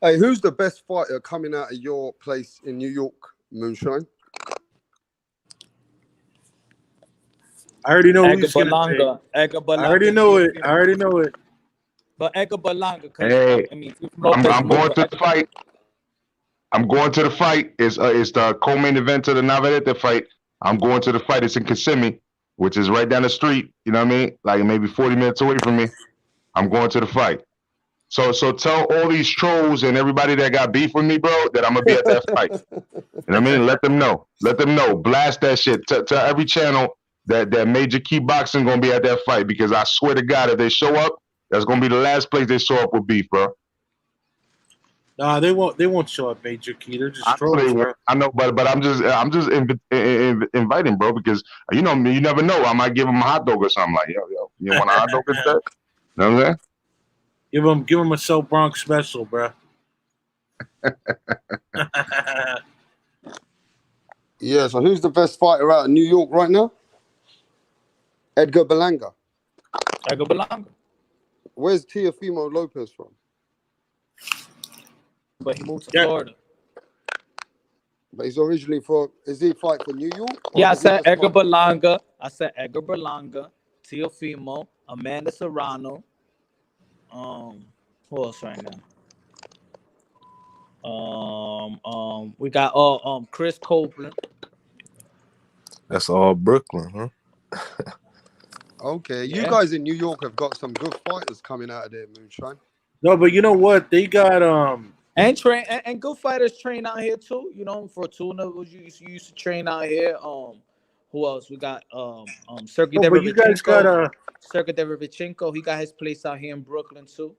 Hey, who's the best fighter coming out of your place in New York, Moonshine? I already know Edgar Berlanga. Edgar Berlanga. I already know it. But Edgar Berlanga. Hey, I'm going to the fight. I'm going to the fight. It's the co-main event to the Navarrete fight. I'm going to the fight. It's in Kissimmee, which is right down the street. You know what I mean? Like maybe 40 minutes away from me. I'm going to the fight. So tell all these trolls and everybody that got beef with me, bro, that I'm gonna be at that fight. You know what I mean? Let them know. Let them know. Blast that shit. Tell every channel that Major Key Boxing gonna be at that fight, because I swear to God, if they show up, that's gonna be the last place they show up with beef, bro. Nah, they won't show up, Major Key. They're just trolls, bro. I know, but I'm just inviting, bro, because you know me. You never know. I might give them a hot dog or something. Like, yo, you want a hot dog instead? You know what I'm saying? Give him a South Bronx special, bro. Yeah, so who's the best fighter out of New York right now? Edgar Berlanga. Edgar Berlanga. Where's Teofimo Lopez from? But he moved to Florida. But he's originally is he fight for New York? Yeah, I said Edgar Berlanga. Teofimo, Amanda Serrano. Who else right now? We got Chris Copeland. That's all Brooklyn, huh? Okay, you guys in New York have got some good fighters coming out of there, Moonshine. No, but you know what? They got and good fighters train out here too. You know, Fortuna used to train out here. Who else? We got Sergey Derevchenko. But you guys got Sergey Derevchenko. He got his place out here in Brooklyn too.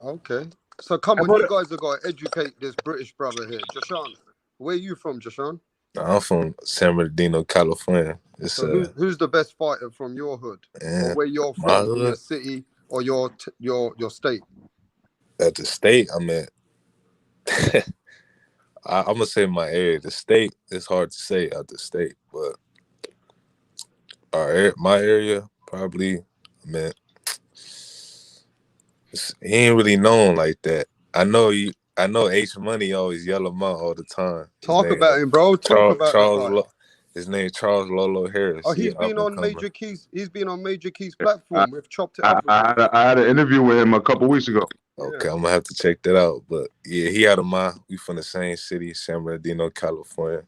Okay, so come on, you guys have got to educate this British brother here, Jashan. Where you from, Jashan? I'm from San Bernardino, California. So who's the best fighter from your hood, or where you're from, your city, or your state? At the state, I'm at. I'm gonna say my area. The state, it's hard to say out the state, but my area probably. Man, he ain't really known like that. I know H Money always yell him out all the time. Talk about him, bro. His name Charles Lolo Harris. Oh, he's been on Major Keys. He's been on Major Keys' platform. We've chopped it up. I had an interview with him a couple weeks ago. Okay, I'm gonna have to check that out. But yeah, he out of we from the same city, San Bernardino, California.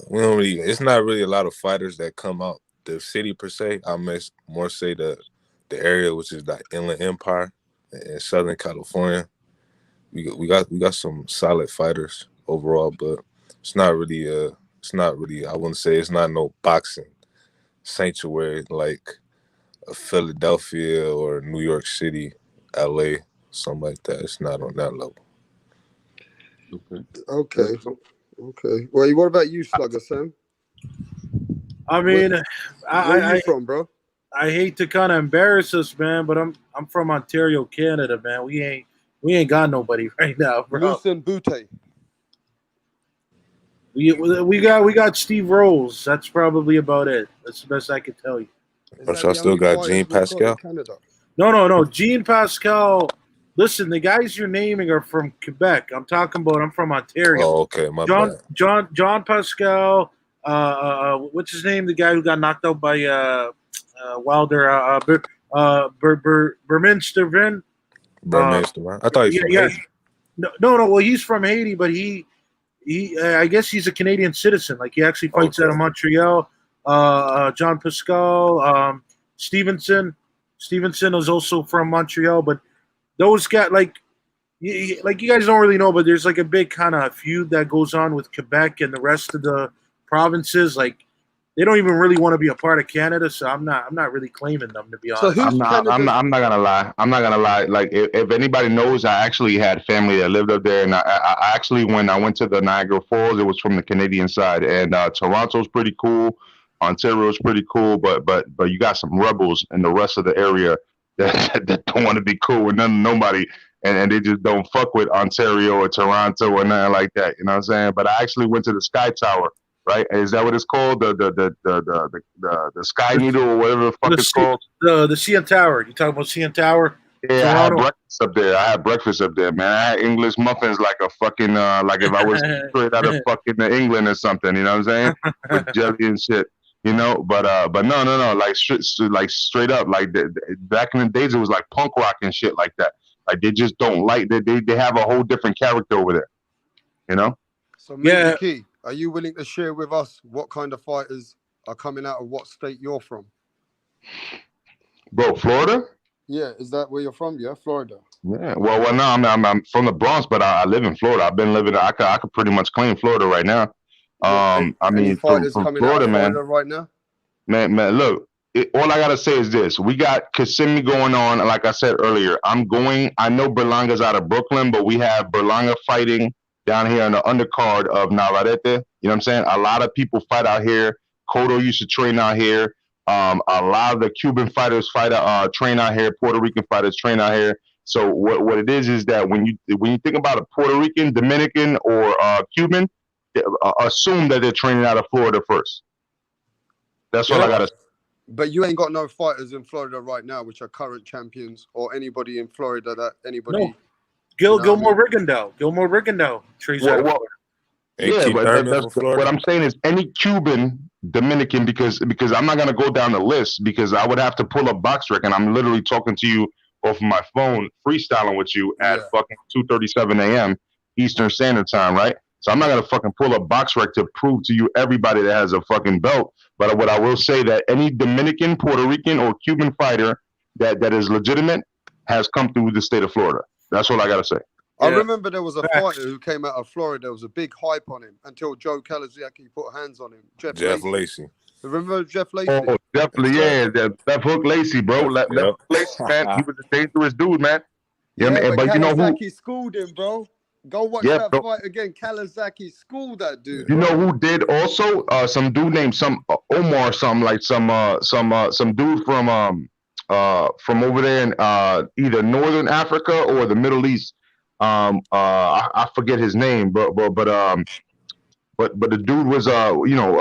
we don't really. It's not really a lot of fighters that come out the city per se. I must more say the area, which is the Inland Empire in Southern California. We got some solid fighters overall, but it's not really I wouldn't say it's not no boxing sanctuary like a Philadelphia or New York City, LA, something like that. It's not on that level. Okay. Well, what about you, Slugger Sam? I mean, Where are you from, bro? I hate to kind of embarrass us, man, but I'm from Ontario, Canada, man. We ain't got nobody right now, bro. Lucien Boutte. We got Steve Rose. That's probably about it. That's the best I can tell you. But y'all still got Jean Pascal? No. Jean Pascal. Listen, the guys you're naming are from Quebec. I'm from Ontario. Oh, okay. My bad. John Pascal. What's his name? The guy who got knocked out by Wilder. Berminster. I thought he was from Haiti. No. Well, he's from Haiti, but he I guess he's a Canadian citizen. Like he actually fights out of Montreal. John Pascal, Stevenson is also from Montreal, but those guys, like you guys don't really know, but there's like a big kind of feud that goes on with Quebec and the rest of the provinces. Like they don't even really want to be a part of Canada, so I'm not really claiming them, to be honest. I'm not gonna lie. Like if anybody knows, I actually had family that lived up there, and I actually, when I went to the Niagara Falls, it was from the Canadian side, and Toronto's pretty cool. Ontario's pretty cool, but you got some rebels in the rest of the area that don't want to be cool with nobody, and they just don't fuck with Ontario or Toronto or nothing like that. You know what I'm saying? But I actually went to the Sky Tower, right? Is that what it's called? The Sky Needle or whatever the fuck it's called? The CN Tower. You talking about CN Tower? Yeah, I had breakfast up there. Man. I had English muffins like a fucking like if I was straight out of fucking England or something. You know what I'm saying? With jelly and shit. You know, but no, like straight up, like back in the days, it was like punk rock and shit like that. Like they just don't like that. They have a whole different character over there. You know? So, Mr. Key, are you willing to share with us what kind of fighters are coming out of what state you're from? Bro, Florida? Yeah, is that where you're from? Yeah, Florida. Yeah. Well, no, I'm from the Bronx, but I live in Florida. I've been living. I could pretty much claim Florida right now. I mean, from Florida, man. Right now? Man, look, all I gotta say is this: we got Kissimmee going on. Like I said earlier, I know Berlanga's out of Brooklyn, but we have Berlanga fighting down here on the undercard of Navarrete. You know what I'm saying? A lot of people fight out here. Cotto used to train out here. A lot of the Cuban fighters train out here. Puerto Rican fighters train out here. So what it is that when you think about a Puerto Rican, Dominican, or Cuban, assume that they're training out of Florida first. That's all I gotta say. But you ain't got no fighters in Florida right now which are current champions, or anybody in Florida that anybody. No. Gilmore Rigondeaux trains out of Florida. Yeah, but what I'm saying is any Cuban, Dominican, because I'm not gonna go down the list because I would have to pull up BoxRec, and I'm literally talking to you off of my phone, freestyling with you at fucking 2:37 a.m. Eastern Standard Time, right? So I'm not gonna fucking pull up BoxRec to prove to you everybody that has a fucking belt. But what I will say that any Dominican, Puerto Rican, or Cuban fighter that is legitimate has come through the state of Florida. That's all I gotta say. I remember there was a fighter who came out of Florida. There was a big hype on him until Joe Calzaghe put hands on him. Jeff Lacey. Remember Jeff Lacey? Oh, definitely, yeah. That Hook Lacey, bro. That Lacey, man. He was a dangerous dude, man. Yeah, man. But you know who? Calzaghe schooled him, bro. Go watch that fight again. Calzaghe schooled that dude. You know who did also? Some dude named Omar, some dude from over there in either Northern Africa or the Middle East. I forget his name, but the dude was Muslim. You know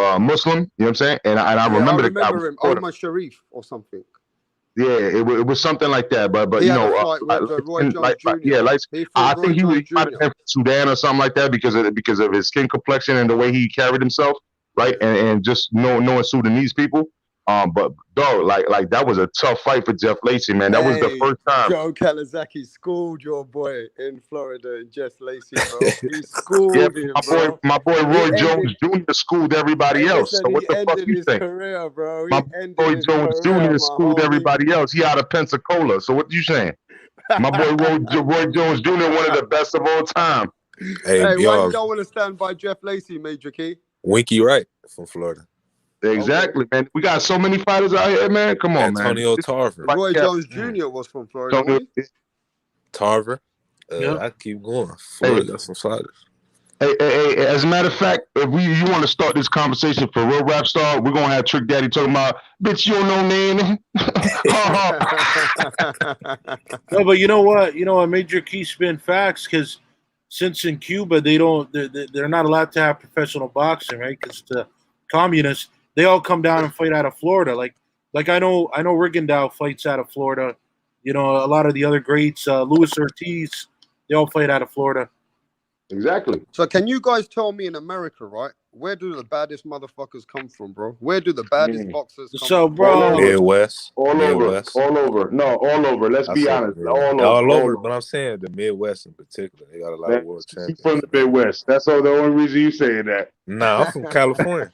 what I'm saying? And I remember the guy. Him, Omar Sharif or something. Yeah, it was something like that, but he you had know, a fight with Roy Jones Jr. I think he might have been from Sudan or something like that because of his skin complexion and the way he carried himself, right? And just knowing Sudanese people. But dog, like that was a tough fight for Jeff Lacey, man. That was the Hey, first time. Joe Kawasaki schooled your boy in Florida and Jeff Lacey, bro. He schooled Yeah, him, my bro. boy Roy He Jones ended. Jr. schooled everybody Hey, else. listen, So what he the fuck ended you his think? career, bro. He My ended boy his Jones career, Jr. my schooled homie. everybody else. He out of Pensacola. So what you saying? My boy Roy Jones Jr. one of the best of all time. Hey, Hey, why you y'all, don't want to stand by Jeff Lacey, Major Key? Winky Wright from Florida. Exactly, man. We got so many fighters out here, man. Come on, man. Antonio Tarver. Roy Jones Jr. was from Florida, wasn't he? Tarver. Yep. I keep going. Florida got some fighters. Hey, as a matter of fact, if you want to start this conversation for real rap star, we're gonna have Trick Daddy talking about, bitch, you don't know man. No, but you know what? Major Key spin facts because since in Cuba they're not allowed to have professional boxing, right? Because the communists they all come down and fight out of Florida. Like I know Rigondeaux fights out of Florida. A lot of the other greats, Luis Ortiz, they all fight out of Florida. Exactly. So can you guys tell me in America, right? Where do the baddest motherfuckers come from, bro? Where do the baddest boxers come So, from? bro, Midwest. All over. Midwest. All over. No, all over. Let's I be said honest. Midwest. All over. But I'm saying the Midwest in particular. They got a lot Man, of world you champions. from the Midwest. That's all the only reason you saying that. Nah, I'm from California.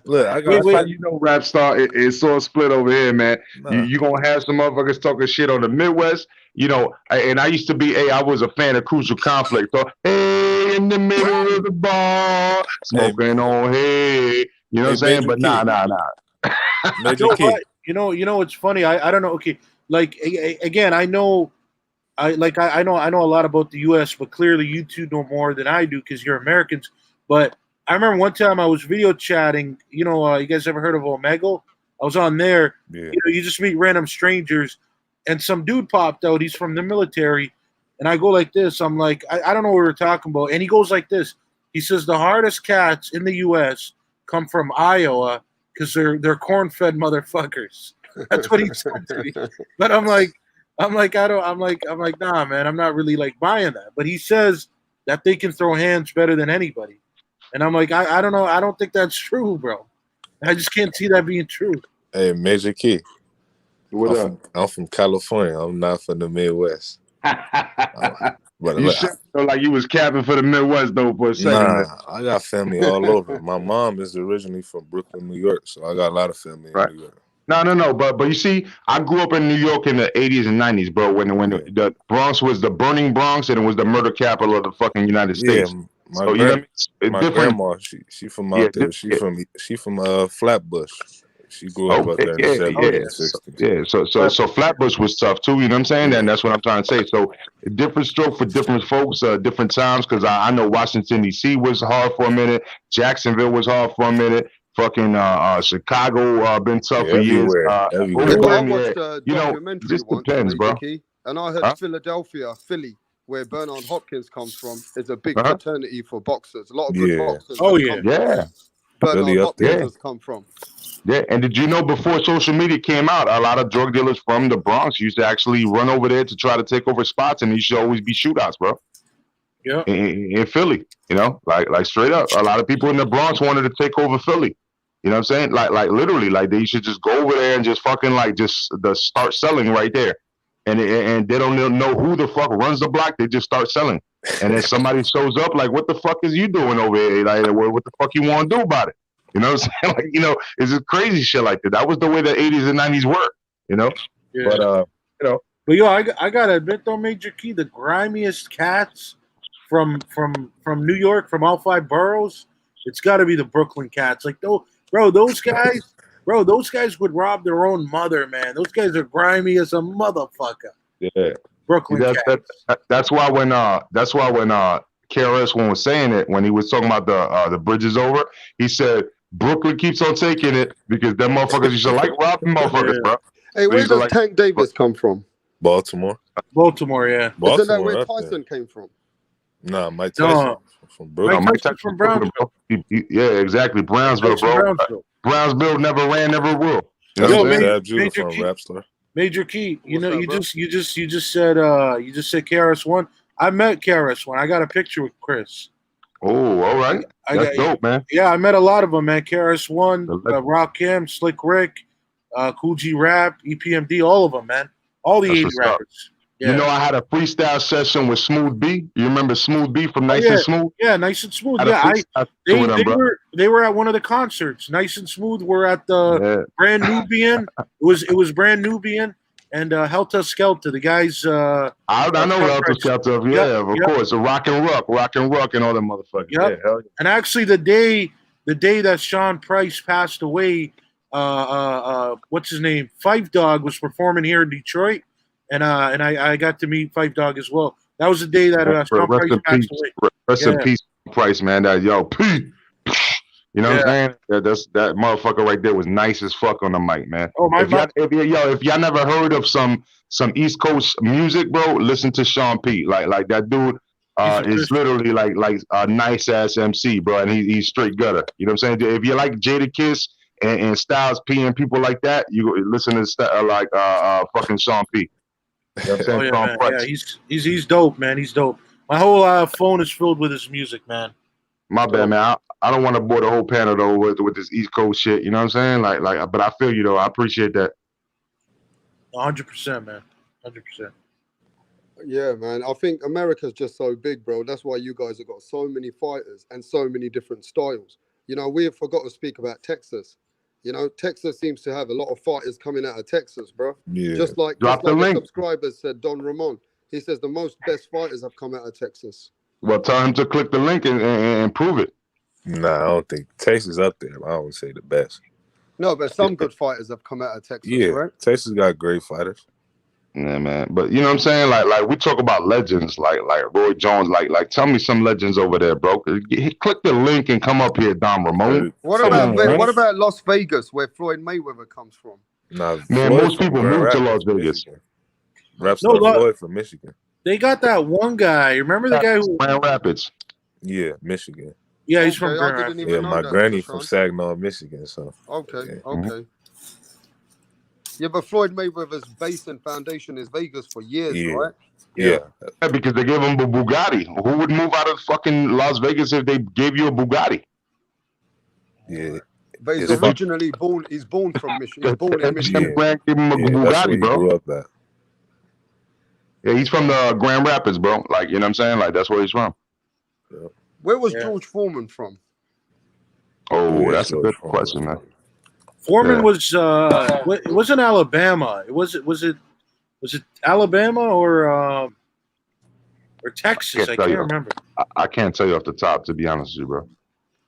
Look, I got. That's how you know rap star is so split over here, man. Nah. You gonna have some motherfuckers talking shit on the Midwest, and I used to be, I was a fan of Crucial Conflict. So, hey, in the middle of the bar, smoking on hey. You know what I'm saying? But nah. It's funny. I don't know. Okay, like again, I know a lot about the U.S., but clearly you two know more than I do because you're Americans. But I remember one time I was video chatting. You guys ever heard of Omegle? I was on there. Yeah. You just meet random strangers, and some dude popped out. He's from the military, and I go like this. I'm like, I don't know what we were talking about, and he goes like this. He says the hardest cats in the U.S. come from Iowa because they're corn-fed motherfuckers. That's what he said to me. But I'm like, nah, man, I'm not really like buying that. But he says that they can throw hands better than anybody. And I'm like, I don't know. I don't think that's true, bro. I just can't see that being true. Hey, Major Key. What up? I'm from California. I'm not from the Midwest. But You sound like you was capping for the Midwest though for a second. Nah, I got family all over. My mom is originally from Brooklyn, New York, so I got a lot of family in New York. No. But you see, I grew up in New York in the 80s and 90s, bro. When the Bronx was the burning Bronx and it was the murder capital of the fucking United States. My grandma, she from out there. She from Flatbush. She grew up out there in the 70s. Yeah. So Flatbush was tough too. You know what I'm saying? And that's what I'm trying to say. So different stroke for different folks, different times. Because I know Washington D.C. was hard for a minute. Jacksonville was hard for a minute. Fucking Chicago been tough for years. I watched a documentary just once, depends, bro. Key, and I heard Philly, where Bernard Hopkins comes from, is a big fraternity for boxers. A lot of good boxers. Bernard Hopkins has come from. Yeah, and did you know before social media came out, a lot of drug dealers from the Bronx used to actually run over there to try to take over spots, and these should always be shootouts, bro. Yeah. In Philly, like straight up, a lot of people in the Bronx wanted to take over Philly. You know what I'm saying? Like literally, like they should just go over there and just fucking start selling right there, and they don't know who the fuck runs the block. They just start selling, and then somebody shows up like, "What the fuck is you doing over here? Like, what the fuck you want to do about it?" You know what I'm saying? It's just crazy shit like that. That was the way the 80s and 90s were, Yeah. But yo, I gotta admit though, Major Key, the grimiest cats from New York, from all 5 boroughs, it's got to be the Brooklyn cats. Like, those guys would rob their own mother, man. Those guys are grimy as a motherfucker. Yeah, Brooklyn cats. That's why when KRS-One was saying it, when he was talking about the bridges over, he said Brooklyn keeps on taking it because them motherfuckers used to like robbing motherfuckers, bro. Hey, where does Tank Davis come from? Baltimore. Yeah. Isn't that where Tyson came from? Nah, Mike Tyson from Brooklyn. Mike Tyson from Brownsville. Yeah, exactly. Brownsville, bro. Brownsville never ran, never will. Yo, Major Key, you just said KRS-One. I met KRS-One. I got a picture with Chris. Oh, all right. That's dope, man. Yeah, I met a lot of them, man. KRS-One, Rakim, Slick Rick, Cool G Rap, EPMD, all of them, man. All the That's 80 what's up. rappers. Yeah. You know, I had a freestyle session with Smooth B. You remember Smooth B from Nice and Smooth? Yeah, Nice and Smooth. Had a Yeah, freestyle they were at one of the concerts. Nice and Smooth were at the Brand Nubian. It was Brand Nubian and Helter Skelter. The guys. I know Helter Skelter. Yeah, of course. Rock and Rock, and all them motherfuckers. Yep. Yeah, hell yeah. And actually, the day that Sean Price passed away, what's his name? Five Dog was performing here in Detroit. And I got to meet Five Dog as well. That was the day that Sean Price passed away. Rest in peace, Price, man. That you know what I'm saying? That motherfucker right there was nice as fuck on the mic, man. Oh my God! If y'all never heard of some East Coast music, bro, listen to Sean P. Like that dude is literally like a nice ass MC, bro, and he's straight gutter. You know what I'm saying? If you like Jadakiss and Styles P and people like that, you listen to fucking Sean P. You know what I'm saying? He's dope, man. He's dope. My whole phone is filled with his music, man. My bad, man. I don't want to bore the whole panel though with this East Coast shit. You know what I'm saying? But I feel you though. I appreciate that. 100%, man. 100%. Yeah, man. I think America's just so big, bro. That's why you guys have got so many fighters and so many different styles. You know, we have forgot to speak about Texas. You know, Texas seems to have a lot of fighters coming out of Texas, bro. Yeah. Just like the subscribers said, Don Ramon. He says the most best fighters have come out of Texas. Well, tell him to click the link and prove it. Nah, I don't think Texas up there. I would say the best. No, but some good fighters have come out of Texas, right? Texas got great fighters. Yeah, man. But you know what I'm saying? Like we talk about legends, like Roy Jones. Like tell me some legends over there, bro. Click the link and come up here, Don Ramon. What about Las Vegas, where Floyd Mayweather comes from? Nah, man, most people move to Las Vegas. Floyd from Michigan. They got that one guy. Remember the guy who Grand Rapids? Yeah, Michigan. Yeah, he's from Grand Rapids. Yeah, my granny from Saginaw, Michigan. So okay. Yeah, but Floyd Mayweather's base and foundation is Vegas for years, right? Yeah, because they gave him a Bugatti. Who would move out of fucking Las Vegas if they gave you a Bugatti? Yeah. But he's originally born. He's born from Michigan. He's born in Michigan. Give him a Bugatti, bro. Grew up at. Yeah, he's from the Grand Rapids, bro. Like, you know what I'm saying? Like, that's where he's from. Yeah. Where was George Foreman from? Oh, that's a good question, man. Foreman was it wasn't Alabama. Was it Alabama or Texas? I can't remember. I can't tell you off the top, to be honest with you, bro.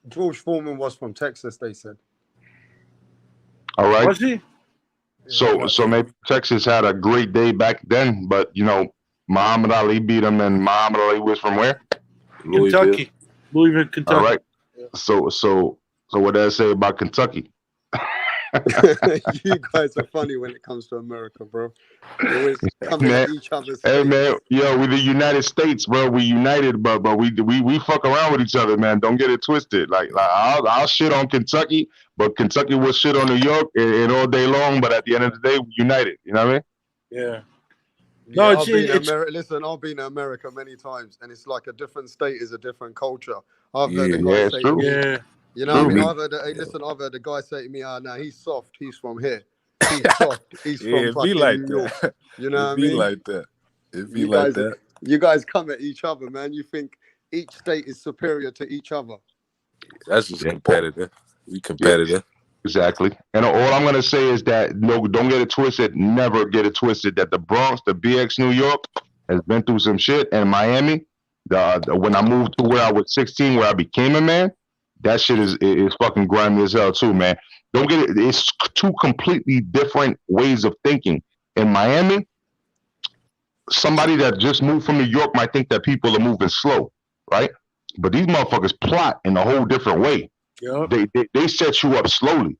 George Foreman was from Texas, they said. All right. Was he? So maybe Texas had a great day back then, but you know, Muhammad Ali beat him, and Muhammad Ali was from where? Kentucky. Louisville, Kentucky. All right. So what did I say about Kentucky? You guys are funny when it comes to America, bro. You always come at each other's Hey man, yo, we the United States, bro. We united, but we fuck around with each other, man. Don't get it twisted. Like I'll shit on Kentucky, but Kentucky will shit on New York and all day long. But at the end of the day, we united. You know what I mean? Yeah. No, listen, I've been to America many times, and it's like a different state is a different culture. I've heard the guy say to me, you know, what I mean, I've heard the guy say to me, "Nah, he's soft. He's from here. He's soft. He's from fucking New York." You know what I mean? It be like that. It be like that. You guys come at each other, man. You think each state is superior to each other. That's just competitive. We competitive. Exactly. And all I'm gonna say is that no, don't get it twisted. Never get it twisted. That the Bronx, the BX New York, has been through some shit. And Miami, when I moved to where I was 16, where I became a man, that shit is fucking grimy as hell too, man. Don't get it. It's two completely different ways of thinking. In Miami, somebody that just moved from New York might think that people are moving slow, right? But these motherfuckers plot in a whole different way. Yep. They set you up slowly.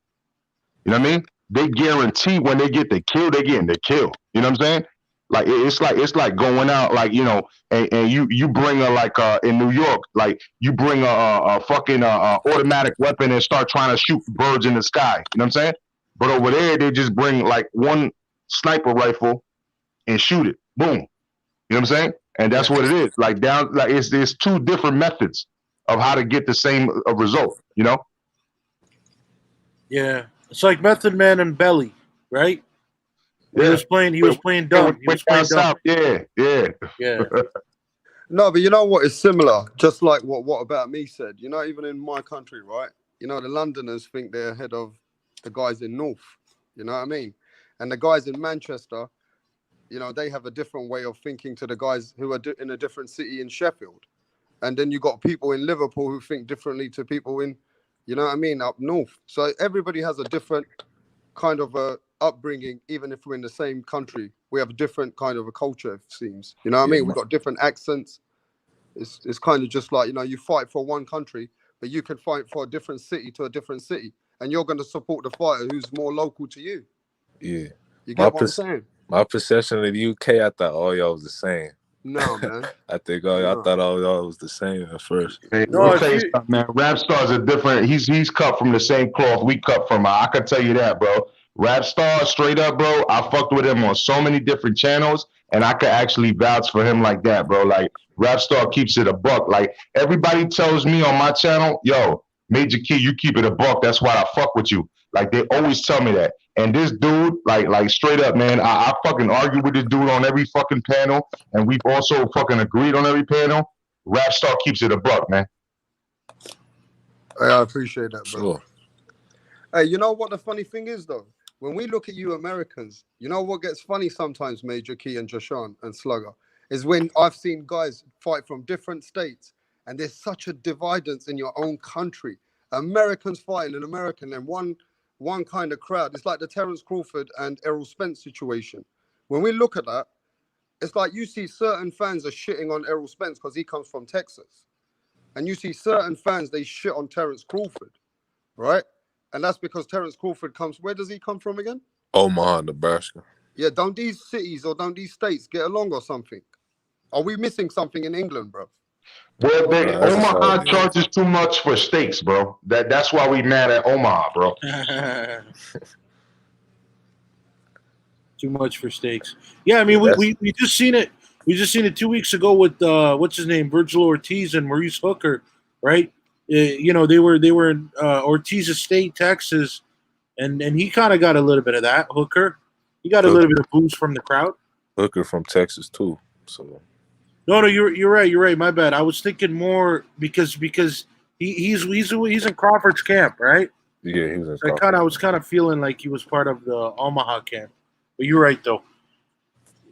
You know what I mean? They guarantee when they get the kill, they getting the kill. You know what I'm saying? Like it's like going out, like, you know, and you bring in New York, like you bring a fucking automatic weapon and start trying to shoot birds in the sky. You know what I'm saying? But over there, they just bring like one sniper rifle and shoot it. Boom. You know what I'm saying? And that's what it is. Like it's two different methods. of how to get the same result. You know? Yeah, it's like Method Man and Belly, right? He Yeah. was playing. He was playing dumb. He was playing dumb. South. Yeah, yeah. Yeah. No, but you know what is similar? Just like what About Me said. You know, even in my country, right? You know, the Londoners think they're ahead of the guys in North. You know what I mean? And the guys in Manchester, you know, they have a different way of thinking to the guys who are in a different city in Sheffield. And then you got people in Liverpool who think differently to people in, you know what I mean, up north. So everybody has a different kind of a upbringing, even if we're in the same country. We have a different kind of a culture, it seems. You know what I mean? We've got different accents. It's kind of just like, you know, you fight for one country, but you can fight for a different city to a different city. And you're going to support the fighter who's more local to you. Yeah. You get what I'm saying? My perception of the UK, I thought all y'all was the same. No, man. I think I thought all y'all was the same at first. Hey, I'll tell you something, man. Rap Star's a different. He's cut from the same cloth we cut from. I can tell you that, bro. Rap Star, straight up, bro. I fucked with him on so many different channels, and I could actually vouch for him like that, bro. Like Rap Star keeps it a buck. Like everybody tells me on my channel, yo, Major Key, you keep it a buck. That's why I fuck with you. Like they always tell me that. And this dude, like straight up, man, I fucking argue with this dude on every fucking panel, and we've also fucking agreed on every panel. Rap Star keeps it a buck, man. Hey, I appreciate that, bro. Sure. Hey, you know what the funny thing is, though? When we look at you Americans, you know what gets funny sometimes, Major Key and Joshan and Slugger, is when I've seen guys fight from different states, and there's such a dividance in your own country. Americans fighting an American and one kind of crowd. It's like the Terence Crawford and Errol Spence situation. When we look at that, it's like you see certain fans are shitting on Errol Spence because he comes from Texas. And you see certain fans, they shit on Terence Crawford, right? And that's because Terence Crawford comes, where does he come from again? Omaha, Nebraska. Yeah, don't these cities or don't these states get along or something? Are we missing something in England, bro? Well, Omaha charges too much for steaks, bro. That's why we mad at Omaha, bro. Too much for steaks. Yeah, I mean, we just seen it. We just seen it 2 weeks ago with what's his name, Virgil Ortiz and Maurice Hooker, right? You know, they were in Ortiz Estate, Texas, and he kind of got a little bit of that. Hooker, he got a little bit of boost from the crowd. Hooker from Texas too. So no, you're right. My bad. I was thinking more because he's in Crawford's camp, right? Yeah, he was in So I was kind of feeling like he was part of the Omaha camp. But you're right though.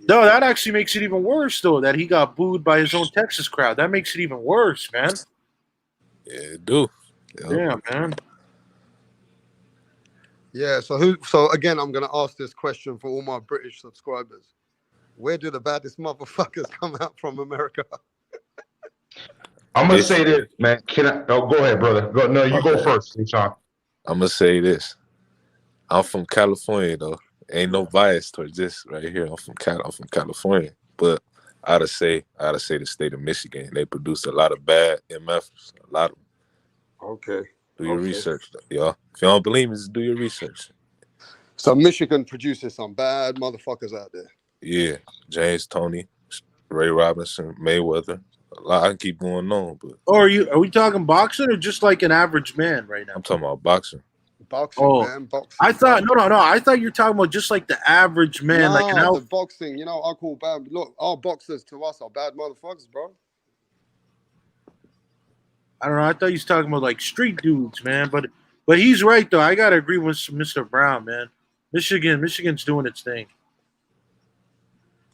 No, that actually makes it even worse though, that he got booed by his own Texas crowd. That makes it even worse, man. Yeah, it do. Yeah, man. Yeah, so again, I'm gonna ask this question for all my British subscribers. Where do the baddest motherfuckers come out from America? I'm gonna say this, man. Can I? Oh, go ahead, brother. No, you go first, Sean. I'm gonna say this. I'm from California, though. Ain't no bias towards this right here. I'm from California, but I'd say the state of Michigan. They produce a lot of bad MFs. A lot of them. Okay. Do your research, y'all. If you don't believe me, just do your research. So Michigan produces some bad motherfuckers out there. Yeah, James Toney, Ray Robinson, Mayweather. A lot. I can keep going on, but. Oh, are we talking boxing or just like an average man right now? I'm talking about boxing. Boxing, man. Boxing. I thought no. I thought you were talking about just like the average man, like an the boxing. You know, I call bad. Look, our boxers to us are bad motherfuckers, bro. I don't know. I thought you was talking about like street dudes, man. But he's right though. I gotta agree with Mr. Brown, man. Michigan's doing its thing.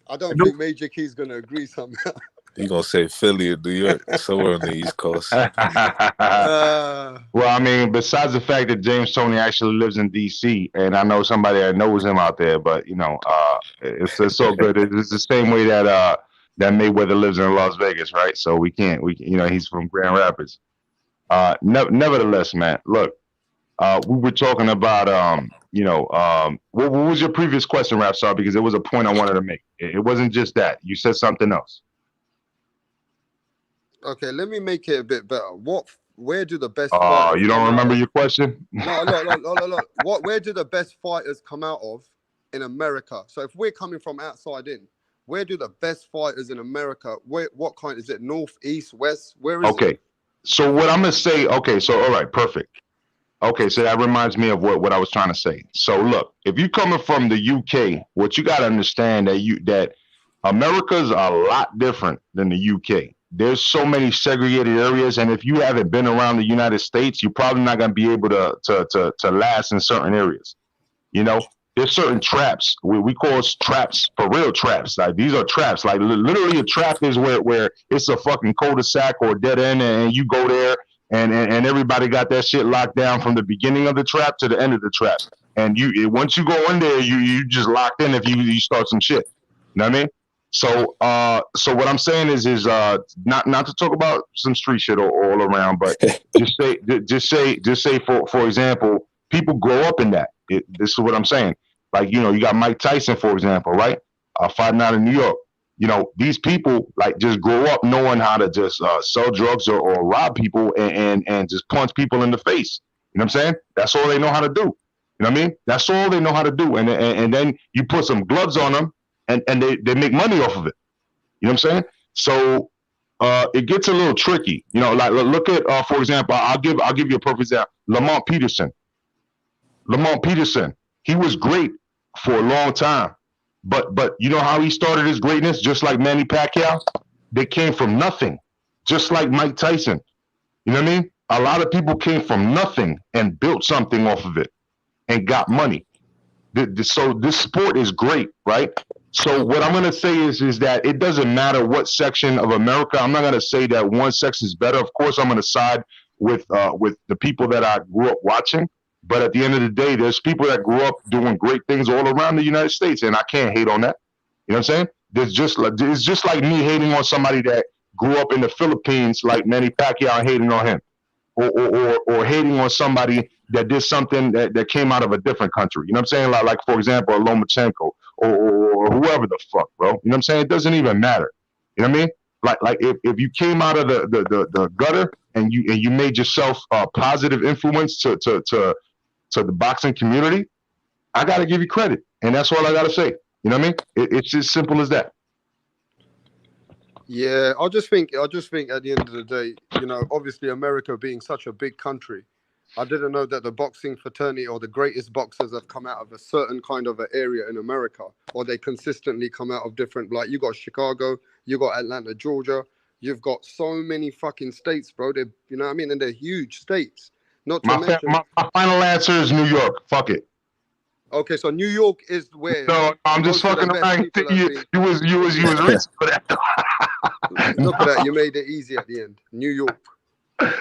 I don't think Major Key's gonna agree somehow. You gonna say Philly or New York, somewhere on the East Coast? Well, I mean, besides the fact that James Toney actually lives in D.C., and I know somebody that knows him out there, but you know, it's so good. It's the same way that Mayweather lives in Las Vegas, right? So we you know, he's from Grand Rapids. Nevertheless, man, look, we were talking about what was your previous question, Rapstar? Because it was a point I wanted to make. It wasn't just that. You said something else. Okay, let me make it a bit better. Where do the best? Oh, you don't remember your question? No, look. Where do the best fighters come out of in America? So if we're coming from outside in, where do the best fighters in America? What kind is it? North, east, west? Where is it? So what I'm gonna say, okay, so all right, perfect. Okay, so that reminds me of what I was trying to say. So look, if you're coming from the UK, what you gotta understand that America's a lot different than the UK. There's so many segregated areas, and if you haven't been around the United States, you're probably not gonna be able to last in certain areas. You know, there's certain traps. We call traps, for real traps. Like these are traps. Like literally a trap is where it's a fucking cul-de-sac or a dead end, and you go there and everybody got that shit locked down from the beginning of the trap to the end of the trap. And once you go in there, you just locked in if you start some shit. You know what I mean? So what I'm saying is not to talk about some street shit all around, but just say for example, people grow up in that. This is what I'm saying. Like, you know, you got Mike Tyson, for example, right? Fighting out in New York. You know, these people like just grow up knowing how to just sell drugs or rob people and just punch people in the face. You know what I'm saying? That's all they know how to do. You know what I mean? That's all they know how to do. And then you put some gloves on them and they make money off of it. You know what I'm saying? So it gets a little tricky. You know, like look at for example, I'll give you a perfect example. Lamont Peterson. He was great for a long time, but you know how he started his greatness? Just like Manny Pacquiao, they came from nothing. Just like Mike Tyson, you know what I mean? A lot of people came from nothing and built something off of it and got money. So this sport is great, right? So what I'm gonna say is that it doesn't matter what section of America. I'm not gonna say that one section is better. Of course, I'm gonna side with the people that I grew up watching. But at the end of the day, there's people that grew up doing great things all around the United States, and I can't hate on that. You know what I'm saying? It's just like me hating on somebody that grew up in the Philippines, like Manny Pacquiao, and hating on him, or hating on somebody that did something that came out of a different country. You know what I'm saying? Like for example, Lomachenko or whoever the fuck, bro. You know what I'm saying? It doesn't even matter. You know what I mean? Like if you came out of the gutter and you made yourself a positive influence to the boxing community, I got to give you credit. And that's all I got to say. You know what I mean? It's as simple as that. Yeah, I just think at the end of the day, you know, obviously America being such a big country, I didn't know that the boxing fraternity or the greatest boxers have come out of a certain kind of an area in America, or they consistently come out of different, like you got Chicago, you got Atlanta, Georgia, you've got so many fucking states, bro. They, you know what I mean? And they're huge states. Not to mention, my final answer is New York. Fuck it. Okay, so New York is where. No, I'm just fucking around. You was rich for that. Look at that, you made it easy at the end. New York.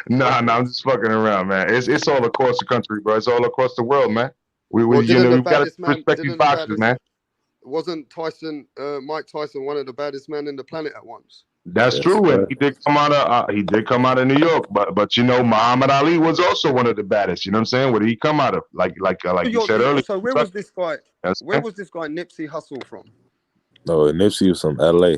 No, I'm just fucking around, man. It's all across the country, bro. It's all across the world, man. We gotta respect these boxers, man. Wasn't Mike Tyson one of the baddest men in the planet at once? That's true, and he did come out of New York, but you know, Muhammad Ali was also one of the baddest. You know what I'm saying? Where did he come out of? Like you said earlier. So where was this guy? Where was this guy Nipsey Hussle from? No, Nipsey was from LA.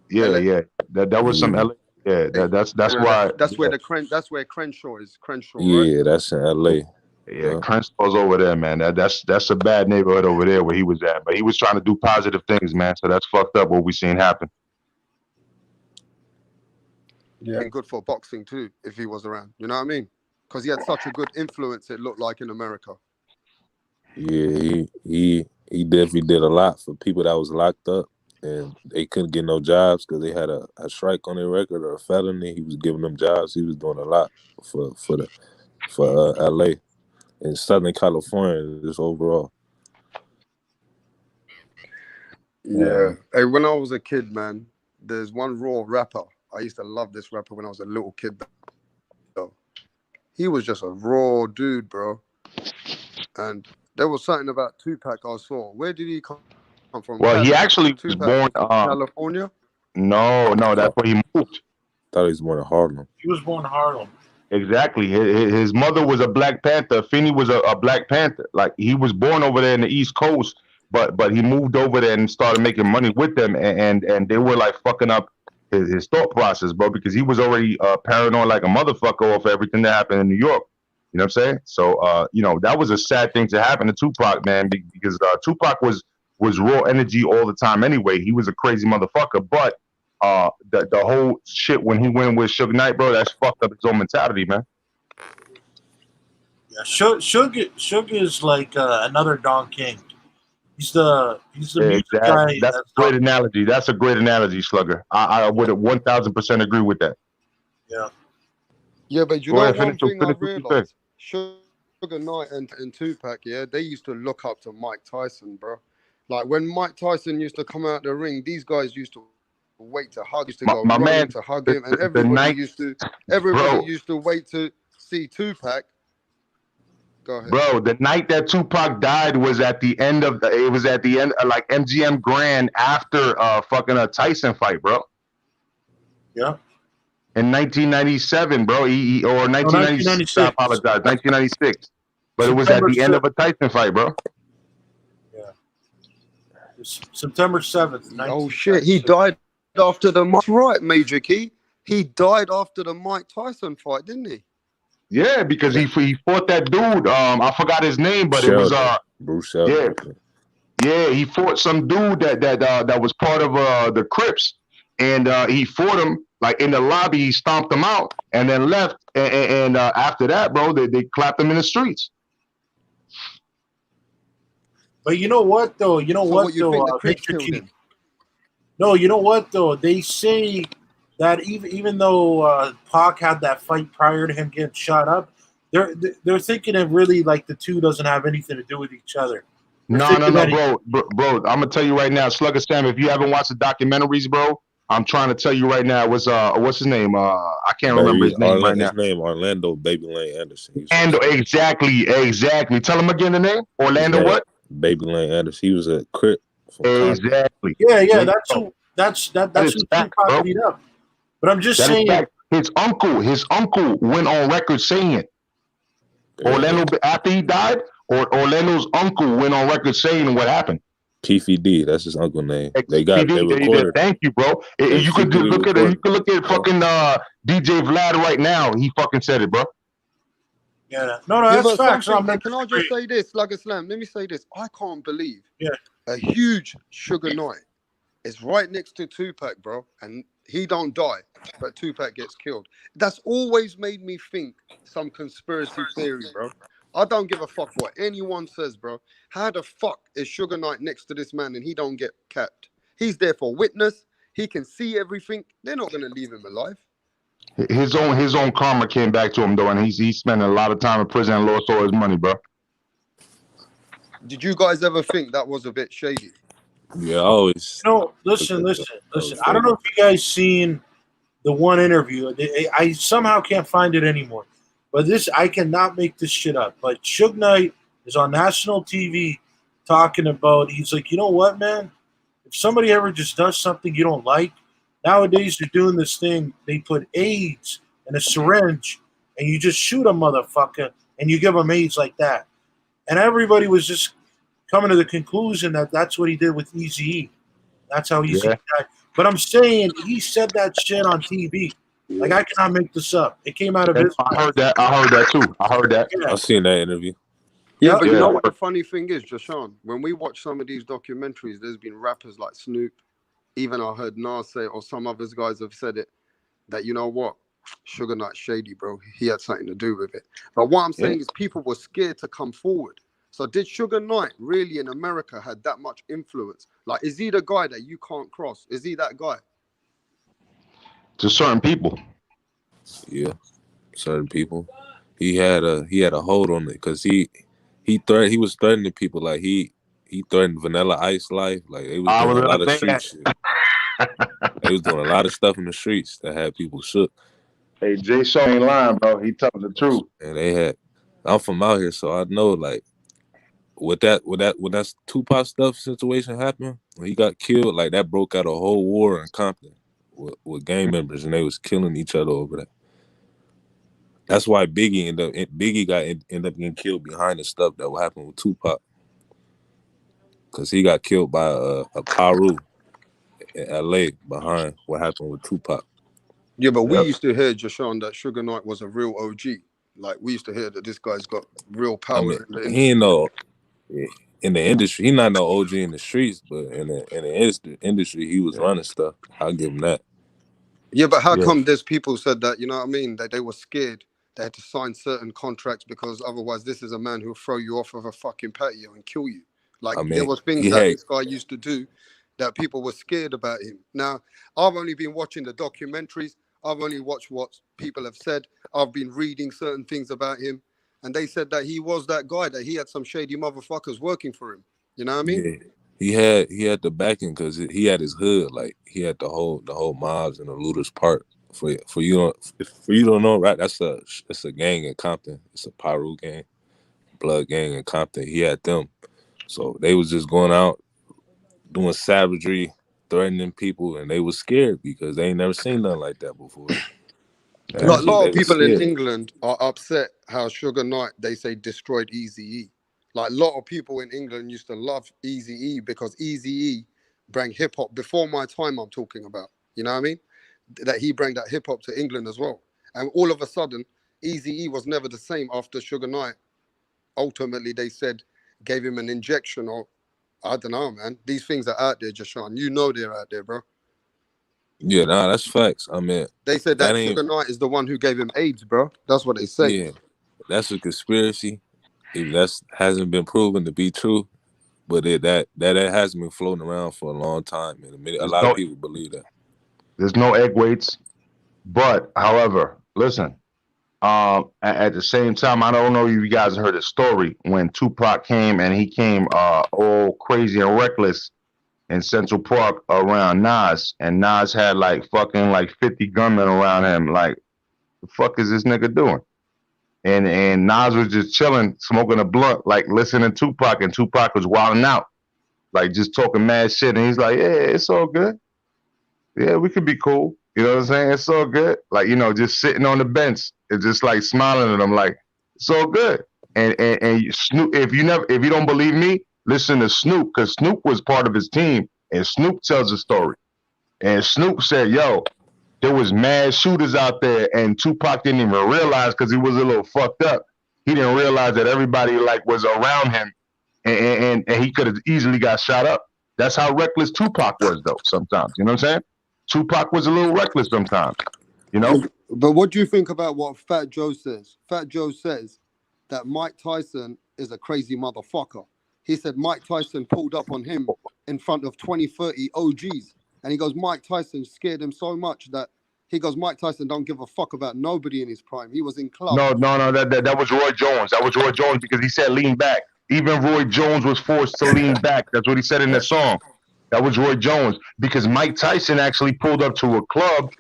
Yeah. That was some LA. Yeah, that's why. That's where Crenshaw is. Crenshaw. Yeah, right? That's in LA. Yeah, Crenshaw's over there, man. That's a bad neighborhood over there where he was at. But he was trying to do positive things, man. So that's fucked up what we seen happen. Yeah, and good for boxing too if he was around. You know what I mean? Because he had such a good influence. It looked like in America. Yeah, he definitely did a lot for people that was locked up and they couldn't get no jobs because they had a strike on their record or a felony. He was giving them jobs. He was doing a lot for LA and Southern California just overall. Yeah. Hey, when I was a kid, man, there's one raw rapper. I used to love this rapper when I was a little kid. Though. He was just a raw dude, bro. And there was something about Tupac I saw. Where did he come from? Well, he actually was born California. No, that's where he moved. Thought he was born in Harlem. He was born in Harlem. Exactly. His mother was a Black Panther. Finney was a Black Panther. Like he was born over there in the East Coast, but he moved over there and started making money with them, and they were like fucking up his thought process, bro, because he was already paranoid like a motherfucker off everything that happened in New York. You know what I'm saying? So, you know, that was a sad thing to happen to Tupac, man, because Tupac was raw energy all the time anyway. He was a crazy motherfucker, but the whole shit when he went with Suge Knight, bro, that's fucked up his own mentality, man. Yeah, Suge is like another Don King. He's the music guy. That's a great analogy. That's a great analogy, Slugger. I would 1000% agree with that. Yeah. Yeah, but you Go know ahead, one finish thing I what you realized? Suge Knight and Tupac, yeah, they used to look up to Mike Tyson, bro. Like when Mike Tyson used to come out the ring, these guys used to wait to hug, used to go My running man, to hug him, and the everybody night, used to bro, wait to see Tupac. Go ahead. bro, the night that Tupac died was at the end of like MGM Grand after fucking a Tyson fight, bro. Yeah. In 1997, bro, or 1996. I apologize, 1996. But it was at the end of a Tyson fight, bro. Yeah. September 7th. Oh shit, he died after the Mike. Right, Major Key. He died after the Mike Tyson fight, didn't he? Yeah, because he fought that dude. I forgot his name, but Sheldon. it was Bruce Sheldon. Yeah, he fought some dude that was part of the Crips, and he fought him like in the lobby. He stomped him out and then left. And after that, bro, they clapped him in the streets. But you know what though? You know So what you though? think the Crips Major killed Key? him? No, you know what though? They say that even though Pac had that fight prior to him getting shot up, they're thinking of really like the two doesn't have anything to do with each other. No, bro. I'm gonna tell you right now, Slugger Sam. If you haven't watched the documentaries, bro, I'm trying to tell you right now. It was what's his name? I can't remember his name right now. His name Orlando Baby Lane Anderson. And exactly. Tell him again the name. Orlando what? Baby Lane Anderson. He was a Crip. Exactly. Yeah. That's who Tupac beat up. But I'm just saying, his uncle went on record saying it. Orlando, after he died, Orlando's uncle went on record saying what happened. Keefy D, that's his uncle name. They recorded. Thank you, bro. You could look at it. You could look at fucking DJ Vlad right now. He fucking said it, bro. Yeah, no, that's facts. Can I just say this, Slugger Slam? Let me say this. I can't believe a huge Suge Knight is right next to Tupac, bro, and he don't die, but Tupac gets killed. That's always made me think some conspiracy theory, bro. I don't give a fuck what anyone says, bro. How the fuck is Suge Knight next to this man and he don't get capped? He's there for witness. He can see everything. They're not gonna leave him alive. His own karma came back to him though, and he's spending a lot of time in prison and lost all his money, bro. Did you guys ever think that was a bit shady? Yeah, always. No, listen. I don't know if you guys seen the one interview. I somehow can't find it anymore. But I cannot make this shit up. But Suge Knight is on national TV talking about, he's like, you know what, man? If somebody ever just does something you don't like, nowadays they're doing this thing. They put AIDS in a syringe and you just shoot a motherfucker and you give him AIDS like that. And everybody was just coming to the conclusion that that's what he did with Eazy-E. That's how Eazy died. But I'm saying he said that shit on TV. Like, I cannot make this up. It came out of his. I heard that too. I heard that. Yeah. I've seen that interview. Yeah, but you know what the funny thing is, Jashawn? When we watch some of these documentaries, there's been rappers like Snoop, even I heard Nas say, or some other guys have said it, that you know what? Suge Knight shady, bro. He had something to do with it. But what I'm saying is people were scared to come forward. So did Suge Knight really in America had that much influence? Like, is he the guy that you can't cross? Is he that guy? To certain people. Yeah, certain people. He had a hold on it because he was threatening people. Like he threatened Vanilla Ice life. Like they was doing a lot of street shit. They was doing a lot of stuff in the streets that had people shook. Hey, Jay Shaw ain't lying, bro. He telling the truth. And I'm from out here, so I know like when that Tupac stuff situation happened, when he got killed, like that broke out a whole war in Compton with gang members, and they was killing each other over that. That's why Biggie ended up getting killed behind the stuff that would happen with Tupac, because he got killed by a Paru in LA behind what happened with Tupac. Yeah, but we used to hear, Jashawn, that Suge Knight was a real OG. Like, we used to hear that this guy's got real power. He ain't no in the industry. He not no OG in the streets, but in the industry, he was running stuff. I'll give him that. Yeah, but how Yeah, come there's people said that, you know what I mean, that they were scared they had to sign certain contracts because otherwise this is a man who'll throw you off of a fucking patio and kill you. Like I there mean, was things he that had this guy used to do that people were scared about him. Now, I've only been watching the documentaries. I've only watched what people have said. I've been reading certain things about him. And they said that he was that guy, that he had some shady motherfuckers working for him. You know what I mean? yeah he had the backing because he had his hood, like he had the whole mobs and the looters part. For you don't know, right? It's a gang in Compton. It's a Pyru gang, blood gang in Compton. He had them, so they was just going out doing savagery, threatening people, and they was scared because they ain't never seen nothing like that before. Like, a lot They of was people in scared. England are upset how Suge Knight, they say, destroyed Eazy-E. Like, a lot of people in England used to love Eazy-E because Eazy-E brought hip-hop before my time, I'm talking about. You know what I mean? That he brought that hip-hop to England as well. And all of a sudden, Eazy-E was never the same after Suge Knight. Ultimately, they said, gave him an injection or, I don't know, man. These things are out there, Jashawn. You know they're out there, bro. Yeah, nah, that's facts. I mean, They said that ain't. Suge Knight is the one who gave him AIDS, bro. That's what they say. Yeah, that's a conspiracy. If that's hasn't been proven to be true, but that has been floating around for a long time, and a lot of people believe that. There's no egg weights, but however, listen. At the same time, I don't know if you guys heard the story when Tupac came and he came all crazy and reckless in Central Park around Nas, and Nas had like fucking like 50 gunmen around him. Like, the fuck is this nigga doing? And Nas was just chilling, smoking a blunt, like listening to Tupac, and Tupac was wilding out, like just talking mad shit. And he's like, yeah, it's all good. Yeah, we could be cool. You know what I'm saying? It's all good. Like, you know, just sitting on the bench, it's just like smiling at him, like, it's all good. And Snoop, if you don't believe me, listen to Snoop, because Snoop was part of his team, and Snoop tells the story. And Snoop said, yo, there was mad shooters out there, and Tupac didn't even realize because he was a little fucked up. He didn't realize that everybody like was around him, and he could have easily got shot up. That's how reckless Tupac was, though. Sometimes, you know what I'm saying? Tupac was a little reckless sometimes, you know. But what do you think about what Fat Joe says? Fat Joe says that Mike Tyson is a crazy motherfucker. He said Mike Tyson pulled up on him in front of 20, 30 OGs. And he goes, Mike Tyson scared him so much that he goes, Mike Tyson don't give a fuck about nobody in his prime. He was in clubs. No, that was Roy Jones. That was Roy Jones because he said lean back. Even Roy Jones was forced to lean back. That's what he said in the song. That was Roy Jones because Mike Tyson actually pulled up to a club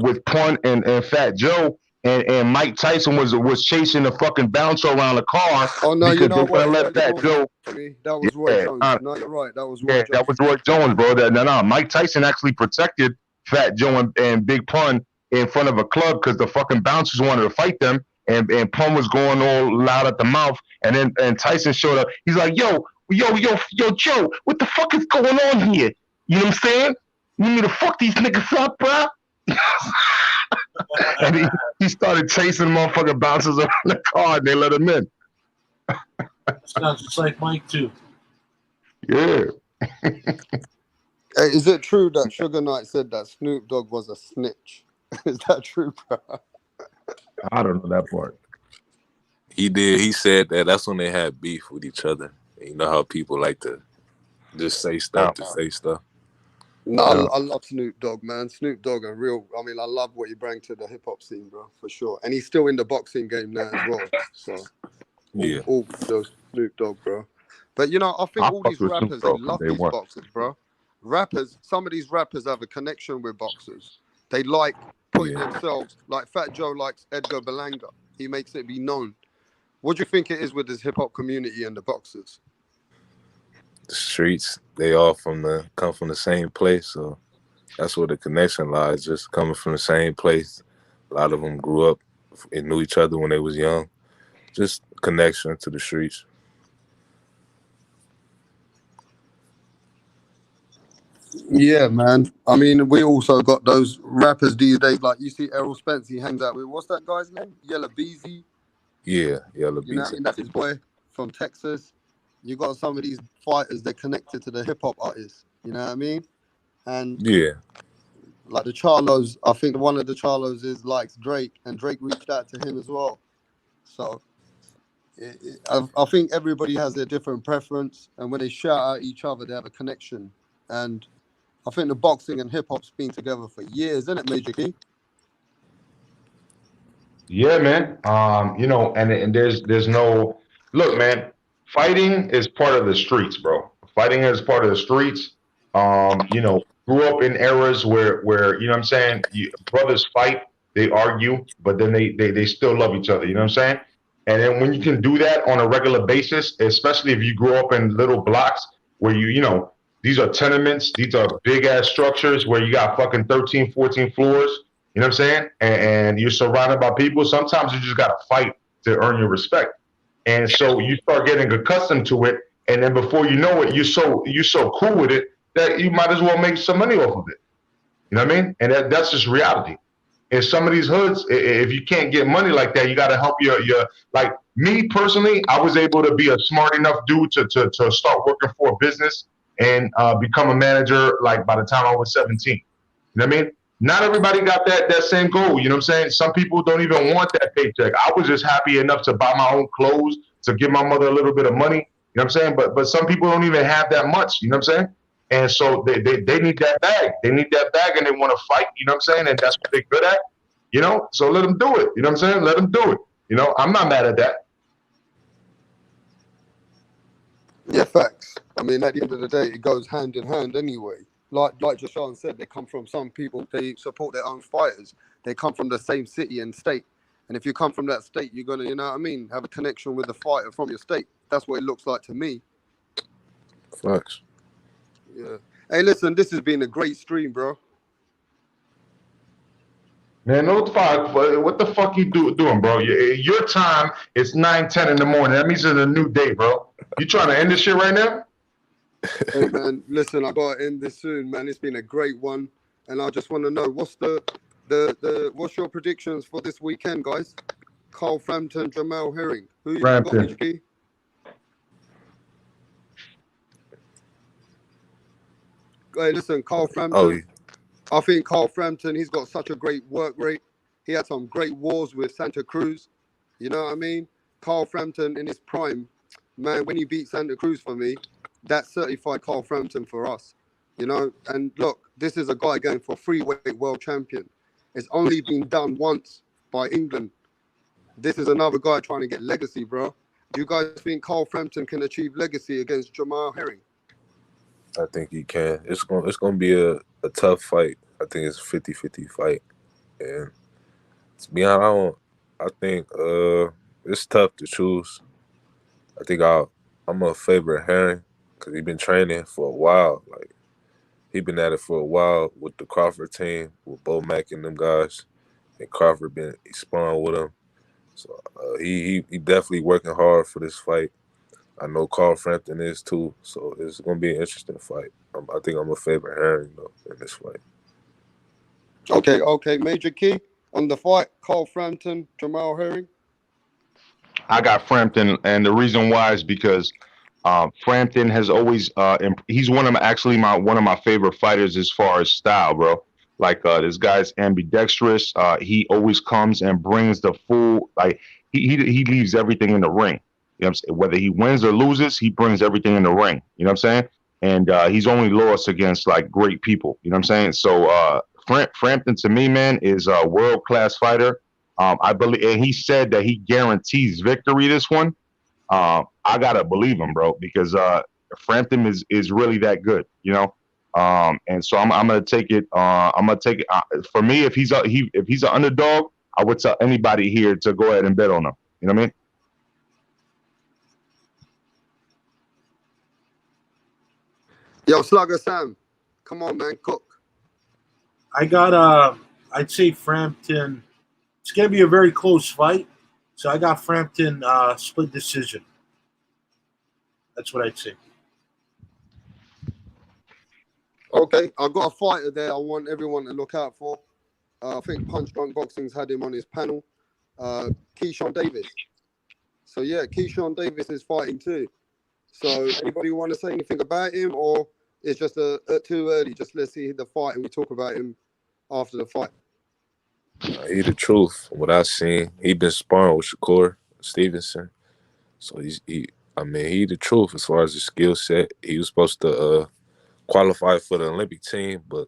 with Pun and Fat Joe, and Mike Tyson was chasing the fucking bouncer around the car. Oh no, you know what? Let Fat Joe. That was Roy Jones. No, you're right. That was Roy Jones. That was Roy Jones, bro. No. Mike Tyson actually protected Fat Joe and Big Pun in front of a club because the fucking bouncers wanted to fight them, and Pun was going all loud at the mouth, and then Tyson showed up. He's like, yo, Joe, what the fuck is going on here? You know what I'm saying? You need to fuck these niggas up, bro. And he started chasing motherfucking bouncers around the car, and they let him in. Sounds just like Mike too. Yeah. Hey, is it true that Suge Knight said that Snoop Dogg was a snitch? Is that true, bro? I don't know that part. He did. He said that that's when they had beef with each other. And you know how people like to just say stuff to say stuff. No, I love Snoop Dogg, man. Snoop Dogg are real. I mean, I love what he brought to the hip hop scene, bro, for sure. And he's still in the boxing game now as well. So, all those Snoop Dogg, bro. But you know, I think all these rappers, they love these boxers, bro. Rappers, some of these rappers have a connection with boxers. They like putting themselves, like Fat Joe likes Edgar Berlanga. He makes it be known. What do you think it is with this hip hop community and the boxers? The streets, they all come from the same place, so that's where the connection lies. Just coming from the same place. A lot of them grew up and knew each other when they was young. Just connection to the streets. Yeah, man. I mean, we also got those rappers these days. Like you see, Errol Spence, he hangs out with what's that guy's name? Yella Beezy. Yeah, Yella You know, Beezy. that's his boy from Texas. You got some of these fighters, they're connected to the hip hop artists. You know what I mean? And yeah, like the Charlos, I think one of the Charlos likes Drake, and Drake reached out to him as well. So I think everybody has their different preference, and when they shout out each other, they have a connection. And I think the boxing and hip hop's been together for years, isn't it, Major Key? Yeah, man. You know, and there's no look, man. Fighting is part of the streets, bro. Fighting is part of the streets. You know, grew up in eras where you know what I'm saying, brothers fight, they argue, but then they still love each other. You know what I'm saying? And then when you can do that on a regular basis, especially if you grow up in little blocks where you know, these are tenements, these are big ass structures where you got fucking 13, 14 floors. You know what I'm saying? And you're surrounded by people. Sometimes you just gotta fight to earn your respect. And so you start getting accustomed to it, and then before you know it, you're so cool with it that you might as well make some money off of it. You know what I mean? And that's just reality. In some of these hoods, if you can't get money like that, you got to help your like me personally. I was able to be a smart enough dude to start working for a business and become a manager like by the time I was 17. You know what I mean? Not everybody got that same goal. You know what I'm saying? Some people don't even want that paycheck. I was just happy enough to buy my own clothes, to give my mother a little bit of money. You know what I'm saying? But some people don't even have that much. You know what I'm saying? And so they need that bag. They need that bag, and they want to fight. You know what I'm saying? And that's what they're good at. You know? So let them do it. You know what I'm saying? Let them do it. You know? I'm not mad at that. Yeah, facts. I mean, at the end of the day, it goes hand in hand anyway. Like Jashan said, they come from some people, they support their own fighters. They come from the same city and state. And if you come from that state, you're going to, you know what I mean, have a connection with the fighter from your state. That's what it looks like to me. Facts. Yeah. Hey, listen, this has been a great stream, bro. Man, no fuck. What the fuck you doing, bro? Your time is 9:10 in the morning. That means it's a new day, bro. You trying to end this shit right now? Hey, man, listen, I got to end this soon, man. It's been a great one. And I just want to know, what's what's your predictions for this weekend, guys? Carl Frampton, Jamel Herring. Who you got, HG? Hey, listen, Carl Frampton. Oh, yeah. I think Carl Frampton, he's got such a great work rate. He had some great wars with Santa Cruz. You know what I mean? Carl Frampton in his prime, man, when he beat Santa Cruz for me, that's certified Carl Frampton for us. You know, and look, this is a guy going for freeweight world champion. It's only been done once by England. This is another guy trying to get legacy, bro. Do you guys think Carl Frampton can achieve legacy against Jamel Herring? I think he can. It's gonna be a tough fight. I think it's a 50-50 fight. And to be honest, I think it's tough to choose. I think I'm a favorite Herring because he's been training for a while. Like he been at it for a while with the Crawford team, with Bo Mack and them guys. And Crawford been spun with him. So he definitely working hard for this fight. I know Carl Frampton is too, so it's gonna be an interesting fight. I think I'm a favorite Herring though in this fight. Okay, Major Key on the fight, Carl Frampton, Jamel Herring. I got Frampton, and the reason why is because Frampton has always he's one of my favorite fighters as far as style, bro. Like this guy's ambidextrous. He always comes and brings the full, like he leaves everything in the ring. You know what I'm saying? Whether he wins or loses, he brings everything in the ring. You know what I'm saying? And he's only lost against like great people. You know what I'm saying? So Frampton to me, man, is a world-class fighter. I believe, and he said that he guarantees victory this one. I gotta believe him, bro, because Frampton is really that good, you know. And so I'm gonna take it. For me, if he's an underdog, I would tell anybody here to go ahead and bet on him. You know what I mean? Yo, Slugger Sam, come on, man, cook. I got I'd say Frampton. It's gonna be a very close fight, so I got Frampton split decision. That's what I'd say. Okay, I've got a fighter there I want everyone to look out for. I think Punch Drunk Boxing's had him on his panel. Keyshawn Davis. So yeah, Keyshawn Davis is fighting too. So anybody want to say anything about him, or it's just too early? Just let's see the fight and we talk about him after the fight? He the truth. From what I seen, he been sparring with Shakur Stevenson, so he the truth as far as his skill set. He was supposed to qualify for the Olympic team, but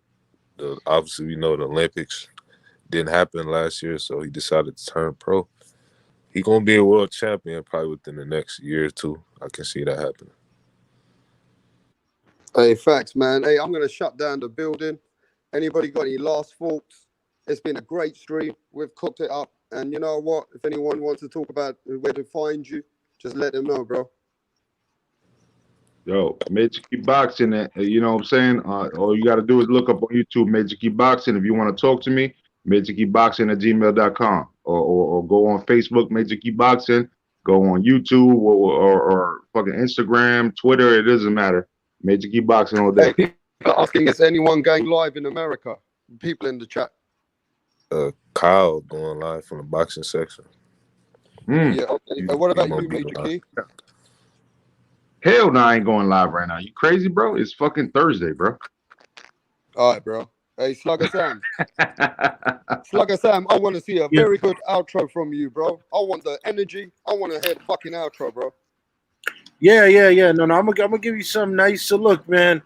obviously we know the Olympics didn't happen last year, so he decided to turn pro. He gonna be a world champion probably within the next year or two. I can see that happening. Hey, facts, man. Hey, I'm gonna shut down the building. Anybody got any last thoughts? It's been a great stream. We've cooked it up, and you know what? If anyone wants to talk about where to find you, just let them know, bro. Yo, Major Key Boxing, you know what I'm saying? All you got to do is look up on YouTube, Major Key Boxing. If you want to talk to me, MajorKeyBoxing@gmail.com, or go on Facebook, Major Key Boxing. Go on YouTube or fucking Instagram, Twitter. It doesn't matter. Major Key Boxing all day. Hey, people are asking, is anyone going live in America? People in the chat. Kyle going live from the boxing section. Yeah. Okay. What about you, Major Key? Hell no, I ain't going live right now. You crazy, bro? It's fucking Thursday, bro. All right, bro. Hey, Slugger Sam. Slugger Sam, I want to see a very good outro from you, bro. I want the energy. I want to hear the fucking outro, bro. Yeah. No, I'm gonna give you something nice. So look, man,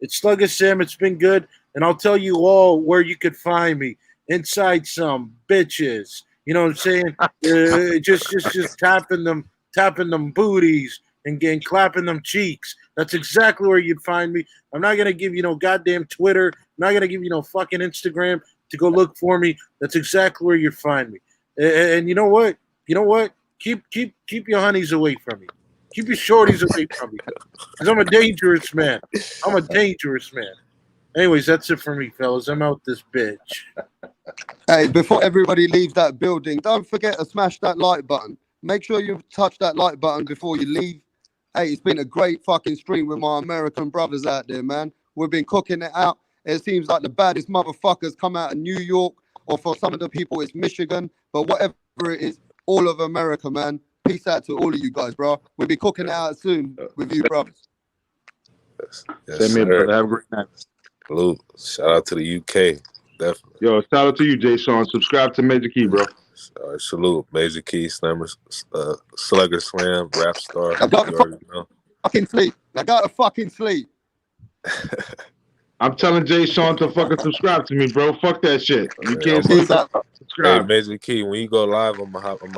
it's Slugger Sam. It's been good, and I'll tell you all where you could find me. Inside some bitches. You know what I'm saying? Just tapping them booties and clapping them cheeks. That's exactly where you'd find me. I'm not gonna give you no goddamn Twitter. I'm not gonna give you no fucking Instagram to go look for me. That's exactly where you'd find me. And you know what? Keep your honeys away from me. Keep your shorties away from me. Because I'm a dangerous man. Anyways, that's it for me, fellas. I'm out this bitch. Hey, before everybody leaves that building, don't forget to smash that like button. Make sure you touch that like button before you leave. Hey, it's been a great fucking stream with my American brothers out there, man. We've been cooking it out. It seems like the baddest motherfuckers come out of New York, or for some of the people, it's Michigan. But whatever it is, all of America, man. Peace out to all of you guys, bro. We'll be cooking it out soon with you, brothers. Yes, Send me, brother. Have a great night. Salute. Shout out to the UK. Definitely. Yo, shout out to you, Jay Sean. Subscribe to Major Key, bro. All right, salute. Major Key, Slammer, Slugger Slam, Rap Star. I got to fucking sleep. I'm telling Jay Sean to fucking subscribe to me, bro. Fuck that shit. You can't Hey, subscribe. Major Key, when you go live, I'm gonna hop on